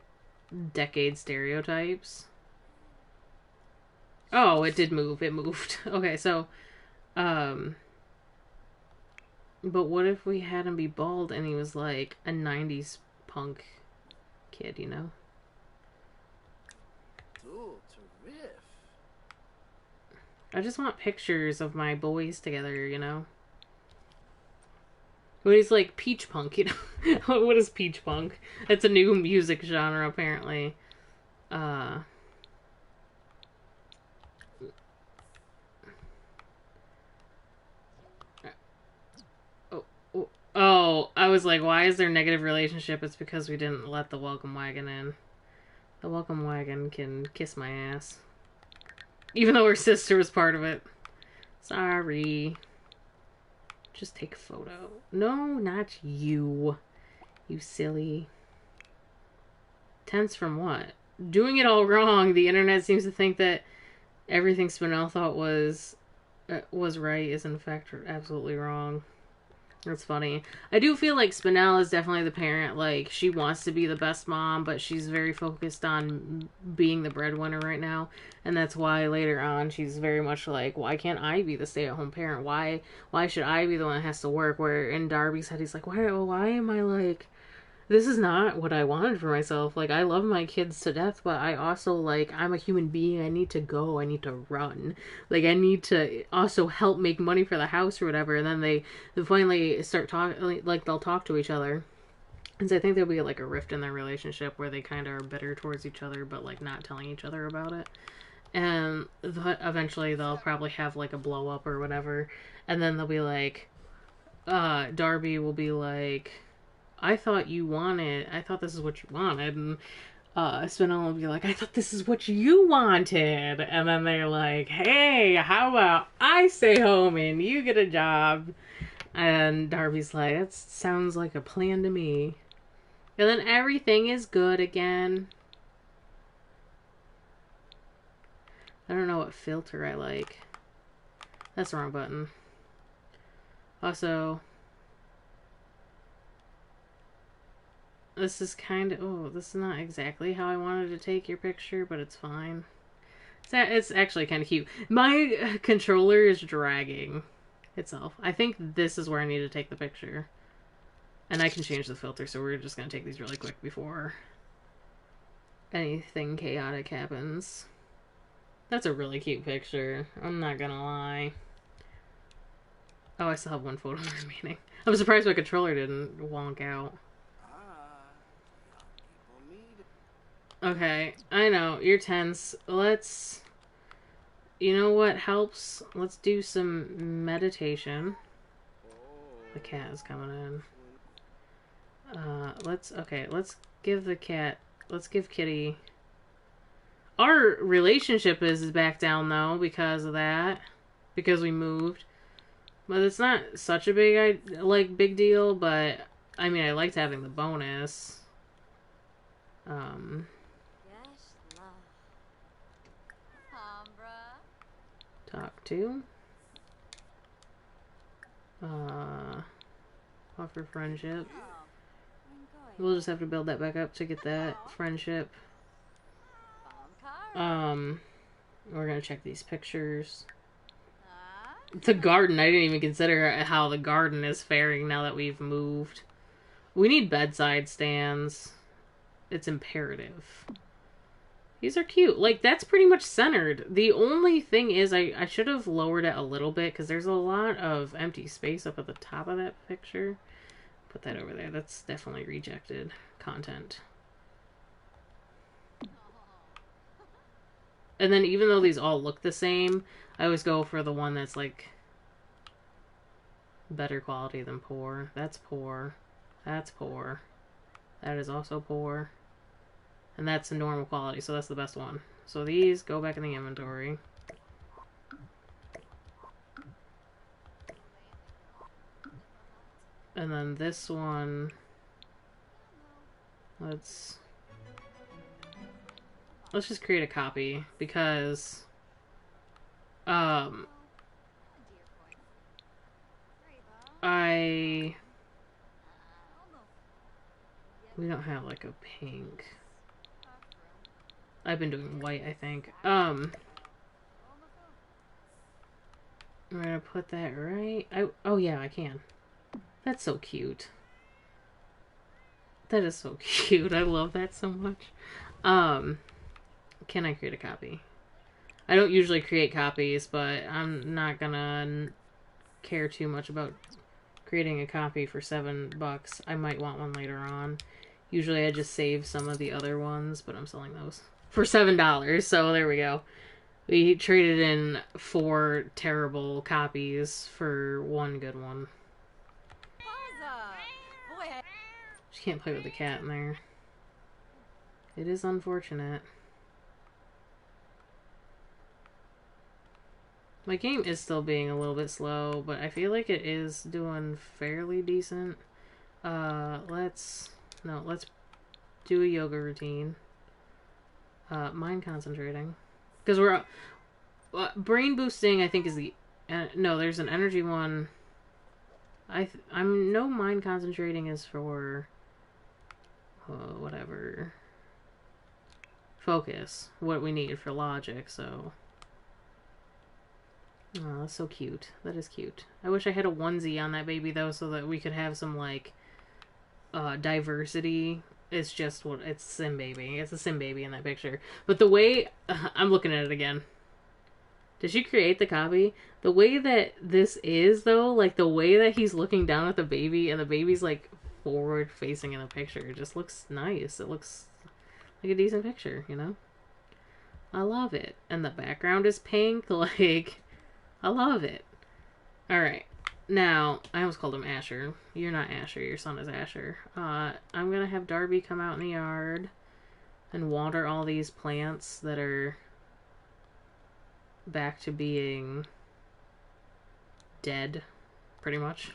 decade stereotypes. Oh, it did move. It moved. Okay, so, but what if we had him be bald and he was like a 90s punk kid, you know? Cool, terrific. I just want pictures of my boys together, you know? When he's like peach punk, you know? What is peach punk? It's a new music genre, apparently. Oh, I was like, why is there negative relationship? It's because we didn't let the welcome wagon in. The welcome wagon can kiss my ass. Even though her sister was part of it. Sorry. Just take a photo. No, not you. You silly. Tense from what? Doing it all wrong. The internet seems to think that everything Spinell thought was right is in fact absolutely wrong. That's funny. I do feel like Spinell is definitely the parent. Like, she wants to be the best mom, but she's very focused on being the breadwinner right now. And that's why later on she's very much like, why can't I be the stay-at-home parent? Why should I be the one that has to work? Where in Darby's head, he's like, why am I like... This is not what I wanted for myself. Like, I love my kids to death, but I also, like, I'm a human being. I need to go. I need to run. Like, I need to also help make money for the house or whatever. And then they finally start talking, like, they'll talk to each other. And so I think there'll be, like, a rift in their relationship where they kind of are bitter towards each other, but, like, not telling each other about it. And eventually they'll probably have, like, a blow up or whatever. And then they'll be like, Darby will be like... I thought this is what you wanted. And Spinell will be like, I thought this is what you wanted. And then they're like, hey, how about I stay home and you get a job? And Darby's like, that sounds like a plan to me. And then everything is good again. I don't know what filter I like. That's the wrong button. Also... This is kind of... Oh, this is not exactly how I wanted to take your picture, but it's fine. It's actually kind of cute. My controller is dragging itself. I think this is where I need to take the picture. And I can change the filter, so we're just going to take these really quick before anything chaotic happens. That's a really cute picture. I'm not going to lie. Oh, I still have one photo remaining. I'm surprised my controller didn't wonk out. Okay, I know, you're tense. Let's... You know what helps? Let's do some meditation. The cat is coming in. Let's give the cat... Let's give Kitty... Our relationship is back down, though, because of that. Because we moved. But it's not such a big deal, but... I mean, I liked having the bonus. Talk to. Offer friendship. We'll just have to build that back up to get that friendship. We're gonna check these pictures. The garden, I didn't even consider how the garden is faring now that we've moved. We need bedside stands. It's imperative. These are cute. Like, that's pretty much centered. The only thing is, I should have lowered it a little bit, because there's a lot of empty space up at the top of that picture. Put that over there. That's definitely rejected content. And then even though these all look the same, I always go for the one that's, like, better quality than poor. That's poor. That's poor. That is also poor. And that's a normal quality, so that's the best one. So these go back in the inventory. And then this one... Let's just create a copy, because... We don't have, like, a pink. I've been doing white, I think. I'm gonna put that right... Oh, yeah, I can. That's so cute. That is so cute. I love that so much. Can I create a copy? I don't usually create copies, but I'm not gonna care too much about creating a copy for $7. I might want one later on. Usually I just save some of the other ones, but I'm selling those for $7, so there we go. We traded in 4 terrible copies for 1 good one. She can't play with the cat in there. It is unfortunate. My game is still being a little bit slow, but I feel like it is doing fairly decent. Let's do a yoga routine. Mind concentrating. Because we're... brain boosting, I think, is the... no, there's an energy one. I'm no mind concentrating is for... whatever. Focus. What we need for logic, so... Oh, that's so cute. That is cute. I wish I had a onesie on that baby, though, so that we could have some, like, diversity. It's just what... It's Sim Baby. It's a Sim Baby in that picture. But the way... I'm looking at it again. Did she create the copy? The way that this is, though, like, the way that he's looking down at the baby, and the baby's, like, forward-facing in the picture, it just looks nice. It looks like a decent picture, you know? I love it. And the background is pink, like... I love it. Alright. Now, I almost called him Asher. You're not Asher. Your son is Asher. I'm going to have Darby come out in the yard and water all these plants that are back to being dead, pretty much.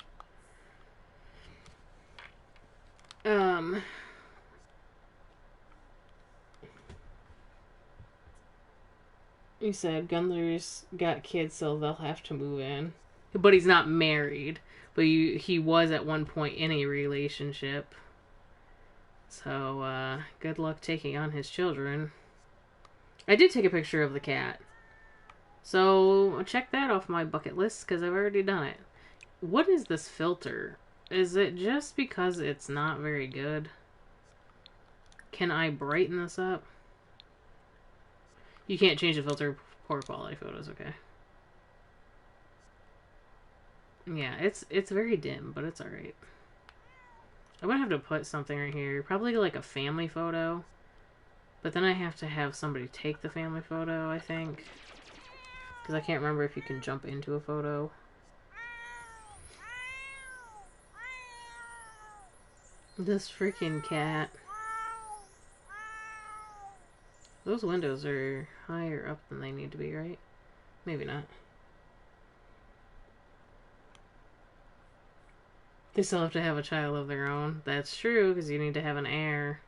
He said Gunther's got kids, so they'll have to move in. But he's not married. But he was at one point in a relationship. So, good luck taking on his children. I did take a picture of the cat. So, check that off my bucket list, because I've already done it. What is this filter? Is it just because it's not very good? Can I brighten this up? You can't change the filter. Poor quality photos, okay. Yeah, it's very dim, but it's alright. I'm gonna have to put something right here. Probably like a family photo. But then I have to have somebody take the family photo, I think. Because I can't remember if you can jump into a photo. This freaking cat. Those windows are higher up than they need to be, right? Maybe not. They still have to have a child of their own. That's true, because you need to have an heir.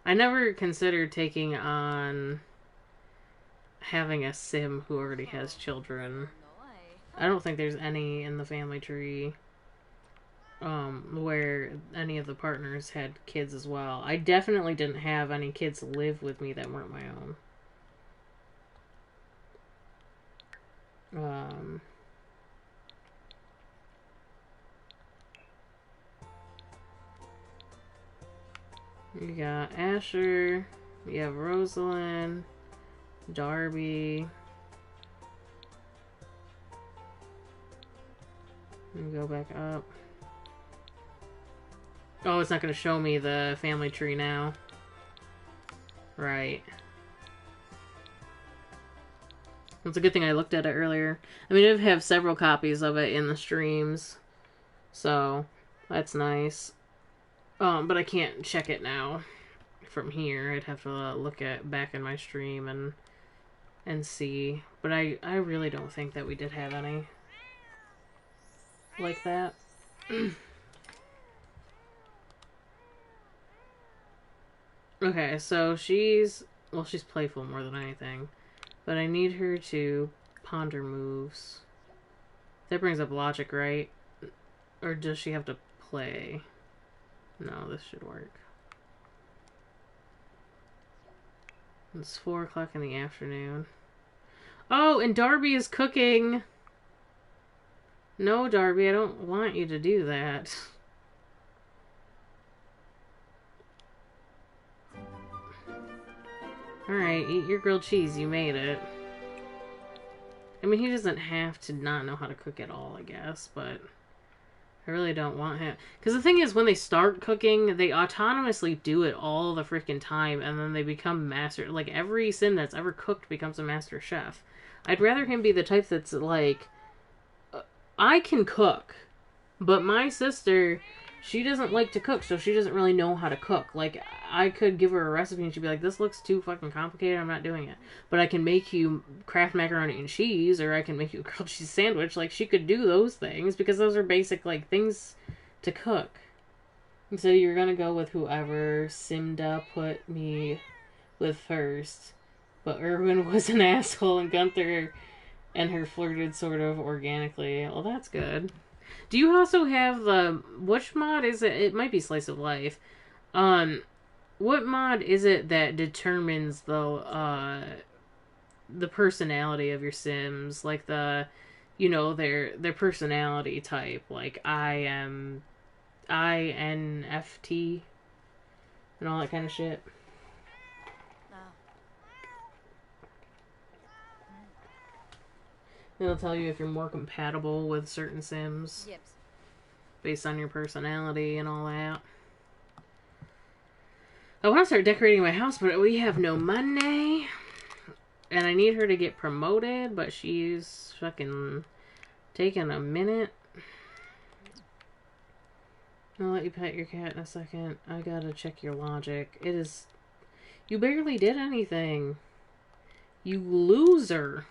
I never considered taking on having a sim who already has children. I don't think there's any in the family tree where any of the partners had kids as well. I definitely didn't have any kids live with me that weren't my own. You got Asher. You have Rosalind. Darby. And go back up. Oh, it's not going to show me the family tree now. Right. It's a good thing I looked at it earlier. I mean, I have several copies of it in the streams. So, that's nice. But I can't check it now from here. I'd have to look at back in my stream and see. But I really don't think that we did have any like that. Okay, so she's playful more than anything. But I need her to ponder moves. That brings up logic, right? Or does she have to play? No, this should work. It's 4 o'clock in the afternoon. Oh, and Darby is cooking! No, Darby, I don't want you to do that. Alright, eat your grilled cheese, you made it. I mean, he doesn't have to not know how to cook at all, I guess, but I really don't want him. Because the thing is, when they start cooking, they autonomously do it all the freaking time, and then they become master. Like, every sim that's ever cooked becomes a master chef. I'd rather him be the type that's like, I can cook, but my sister, she doesn't like to cook, so she doesn't really know how to cook. Like, I could give her a recipe and she'd be like, this looks too fucking complicated, I'm not doing it. But I can make you Kraft macaroni and cheese, or I can make you a grilled cheese sandwich. Like, she could do those things, because those are basic, like, things to cook. And so you're gonna go with whoever Simda put me with first. But Erwin was an asshole, and Gunther and her flirted sort of organically. Well, that's good. Do you also have the... Which mod is it? It might be Slice of Life. What mod is it that determines the personality of your Sims? Like the... You know, their personality type. Like INFT and all that kind of shit. It'll tell you if you're more compatible with certain Sims. Yips. Based on your personality and all that. I want to start decorating my house, but we have no money. And I need her to get promoted, but she's fucking taking a minute. I'll let you pet your cat in a second. I gotta check your logic. It is... You barely did anything. You loser.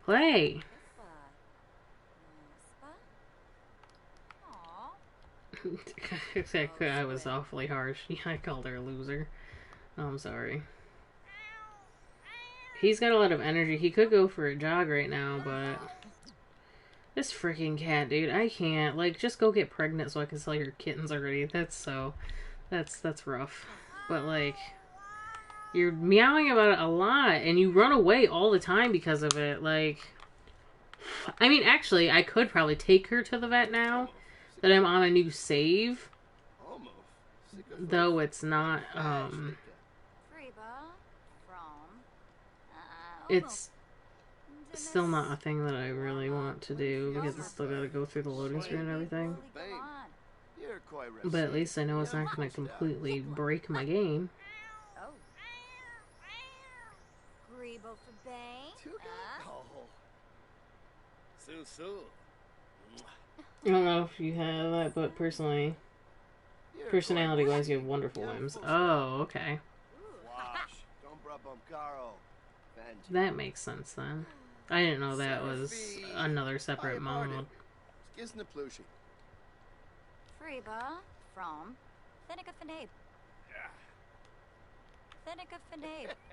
Play. I was awfully harsh. Yeah, I called her a loser. Oh, I'm sorry. He's got a lot of energy. He could go for a jog right now, but... This freaking cat, dude. I can't. Like, just go get pregnant so I can sell your kittens already. That's rough. But, like... You're meowing about it a lot, and you run away all the time because of it. Like, I mean, actually, I could probably take her to the vet now that I'm on a new save. Though it's not, it's still not a thing that I really want to do because it's still gotta go through the loading screen and everything. But at least I know it's not gonna completely break my game. I don't know if you have that, but personality-wise, you have wonderful whims. Oh, okay. That makes sense then. I didn't know that was another separate mod.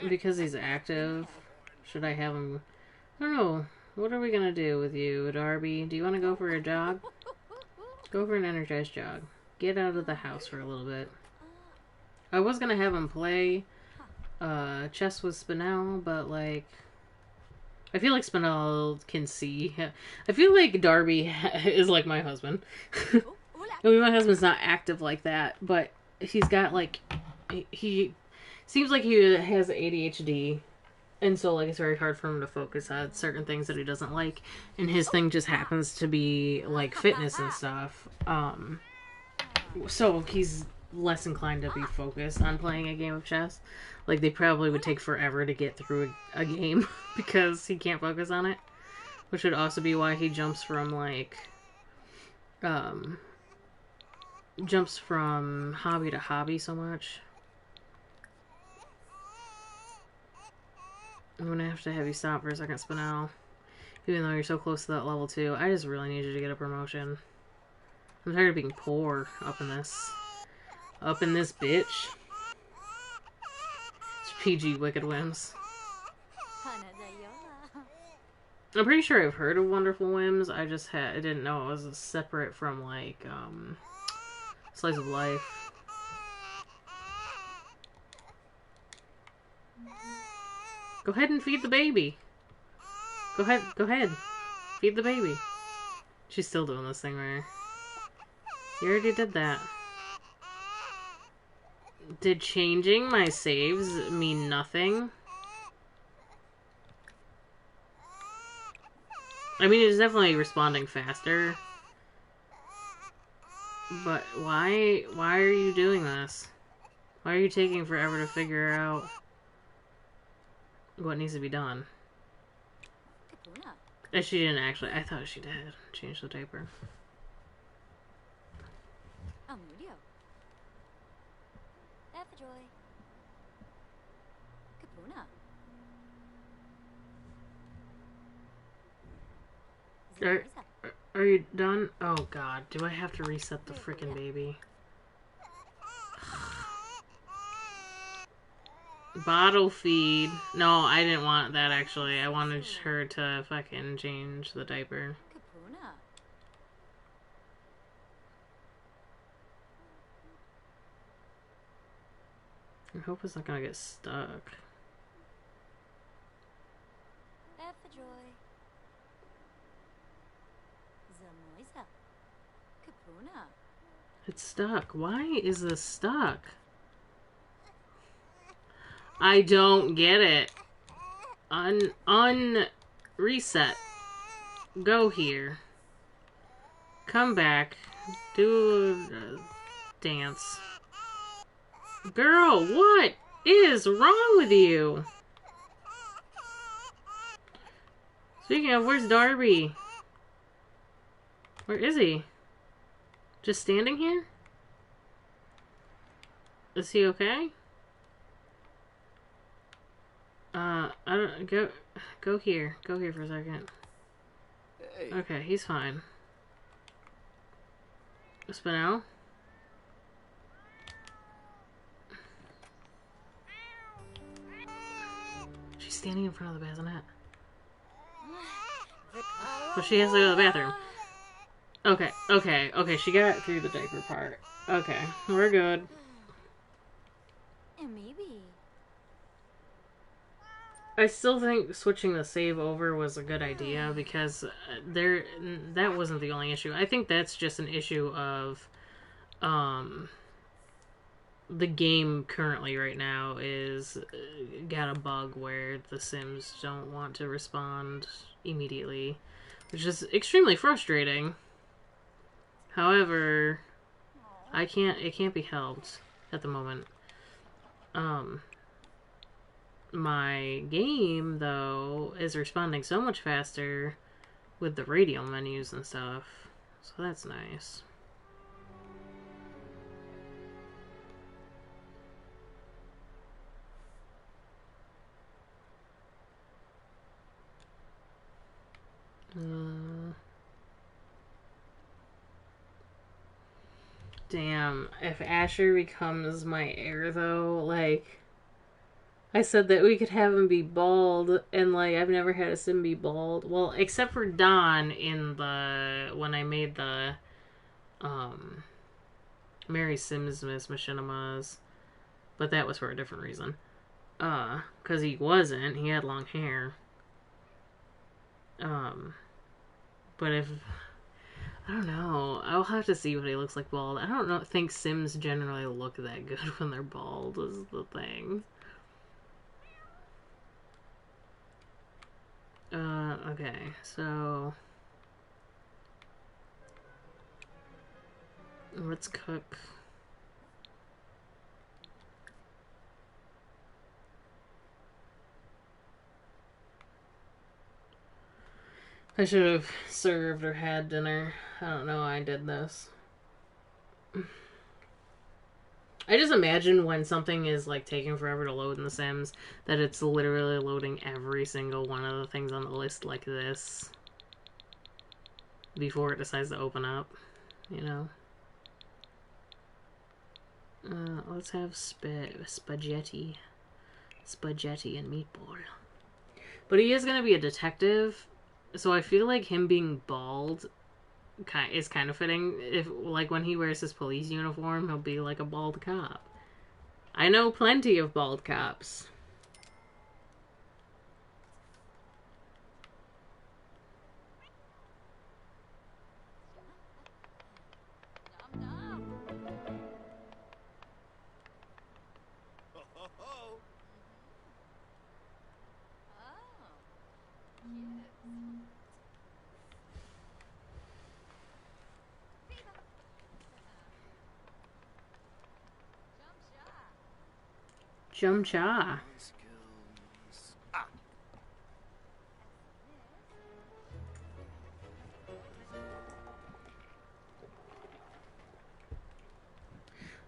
Because he's active, should I have him... I don't know. What are we gonna do with you, Darby? Do you want to go for a jog? Go for an energized jog. Get out of the house for a little bit. I was gonna have him play chess with Spinel, but like... I feel like Spinel can see. I feel like Darby is like my husband. I mean, my husband's not active like that, but he's got like he seems like he has ADHD, and so like it's very hard for him to focus on certain things that he doesn't like, and his thing just happens to be like fitness and stuff. So he's less inclined to be focused on playing a game of chess. Like they probably would take forever to get through a game because he can't focus on it, which would also be why he jumps from like hobby to hobby so much. I'm gonna have to have you stop for a second, Spinel. Even though you're so close to that level 2, I just really need you to get a promotion. I'm tired of being poor up in this. Up in this bitch. It's PG Wicked Whims. I'm pretty sure I've heard of Wonderful Whims. I didn't know it was separate from like Slice of Life. Go ahead and feed the baby. Go ahead. Feed the baby. She's still doing this thing where you already did that. Did changing my saves mean nothing? I mean, it's definitely responding faster. But why are you doing this? Why are you taking forever to figure out what needs to be done? She didn't actually. I thought she did. Change the diaper. Are you done? Oh god, do I have to reset the freaking baby? Bottle feed. No, I didn't want that actually. I wanted her to fucking change the diaper. I hope it's not gonna get stuck. It's stuck. Why is this stuck? I don't get it. Reset. Go here. Come back. Do a dance. Girl, what is wrong with you? Speaking of, where's Darby? Where is he? Just standing here? Is he okay? I don't go here. Go here for a second. Hey. Okay, he's fine. Spinel? She's standing in front of the bassinet. But she has to go to the bathroom. Okay, she got through the diaper part. Okay, we're good. Maybe. I still think switching the save over was a good idea because that wasn't the only issue. I think that's just an issue of the game currently right now is got a bug where the Sims don't want to respond immediately, which is extremely frustrating. However, it can't be helped at the moment. My game, though, is responding so much faster with the radial menus and stuff, so that's nice. Damn, if Asher becomes my heir, though, like, I said that we could have him be bald, and, like, I've never had a sim be bald. Well, except for Don in when I made the, Mary Sims Miss Machinimas, but that was for a different reason. Because he wasn't, he had long hair. But if... I don't know. I'll have to see what he looks like bald. I don't know. Think Sims generally look that good when they're bald is the thing. Okay, so let's cook. I should have served or had dinner. I don't know why I did this. I just imagine when something is like taking forever to load in The Sims that it's literally loading every single one of the things on the list like this before it decides to open up, you know? Let's have spaghetti. Spaghetti and meatball. But he is going to be a detective, so I feel like him being bald is kind of fitting. If, like, when he wears his police uniform, he'll be like a bald cop. I know plenty of bald cops. Nom nom. Ho, ho, ho. Oh. Yes. Viva. Jump shot. Jumcha. Skills. Ah.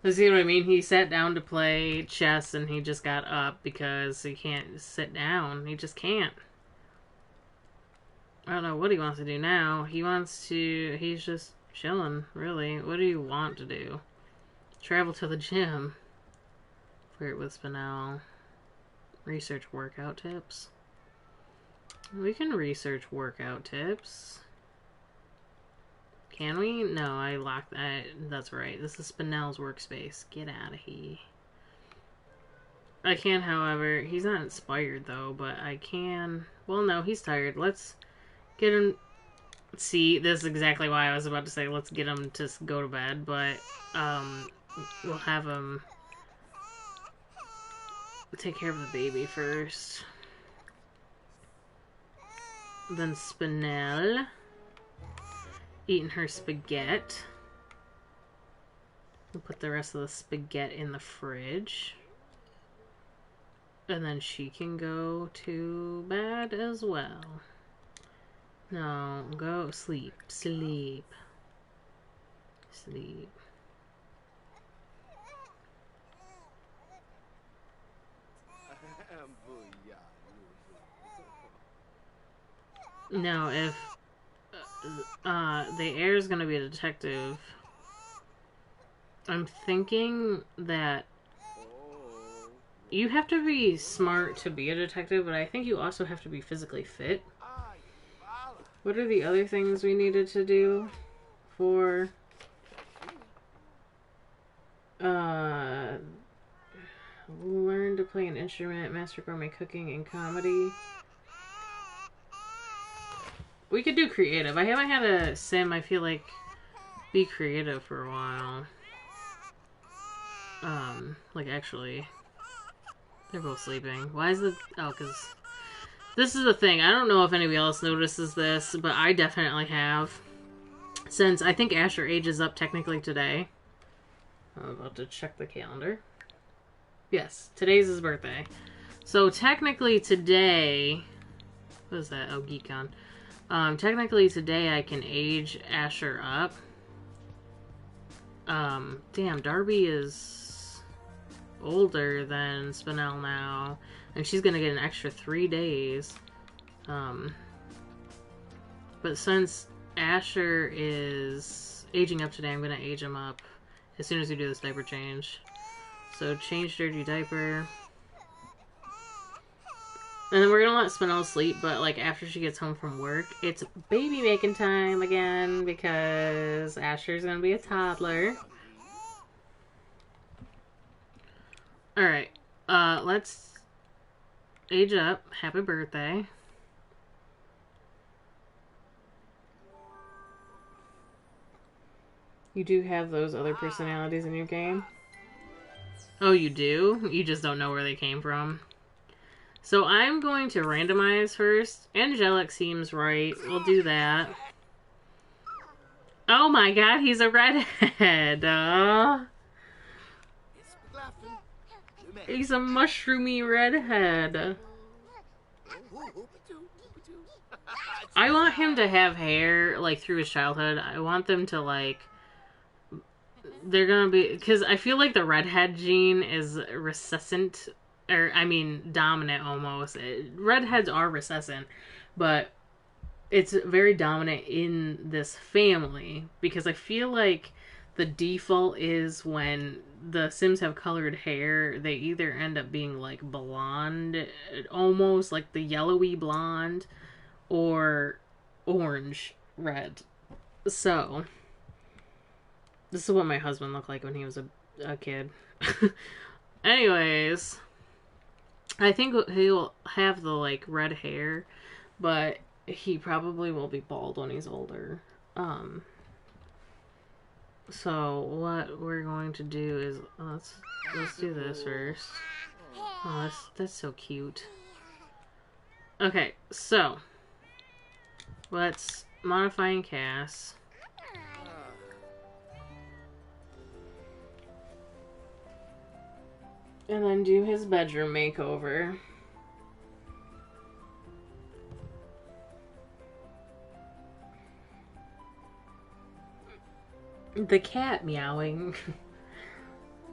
You see what I mean? He sat down to play chess and he just got up because he can't sit down. He just can't. I don't know what he wants to do now. He's just chilling, really. What do you want to do? Travel to the gym. Flirt with Spinel. Research workout tips. We can research workout tips. Can we? No, I locked that. That's right. This is Spinel's workspace. Get out of here. I can, however, he's not inspired though, but I can. Well, no, he's tired. Let's get him. See, this is exactly why I was about to say let's get him to go to bed, but we'll have him take care of the baby first. Then Spinel eating her spaghetti. We'll put the rest of the spaghetti in the fridge. And then she can go to bed as well. No, go sleep. Sleep. Sleep. Now, if the heir is going to be a detective, I'm thinking that you have to be smart to be a detective, but I think you also have to be physically fit. What are the other things we needed to do for learn to play an instrument, master gourmet cooking, and comedy? We could do creative. I haven't had a sim, I feel like, be creative for a while. Like, actually, they're both sleeping. Why is the... Oh, because... This is the thing. I don't know if anybody else notices this, but I definitely have. Since I think Asher ages up technically today. I'm about to check the calendar. Yes, today's his birthday. So technically today... What is that? Oh, GeekCon. Technically today I can age Asher up. Damn, Darby is older than Spinel now. And she's gonna get an extra 3 days. But since Asher is aging up today, I'm gonna age him up as soon as we do this diaper change. So change dirty diaper. And then we're gonna let Spinel sleep, but like after she gets home from work, it's baby making time again because Asher's gonna be a toddler. Alright, let's age up. Happy birthday. . You do have those other personalities in your game? Oh, you do? You just don't know where they came from. So I'm going to randomize first. Angelic seems right. We'll do that. Oh my god, he's a redhead. He's a mushroomy redhead. I want him to have hair, like, through his childhood. I want them to, like... They're gonna be... Because I feel like the redhead gene is recessive. Or, I mean, dominant almost. Redheads are recessive. But it's very dominant in this family. Because I feel like the default is when the Sims have colored hair, they either end up being, like, blonde. Almost like the yellowy blonde. Or orange red. So, this is what my husband looked like when he was a kid. Anyways, I think he'll have the, like, red hair, but he probably will be bald when he's older. So what we're going to do is, let's do this first. Oh, that's so cute. Okay, so let's modify and cast. And then do his bedroom makeover. The cat meowing.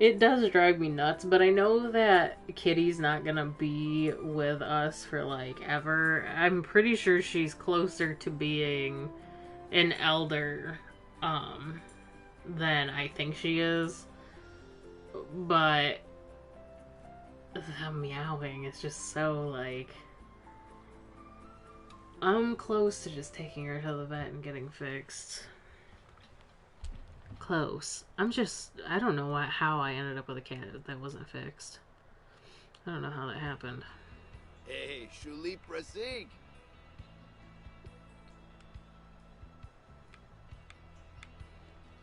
It does drive me nuts, but I know that Kitty's not gonna be with us for, like, ever. I'm pretty sure she's closer to being an elder, than I think she is. But the meowing is just so, like... I'm close to just taking her to the vet and getting fixed. Close. I don't know how I ended up with a cat that wasn't fixed. I don't know how that happened. Hey, Shuli Prasig.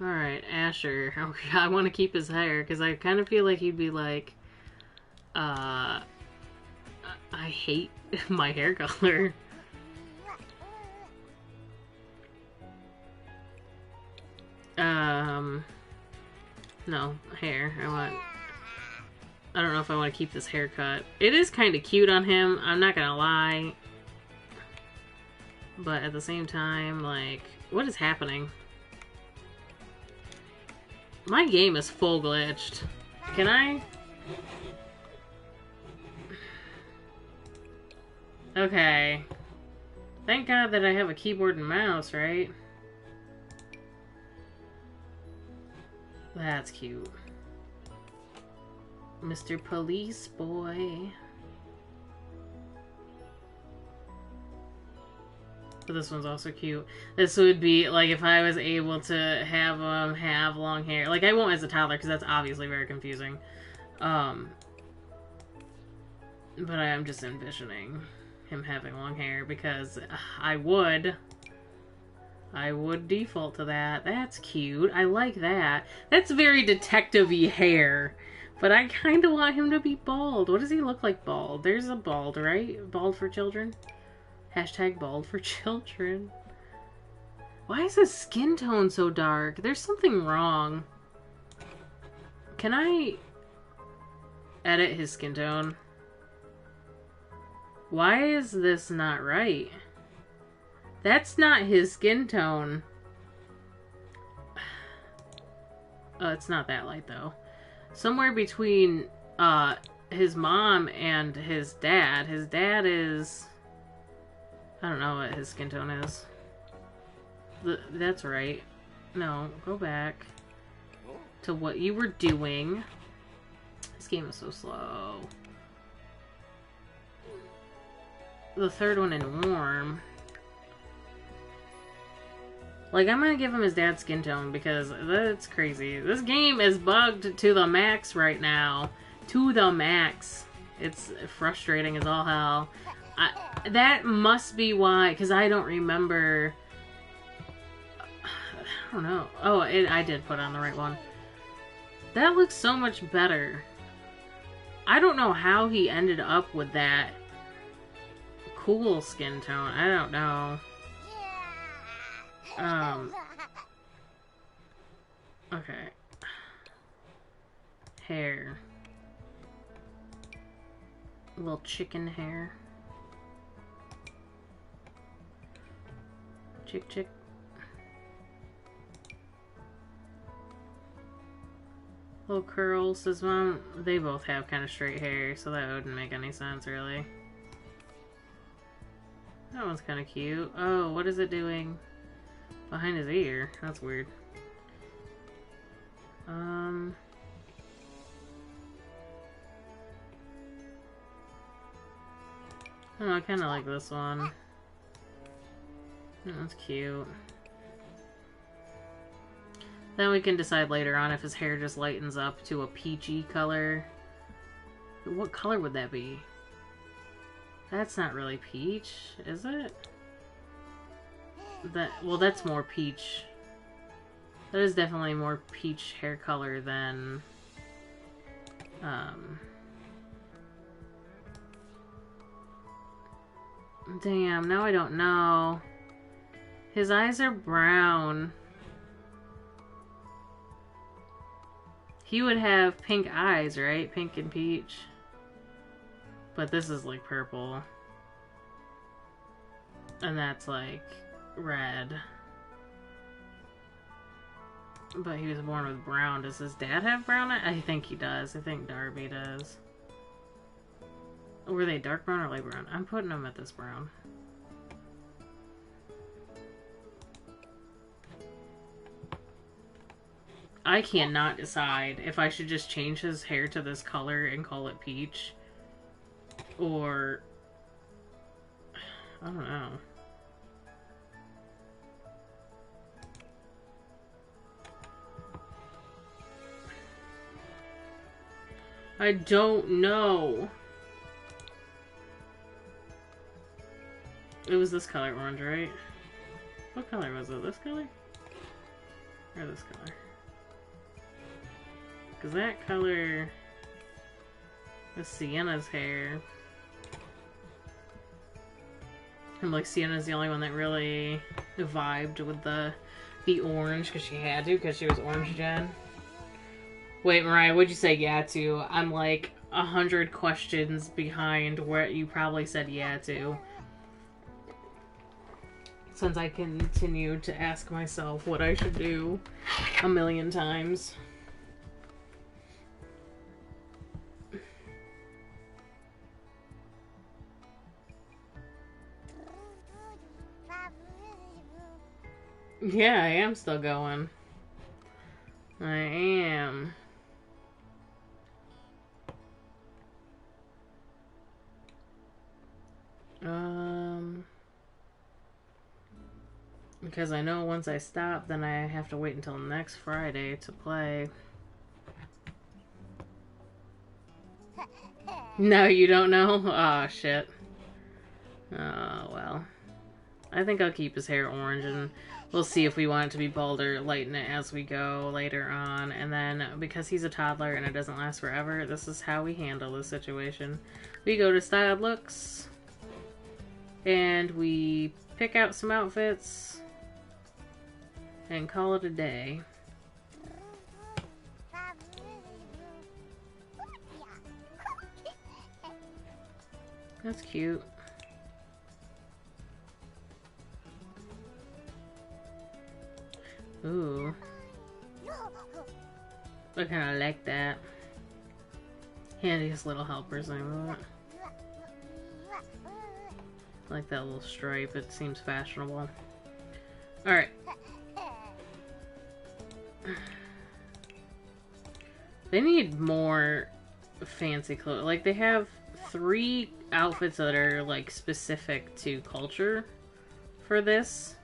Alright, Asher. I want to keep his hair, because I kind of feel like he'd be like, I hate my hair color. No, hair. I don't know if I want to keep this haircut. It is kind of cute on him, I'm not gonna lie. But at the same time, like, what is happening? My game is full glitched. Can I? Okay. Thank God that I have a keyboard and mouse, right? That's cute. Mr. Police Boy. But this one's also cute. This would be, like, if I was able to have him have long hair. Like, I won't as a toddler, because that's obviously very confusing. But I am just envisioning him having long hair, because I would default to that. That's cute. I like that. That's very detective-y hair. But I kind of want him to be bald. What does he look like bald? There's a bald, right? Bald for children? Hashtag bald for children. Why is his skin tone so dark? There's something wrong. Can I edit his skin tone? Why is this not right? That's not his skin tone. Oh, it's not that light, though. Somewhere between his mom and his dad. His dad is... I don't know what his skin tone is. That's right. No, go back to what you were doing. This game is so slow. The third one in warm. Like, I'm gonna give him his dad's skin tone because that's crazy. This game is bugged to the max right now. To the max. It's frustrating as all hell. That must be why, because I don't remember... don't know. Oh, I did put on the right one. That looks so much better. I don't know how he ended up with that cool skin tone. I don't know. Okay. Hair. A little chicken hair. Chick chick. Little curls. Says Mom, they both have kind of straight hair, so that wouldn't make any sense, really. That one's kind of cute. Oh, what is it doing behind his ear? That's weird. Oh, I kind of like this one. That's cute. Then we can decide later on if his hair just lightens up to a peachy color. What color would that be? That's not really peach, is it? Well, that's more peach. That is definitely more peach hair color than damn, now I don't know. His eyes are brown. He would have pink eyes, right? Pink and peach. But this is like purple. And that's like red. But he was born with brown. Does his dad have brown eyes? I think he does. I think Darby does. Were they dark brown or light brown? I'm putting them at this brown. I cannot decide if I should just change his hair to this color and call it peach. Or... I don't know. I don't know. It was this color, orange, right? What color was it? This color? Or this color? Because that color is Sienna's hair. And like Sienna's the only one that really vibed with the orange because she had to, because she was orange gen. Wait, Mariah, what'd you say yeah to? I'm like 100 questions behind what you probably said yeah to. Since I continue to ask myself what I should do a million times. Yeah, I am still going. I am. Because I know once I stop, then I have to wait until next Friday to play. No, you don't know? Aw, shit. Oh, well. I think I'll keep his hair orange, and we'll see if we want it to be bald or lighten it as we go later on. And then, because he's a toddler and it doesn't last forever, this is how we handle the situation. We go to Styled Looks, and we pick out some outfits, and call it a day. That's cute. Ooh. I kinda like that. Handiest little helpers I want. I like that little stripe, it seems fashionable. Alright. They need more fancy clothes. Like, they have 3 outfits that are, like, specific to culture for this.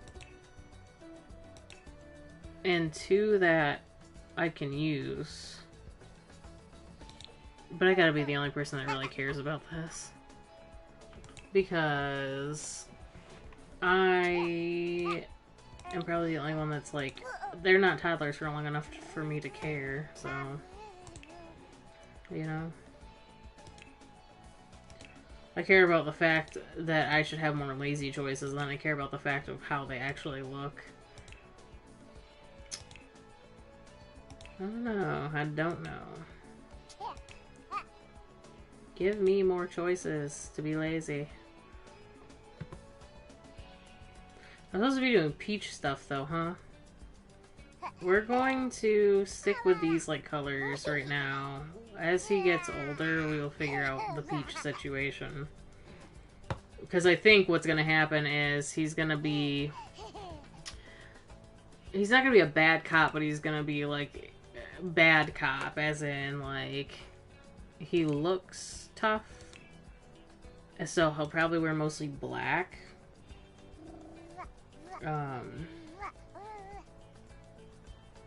And 2 that I can use. But I gotta be the only person that really cares about this. Because I I'm probably the only one that's like, they're not toddlers for long enough for me to care, so, you know. I care about the fact that I should have more lazy choices than I care about the fact of how they actually look. I don't know. I don't know. Give me more choices to be lazy. I'm supposed to be doing peach stuff though, huh? We're going to stick with these like colors right now. As he gets older, we will figure out the peach situation. Because I think what's going to happen is he's going to be... He's not going to be a bad cop, but he's going to be like bad cop, as in like he looks tough. So he'll probably wear mostly black.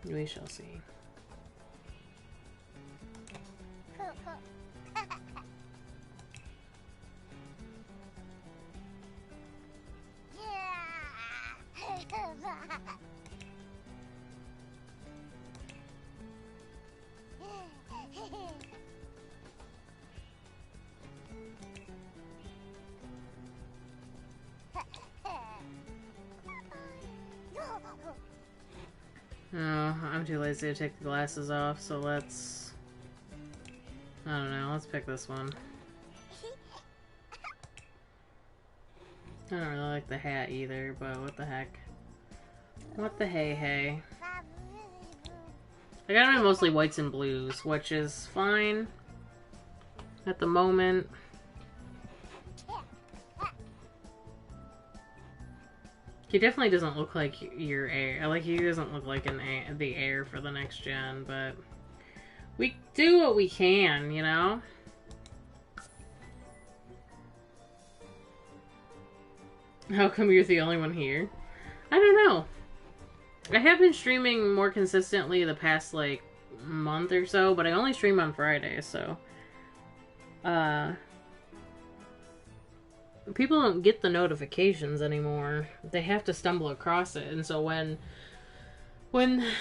We shall see. Oh, I'm too lazy to take the glasses off, so let's... I don't know, let's pick this one. I don't really like the hat either, but what the heck. What the hey. I got them in mostly whites and blues, which is fine at the moment. He definitely doesn't look like your heir. Like, he doesn't look like the heir for the next gen, but we do what we can, you know? How come you're the only one here? I don't know. I have been streaming more consistently the past, like, month or so, but I only stream on Fridays, so... people don't get the notifications anymore. They have to stumble across it, and so when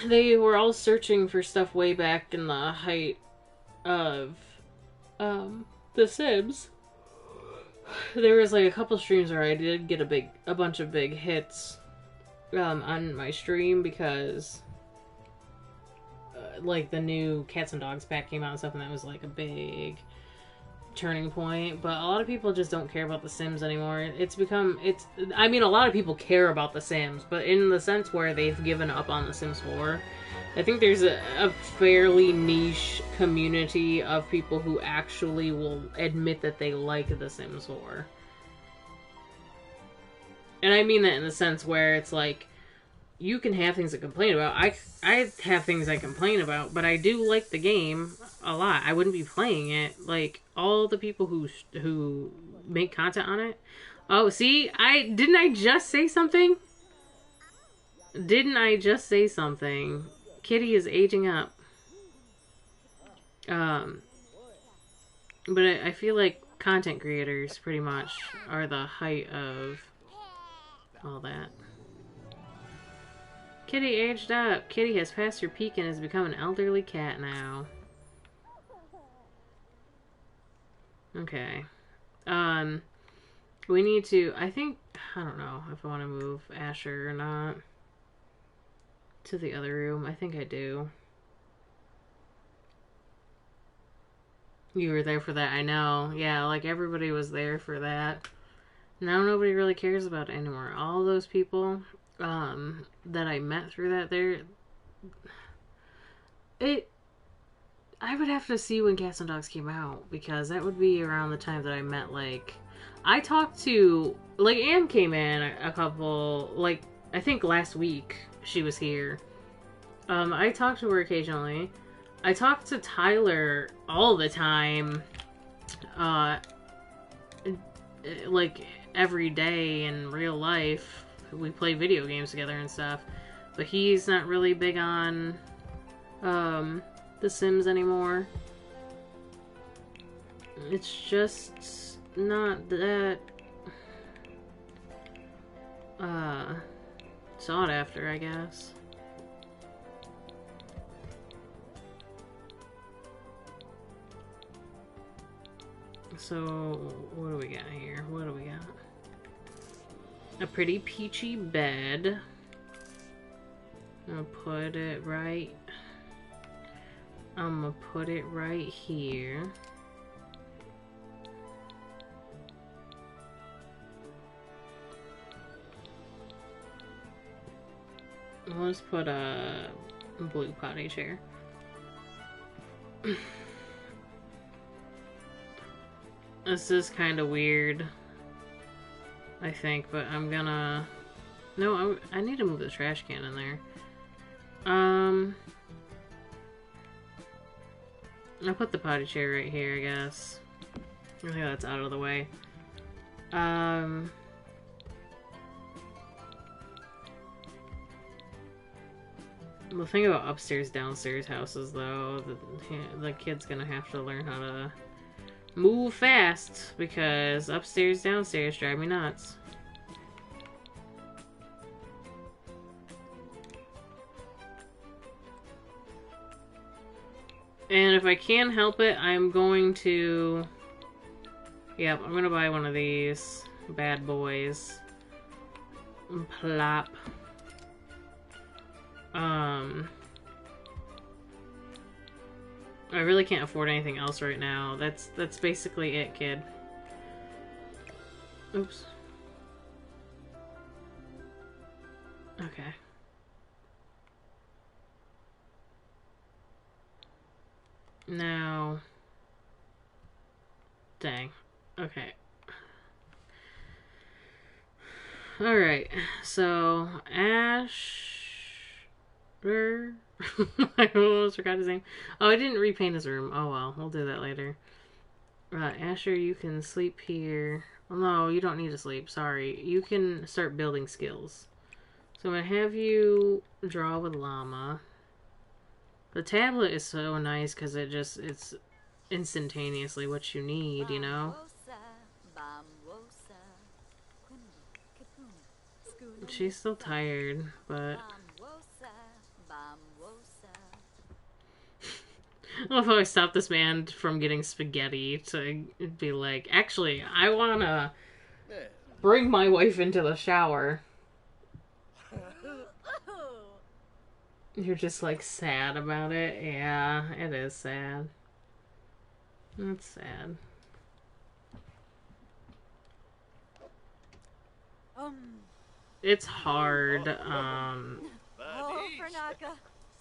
they were all searching for stuff way back in the height of The Sims, there was like a couple streams where I did get a bunch of big hits on my stream because like the new Cats and Dogs pack came out and stuff, and that was like a big turning point. But a lot of people just don't care about The Sims anymore. I mean, a lot of people care about The Sims, but in the sense where they've given up on The Sims 4. I think there's a fairly niche community of people who actually will admit that they like The Sims 4. And I mean that in the sense where it's like, you can have things to complain about. I have things I complain about, but I do like the game a lot. I wouldn't be playing it. Like, all the people who make content on it. Oh, see? Didn't I just say something? Didn't I just say something? Kitty is aging up. But I feel like content creators pretty much are the height of all that. Kitty aged up. Kitty has passed her peak and has become an elderly cat now. Okay. We need to... I don't know if I want to move Asher or not to the other room. I think I do. You were there for that, I know. Yeah, like everybody was there for that. Now nobody really cares about it anymore. All those people that I met through that I would have to see when Cats and Dogs came out, because that would be around the time that I met, like, I talked to, like, Anne came in a couple, like, I think last week she was here. I talked to her occasionally. I talked to Tyler all the time, like, every day in real life. We play video games together and stuff, but he's not really big on The Sims anymore. It's just not that sought after, I guess. So, what do we got here? What do we got? A pretty peachy bed. I'll put it right. I'm gonna put it right here. Let's put a blue potty chair. This is kind of weird, I think, but I'm gonna... No, I need to move the trash can in there. I'll put the potty chair right here, I guess. I think that's out of the way. The thing about upstairs, downstairs houses, though, the kid's gonna have to learn how to move fast, because upstairs, downstairs drive me nuts. And if I can help it, I'm going to... Yep, I'm gonna buy one of these bad boys. Plop. I really can't afford anything else right now. That's basically it, kid. Oops. Okay. Now... Dang. Okay. Alright, so... I almost forgot his name. Oh, I didn't repaint his room. Oh well, we'll do that later. Asher, you can sleep here. Well, no, you don't need to sleep. Sorry. You can start building skills. So I'm going to have you draw with llama. The tablet is so nice because it's instantaneously what you need, you know? She's still tired, but... I love how I stopped this man from getting spaghetti to be like, actually, I want to bring my wife into the shower. You're just, like, sad about it? Yeah, it is sad. That's sad. It's hard,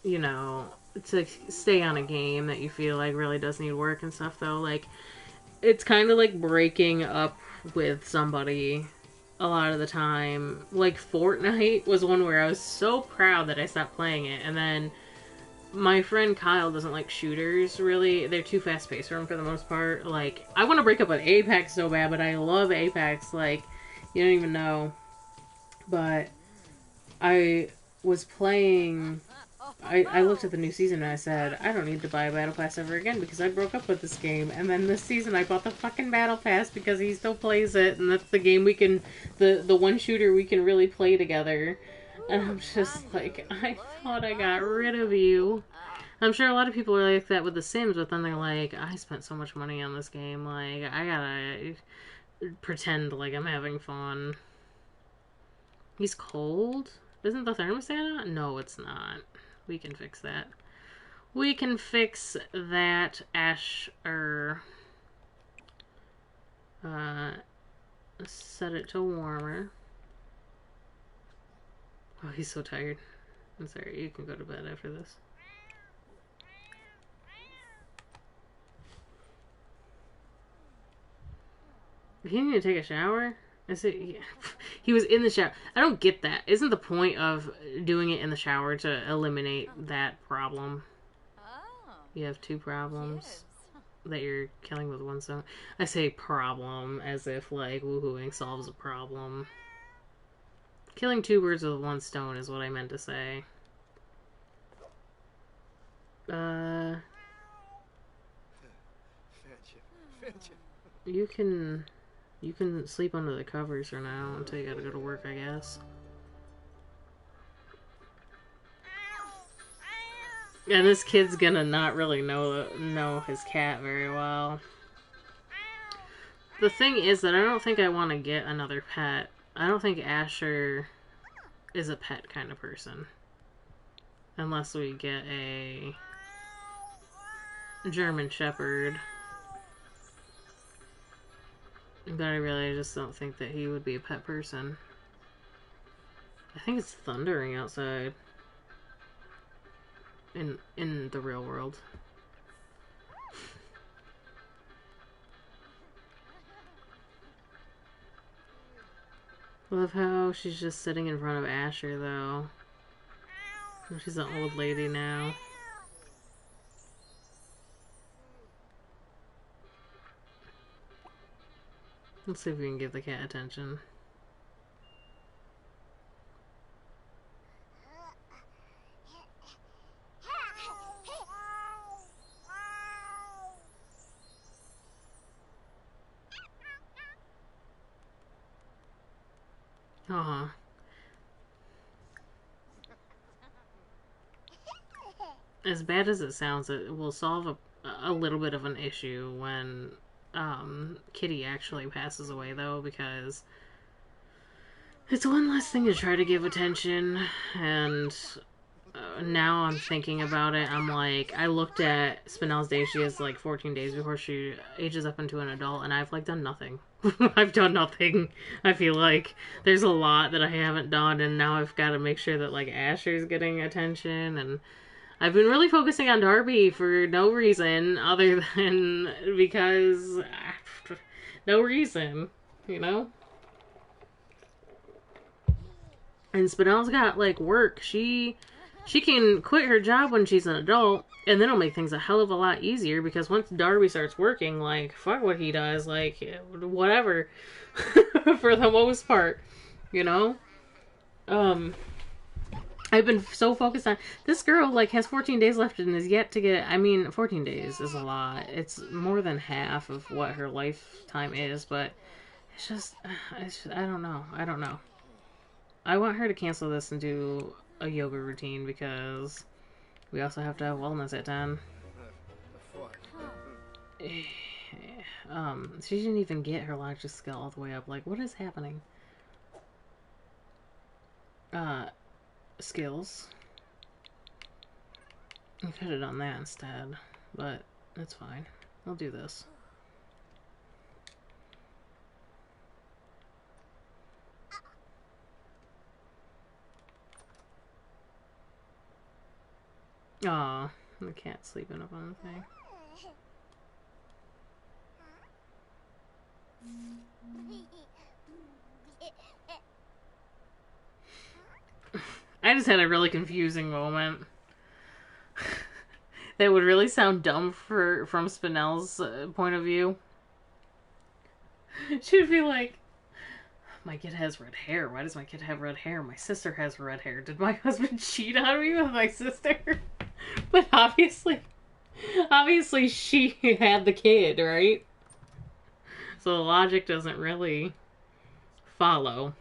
you know, to stay on a game that you feel like really does need work and stuff, though. Like, it's kind of like breaking up with somebody a lot of the time. Like, Fortnite was one where I was so proud that I stopped playing it, and then my friend Kyle doesn't like shooters, really. They're too fast-paced for him for the most part. Like, I want to break up with Apex so bad, but I love Apex, like, you don't even know. But I was playing... I looked at the new season and I said, I don't need to buy a Battle Pass ever again because I broke up with this game. And then this season I bought the fucking Battle Pass because he still plays it, and that's the game we can... The one shooter we can really play together. And I'm just like, I thought I got rid of you. I'm sure a lot of people are like that with The Sims, but then they're like, I spent so much money on this game, like, I gotta pretend like I'm having fun. He's cold? Isn't the thermostat on? No, it's not. We can fix that. We can fix that, Asher. Set it to warmer. Oh, he's so tired. I'm sorry, you can go to bed after this. He need to take a shower? Is it? Yeah. He was in the shower. I don't get that. Isn't the point of doing it in the shower to eliminate that problem? You have two problems that you're killing with one stone. I say problem as if, like, woohooing solves a problem. Killing two birds with one stone is what I meant to say. You can sleep under the covers for now until you gotta go to work, I guess. And this kid's gonna not really know his cat very well. The thing is that I don't think I want to get another pet. I don't think Asher is a pet kind of person. Unless we get a German Shepherd. But I really just don't think that he would be a pet person. I think it's thundering outside. In the real world. Love how she's just sitting in front of Asher, though. She's an old lady now. Let's see if we can give the cat attention. Uh-huh. As bad as it sounds, it will solve a little bit of an issue when Kitty actually passes away, though, because it's one less thing to try to give attention, and now I'm thinking about it, I'm like, I looked at Spinel's days, she has like 14 days before she ages up into an adult, and I've like done nothing. I've done nothing. I feel like there's a lot that I haven't done, and now I've got to make sure that like Asher's getting attention, and I've been really focusing on Darby for no reason other than because no reason, you know? And Spinell's got like work. She can quit her job when she's an adult, and then it'll make things a hell of a lot easier, because once Darby starts working, like, fuck what he does, like, whatever, for the most part, you know? I've been so focused on, this girl, like, has 14 days left and is yet to get, I mean, 14 days is a lot. It's more than half of what her lifetime is, but it's just, I don't know. I want her to cancel this and do a yoga routine, because we also have to have wellness at 10. She didn't even get her logic skill all the way up. Like, what is happening? Skills. I could have done that instead, but it's fine. I'll do this. Aw, the cat's sleeping up on the thing. I just had a really confusing moment. That would really sound dumb from Spinell's point of view. She'd be like, my kid has red hair. Why does my kid have red hair? My sister has red hair. Did my husband cheat on me with my sister? But obviously she had the kid, right? So the logic doesn't really follow.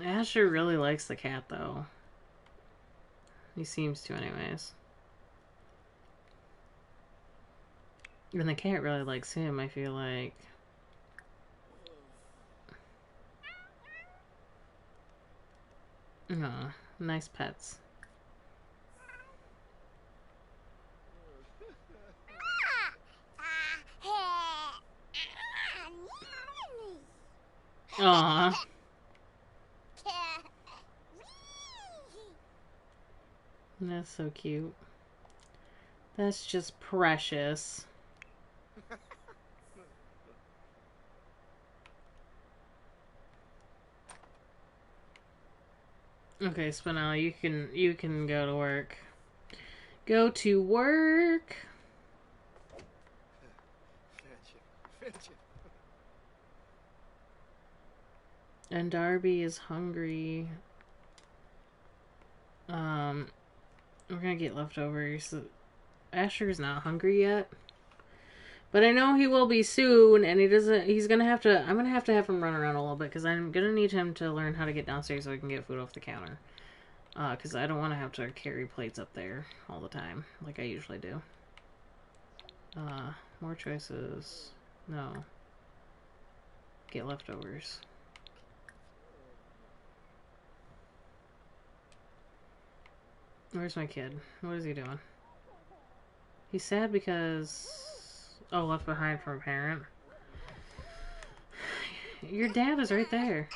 Asher really likes the cat, though. He seems to, anyways. And the cat really likes him, I feel like. Aw, nice pets. Aw. That's so cute. That's just precious. Okay, Spinell, you can go to work. Go to work. And Darby is hungry. We're gonna get leftovers. Asher's not hungry yet. But I know he will be soon, and he's gonna have to, I'm gonna have to have him run around a little bit, because I'm gonna need him to learn how to get downstairs so I can get food off the counter. Because I don't want to have to carry plates up there all the time, like I usually do. More choices. No. Get leftovers. Where's my kid? What is he doing? He's sad because... Oh, left behind from a parent. Your dad is right there.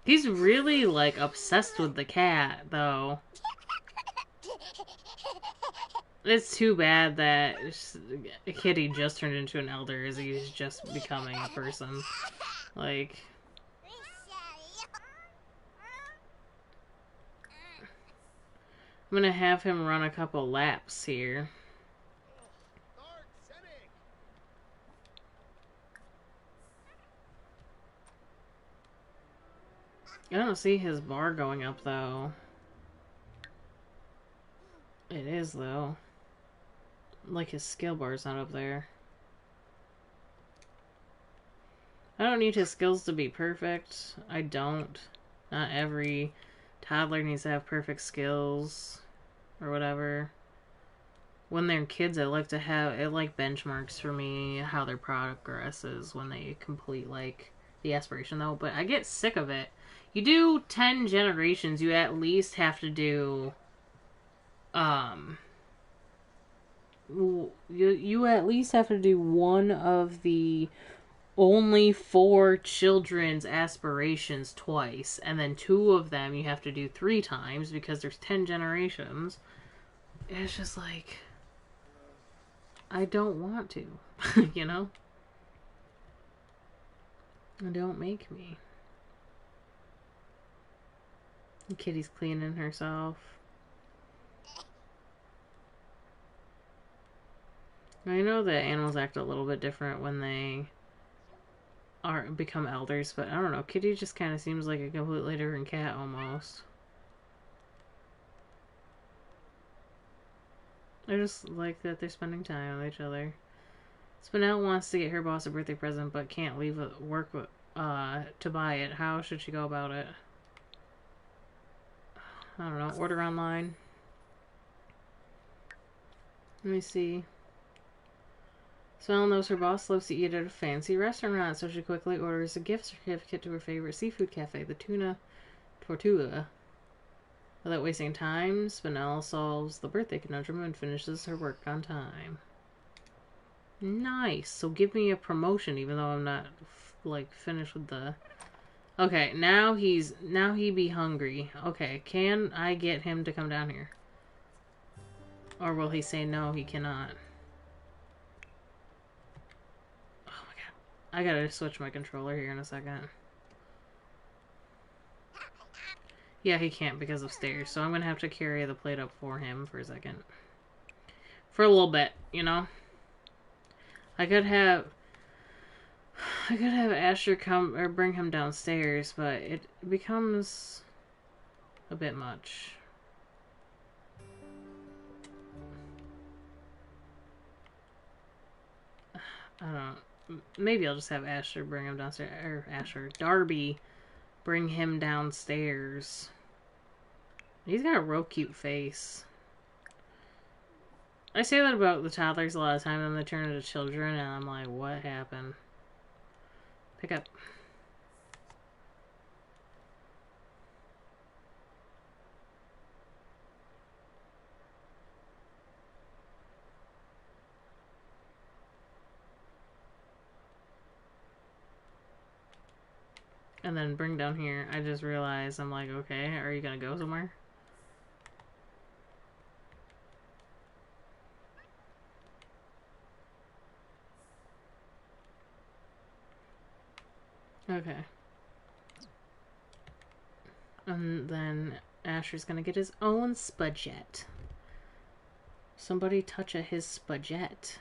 He's really, like, obsessed with the cat, though. It's too bad that a kid he just turned into an elder as he's just becoming a person. Like... I'm gonna have him run a couple laps here. I don't see his bar going up, though. It is, though. Like, his skill bar's not up there. I don't need his skills to be perfect. I don't. Not every toddler needs to have perfect skills. Or whatever. When they're kids, I like to have... It, like, benchmarks for me how their progress is when they complete, like, the aspiration, though. But I get sick of it. You do 10 generations, you at least have to do... You at least have to do one of the only 4 children's aspirations twice, and then 2 of them you have to do 3 times because there's 10 generations. It's just like, I don't want to, you know? Don't make me. The kitty's cleaning herself. I know that animals act a little bit different when they become elders, but I don't know. Kitty just kind of seems like a completely different cat almost. I just like that they're spending time with each other. Spinell wants to get her boss a birthday present, but can't leave work to buy it. How should she go about it? I don't know. Order online. Let me see. Smell knows her boss loves to eat at a fancy restaurant, so she quickly orders a gift certificate to her favorite seafood cafe, the Tuna Tortuga. Without wasting time, Spinell solves the birthday conundrum and finishes her work on time. Nice. So give me a promotion, even though I'm not, like, finished with the... Okay, now he be hungry. Okay, can I get him to come down here? Or will he say no, he cannot? I gotta switch my controller here in a second. Yeah, he can't because of stairs, so I'm gonna have to carry the plate up for him for a second. For a little bit, you know? I could have Asher come or bring him downstairs, but it becomes a bit much. I don't know. Maybe I'll just have Asher bring him downstairs. Or Darby bring him downstairs. He's got a real cute face. I say that about the toddlers a lot of time, and they turn into children, and I'm like, what happened? Pick up. And then bring down here. I just realized, I'm like, okay, are you gonna go somewhere? Okay. And then Asher's gonna get his own spudget. Somebody touch his spudget.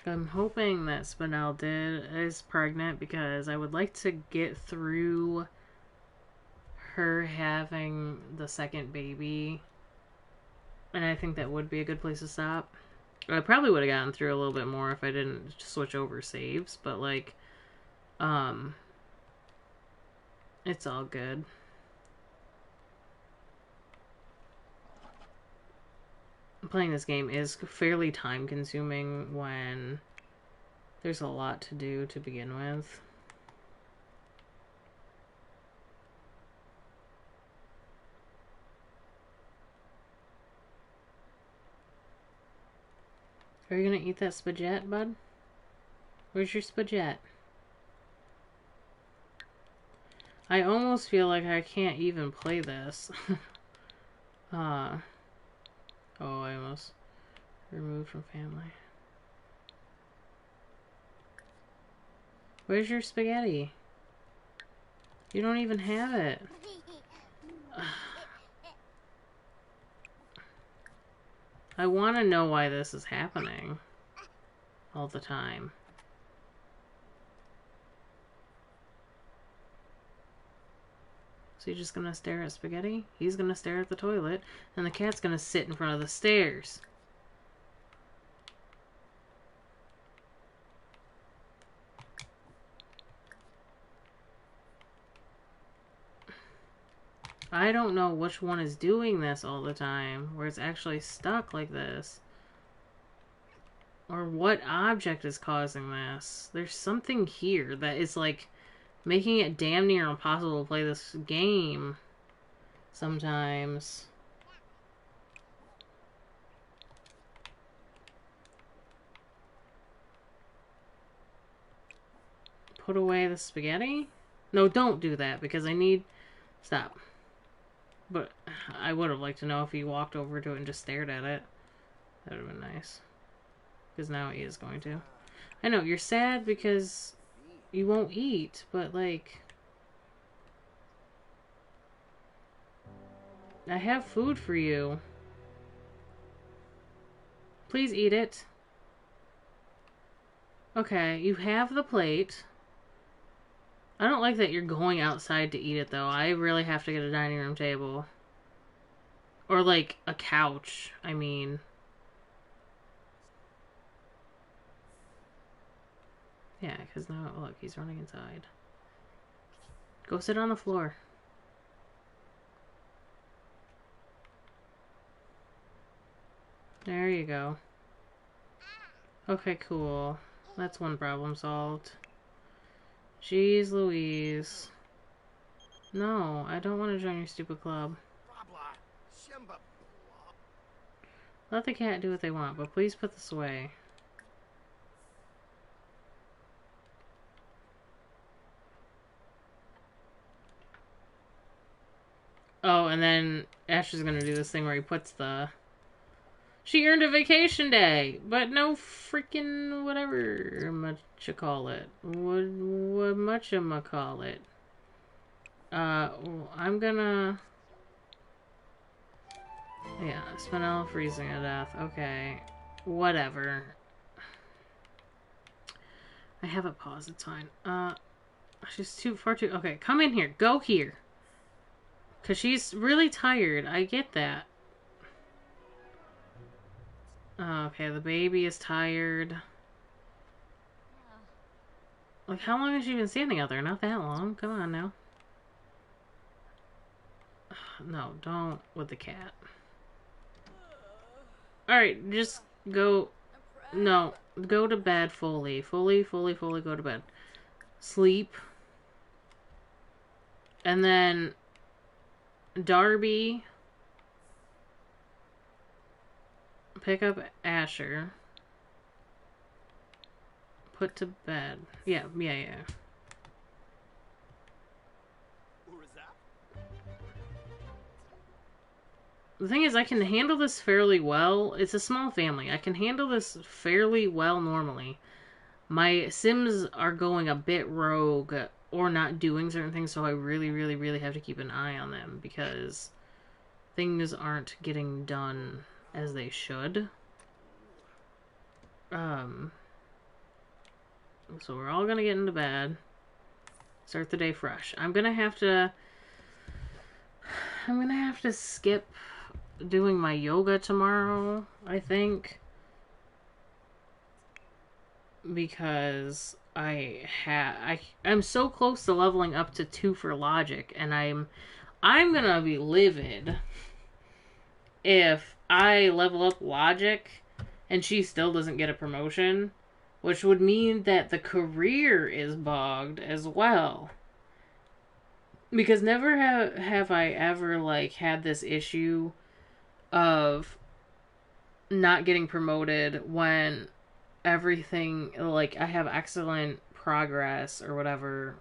I'm hoping that Spinel is pregnant because I would like to get through her having the second baby. And I think that would be a good place to stop. I probably would have gotten through a little bit more if I didn't switch over saves, but like, it's all good. Playing this game is fairly time consuming when there's a lot to do to begin with. Are you gonna eat that spaghetti, bud? Where's your spaghetti? I almost feel like I can't even play this. Oh, I almost removed from family. Where's your spaghetti? You don't even have it. I want to know why this is happening all the time. So you're just gonna stare at spaghetti? He's gonna stare at the toilet, and the cat's gonna sit in front of the stairs. I don't know which one is doing this all the time, where it's actually stuck like this. Or what object is causing this. There's something here that is like making it damn near impossible to play this game sometimes. Put away the spaghetti? No, don't do that because I need... Stop. But I would have liked to know if he walked over to it and just stared at it. That would have been nice. Because now he is going to. I know, you're sad because you won't eat, but like... I have food for you. Please eat it. Okay, you have the plate. I don't like that you're going outside to eat it, though. I really have to get a dining room table. Or, like, a couch, I mean. Yeah, because now, look, he's running inside. Go sit on the floor. There you go. Okay, cool. That's one problem solved. Jeez Louise. No, I don't want to join your stupid club. Let the cat do what they want, but please put this away. Oh, and then Ash is gonna do this thing where he puts the... She earned a vacation day, but no freaking whatever much-a-call-it. What much-a-call-it. I'm gonna... Yeah, Spinel freezing to death. Okay. Whatever. I have it paused, it's fine. She's far too... Okay, come in here. Go here. Because she's really tired. I get that. Okay, the baby is tired. Like, how long has she been standing out there? Not that long. Come on now. No, don't with the cat. Alright, just go... No, go to bed fully. Fully go to bed. Sleep. And then... Darby... Pick up Asher. Put to bed. Yeah. The thing is, I can handle this fairly well. It's a small family. I can handle this fairly well normally. My Sims are going a bit rogue or not doing certain things, so I really have to keep an eye on them because things aren't getting done as they should. So we're all gonna get into bed. Start the day fresh. I'm gonna have to skip doing my yoga tomorrow, I think. Because I'm so close to leveling up to 2 for logic, and I'm gonna be livid if I level up logic and she still doesn't get a promotion, which would mean that the career is bogged as well. Because never have I ever like had this issue of not getting promoted when everything, like, I have excellent progress or whatever.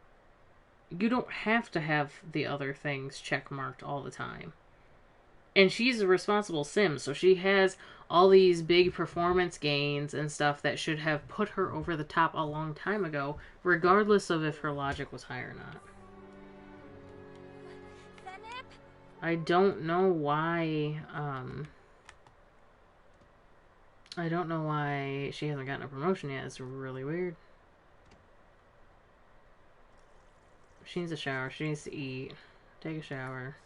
You don't have to have the other things check marked all the time. And she's a responsible sim, so she has all these big performance gains and stuff that should have put her over the top a long time ago, regardless of if her logic was high or not. I don't know why, she hasn't gotten a promotion yet. It's really weird. She needs a shower. She needs to eat. Take a shower.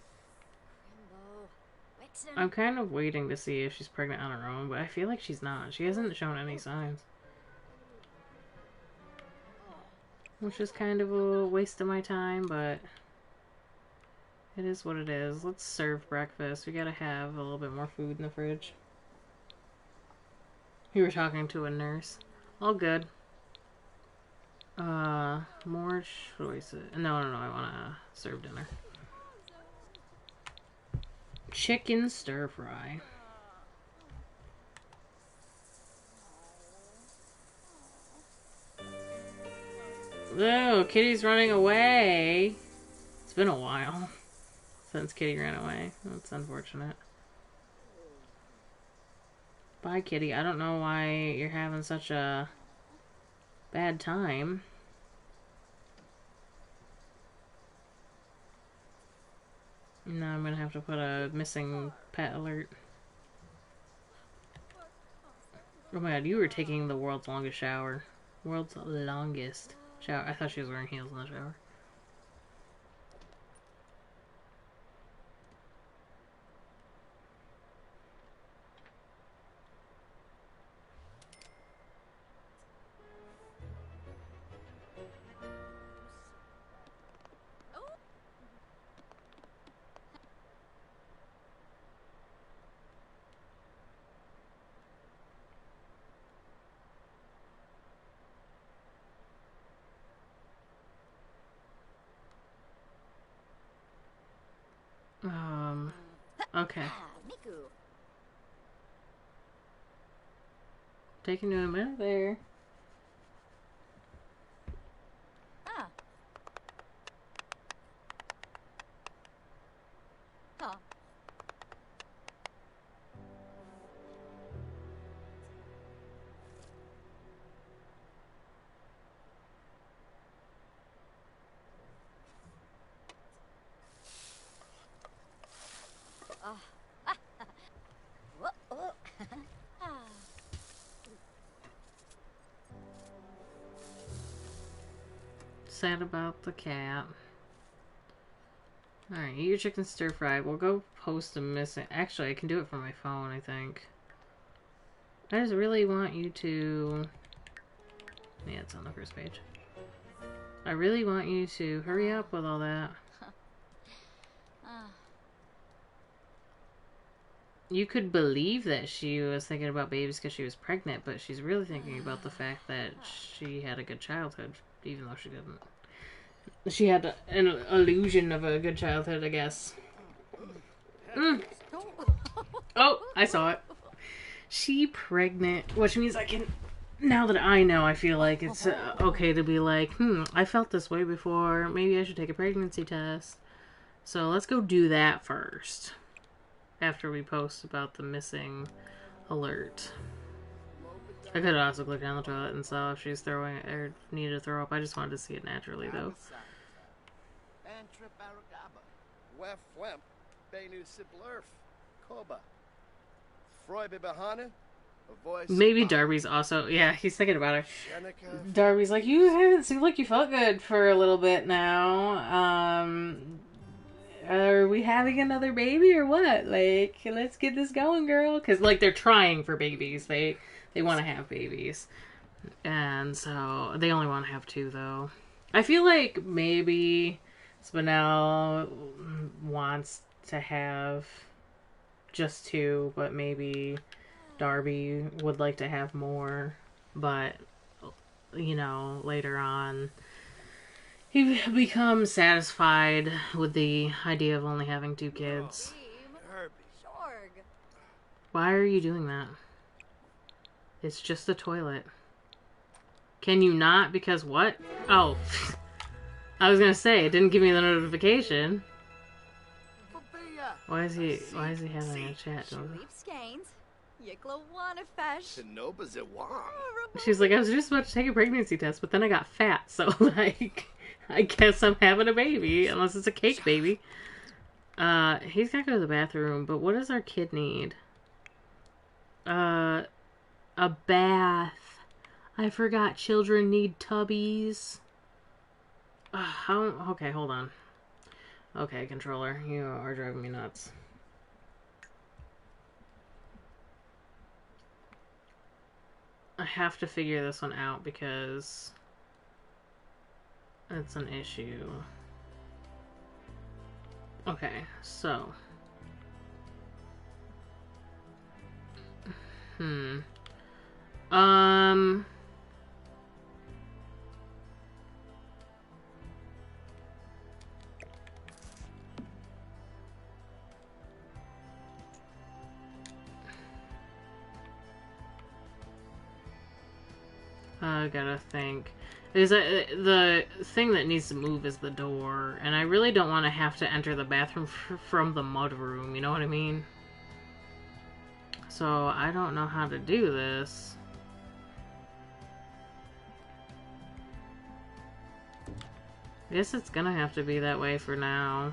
I'm kind of waiting to see if she's pregnant on her own, but I feel like she's not. She hasn't shown any signs. Which is kind of a waste of my time, but it is what it is. Let's serve breakfast. We gotta have a little bit more food in the fridge. You were talking to a nurse. All good. More choices. No, I wanna serve dinner. Chicken stir fry. Oh, Kitty's running away. It's been a while since Kitty ran away. That's unfortunate. Bye, Kitty. I don't know why you're having such a bad time. Now I'm gonna have to put a missing pet alert. Oh my god, you were taking the world's longest shower. World's longest shower. I thought she was wearing heels in the shower. Okay. Taking you a minute there. Sad about the cat. Alright, eat your chicken stir fry. We'll go post a missing. Actually, I can do it from my phone, I think. I just really want you to. Yeah, it's on the first page. I really want you to hurry up with all that. You could believe that she was thinking about babies because she was pregnant, but she's really thinking about the fact that she had a good childhood, even though she didn't. She had an illusion of a good childhood, I guess. Oh, I saw it. She pregnant, which means I can. Now that I know, I feel like it's okay to be like, I felt this way before. Maybe I should take a pregnancy test. So let's go do that first. After we post about the missing alert. I could also click down the toilet and saw if she's throwing or needed to throw up. I just wanted to see it naturally, though. A voice. Maybe Darby's also... Yeah, he's thinking about her. Shenika. Darby's like, you haven't seemed like you felt good for a little bit now. Are we having another baby or what? Like, let's get this going, girl. Because, like, they're trying for babies. They want to have babies. And so, they only want to have 2, though. I feel like maybe Spinell wants to have just 2, but maybe Darby would like to have more. But, you know, later on, he becomes satisfied with the idea of only having 2 kids. Herbie. Shorg. Why are you doing that? It's just a toilet. Can you not? Because what? Oh. I was gonna say, it didn't give me the notification. Babia. Why is he having a chat? Skeins. Yikla Wanafesh. Tanoba's at Wong. She's like, I was just about to take a pregnancy test, but then I got fat, so like, I guess I'm having a baby, unless it's a cake baby. He's gotta go to the bathroom, but what does our kid need? A bath. I forgot children need tubbies. Okay, hold on. Okay, controller, you are driving me nuts. I have to figure this one out because it's an issue. Okay, so. I gotta think. The thing that needs to move is the door, and I really don't want to have to enter the bathroom from the mudroom, you know what I mean? So, I don't know how to do this. I guess it's gonna have to be that way for now.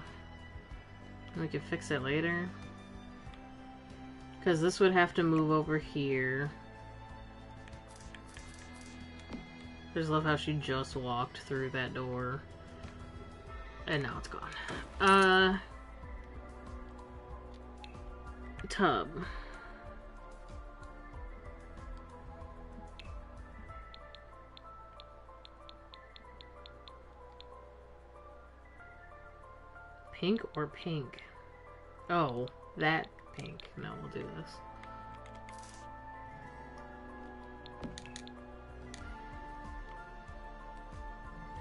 We can fix it later. Because this would have to move over here. I just love how she just walked through that door. And now it's gone. Tub. Pink or pink? Oh, that pink. No, we'll do this.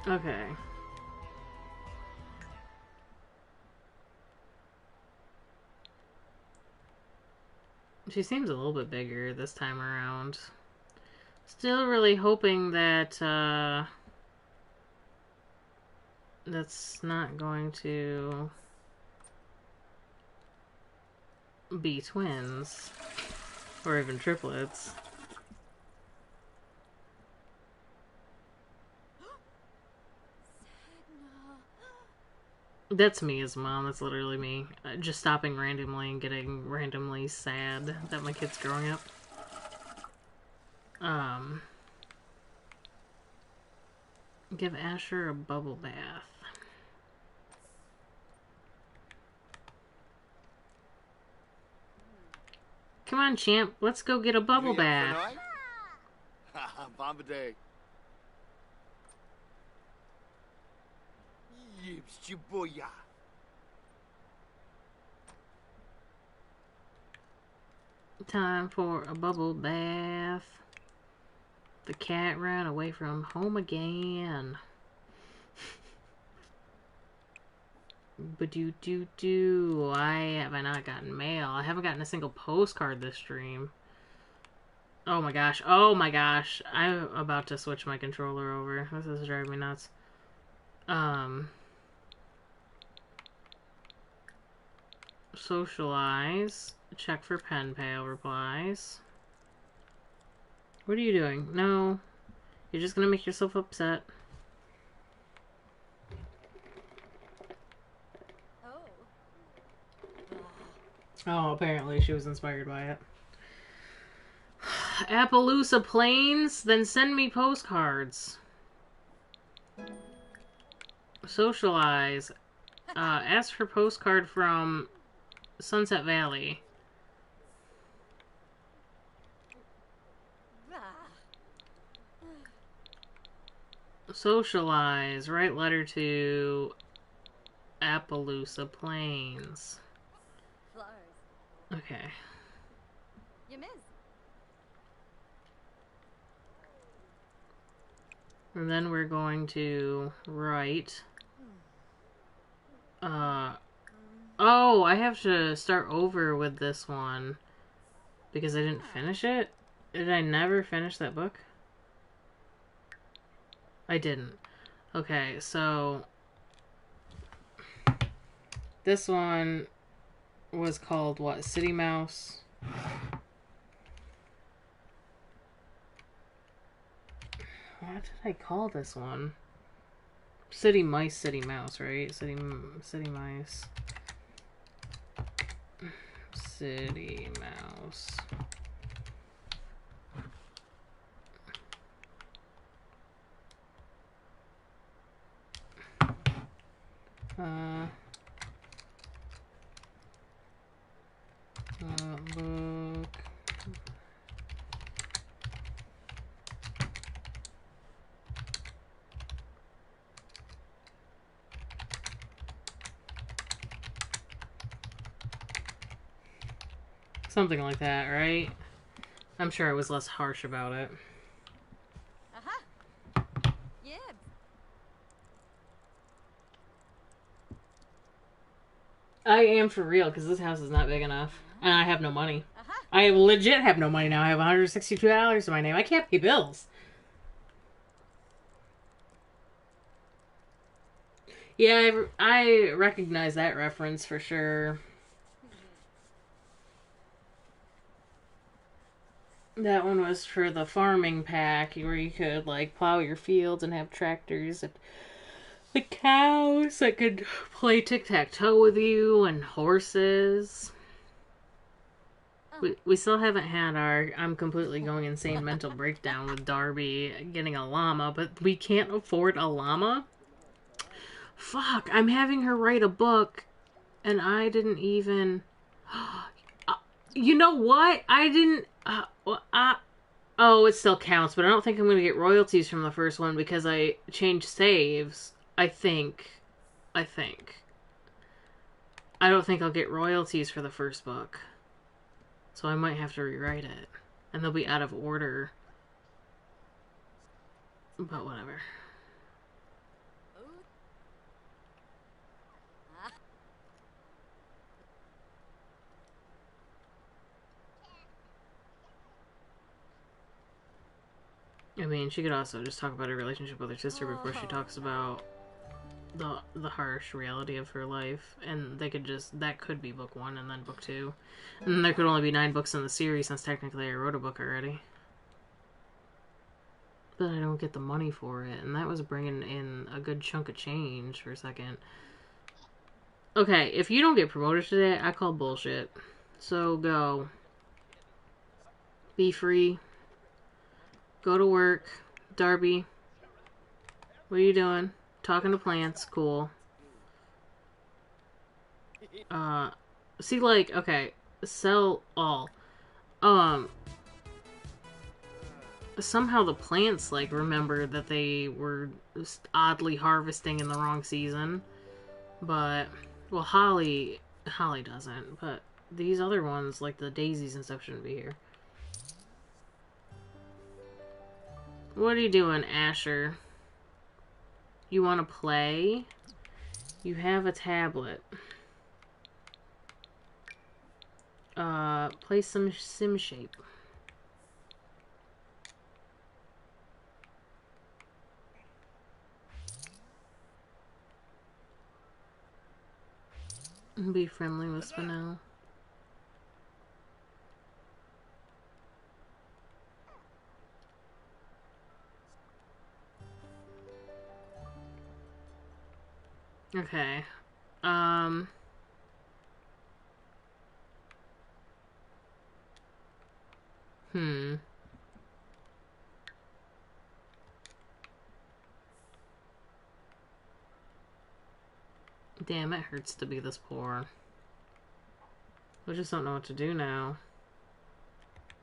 Okay. She seems a little bit bigger this time around. Still really hoping that, that's not going to be twins. Or even triplets. That's me as a mom. That's literally me. Just stopping randomly and getting randomly sad that my kid's growing up. Give Asher a bubble bath. Come on, champ. Let's go get a bubble bath. Bomba Yips, Chiboya. Time for a bubble bath. The cat ran away from home again. Ba-do-do-do. Why have I not gotten mail? I haven't gotten a single postcard this stream. Oh my gosh. Oh my gosh. I'm about to switch my controller over. This is driving me nuts. Socialize. Check for pen pal replies. What are you doing? No. You're just gonna make yourself upset. Oh, apparently she was inspired by it. Appaloosa Plains? Then send me postcards. Socialize. Ask for postcard from Sunset Valley. Socialize. Write letter to Appaloosa Plains. Okay. You miss. And then we're going to write... Oh, I have to start over with this one. Because I didn't finish it? Did I never finish that book? I didn't. Okay, so... This one was called, what, City Mouse? What did I call this one? City Mice, City Mouse, right? City Mice. City Mouse. Book. Something like that, right? I'm sure I was less harsh about it. Yeah. I am for real, because this house is not big enough. And I have no money. I legit have no money now. I have $162 in my name. I can't pay bills. Yeah, I recognize that reference for sure. That one was for the farming pack, where you could, like, plow your fields and have tractors and the cows that could play tic-tac-toe with you, and horses. We still haven't had our I'm completely going insane mental breakdown with Darby getting a llama, but we can't afford a llama? Fuck, I'm having her write a book, and I didn't even... You know what? I didn't... Oh, it still counts, but I don't think I'm going to get royalties from the first one because I changed saves. I think. I don't think I'll get royalties for the first book. So I might have to rewrite it. And they'll be out of order. But whatever. I mean, she could also just talk about her relationship with her sister before she talks about the harsh reality of her life, and they could just, that could be book 1 and then book 2, and then there could only be 9 books in the series since technically I wrote a book already, but I don't get the money for it, and that was bringing in a good chunk of change for a second. Okay, if you don't get promoted today, I call bullshit. So go. Be free. Go to work. Darby, what are you doing? Talking to plants. Cool. See, like, okay. Sell all. Somehow the plants, like, remember that they were oddly harvesting in the wrong season. But, well, Holly doesn't, but these other ones, like the daisies and stuff, shouldn't be here. What are you doing, Asher? You want to play? You have a tablet. Play some sim shape. Be friendly with Spinel. Okay. Damn, it hurts to be this poor. I just don't know what to do now.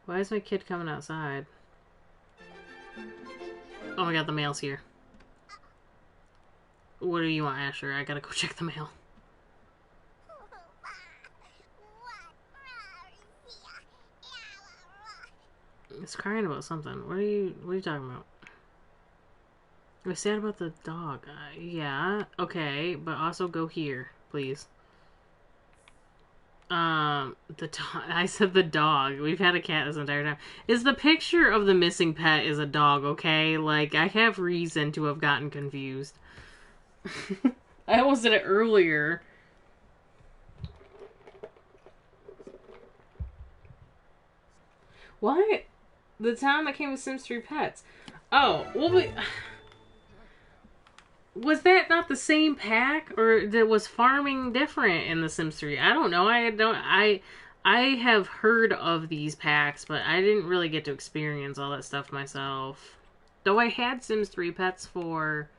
Why is my kid coming outside? Oh my god, the mail's here. What do you want, Asher? I gotta go check the mail. It's crying about something. What are you talking about? I was sad about the dog. Yeah, okay, but also go here, please. The dog. I said the dog. We've had a cat this entire time. Is the picture of the missing pet is a dog, okay? Like, I have reason to have gotten confused. I almost did it earlier. What? The town that came with Sims 3 pets. Oh, well, was that not the same pack, or was farming different in The Sims 3? I don't know. I have heard of these packs, but I didn't really get to experience all that stuff myself. Though I had Sims 3 pets for,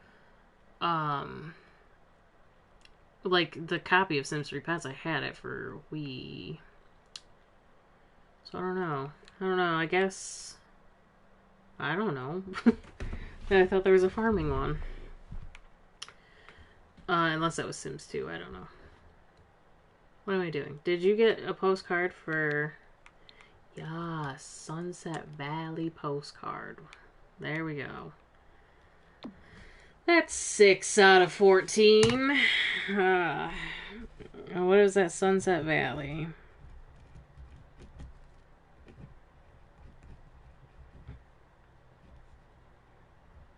like the copy of Sims 3 Pets, I had it for Wii. So I don't know. I guess. I don't know. I thought there was a farming one. Unless that was Sims 2, I don't know. What am I doing? Did you get a postcard for... Yeah, Sunset Valley postcard. There we go. That's 6 out of 14. What is that Sunset Valley?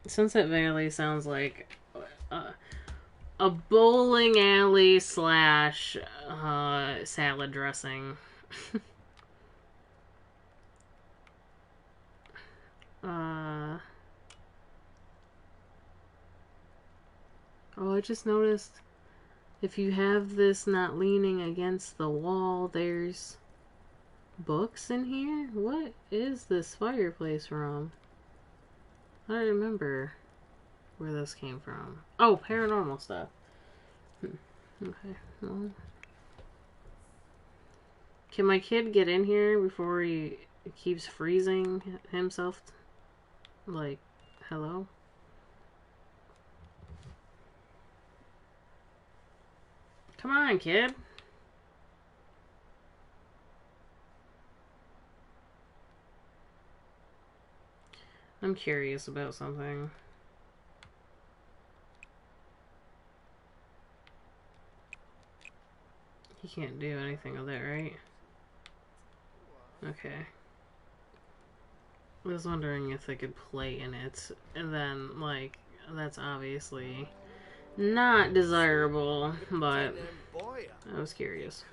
Sunset Valley sounds like... a bowling alley / salad dressing. Oh, I just noticed if you have this not leaning against the wall, there's books in here? What is this fireplace from? I don't remember where this came from. Oh, paranormal stuff. Okay, well. Can my kid get in here before he keeps freezing himself? Like, hello? Come on, kid. I'm curious about something. He can't do anything with it, right? Okay. I was wondering if they could play in it, and then, like, that's obviously not desirable, but I was curious.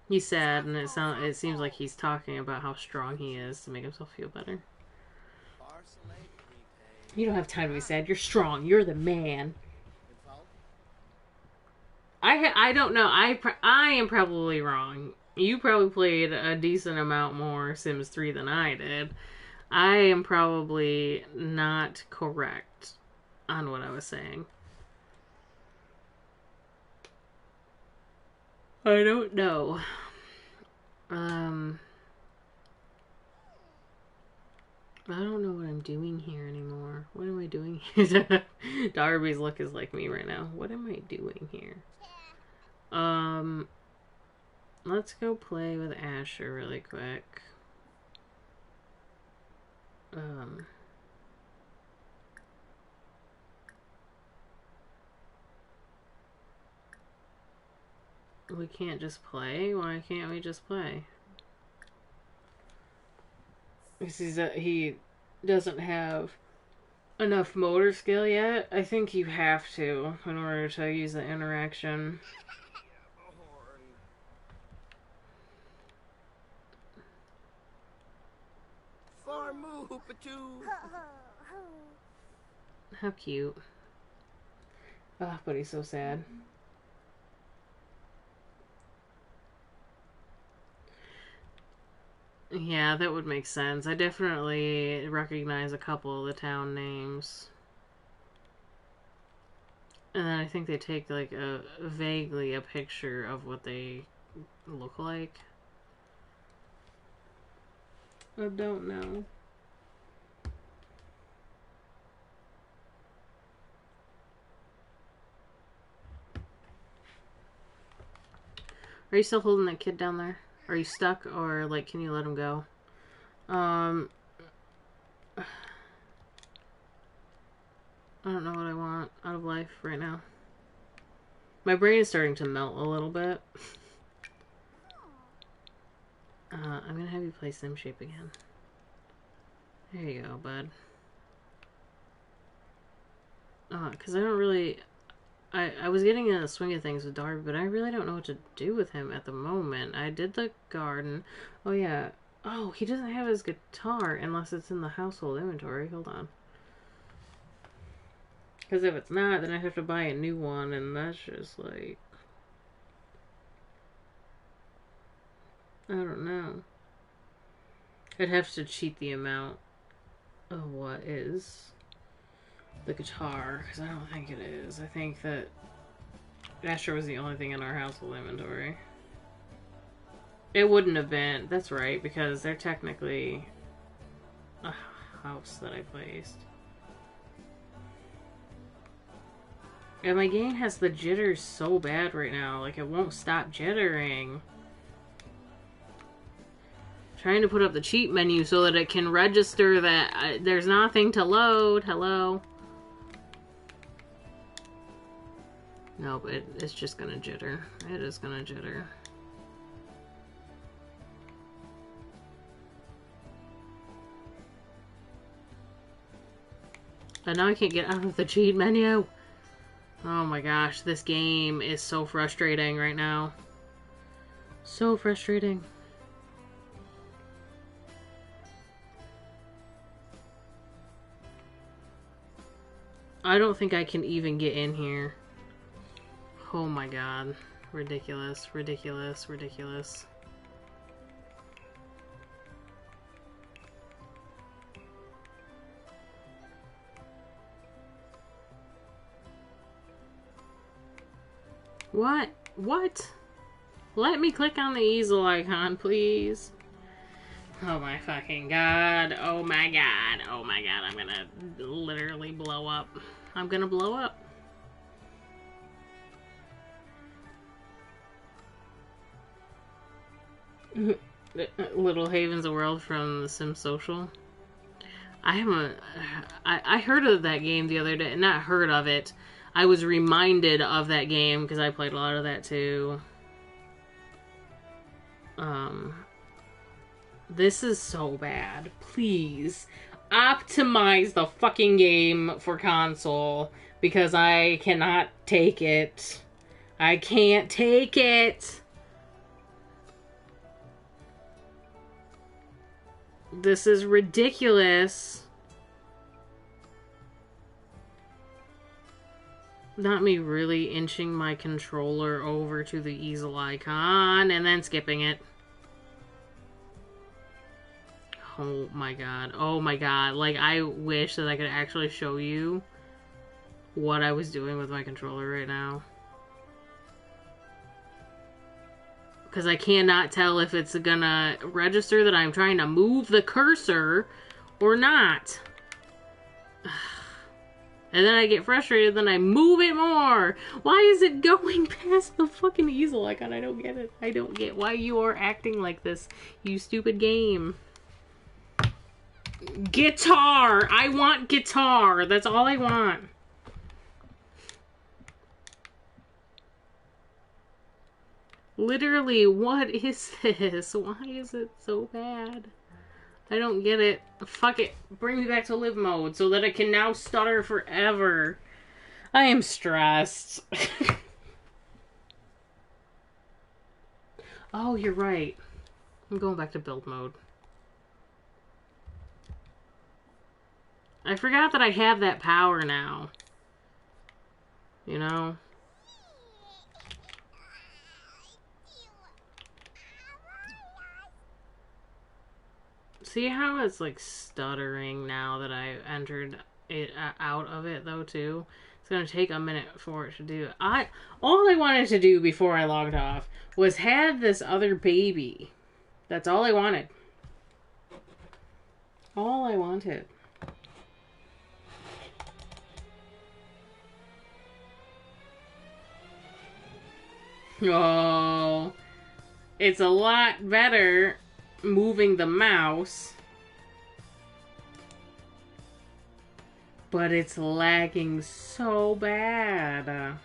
He's sad, and it seems like he's talking about how strong he is to make himself feel better. You don't have time to be sad. You're strong. You're the man. I don't know. I am probably wrong. You probably played a decent amount more Sims 3 than I did. I am probably not correct on what I was saying. I don't know. I don't know what I'm doing here anymore. What am I doing here? Darby's look is like me right now. What am I doing here? Let's go play with Asher really quick. We can't just play? Why can't we just play? Because he doesn't have enough motor skill yet. I think you have to in order to use the interaction. How cute. Ah, but he's so sad. Yeah, that would make sense. I definitely recognize a couple of the town names. And then I think they take like a vaguely a picture of what they look like. I don't know. Are you still holding that kid down there? Are you stuck, or like can you let him go? I don't know what I want out of life right now. My brain is starting to melt a little bit. I'm gonna have you play Sim Shape again. There you go, bud. Because I don't really... I was getting in the swing of things with Darby, but I really don't know what to do with him at the moment. I did the garden. Oh, yeah. Oh, he doesn't have his guitar unless it's in the household inventory. Hold on. Because if it's not, then I have to buy a new one, and that's just like... I don't know. I'd have to cheat the amount of what is the guitar, because I don't think it is. I think that Asher was the only thing in our household inventory. It wouldn't have been. That's right, because they're technically a house that I placed. And my game has the jitters so bad right now. Like, it won't stop jittering. Trying to put up the cheat menu so that it can register that there's nothing to load. Hello? Nope, it's just gonna jitter. It is gonna jitter. And now I can't get out of the cheat menu. Oh my gosh, this game is so frustrating right now. So frustrating. I don't think I can even get in here. Oh my god. Ridiculous, ridiculous, ridiculous. What? What? Let me click on the easel icon, please. Oh my fucking god. Oh my god. Oh my god. I'm gonna literally blow up. I'm gonna blow up. Little Haven's a World from The Sims Social. I haven't... I heard of that game the other day. Not heard of it. I was reminded of that game because I played a lot of that too. This is so bad. Please optimize the fucking game for console because I cannot take it. I can't take it. This is ridiculous. Not me really inching my controller over to the easel icon and then skipping it. Oh my god. Oh my god. Like, I wish that I could actually show you what I was doing with my controller right now. Because I cannot tell if it's gonna register that I'm trying to move the cursor or not. And then I get frustrated, then I move it more. Why is it going past the fucking easel icon? I don't get it. I don't get why you are acting like this, you stupid game. Guitar! I want guitar! That's all I want. Literally, what is this? Why is it so bad? I don't get it. Fuck it. Bring me back to live mode so that I can now stutter forever. I am stressed. Oh, you're right. I'm going back to build mode. I forgot that I have that power now. You know? See how it's like stuttering now that I entered it out of it though too. It's gonna take a minute for it to do. All I wanted to do before I logged off was have this other baby. That's all I wanted. All I wanted. Oh, it's a lot better moving the mouse, but it's lagging so bad.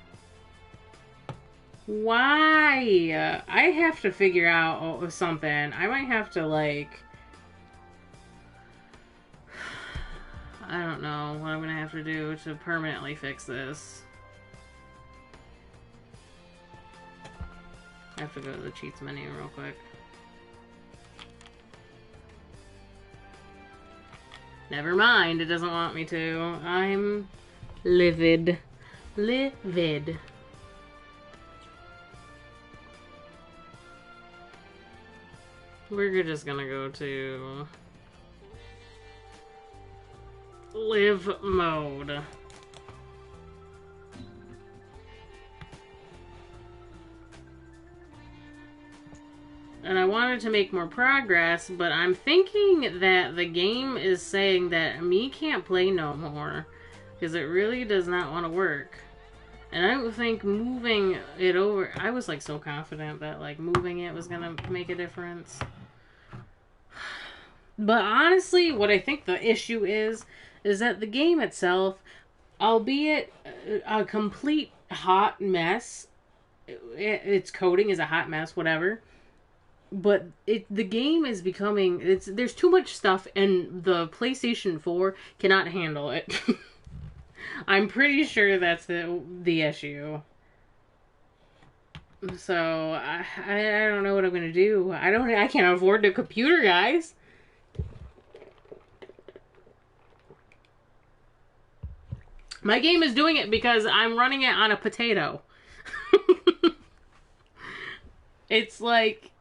Why? I have to figure out something. I might have to, like, I don't know what I'm gonna have to do to permanently fix this. I have to go to the cheats menu real quick. Never mind, it doesn't want me to. I'm livid. Livid. We're just gonna go to live mode. And I wanted to make more progress, but I'm thinking that the game is saying that me can't play no more. Because it really does not want to work. And I don't think moving it over... I was like so confident that like moving it was going to make a difference. But honestly, what I think the issue is that the game itself, albeit a complete hot mess, its coding is a hot mess, whatever... But the game is becoming... there's too much stuff, and the PlayStation 4 cannot handle it. I'm pretty sure that's the issue. So, I don't know what I'm going to do. I can't afford the computer, guys. My game is doing it because I'm running it on a potato. It's like...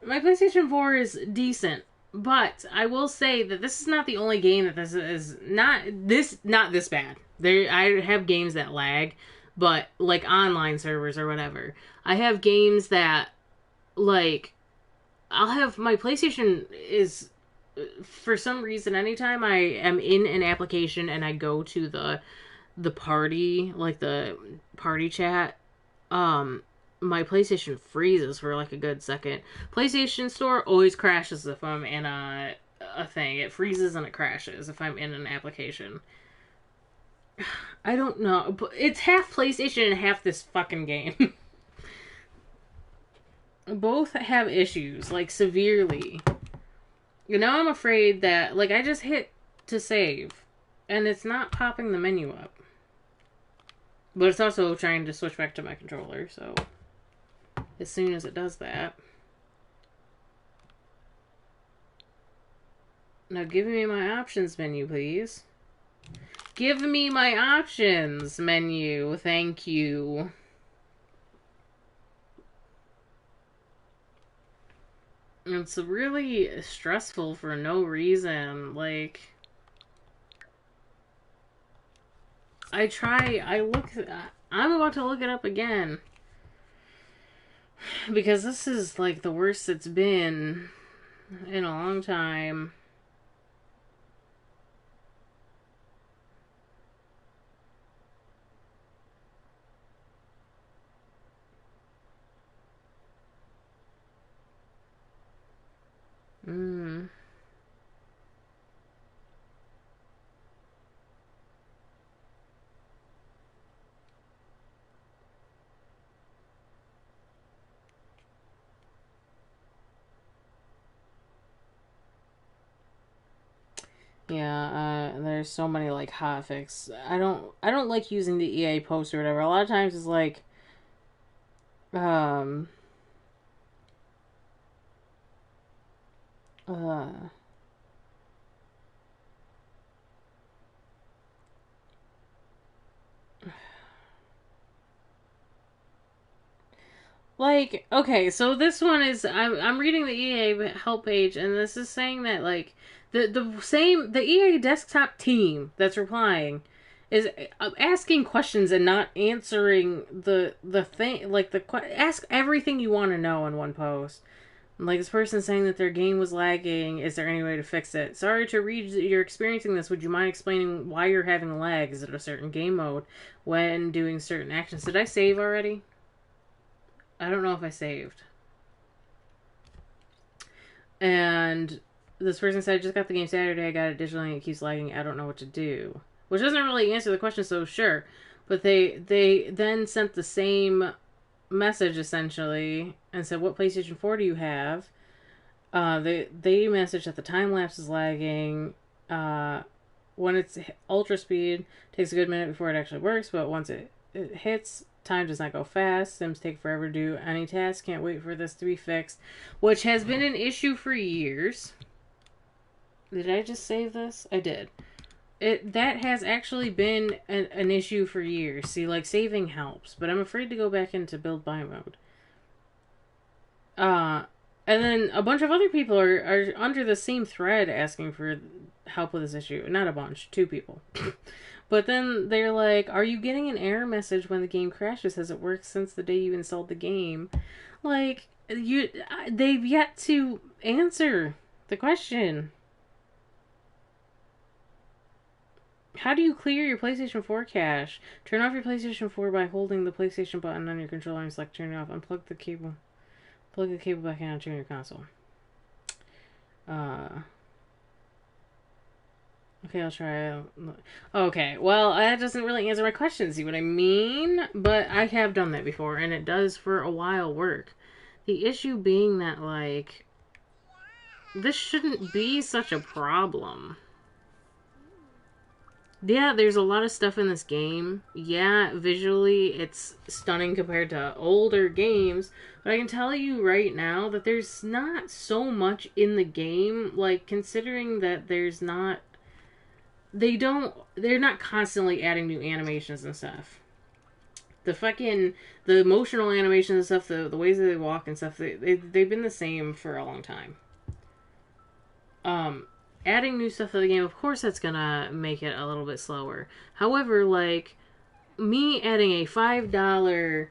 My PlayStation 4 is decent, but I will say that this is not the only game that this is not this bad. I have games that lag, but like online servers or whatever. I have games that like I'll have my PlayStation is for some reason anytime I am in an application and I go to the party, like the party chat, my PlayStation freezes for like a good second. PlayStation Store always crashes if I'm in a thing. It freezes and it crashes if I'm in an application. I don't know. But it's half PlayStation and half this fucking game. Both have issues, like severely. Now I'm afraid that, like, I just hit to save and it's not popping the menu up. But it's also trying to switch back to my controller, so... As soon as it does that. Now give me my options menu, please. Give me my options menu. Thank you. It's really stressful for no reason. Like... I'm about to look it up again. Because this is, like, the worst it's been in a long time. Yeah, there's so many like hotfix. I don't like using the EA post or whatever. A lot of times it's like um uh Like, okay, so this one is I'm reading the EA help page, and this is saying that like the EA desktop team that's replying is asking questions and not answering the thing, like ask everything you want to know in one post. Like this person saying that their game was lagging. Is there any way to fix it? Sorry to read you're experiencing this. Would you mind explaining why you're having lag? Is it a certain game mode when doing certain actions? Did I save already? I don't know if I saved. And this person said, I just got the game Saturday. I got it digitally and it keeps lagging. I don't know what to do. Which doesn't really answer the question, so sure. But they then sent the same message essentially and said, what PlayStation 4 do you have? They messaged that the time lapse is lagging. When it's ultra speed, it takes a good minute before it actually works, but once it hits, time does not go fast. Sims take forever to do any task. Can't wait for this to be fixed, which has been an issue for years. Did I just save this? I did. That has actually been an issue for years. See, like, saving helps, but I'm afraid to go back into build buy mode. And then a bunch of other people are under the same thread asking for help with this issue. Not a bunch, 2 people. But then they're like, are you getting an error message when the game crashes? Has it worked since the day you installed the game? Like, they've yet to answer the question. How do you clear your PlayStation 4 cache? Turn off your PlayStation 4 by holding the PlayStation button on your controller and select turn it off. Unplug the cable. Plug the cable back in and turn your console. Okay, I'll try. Okay, well, that doesn't really answer my question. See what I mean? But I have done that before, and it does for a while work. The issue being that, like, this shouldn't be such a problem. Yeah, there's a lot of stuff in this game. Yeah, visually it's stunning compared to older games. But I can tell you right now that there's not so much in the game, like, considering that there's not... They're not constantly adding new animations and stuff. The emotional animations and stuff, the ways that they walk and stuff, they've been the same for a long time. Adding new stuff to the game, of course that's gonna make it a little bit slower. However, like, me adding a $5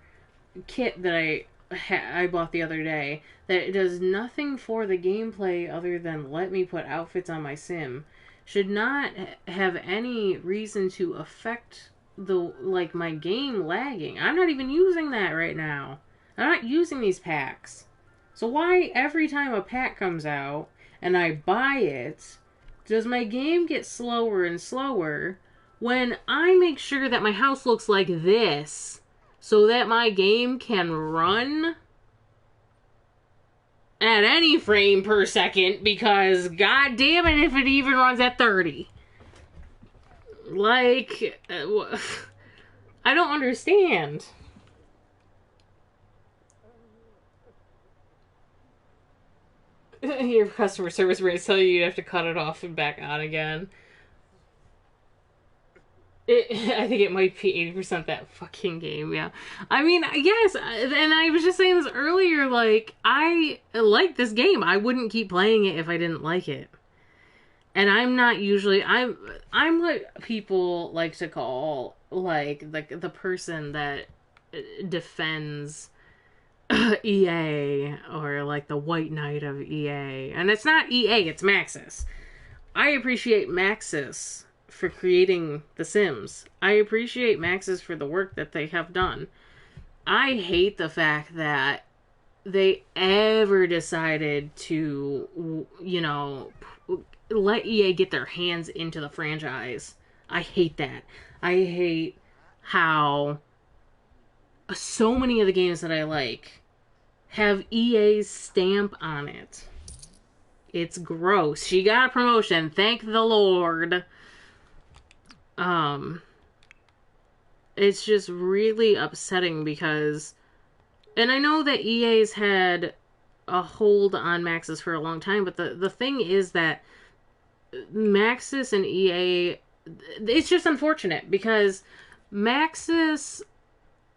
kit that I bought the other day, that does nothing for the gameplay other than let me put outfits on my sim, should not have any reason to affect my game lagging. I'm not even using that right now. I'm not using these packs. So why every time a pack comes out and I buy it, does my game get slower and slower when I make sure that my house looks like this so that my game can run at any frame per second, because god damn it if it even runs at 30. Like, I don't understand. Your customer service rates tell you have to cut it off and back on again. I think it might be 80% that fucking game, yeah. I mean, yes, and I was just saying this earlier, like, I like this game. I wouldn't keep playing it if I didn't like it. And I'm not usually, I'm what people like to call, like, the person that defends EA, or like the white knight of EA. And it's not EA, it's Maxis. I appreciate Maxis for creating The Sims. I appreciate Maxis for the work that they have done. I hate the fact that they ever decided to, you know, let EA get their hands into the franchise. I hate that. I hate how so many of the games that I like have EA's stamp on it. It's gross. She got a promotion. Thank the Lord. It's just really upsetting because, and I know that EA's had a hold on Maxis for a long time, but the thing is that Maxis and EA, it's just unfortunate because Maxis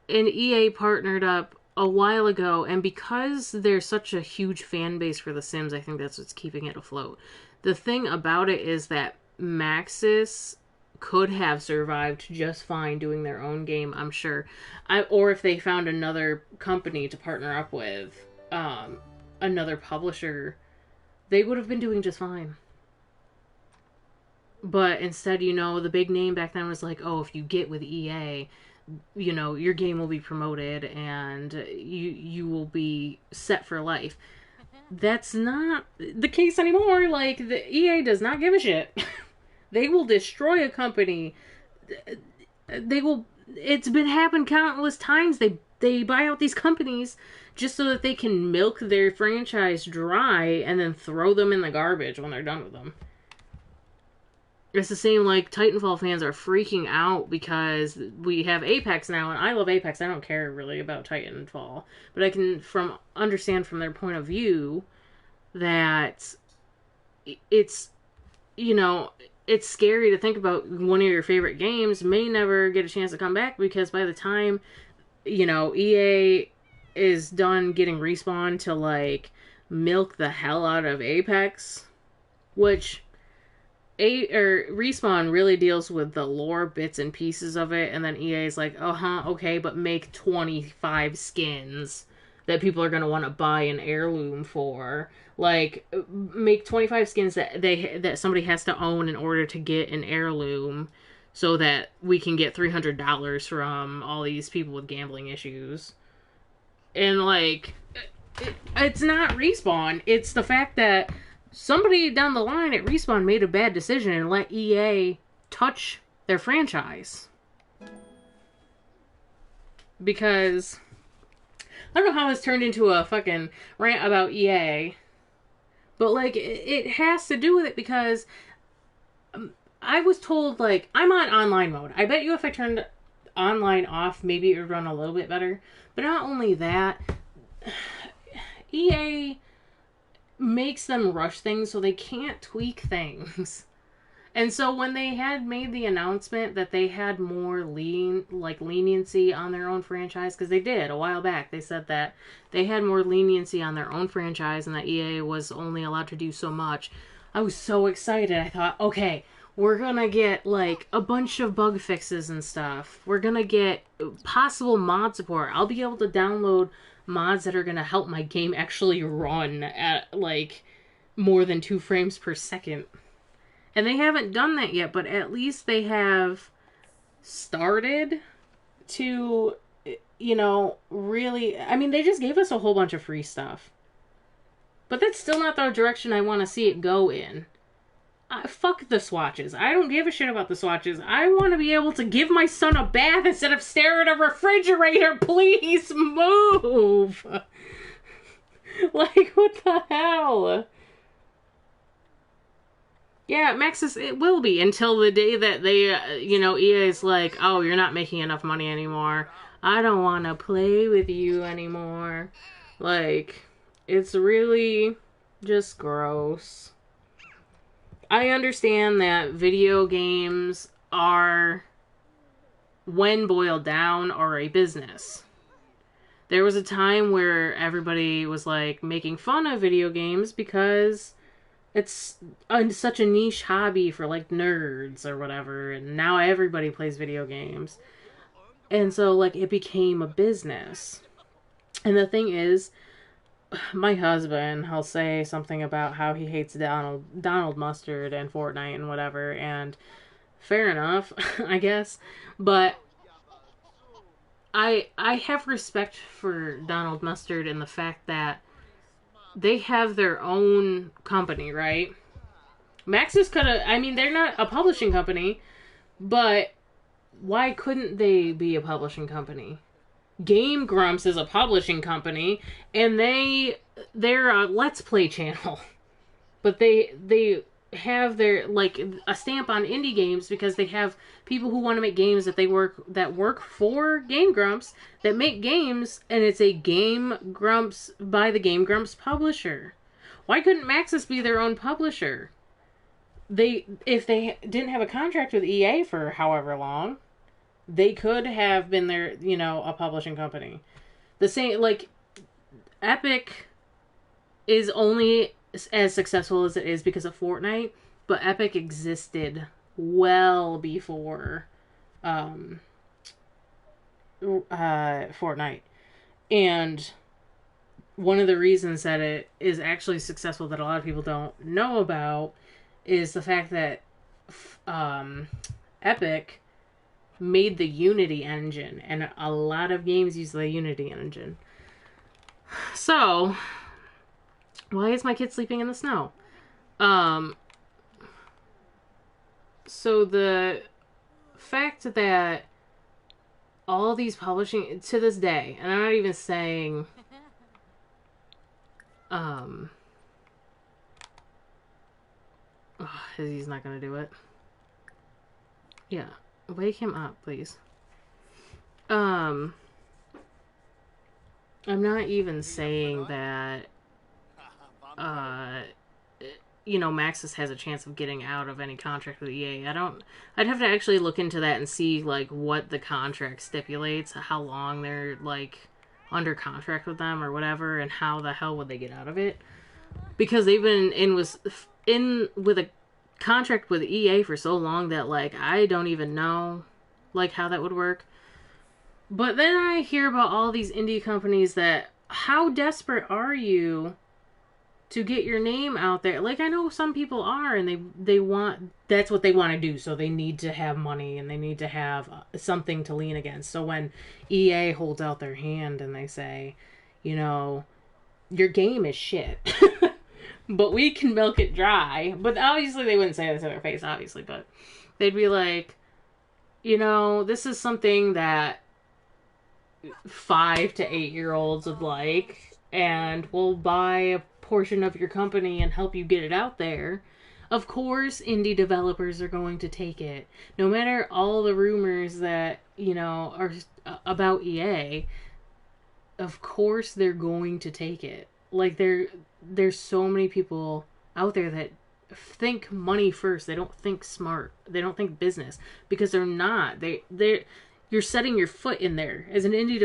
and EA partnered up a while ago, and because there's such a huge fan base for The Sims, I think that's what's keeping it afloat. The thing about it is that Maxis could have survived just fine doing their own game, I'm sure. Or if they found another company to partner up with, another publisher, they would have been doing just fine. But instead, you know, the big name back then was like, oh, if you get with EA, you know, your game will be promoted and you will be set for life. That's not the case anymore. Like, the EA does not give a shit. They will destroy a company. They will. It's been happened countless times. They buy out these companies just so that they can milk their franchise dry and then throw them in the garbage when they're done with them. It's the same, like, Titanfall fans are freaking out because we have Apex now, and I love Apex. I don't care really about Titanfall. But I can understand from their point of view that it's, you know, it's scary to think about one of your favorite games may never get a chance to come back, because by the time, you know, EA is done getting Respawn to, like, milk the hell out of Apex, which Respawn really deals with the lore bits and pieces of it, and then EA is like, okay, but make 25 skins that people are going to want to buy an heirloom for. Like, make 25 skins that somebody has to own in order to get an heirloom, so that we can get $300 from all these people with gambling issues. And, like, it's not Respawn. It's the fact that somebody down the line at Respawn made a bad decision and let EA touch their franchise. Because I don't know how this turned into a fucking rant about EA. But, like, it has to do with it because I was told, like, I'm on online mode. I bet you if I turned online off, maybe it would run a little bit better. But not only that, EA makes them rush things so they can't tweak things. And so when they had made the announcement that they had more leniency on their own franchise, because they did a while back, they said that they had more leniency on their own franchise and that EA was only allowed to do so much. I was so excited. I thought, okay, we're gonna get, like, a bunch of bug fixes and stuff. We're gonna get possible mod support. I'll be able to download mods that are gonna help my game actually run at, like, more than 2 frames per second. And they haven't done that yet, but at least they have started to, you know, really... I mean, they just gave us a whole bunch of free stuff. But that's still not the direction I want to see it go in. Fuck the swatches. I don't give a shit about the swatches. I want to be able to give my son a bath instead of stare at a refrigerator. Please move! Like, what the hell? Yeah, Maxis, it will be until the day that they, you know, EA is like, oh, you're not making enough money anymore. I don't want to play with you anymore. Like, it's really just gross. I understand that video games are, when boiled down, are a business. There was a time where everybody was, like, making fun of video games because it's such a niche hobby for, like, nerds or whatever, and now everybody plays video games. And so, like, it became a business. And the thing is, my husband, he'll say something about how he hates Donald Mustard and Fortnite and whatever, and fair enough, I guess. But I have respect for Donald Mustard in the fact that they have their own company, right? Maxis could have... I mean, they're not a publishing company, but why couldn't they be a publishing company? Game Grumps is a publishing company, and they're a Let's Play channel. But they have their, like, a stamp on indie games because they have people who want to make games that work for Game Grumps that make games, and it's a Game Grumps by the Game Grumps publisher. Why couldn't Maxis be their own publisher? If they didn't have a contract with EA for however long, they could have been their, you know, a publishing company. The same, like, Epic is only as successful as it is because of Fortnite, but Epic existed well before Fortnite. And one of the reasons that it is actually successful that a lot of people don't know about is the fact that Epic made the Unity engine, and a lot of games use the Unity engine. So, why is my kid sleeping in the snow? So the fact that all these publishing, to this day, and I'm not even saying, he's not gonna do it. Yeah, wake him up, please. I'm not even saying that, Maxis has a chance of getting out of any contract with EA. I'd have to actually look into that and see, like, what the contract stipulates, how long they're, like, under contract with them or whatever, and how the hell would they get out of it. Because they've been in with a contract with EA for so long that, like, I don't even know, like, how that would work. But then I hear about all these indie companies that, how desperate are you to get your name out there? Like, I know some people are, and they want, that's what they want to do, so they need to have money, and they need to have something to lean against. So when EA holds out their hand and they say, your game is shit, but we can milk it dry. But obviously they wouldn't say that to their face, obviously, but they'd be like, this is something that 5 to 8-year-olds would like, and we'll buy a portion of your company and help you get it out there. Of course, indie developers are going to take it. No matter all the rumors that, are about EA, of course they're going to take it. Like, there's so many people out there that think money first. They don't think smart. They don't think business, because they're not. You're setting your foot in there. As an indie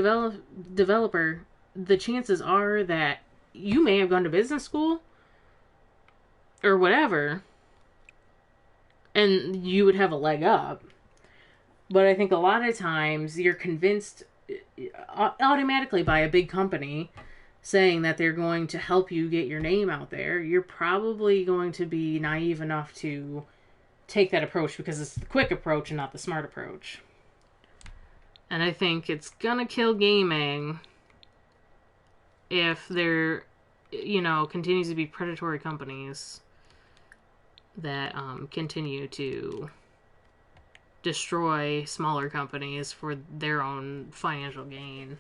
developer, the chances are that you may have gone to business school or whatever, and you would have a leg up. But I think a lot of times you're convinced automatically by a big company saying that they're going to help you get your name out there. You're probably going to be naive enough to take that approach because it's the quick approach and not the smart approach. And I think it's gonna kill gaming if there, continues to be predatory companies that continue to destroy smaller companies for their own financial gain.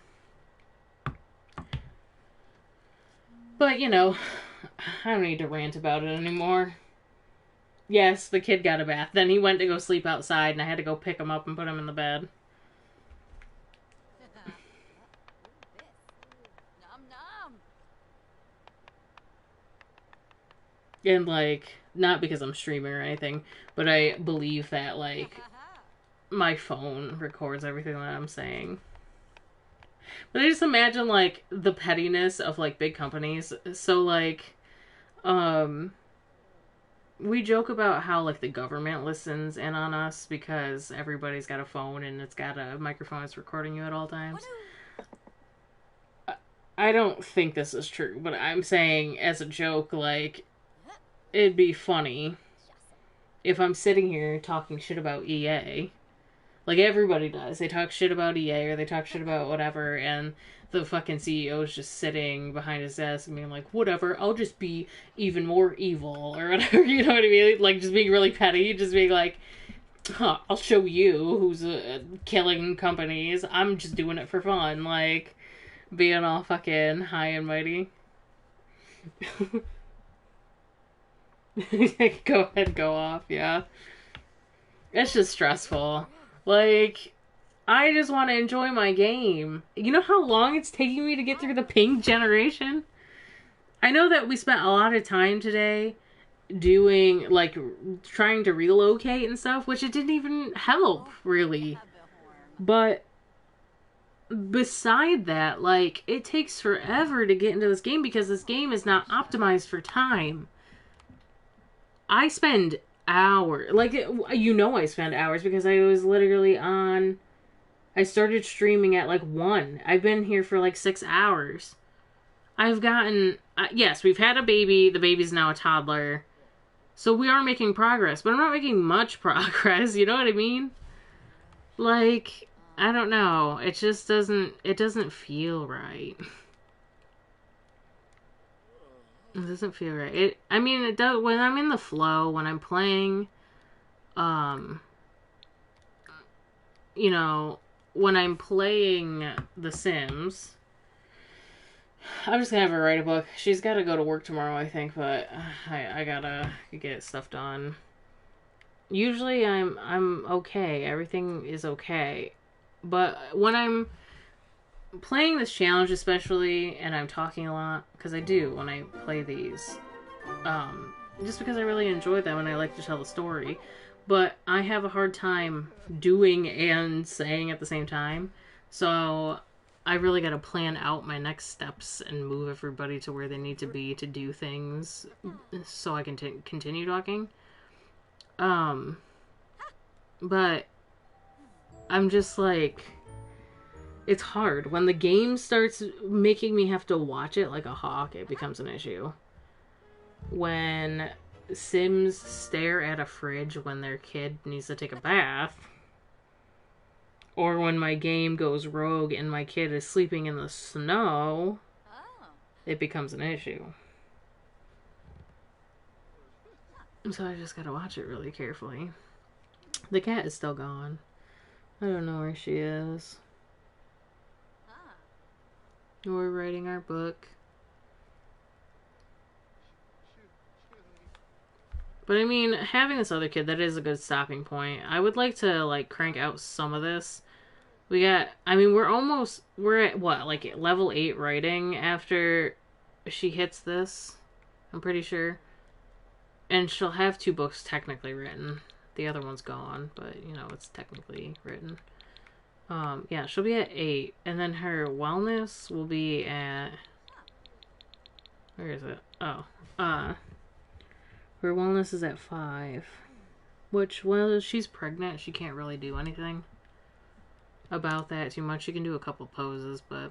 But, I don't need to rant about it anymore. Yes, the kid got a bath. Then he went to go sleep outside, and I had to go pick him up and put him in the bed. And, like, not because I'm streaming or anything, but I believe that, like, my phone records everything that I'm saying. But I just imagine, like, the pettiness of, like, big companies. So, like, we joke about how, like, the government listens in on us because everybody's got a phone and it's got a microphone that's recording you at all times. I don't think this is true, but I'm saying as a joke, like, it'd be funny if I'm sitting here talking shit about EA. Like, everybody does. They talk shit about EA or they talk shit about whatever, and the fucking CEO's just sitting behind his desk and being like, whatever, I'll just be even more evil or whatever, you know what I mean? Like, just being really petty, just being like, I'll show you who's killing companies. I'm just doing it for fun. Like, being all fucking high and mighty. Go ahead, go off, yeah. It's just stressful. Like, I just want to enjoy my game. You know how long it's taking me to get through the pink generation? I know that we spent a lot of time today doing, like, trying to relocate and stuff, which it didn't even help, really. But beside that, like, it takes forever to get into this game because this game is not optimized for time. I spend hours, like, you know, I spend hours because I was literally on. I started streaming at like 1. I've been here for like 6 hours. I've gotten. Yes, we've had a baby. The baby's now a toddler. So we are making progress, but I'm not making much progress. You know what I mean? Like, I don't know. It just doesn't. It doesn't feel right. It doesn't feel right. I mean, it does when I'm in the flow. When I'm playing, um, you know, when I'm playing The Sims. I'm just gonna have her write a book. She's got to go to work tomorrow, I think, but I gotta get stuff done. Usually I'm okay. Everything is okay, but when I'm playing this challenge, especially, and I'm talking a lot because I do when I play these, just because I really enjoy them and I like to tell the story. But I have a hard time doing and saying at the same time, so I really got to plan out my next steps and move everybody to where they need to be to do things so I can continue talking. But I'm just like, it's hard. When the game starts making me have to watch it like a hawk, it becomes an issue. When Sims stare at a fridge when their kid needs to take a bath, or when my game goes rogue and my kid is sleeping in the snow, it becomes an issue. So I just gotta watch it really carefully. The cat is still gone. I don't know where she is. We're writing our book. But I mean, having this other kid, that is a good stopping point. I would like to, like, crank out some of this. We're at what, like level 8 writing after she hits this, I'm pretty sure. And she'll have 2 books technically written. The other one's gone, but, you know, it's technically written. Yeah, she'll be at 8, and then her wellness will be at, where is it? Oh, her wellness is at 5, which, well, she's pregnant, she can't really do anything about that too much. She can do a couple poses, but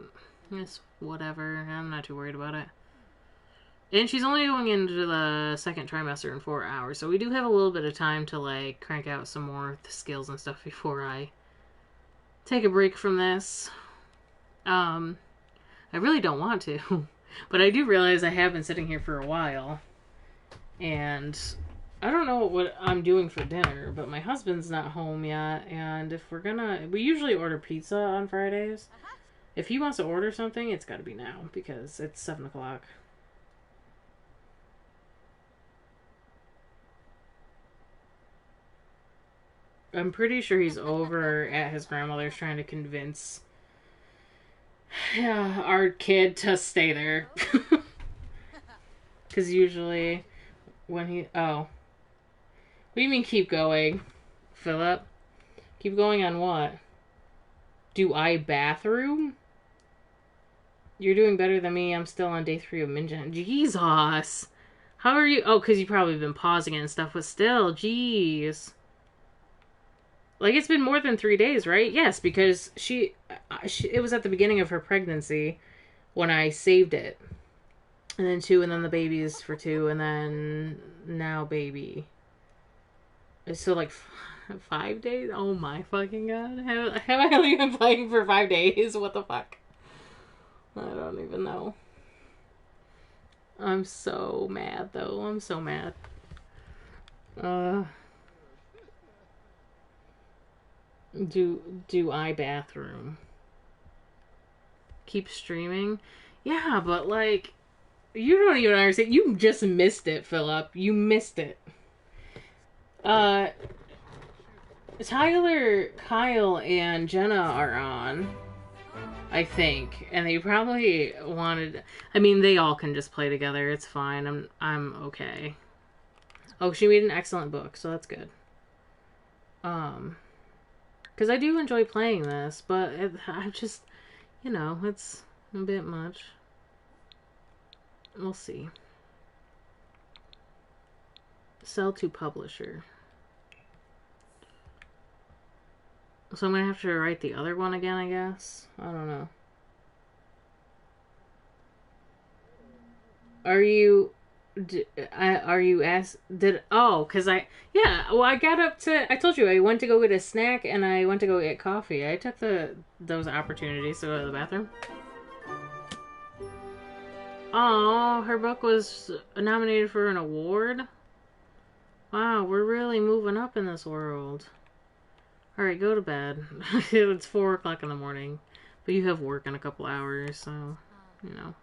it's whatever. I'm not too worried about it. And she's only going into the 2nd trimester in 4 hours, so we do have a little bit of time to, like, crank out some more skills and stuff before I take a break from this. I really don't want to, but I do realize I have been sitting here for a while, and I don't know what I'm doing for dinner, but my husband's not home yet, and if we usually order pizza on Fridays. If he wants to order something, it's gotta be now, because it's 7 o'clock. I'm pretty sure he's over at his grandmother's trying to convince our kid to stay there. Because usually when he... Oh. What do you mean keep going, Philip? Keep going on what? Do I bathroom? You're doing better than me. I'm still on day 3 of Minjin. Jesus! How are you? Oh, because you've probably been pausing it and stuff, but still, jeez. Like, it's been more than 3 days, right? Yes, because it was at the beginning of her pregnancy when I saved it. And then 2, and then the baby is for 2, and then now baby. So, like, 5 days? Oh my fucking god. Have I only been playing for 5 days? What the fuck? I don't even know. I'm so mad, though. I'm so mad. Do I bathroom? Keep streaming? Yeah, but like, you don't even understand. You just missed it, Philip. You missed it. Tyler, Kyle, and Jenna are on, I think, and they probably wanted. I mean, they all can just play together. It's fine. I'm okay. Oh, she made an excellent book, so that's good. Because I do enjoy playing this, but You know, it's a bit much. We'll see. Sell to publisher. So I'm gonna have to write the other one again, I guess. I don't know. Are you because I got up to, I told you I went to go get a snack and I went to go get coffee. I took those opportunities to go to the bathroom. Oh, her book was nominated for an award. Wow, we're really moving up in this world. Alright, go to bed. It's 4 o'clock in the morning. But you have work in a couple hours, so, you know.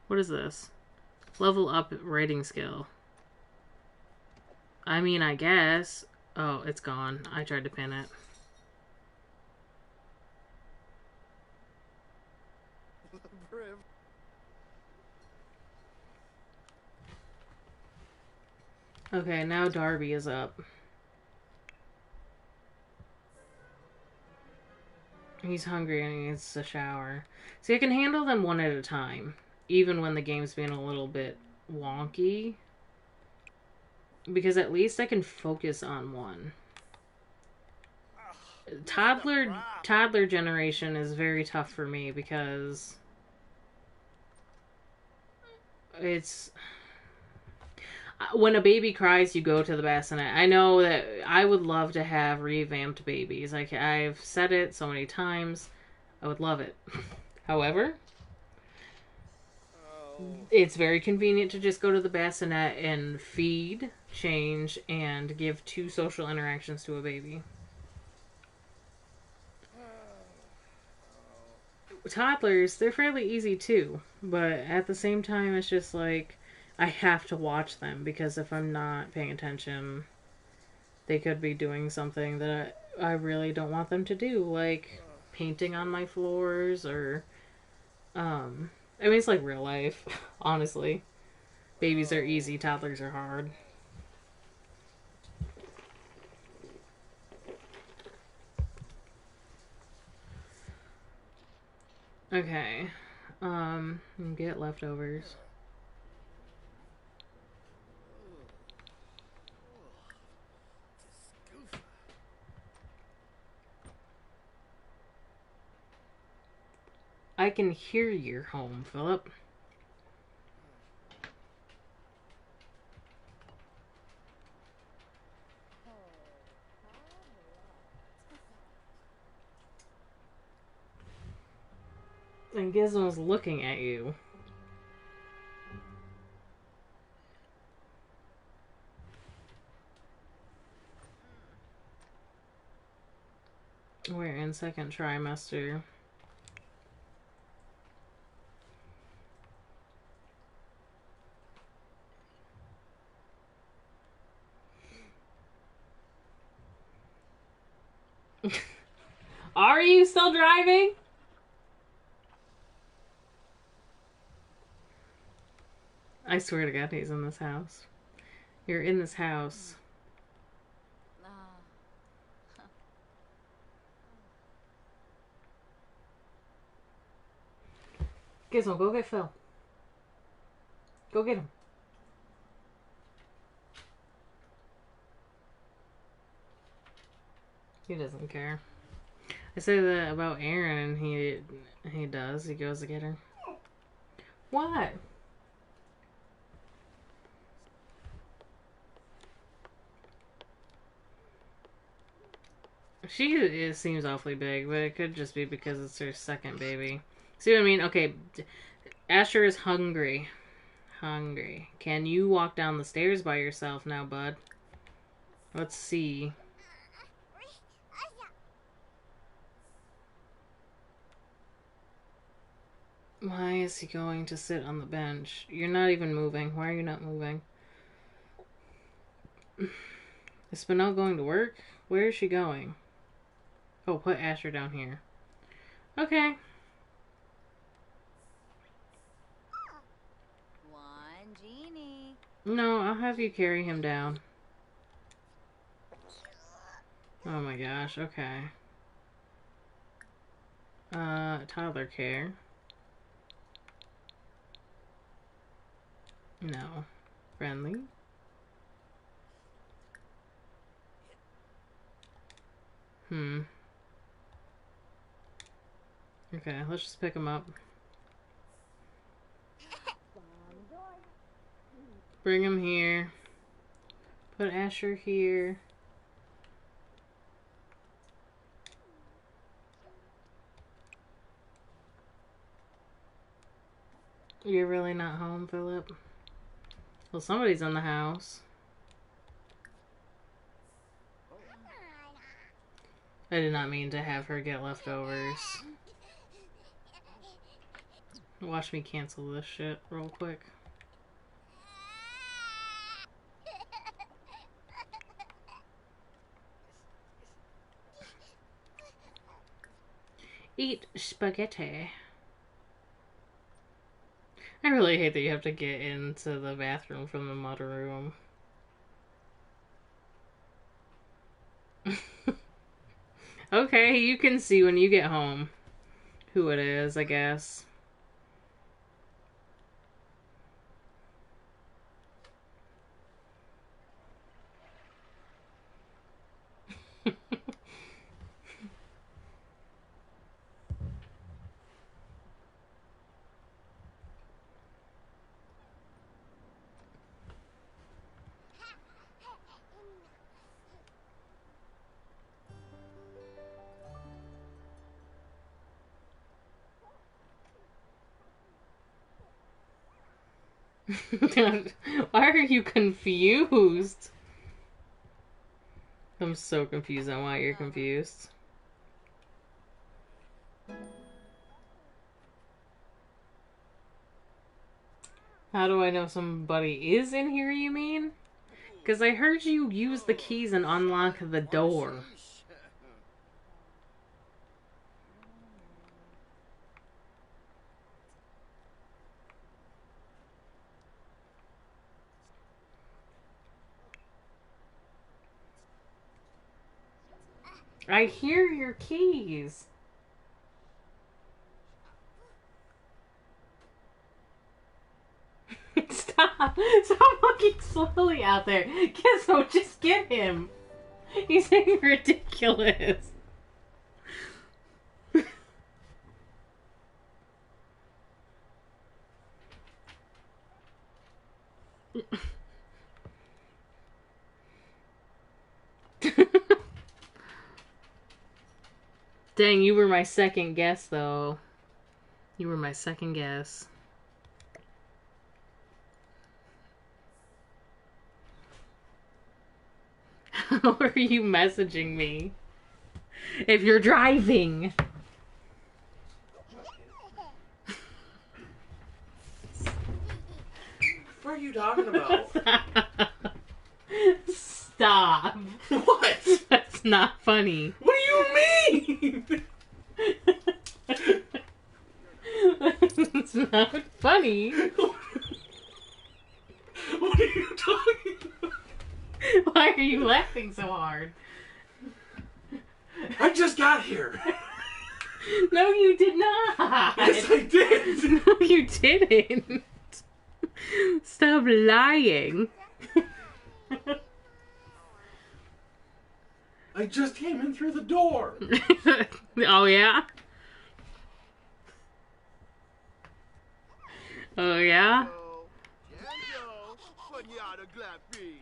What is this? Level up writing skill. I mean, I guess. Oh, it's gone. I tried to pin it. Okay, now Darby is up. He's hungry and he needs a shower. See, I can handle them one at a time, even when the game's being a little bit wonky. Because at least I can focus on one. Toddler generation is very tough for me because it's... When a baby cries, you go to the bassinet. I know that I would love to have revamped babies. I've said it so many times. I would love it. However, it's very convenient to just go to the bassinet and feed, change, and give 2 social interactions to a baby. Toddlers, they're fairly easy too. But at the same time, it's just like... I have to watch them because if I'm not paying attention, they could be doing something that I really don't want them to do, like painting on my floors or, I mean, it's like real life, honestly. Babies are easy, toddlers are hard. Okay, get leftovers. I can hear your home, Philip. And Gizmo's looking at you. We're in 2nd trimester. Are you still driving? I swear to God, he's in this house. You're in this house. Gizmo, go get Phil. Go get him. He doesn't care. I say that about Aaron, and he does. He goes to get her. What? She seems awfully big, but it could just be because it's her 2nd baby. See what I mean? Okay, Asher is hungry. Hungry. Can you walk down the stairs by yourself now, bud? Let's see. Why is he going to sit on the bench? You're not even moving. Why are you not moving? Is Spinel going to work? Where is she going? Oh, put Asher down here. Okay. One genie. No, I'll have you carry him down. Oh my gosh, okay. Toddler care. No. Friendly. Okay, let's just pick him up. Bring him here. Put Asher here. You're really not home, Philip? Well, somebody's in the house. I did not mean to have her get leftovers. Watch me cancel this shit real quick. Eat spaghetti. I really hate that you have to get into the bathroom from the mudroom. Okay, you can see when you get home who it is, I guess. Why are you confused? I'm so confused on why you're confused. How do I know somebody is in here, you mean? Because I heard you use the keys and unlock the door. I hear your keys. Stop! Stop looking slowly out there. Gizmo, just get him. He's being ridiculous. Dang, you were my second guess, though. You were my second guess. How are you messaging me? If you're driving. What are you talking about? Stop. What? That's not funny. What do you mean? It's not funny. What are you talking about? Why are you laughing so hard? I just got here. No, you did not. Yes, I did. No, you didn't. Stop lying. I just came in through the door. Oh, yeah? Oh, yeah?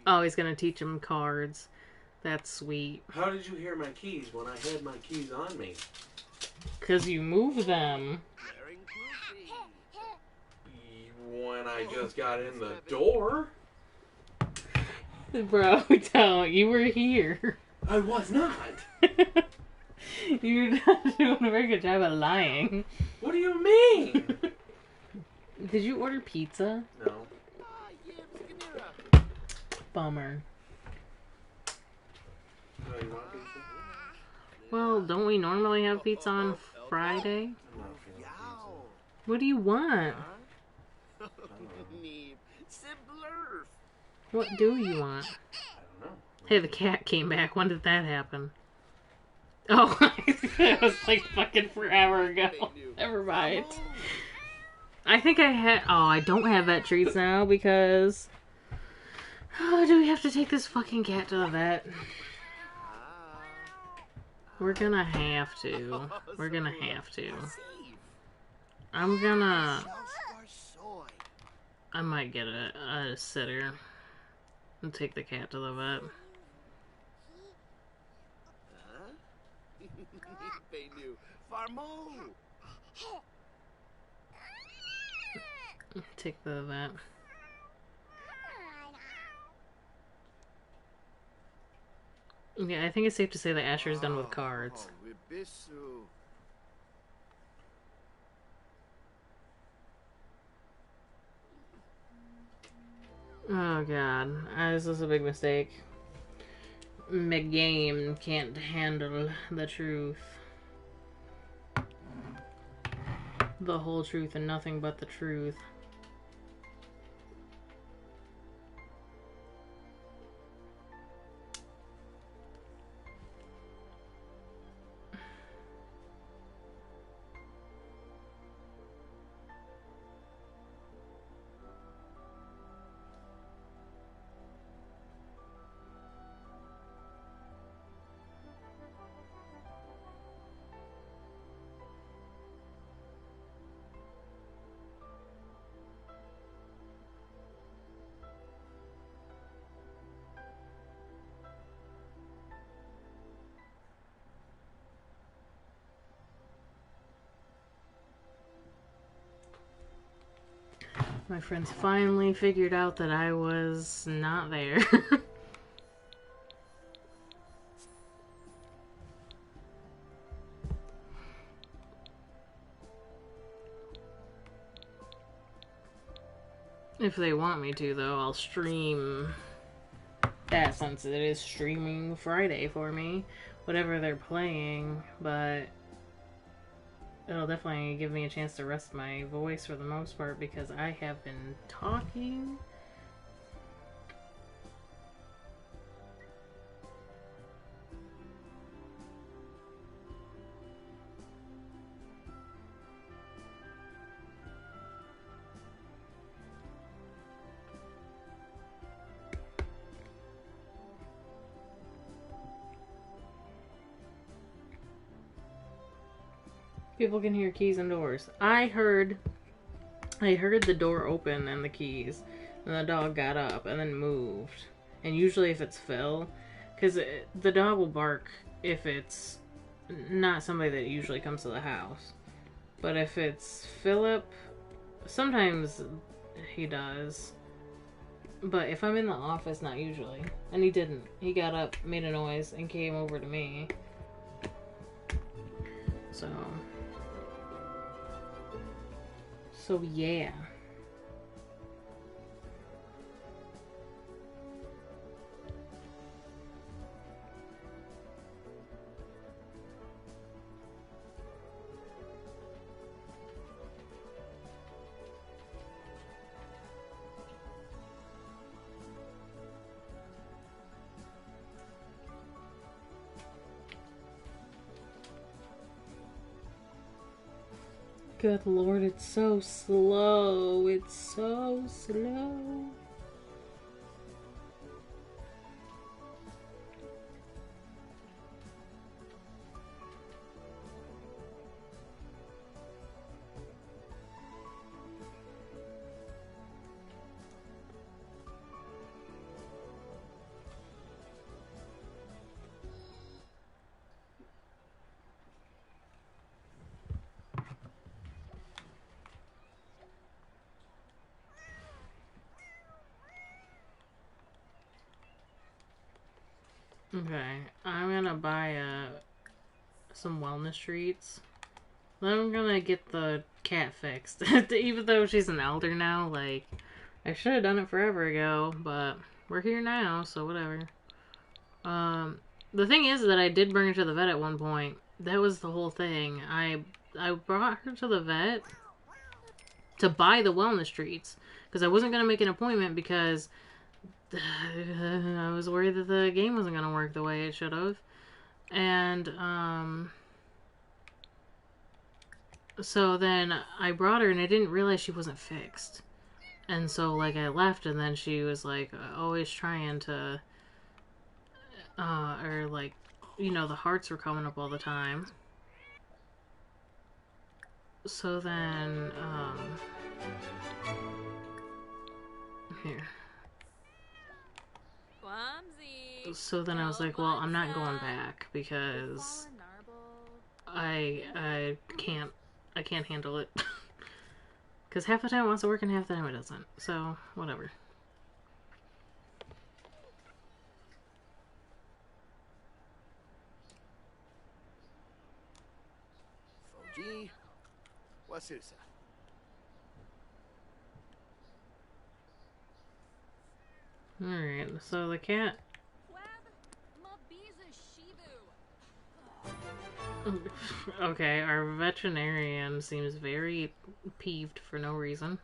Oh, he's gonna teach him cards. That's sweet. How did you hear my keys when I had my keys on me? 'Cause you move them. When I just got in the door. Bro, don't. You were here. I was not. You're not doing a very good job at lying. What do you mean? Did you order pizza? No. Bummer. Oh, you want pizza? Well, don't we normally have pizza on Friday? I'm not feeling pizza. What do you want? What do you want? I don't know. Hey, the cat came back. When did that happen? Oh, It was like fucking forever ago. Never mind. I think I had... Oh, I don't have vet treats now because... Oh, do we have to take this fucking cat to the vet? We're gonna have to. We're gonna have to. I'm gonna... I might get a sitter and take the cat to the vet. Take the vet. Yeah, I think it's safe to say that Asher's done with cards. Oh god, this is a big mistake. McGame can't handle the truth. The whole truth and nothing but the truth. My friends finally figured out that I was not there. If they want me to, though, I'll stream that since it is streaming Friday for me. Whatever they're playing, but it'll definitely give me a chance to rest my voice for the most part because I have been talking. People can hear keys and doors. I heard the door open and the keys, and the dog got up and then moved. And usually if it's Phil, because the dog will bark if it's not somebody that usually comes to the house. But if it's Philip, sometimes he does. But if I'm in the office, not usually. And he didn't. He got up, made a noise, and came over to me. So yeah. Good Lord, it's so slow. It's so slow. Okay, I'm gonna buy some wellness treats. Then I'm gonna get the cat fixed. Even though she's an elder now, like, I should have done it forever ago, but we're here now, so whatever. The thing is that I did bring her to the vet at one point. That was the whole thing. I brought her to the vet to buy the wellness treats, because I wasn't gonna make an appointment because I was worried that the game wasn't going to work the way it should have. And, So then I brought her and I didn't realize she wasn't fixed. And so, like, I left and then she was, like, always trying to, or, like, you know, the hearts were coming up all the time. So then, here. So then I was like, well, I'm not going back because I can't handle it. Because half the time it wants to work and half the time it doesn't. So, whatever. Foji, what's this? Alright, so the cat... Okay, our veterinarian seems very peeved for no reason.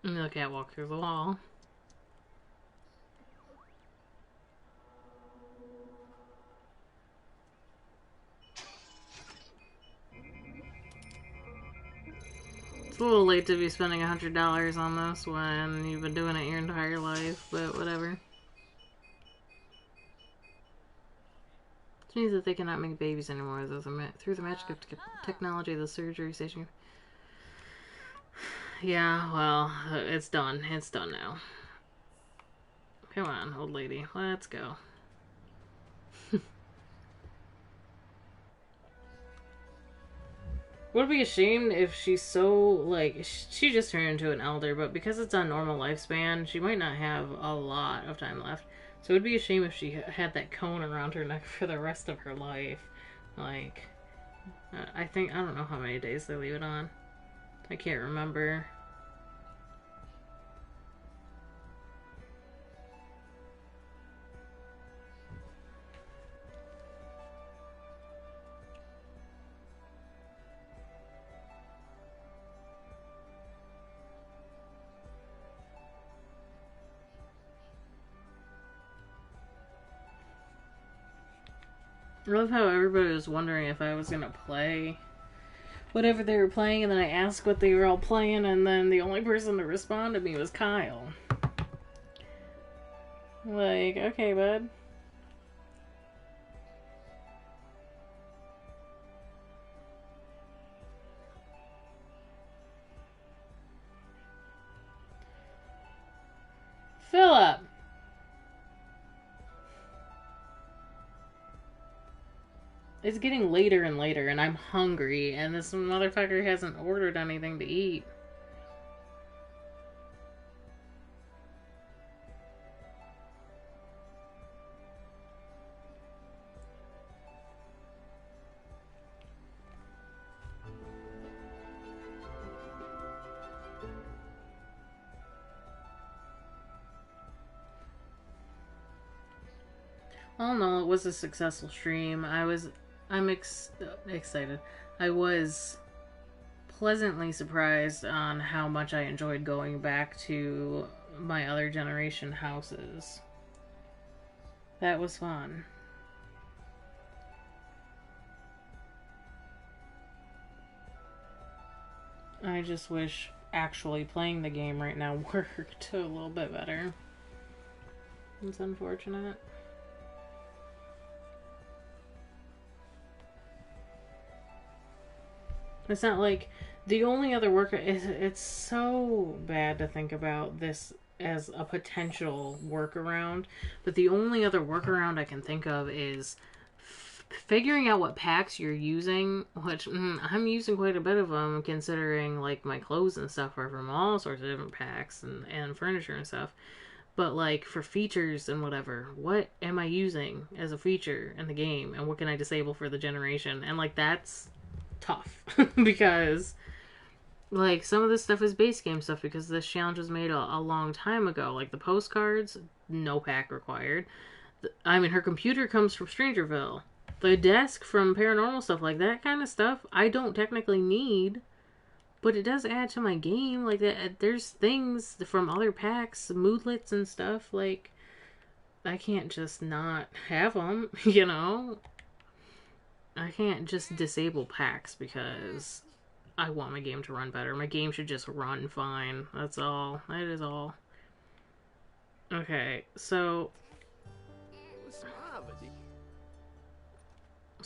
And the cat walked through the wall. It's a little late to be spending $100 on this when you've been doing it your entire life, but whatever. Which means that they cannot make babies anymore through the magic of technology of the surgery station. Yeah, well, it's done. It's done now. Come on, old lady. Let's go. Would be ashamed if she's so, like, she just turned into an elder, but because it's on normal lifespan, she might not have a lot of time left. So it would be a shame if she had that cone around her neck for the rest of her life. Like, I don't know how many days they leave it on. I can't remember. I love how everybody was wondering if I was gonna play whatever they were playing, and then I asked what they were all playing, and then the only person to respond to me was Kyle. Like, okay, bud. Philip! It's getting later and later, and I'm hungry, and this motherfucker hasn't ordered anything to eat. All in all, it was a successful stream. I'm excited. I was pleasantly surprised on how much I enjoyed going back to my other generation houses. That was fun. I just wish actually playing the game right now worked a little bit better. It's unfortunate. It's not like the only other work it's so bad to think about this as a potential workaround, but the only other workaround I can think of is figuring out what packs you're using, which I'm using quite a bit of them considering like my clothes and stuff are from all sorts of different packs and furniture and stuff. But like for features and whatever, what am I using as a feature in the game and what can I disable for the generation? And like that's tough because like some of this stuff is base game stuff because this challenge was made a long time ago. Like the postcards, no pack required. I mean, her computer comes from Strangerville. The desk from paranormal stuff, like that kind of stuff, I don't technically need But it does add to my game. Like, there's things from other packs, moodlets and stuff. Like, I can't just not have them, you know? I can't just disable packs because I want my game to run better. My game should just run fine. That's all. That is all. Okay, so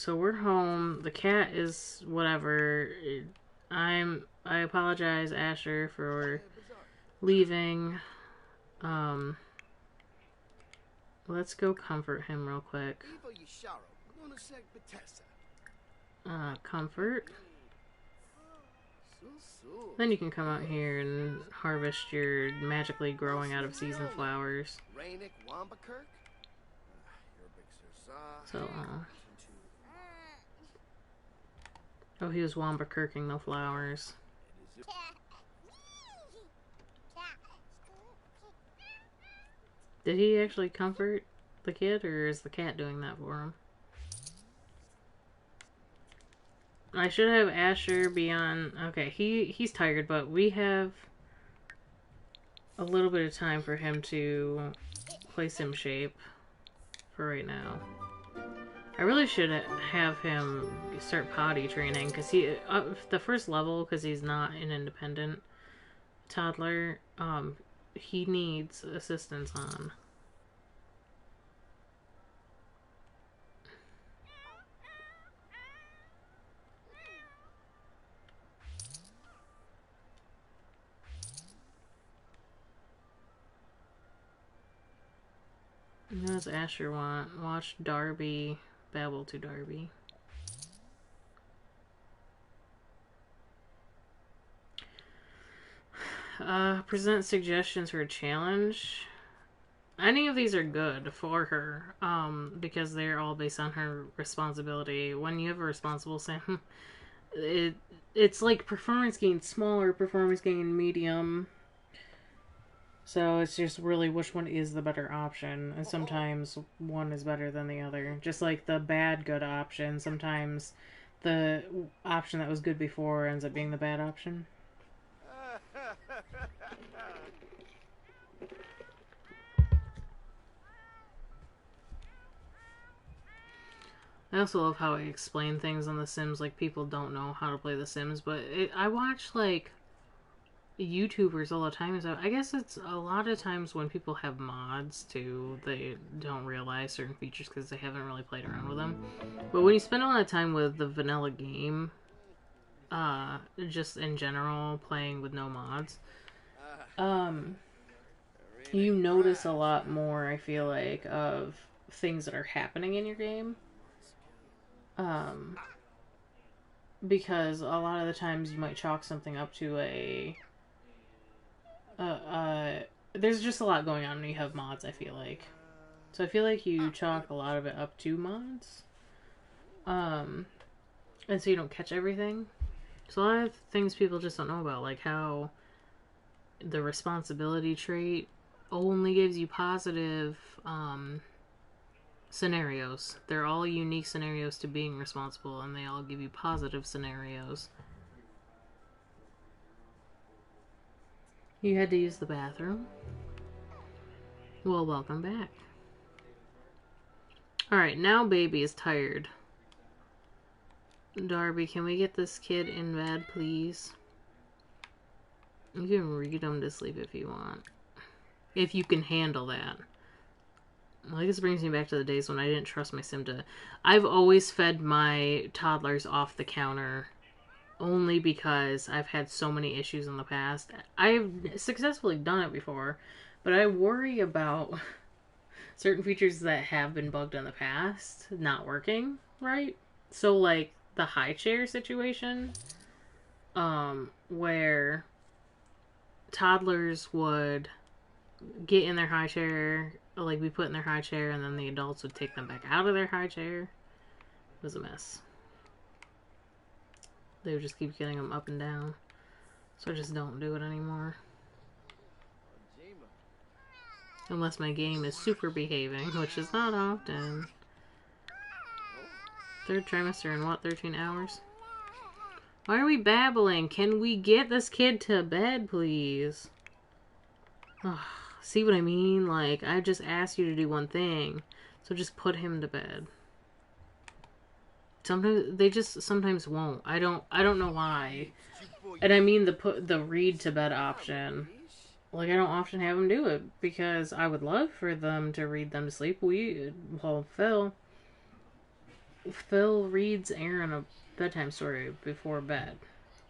we're home. The cat is whatever. I apologize, Asher, for leaving. Let's go comfort him real quick. Comfort. Then you can come out here and harvest your magically growing out of season flowers. So, oh, he was Wamba-kirking the flowers. Did he actually comfort the kid, or is the cat doing that for him? I should have Asher be on... Okay, he's tired, but we have a little bit of time for him to play sim shape for right now. I really should have him start potty training, because he... the first level, because he's not an independent toddler, he needs assistance on. What does Asher want? Watch Darby babble to Darby. Present suggestions for a challenge. Any of these are good for her, because they're all based on her responsibility. When you have a responsible sim, it's like performance gain smaller, performance gain medium. So it's just really which one is the better option, and sometimes one is better than the other. Just like the bad good option, sometimes the option that was good before ends up being the bad option. I also love how I explain things on The Sims, like people don't know how to play The Sims, but I watch like YouTubers all the time. So I guess it's a lot of times when people have mods too, they don't realize certain features because they haven't really played around with them. But when you spend a lot of time with the vanilla game, just in general playing with no mods, you notice a lot more, I feel like, of things that are happening in your game. Because a lot of the times you might chalk something up to there's just a lot going on when you have mods, I feel like. So I feel like you chalk a lot of it up to mods. And so you don't catch everything. So a lot of things people just don't know about, like how the responsibility trait only gives you positive, scenarios. They're all unique scenarios to being responsible, and they all give you positive scenarios. You had to use the bathroom? Well, welcome back. Alright, now baby is tired. Darby, can we get this kid in bed, please? You can read him to sleep if you want. If you can handle that. Well, this brings me back to the days when I didn't trust my sim to... I've always fed my toddlers off the counter only because I've had so many issues in the past. I've successfully done it before, but I worry about certain features that have been bugged in the past not working right. So, like, the high chair situation, where toddlers would get in their high chair, like be put in their high chair, and then the adults would take them back out of their high chair. It was a mess. They would just keep getting them up and down. So I just don't do it anymore. Unless my game is super behaving, which is not often. Third trimester in what, 13 hours? Why are we babbling? Can we get this kid to bed, please? Ugh, see what I mean? Like, I just asked you to do one thing. So just put him to bed. Sometimes they just sometimes won't. I don't know why. And I mean the read to bed option. Like, I don't often have them do it because I would love for them to read them to sleep. Phil reads Aaron a bedtime story before bed.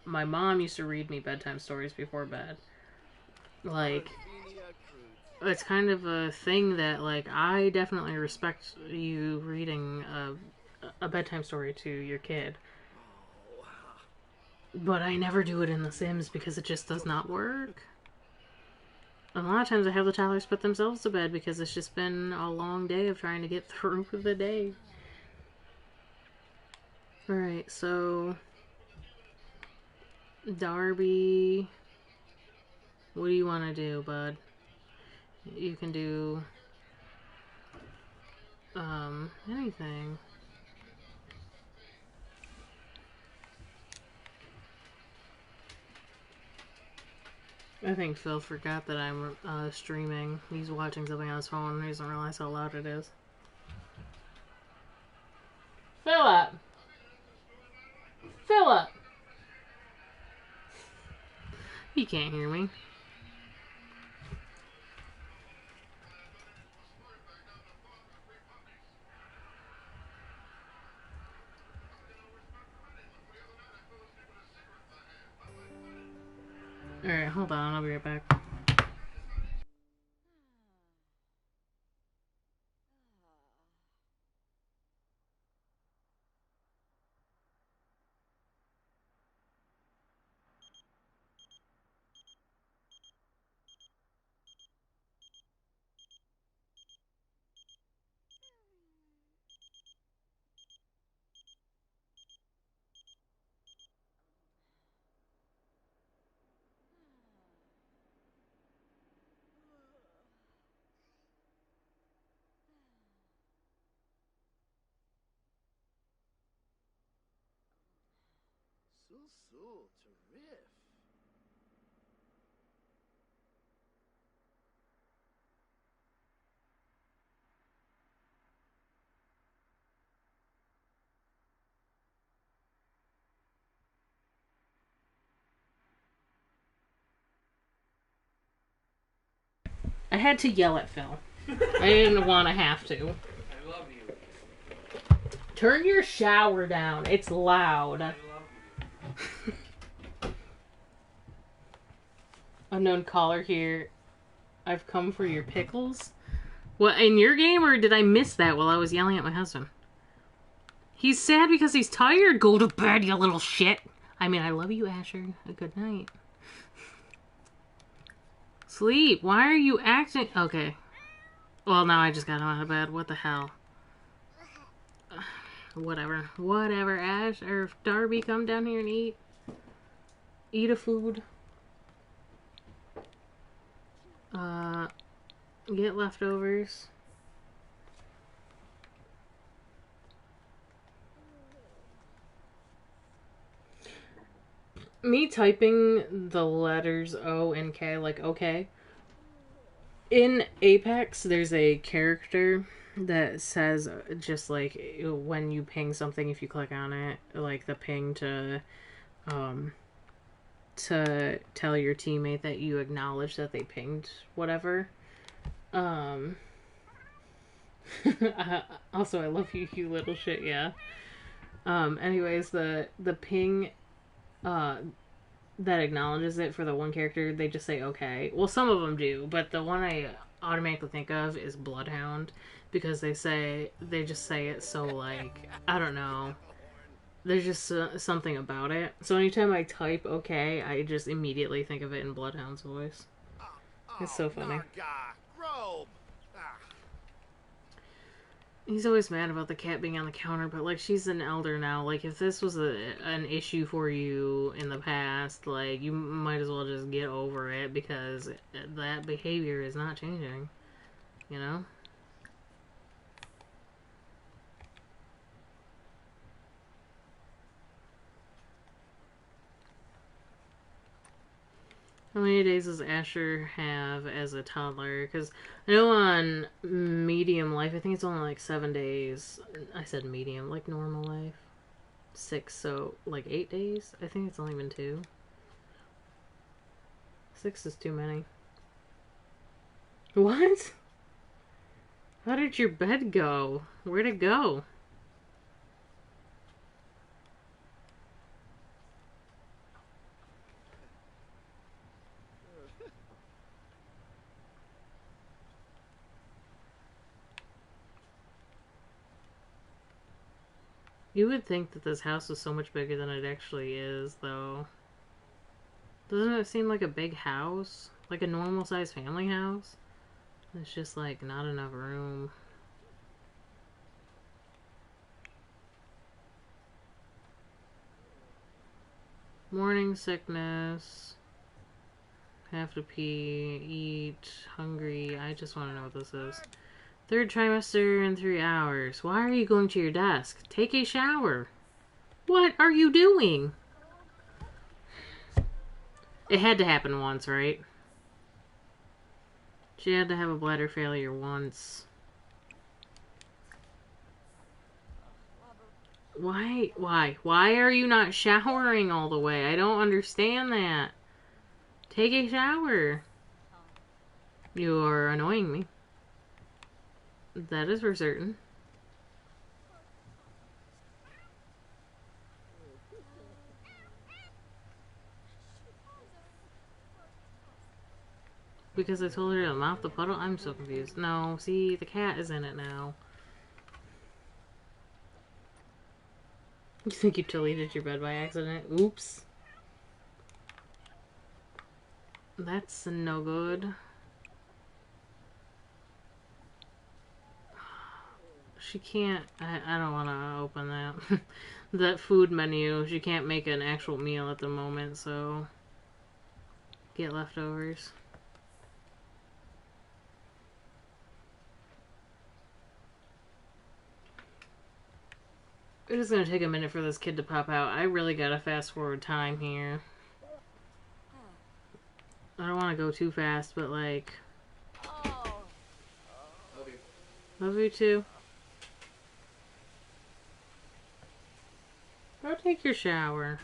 My mom used to read me bedtime stories before bed. Like, it's kind of a thing that, like, I definitely respect you reading a bedtime story to your kid. But I never do it in The Sims because it just does not work. A lot of times I have the toddlers put themselves to bed because it's just been a long day of trying to get through the day. Alright, so Darby, what do you want to do, bud? You can do anything. I think Phil forgot that I'm streaming. He's watching something on his phone and he doesn't realize how loud it is. Philip! Philip! He can't hear me. Alright, hold on. I'll be right back. Sul, terrific. I had to yell at Phil. I didn't want to have to. I love you. Turn your shower down. It's loud. I love you. Unknown caller here. I've come for your pickles. What, in your game, or did I miss that while I was yelling at my husband? He's sad because he's tired. Go to bed, you little shit. I mean, I love you, Asher. A good night. Sleep. Why are you acting... Okay. Well, now I just got out of bed. What the hell? Whatever. Whatever, Ash. Or Darby, come down here and eat. Eat a food. Get leftovers. Me typing the letters O and K, like okay. In Apex, there's a character that says just like when you ping something, if you click on it, like the ping to tell your teammate that you acknowledge that they pinged whatever. Also, I love you, you little shit. Yeah. Anyways, the ping that acknowledges it for the one character, they just say okay. Well, some of them do, but the one I automatically think of is Bloodhound because they just say it so, like, I don't know. There's just something about it. So anytime I type okay, I just immediately think of it in Bloodhound's voice. It's so funny. He's always mad about the cat being on the counter, but, like, she's an elder now. Like, if this was an issue for you in the past, like, you might as well just get over it because that behavior is not changing. You know? How many days does Asher have as a toddler? Because I know on medium life, I think it's only like 7 days. I said medium, like normal life. 6, so like 8 days? I think it's only been 2. 6 is too many. What? How did your bed go? Where'd it go? You would think that this house was so much bigger than it actually is, though. Doesn't it seem like a big house? Like a normal sized family house? It's just like not enough room. Morning sickness. Have to pee, eat, hungry. I just want to know what this is. 3rd trimester in 3 hours. Why are you going to your desk? Take a shower. What are you doing? It had to happen once, right? She had to have a bladder failure once. Why? Why are you not showering all the way? I don't understand that. Take a shower. You are annoying me. That is for certain. Because I told her to mop the puddle? I'm so confused. No, see, the cat is in it now. You think you deleted your bed by accident? Oops. That's no good. She can't... I don't want to open that. That food menu. She can't make an actual meal at the moment, so... Get leftovers. It's gonna take a minute for this kid to pop out. I really gotta fast forward time here. I don't want to go too fast, but like... Love you. Love you too. Go take your shower.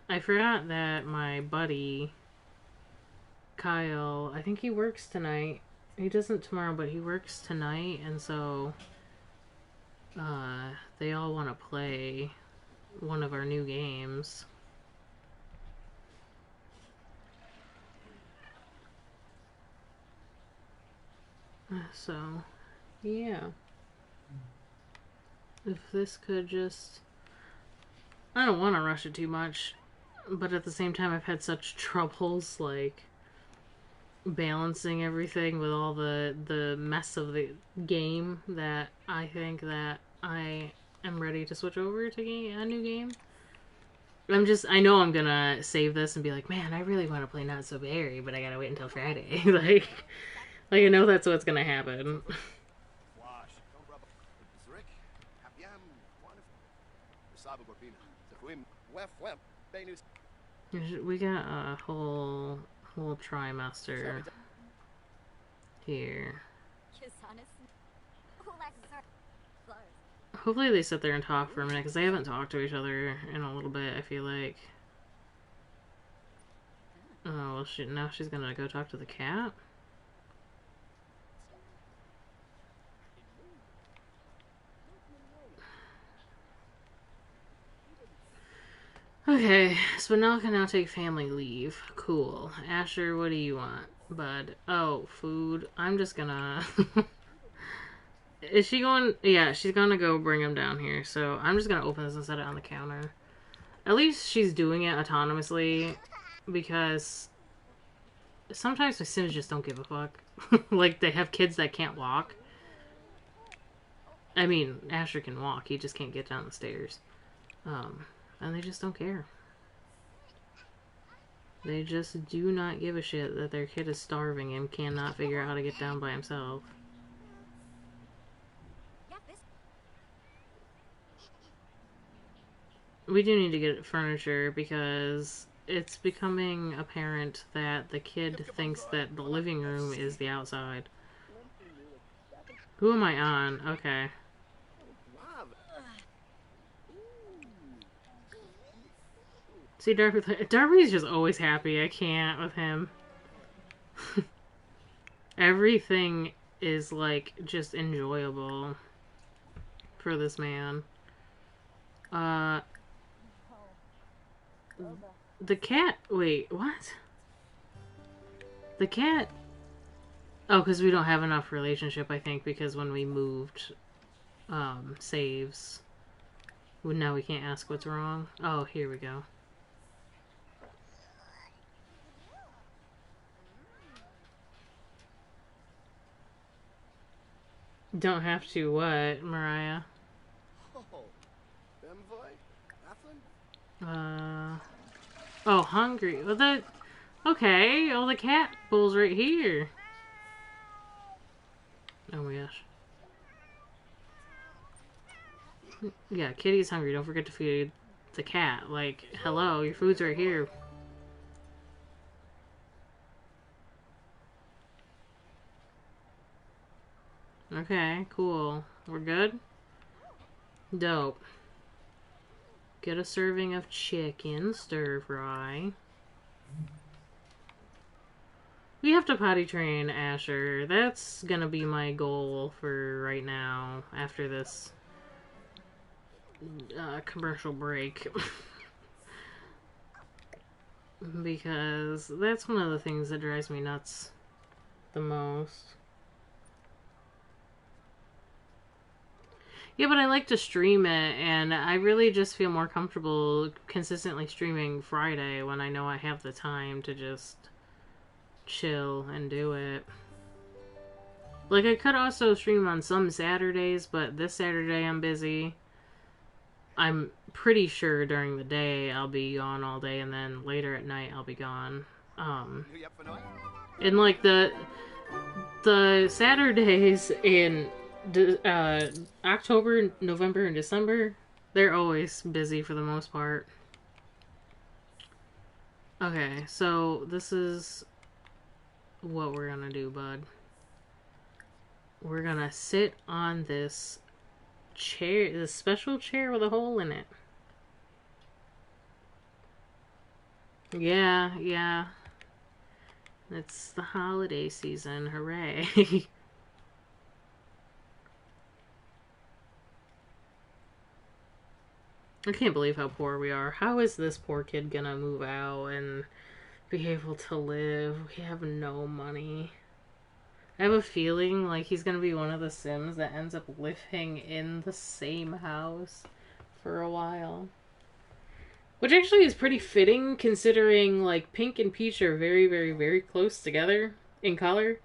I forgot that my buddy, Kyle, I think he works tonight. He doesn't tomorrow, but he works tonight, and so, they all want to play one of our new games. So, yeah. If this could just... I don't want to rush it too much, but at the same time I've had such troubles, like, balancing everything with all the mess of the game that I think that I am ready to switch over to a new game. I know I'm gonna save this and be like, man, I really want to play Not So Berry, but I gotta wait until Friday. like I know that's what's gonna happen. We got a whole trimester here. Hopefully they sit there and talk for a minute, because they haven't talked to each other in a little bit, I feel like. Oh, well, now she's gonna go talk to the cat? Okay, so Benel can now take family leave. Cool. Asher, what do you want, bud? Oh, food. I'm just gonna... Is she going... Yeah, she's gonna go bring him down here. So I'm just gonna open this and set it on the counter. At least she's doing it autonomously, because sometimes my Sims just don't give a fuck. Like, they have kids that can't walk. I mean, Asher can walk. He just can't get down the stairs. And they just don't care. They just do not give a shit that their kid is starving and cannot figure out how to get down by himself. we do need to get furniture because it's becoming apparent that the kid thinks that the living room is the outside. Who am I on? Okay. See, Darby's just always happy. I can't with him. Everything is, like, just enjoyable for this man. The cat... Wait, what? The cat... Oh, because we don't have enough relationship, I think, because when we moved, saves... Well, now we can't ask what's wrong. Oh, here we go. Don't have to what, Mariah? Oh, hungry. Well, that... Okay, well, the cat bull's right here. Oh my gosh. Yeah, Kitty's hungry. Don't forget to feed the cat. Like, hello, your food's right here. Okay, cool. We're good? Dope. Get a serving of chicken stir fry. We have to potty train Asher. That's gonna be my goal for right now after this commercial break. Because that's one of the things that drives me nuts the most. Yeah, but I like to stream it, and I really just feel more comfortable consistently streaming Friday when I know I have the time to just chill and do it. Like, I could also stream on some Saturdays, but this Saturday I'm busy. I'm pretty sure during the day I'll be gone all day, and then later at night I'll be gone. And like the Saturdays in October, November, and December, they're always busy for the most part. Okay, so this is what we're gonna do, bud. We're gonna sit on this chair, this special chair with a hole in it. Yeah, yeah. It's the holiday season, hooray. I can't believe how poor we are. How is this poor kid gonna move out and be able to live? We have no money. I have a feeling like he's gonna be one of the Sims that ends up living in the same house for a while. Which actually is pretty fitting considering like Pink and Peach are very, very, very close together in color.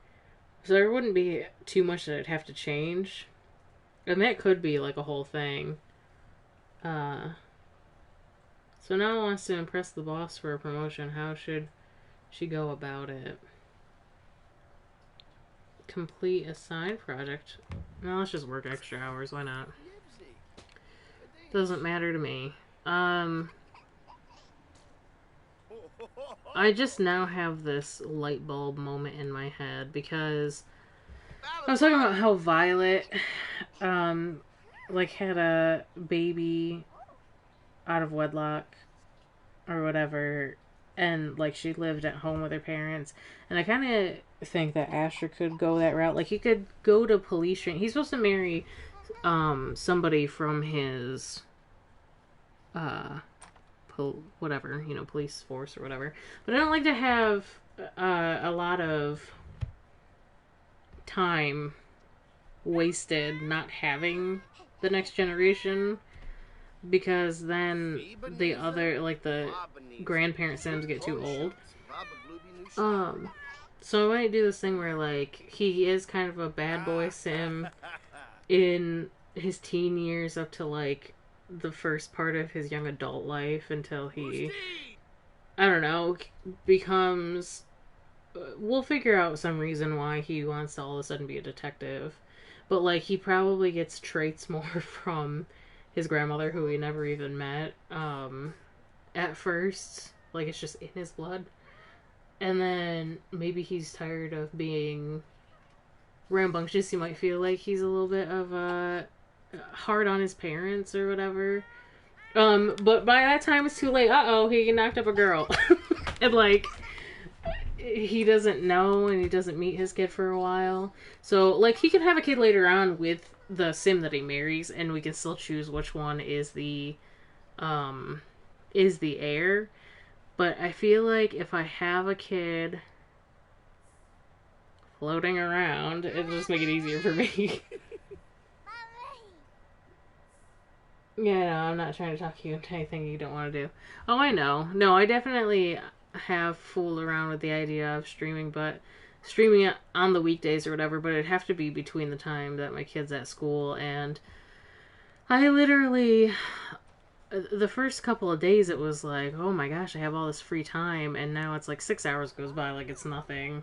So there wouldn't be too much that I'd have to change. And that could be like a whole thing. So now wants to impress the boss for a promotion. How should she go about it? Complete a side project. No, let's just work extra hours. Why not? Doesn't matter to me. I just now have this light bulb moment in my head because I was talking about how Violet, like had a baby out of wedlock or whatever, and like she lived at home with her parents, and I kind of think that Asher could go that route. Like he could go to police training. He's supposed to marry somebody from his whatever, you know, police force or whatever, but I don't like to have a lot of time wasted not having the next generation, because then the other, like the grandparent Sims get too old. So I might do this thing where like he is kind of a bad boy Sim in his teen years up to like the first part of his young adult life until he, I don't know, becomes, we'll figure out some reason why he wants to all of a sudden be a detective. But like he probably gets traits more from his grandmother, who he never even met, at first. Like, it's just in his blood. And then maybe he's tired of being rambunctious. He might feel like he's a little bit of hard on his parents or whatever. But by that time it's too late. Uh-oh, he knocked up a girl. And like, he doesn't know, and he doesn't meet his kid for a while. So like, he can have a kid later on with the sim that he marries, and we can still choose which one is the heir. But I feel like if I have a kid floating around, it'll just make it easier for me. Yeah, no, I'm not trying to talk you into anything you don't want to do. Oh, I know. No, I definitely have fooled around with the idea of streaming, but streaming it on the weekdays or whatever, but it'd have to be between the time that my kid's at school, and I literally, the first couple of days it was like, oh my gosh, I have all this free time, and now it's like 6 hours goes by like it's nothing.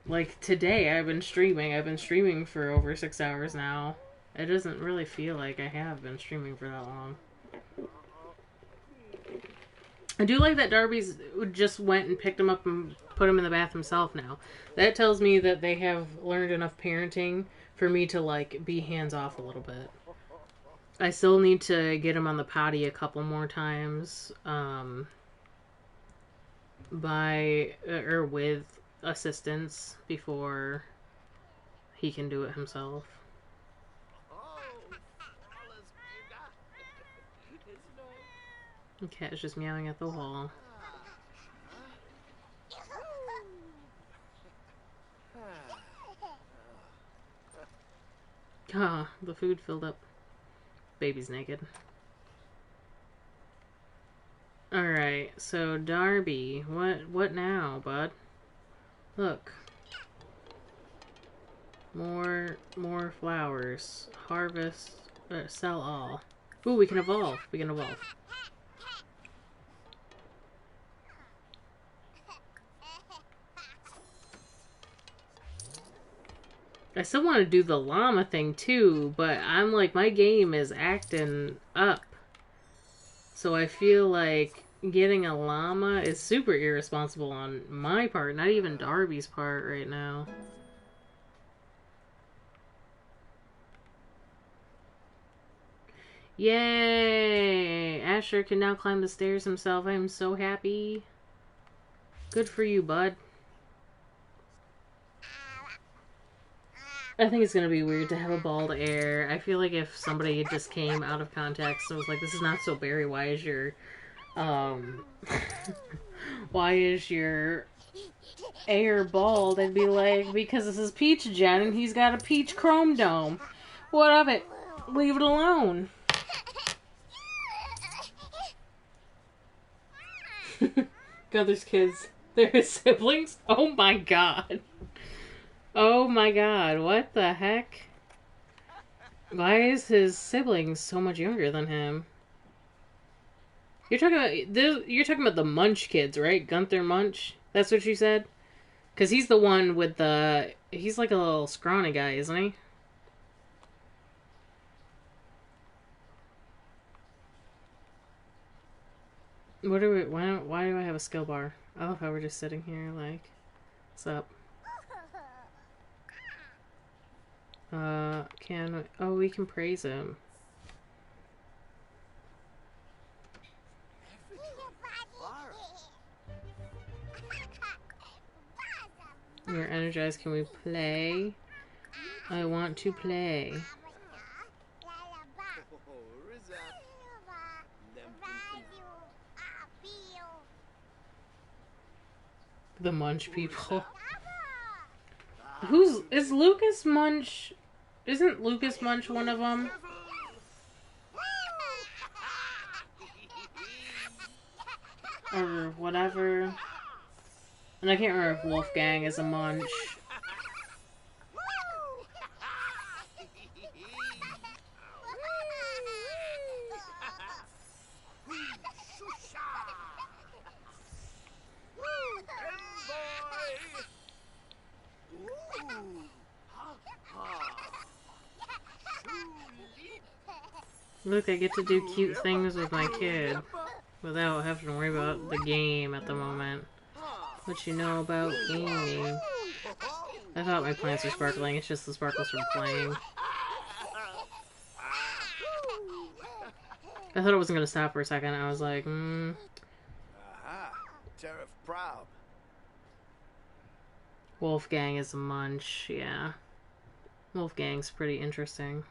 Like today I've been streaming for over 6 hours now. It doesn't really feel like I have been streaming for that long. I do like that Darby's just went and picked him up and put him in the bath himself now. That tells me that they have learned enough parenting for me to like be hands off a little bit. I still need to get him on the potty a couple more times, with assistance before he can do it himself. The cat is just meowing at the wall. Ah, the food filled up. Baby's naked. Alright, so Darby, what now, bud? Look. More flowers. Harvest, sell all. Ooh, we can evolve. We can evolve. I still want to do the llama thing too, but I'm like, my game is acting up. So I feel like getting a llama is super irresponsible on my part, not even Darby's part right now. Yay! Asher can now climb the stairs himself. I am so happy. Good for you, bud. I think it's gonna be weird to have a bald heir. I feel like if somebody just came out of context and was like, this is not so Barry, why is your why is your heir bald? I'd be like, because this is Peach Gen and he's got a peach chrome dome. What of it? Leave it alone. Gunther's kids, they're his siblings? Oh my god. Oh my god, what the heck? Why is his siblings so much younger than him? You're talking about the Munch kids, right? Gunther Munch? That's what you said? Because he's the one with the... He's like a little scrawny guy, isn't he? Why do I have a skill bar? I love how we're just sitting here like... What's up? We can praise him. We're energized. Can we play? I want to play. The Munch people. Is Lucas Munch? Isn't Lucas Munch one of them? Or whatever. And I can't remember if Wolfgang is a Munch. Look, I get to do cute things with my kid without having to worry about the game at the moment. What you know about gaming? I thought my plants were sparkling, it's just the sparkles from playing. I thought it wasn't gonna stop for a second. I was like, Aha, Tariff proud. Wolfgang is a munch, yeah. Wolfgang's pretty interesting.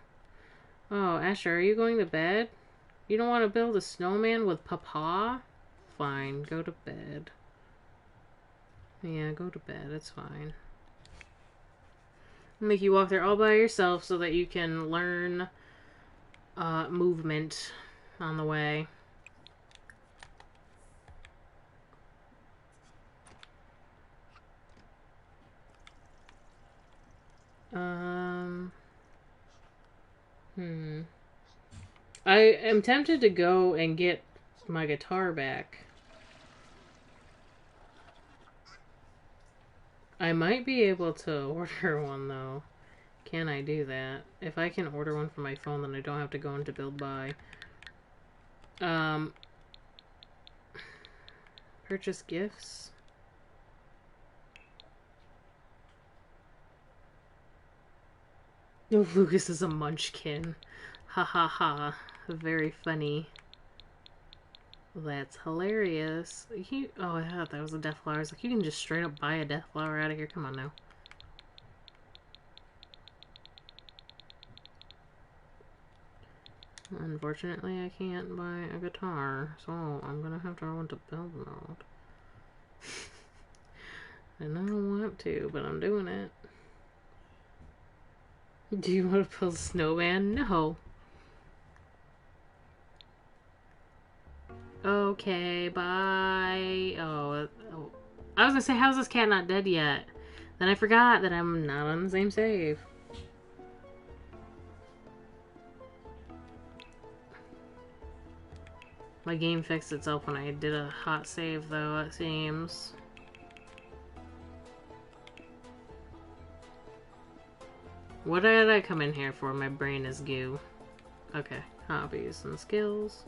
Oh, Asher, are you going to bed? You don't want to build a snowman with Papa? Fine, go to bed. Yeah, go to bed, it's fine. I'll make you walk there all by yourself so that you can learn movement on the way. I am tempted to go and get my guitar back. I might be able to order one, though. Can I do that? If I can order one from my phone, then I don't have to go into Build Buy. Purchase gifts? Oh, Lucas is a munchkin. Ha ha ha. Very funny. That's hilarious. Oh, I thought that was a death flower. I was like, you can just straight up buy a death flower out of here. Come on now. Unfortunately, I can't buy a guitar, so I'm gonna have to go into build mode. And I don't want to, but I'm doing it. Do you want to build a snowman? No. Okay, bye. Oh, I was gonna say, how's this cat not dead yet? Then I forgot that I'm not on the same save. My game fixed itself when I did a hot save, though, it seems. What did I come in here for? My brain is goo. Okay, hobbies and skills.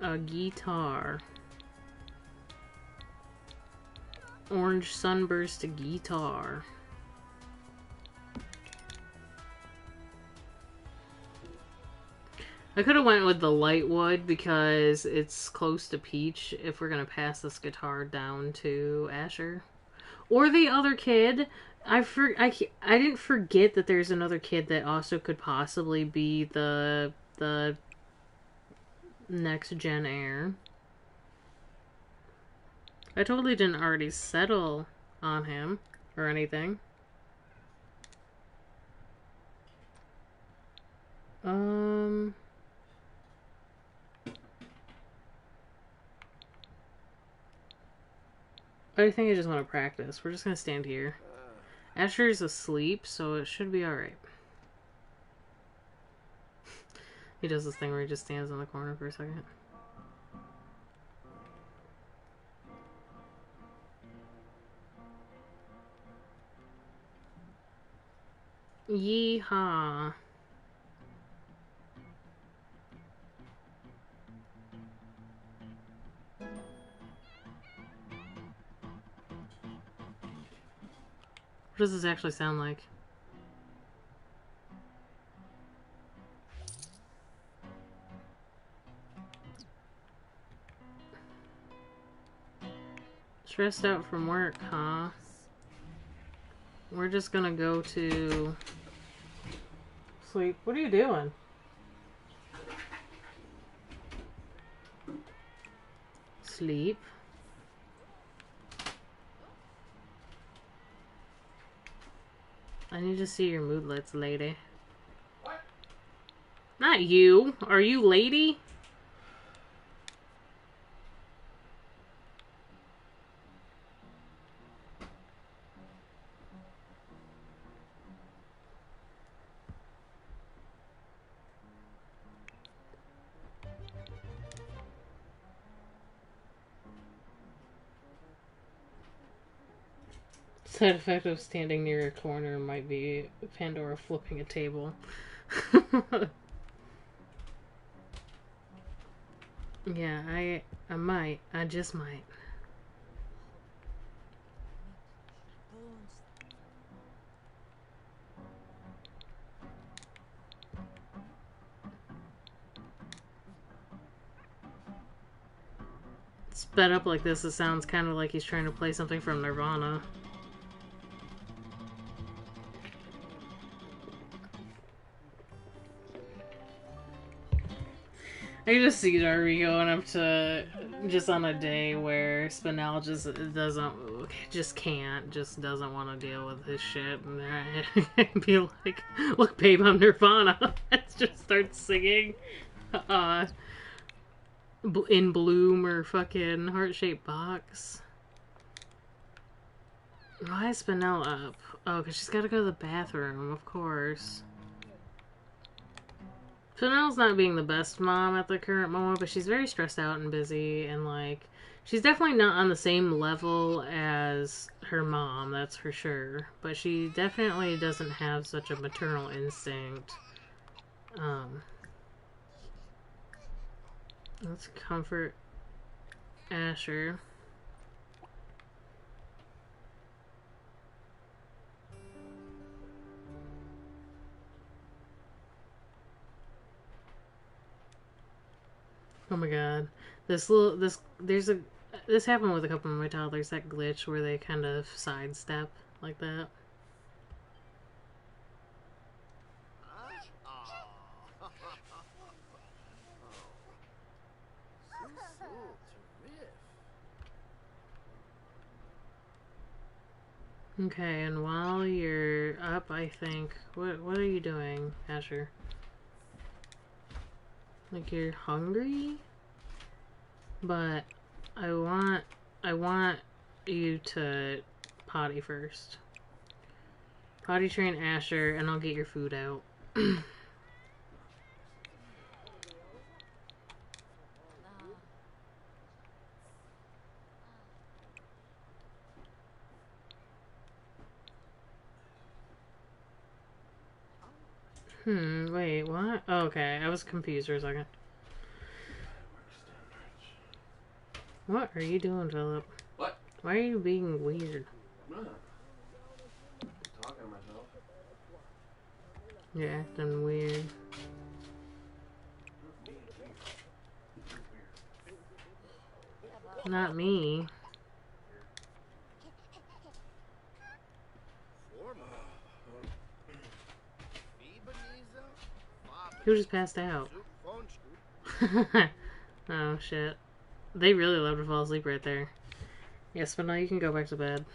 A guitar. Orange sunburst guitar. I could have went with the light wood because it's close to Peach if we're going to pass this guitar down to Asher. Or the other kid. I didn't forget that there's another kid that also could possibly be the next gen heir. I totally didn't already settle on him or anything. I think I just want to practice. We're just gonna stand here. Asher's asleep, so it should be alright. He does this thing where he just stands in the corner for a second. Yeehaw. What does this actually sound like? Stressed out from work, huh? We're just gonna go to sleep. What are you doing? Sleep. I need to see your moodlets, lady. What? Not you. Are you lady? Side effect of standing near a corner might be Pandora flipping a table. Yeah, I might. I just might. Sped up like this, it sounds kind of like he's trying to play something from Nirvana. I can just see Darby going up to just on a day where Spinell just doesn't want to deal with his shit, and be like, "Look, babe, I'm Nirvana." And just start singing, In Bloom or fucking Heart-Shaped Box. Why is Spinell up? Oh, because she's got to go to the bathroom, of course. Chanel's not being the best mom at the current moment, but she's very stressed out and busy, and, like, she's definitely not on the same level as her mom, that's for sure. But she definitely doesn't have such a maternal instinct. Let's comfort Asher. Oh my god. This happened with a couple of my toddlers, that glitch where they kind of sidestep like that. Okay, and while you're up, I think, what are you doing, Asher? Like, you're hungry? But I want you to potty first. Potty train Asher, and I'll get your food out. Wait, what? Oh, okay, I was confused for a second. What are you doing, Philip? What? Why are you being weird? I'm talking to myself. You're acting weird. Not me. Who just passed out? Oh, shit. They really love to fall asleep right there. Yes, but now you can go back to bed.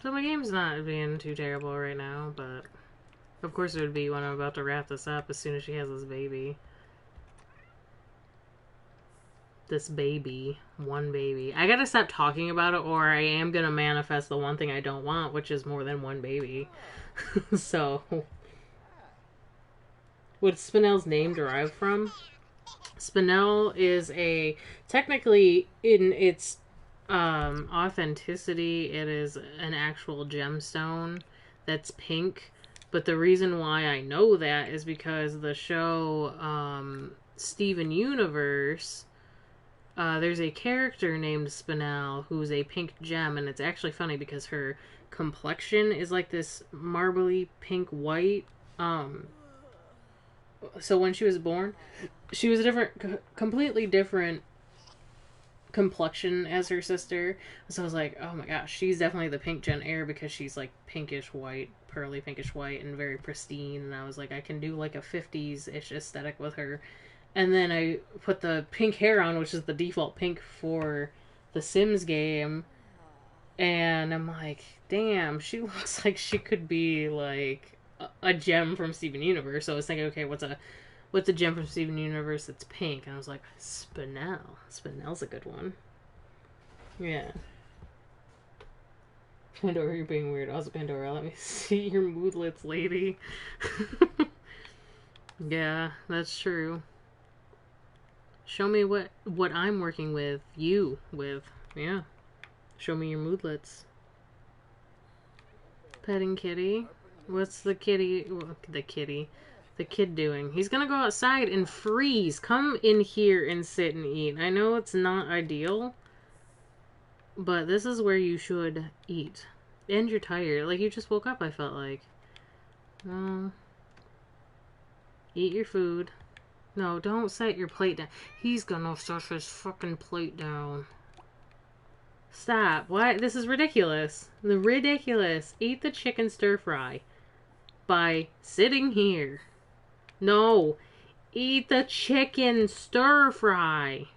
So my game's not being too terrible right now, but of course it would be when I'm about to wrap this up as soon as she has this baby. This baby. One baby. I gotta stop talking about it or I am gonna manifest the one thing I don't want, which is more than one baby. So, what's Spinell's name derived from? Spinell is technically, in its authenticity, it is an actual gemstone that's pink. But the reason why I know that is because the show Steven Universe, there's a character named Spinell who's a pink gem, and it's actually funny because her complexion is like this marbly pink white. So when she was born, she was a completely different complexion as her sister. So I was like, oh my gosh, she's definitely the pink Gen Heir because she's like pinkish white, pearly pinkish white, and very pristine. And I was like, I can do like a 50s-ish aesthetic with her. And then I put the pink hair on, which is the default pink for the Sims game. And I'm like, damn, she looks like she could be like a gem from Steven Universe. So I was thinking, okay, what's a gem from Steven Universe that's pink? And I was like, Spinell. Spinell's a good one. Yeah. Pandora, you're being weird. Also, Pandora, let me see your moodlets, lady. Yeah, that's true. Show me what I'm working with. You with. Yeah. Show me your moodlets. Petting kitty. What's the kitty? Well, the kid doing? He's gonna go outside and freeze. Come in here and sit and eat. I know it's not ideal, but this is where you should eat. And you're tired. Like, you just woke up, I felt like. Well, eat your food. No, don't set your plate down. He's gonna set his fucking plate down. Stop. Why? This is ridiculous. Ridiculous. Eat the chicken stir fry by sitting here. No. Eat the chicken stir fry.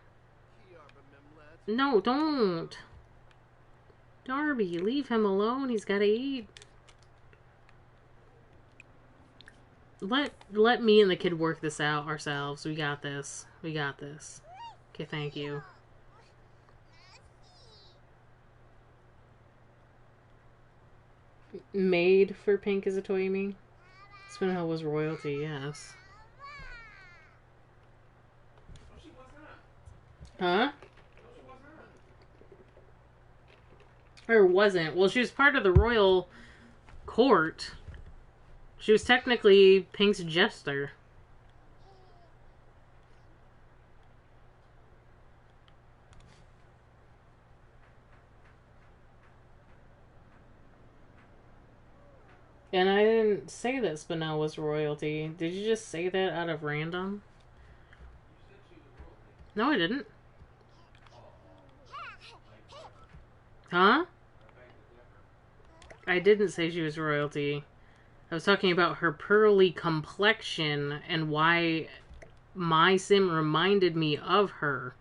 No, don't. Darby, leave him alone. He's gotta eat. Let me and the kid work this out ourselves. We got this. We got this. Okay, thank you. Made for Pink as a toy, you mean? Spinel was royalty, yes. Huh? Or wasn't. Well, she was part of the royal court. She was technically Pink's jester. And I didn't say that Spinel was royalty. Did you just say that out of random? No, I didn't. Huh? I didn't say she was royalty. I was talking about her pearly complexion and why my sim reminded me of her.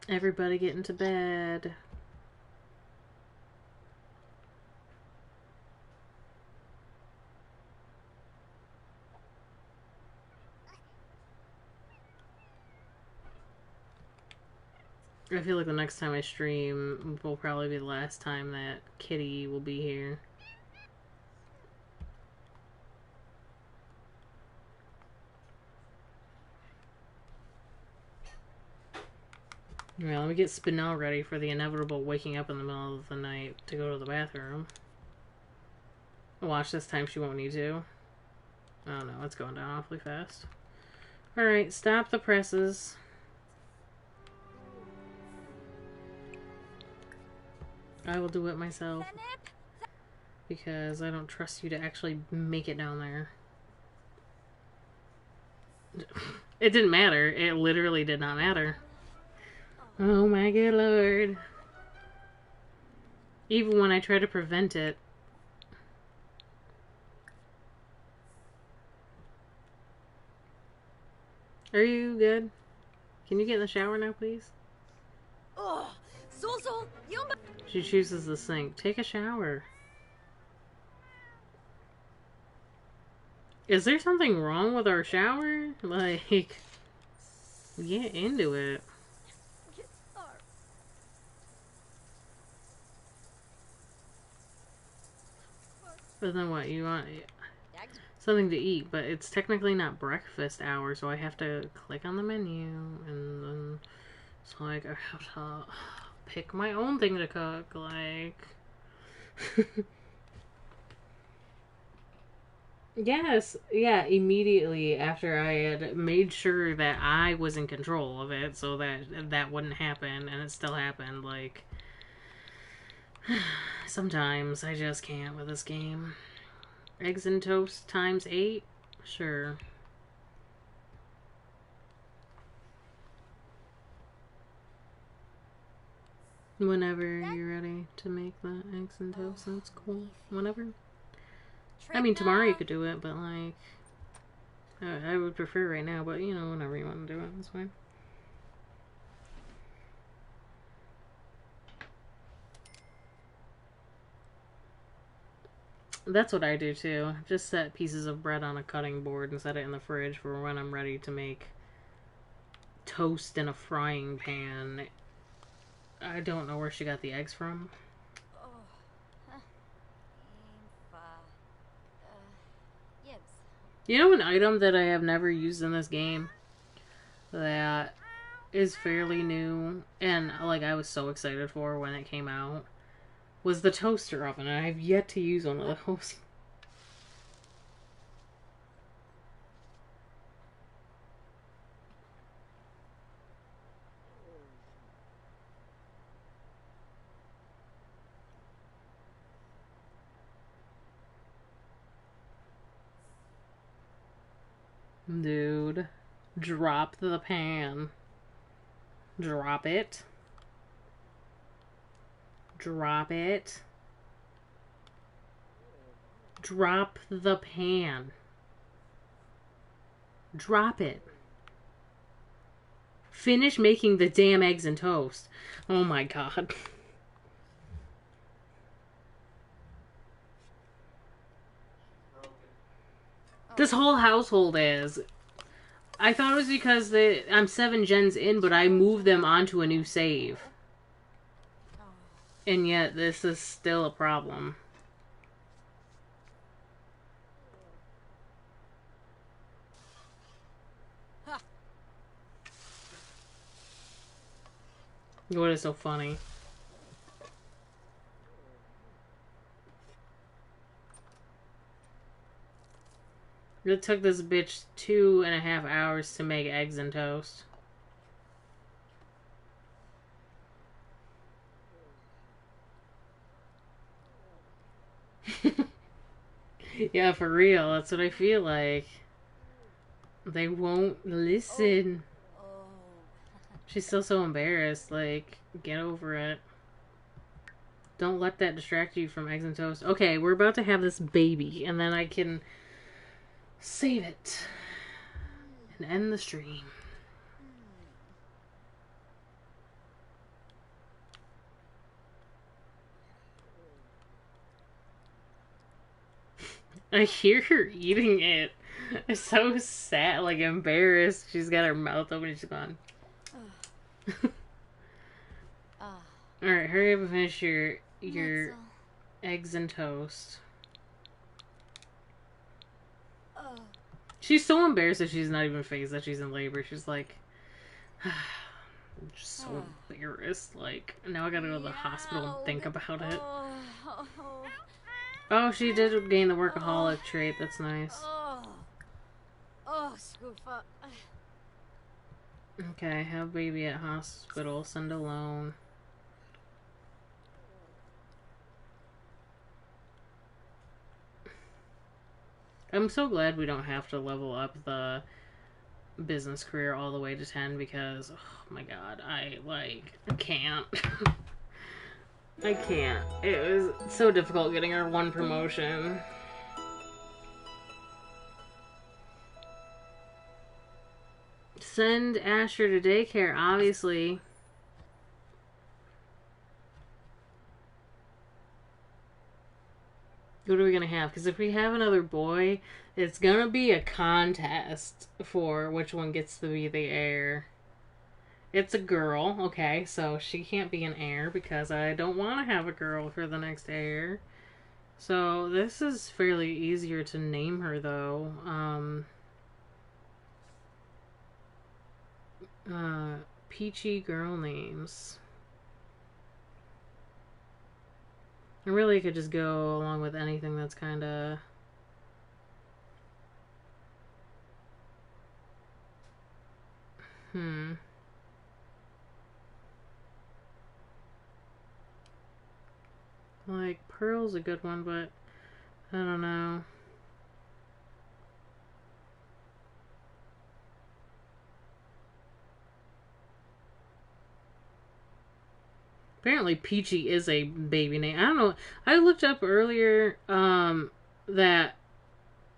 Everybody get into bed. I feel like the next time I stream will probably be the last time that Kitty will be here. Yeah, let me get Spinel ready for the inevitable waking up in the middle of the night to go to the bathroom. Watch, this time she won't need to. Oh no, it's going down awfully fast. Alright, stop the presses. I will do it myself. Because I don't trust you to actually make it down there. It didn't matter. It literally did not matter. Oh my good lord. Even when I try to prevent it. Are you good? Can you get in the shower now, please? She chooses the sink. Take a shower. Is there something wrong with our shower? Like, get into it. But then what? You want something to eat, but it's technically not breakfast hour, so I have to click on the menu, and then it's like I have to pick my own thing to cook, like... Yes, yeah, immediately after I had made sure that I was in control of it, so that that wouldn't happen, and it still happened, like... Sometimes I just can't with this game. Eggs and toast times 8? Sure. Whenever you're ready to make the eggs and toast, that's cool. Whenever. I mean, tomorrow you could do it, but like... I would prefer right now, but you know, whenever you want to do it, that's fine. That's what I do too. Just set pieces of bread on a cutting board and set it in the fridge for when I'm ready to make toast in a frying pan. I don't know where she got the eggs from. You know an item that I have never used in this game that is fairly new and like I was so excited for when it came out was the toaster oven, and I've yet to use one of those. Dude, drop the pan. Drop it. Drop it. Drop the pan. Drop it. Finish making the damn eggs and toast. Oh my god. This whole household is. I thought it was because I'm 7 gens in, but I moved them onto a new save. And yet, this is still a problem. What is so funny? It took this bitch 2.5 hours to make eggs and toast. Yeah, for real. That's what I feel like. They won't listen. She's still so embarrassed. Like, get over it. Don't let that distract you from eggs and toast. Okay, we're about to have this baby, and then I can save it and end the stream. I hear her eating it. It's so sad, like embarrassed. She's got her mouth open and she's gone. Alright, hurry up and finish your eggs and toast. She's so embarrassed that she's not even phased that she's in labor. She's like, I'm just so embarrassed. Like, now I gotta go to the hospital and think about it. Oh, she did gain the workaholic trait. That's nice. Okay, have baby at hospital. Send alone. I'm so glad we don't have to level up the business career all the way to 10 because, oh my god, I can't. I can't. It was so difficult getting her one promotion. Send Asher to daycare, obviously. What are we gonna have? Because if we have another boy, it's gonna be a contest for which one gets to be the heir. It's a girl, okay, so she can't be an heir because I don't want to have a girl for the next heir. So this is fairly easier to name her, though. Peachy girl names. I really could just go along with anything that's kind of... Like, Pearl's a good one, but I don't know. Apparently Peachy is a baby name. I don't know. I looked up earlier that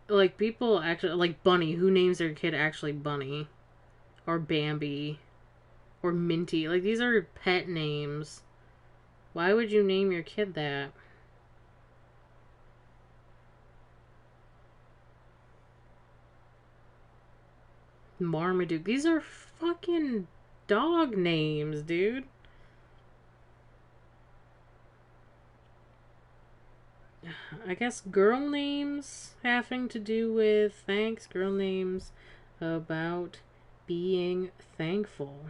like people actually like Bunny, who names their kid actually Bunny or Bambi or Minty. Like these are pet names. Why would you name your kid that? Marmaduke. These are fucking dog names, dude. I guess girl names having to do with thanks. Girl names about being thankful.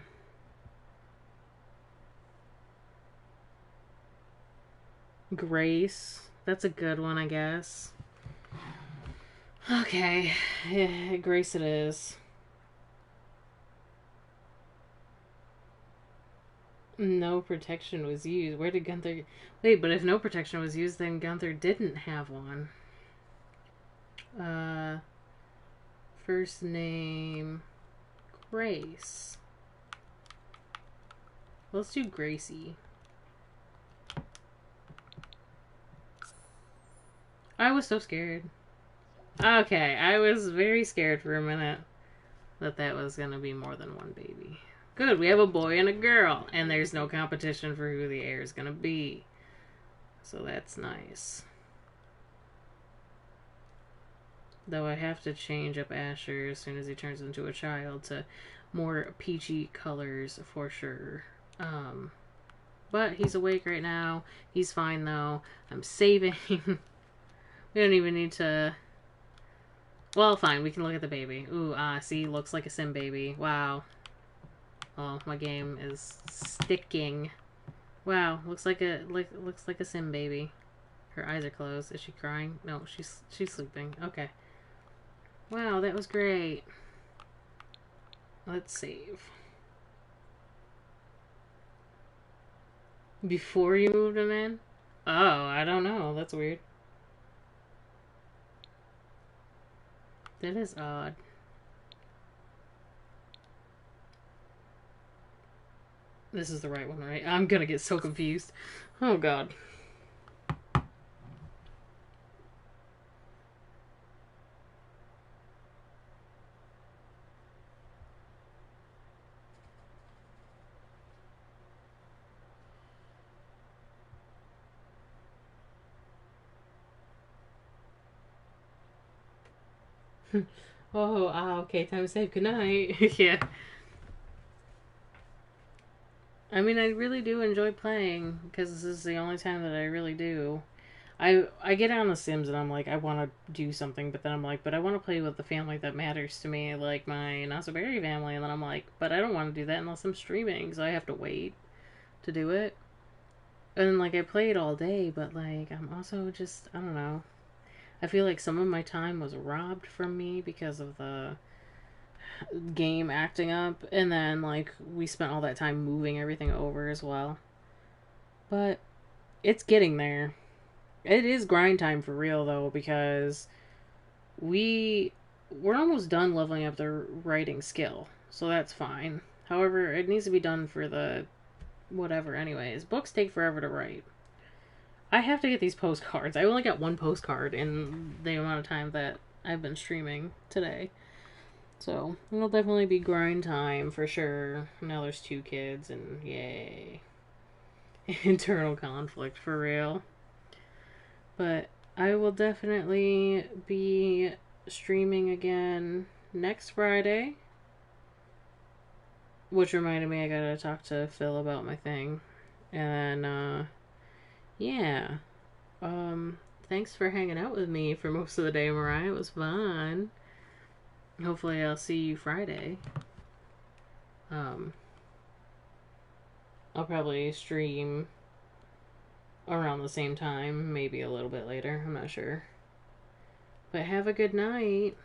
Grace. That's a good one, I guess. Okay. Yeah, Grace it is. No protection was used. Where did Gunther... Wait, but if no protection was used, then Gunther didn't have one. First name... Grace. Let's do Gracie. I was so scared. Okay, I was very scared for a minute that was gonna be more than one baby. Good, we have a boy and a girl, and there's no competition for who the heir is gonna be. So that's nice. Though I have to change up Asher as soon as he turns into a child to more peachy colors for sure. But he's awake right now. He's fine though. I'm saving. We don't even need to... Well, fine, we can look at the baby. Ooh, see, looks like a sim baby. Wow. Oh, my game is sticking. Wow, looks like a sim baby. Her eyes are closed. Is she crying? No, she's sleeping. Okay. Wow, that was great. Let's save. Before you moved him in? Oh, I don't know. That's weird. That is odd. This is the right one, right? I'm gonna get so confused. Oh, God. Okay, time to save. Good night. Yeah. I mean, I really do enjoy playing because this is the only time that I really do. I get on The Sims and I'm like, I want to do something, but then I'm like, but I want to play with the family that matters to me, like my Not So Berry family, and then I'm like, but I don't want to do that unless I'm streaming, so I have to wait to do it. And like, I played all day, but like, I'm also just, I don't know. I feel like some of my time was robbed from me because of the game acting up, and then like we spent all that time moving everything over as well. But it's getting there. It is grind time for real though, because we're almost done leveling up the writing skill, so that's fine. However, it needs to be done for the whatever anyways. Books take forever to write. I have to get these postcards. I only got one postcard in the amount of time that I've been streaming today. So, it'll definitely be grind time for sure. Now there's 2 kids and yay. Internal conflict for real. But I will definitely be streaming again next Friday. Which reminded me I gotta talk to Phil about my thing. And, yeah. Thanks for hanging out with me for most of the day, Mariah. It was fun. Hopefully I'll see you Friday. I'll probably stream around the same time, maybe a little bit later. I'm not sure. But have a good night.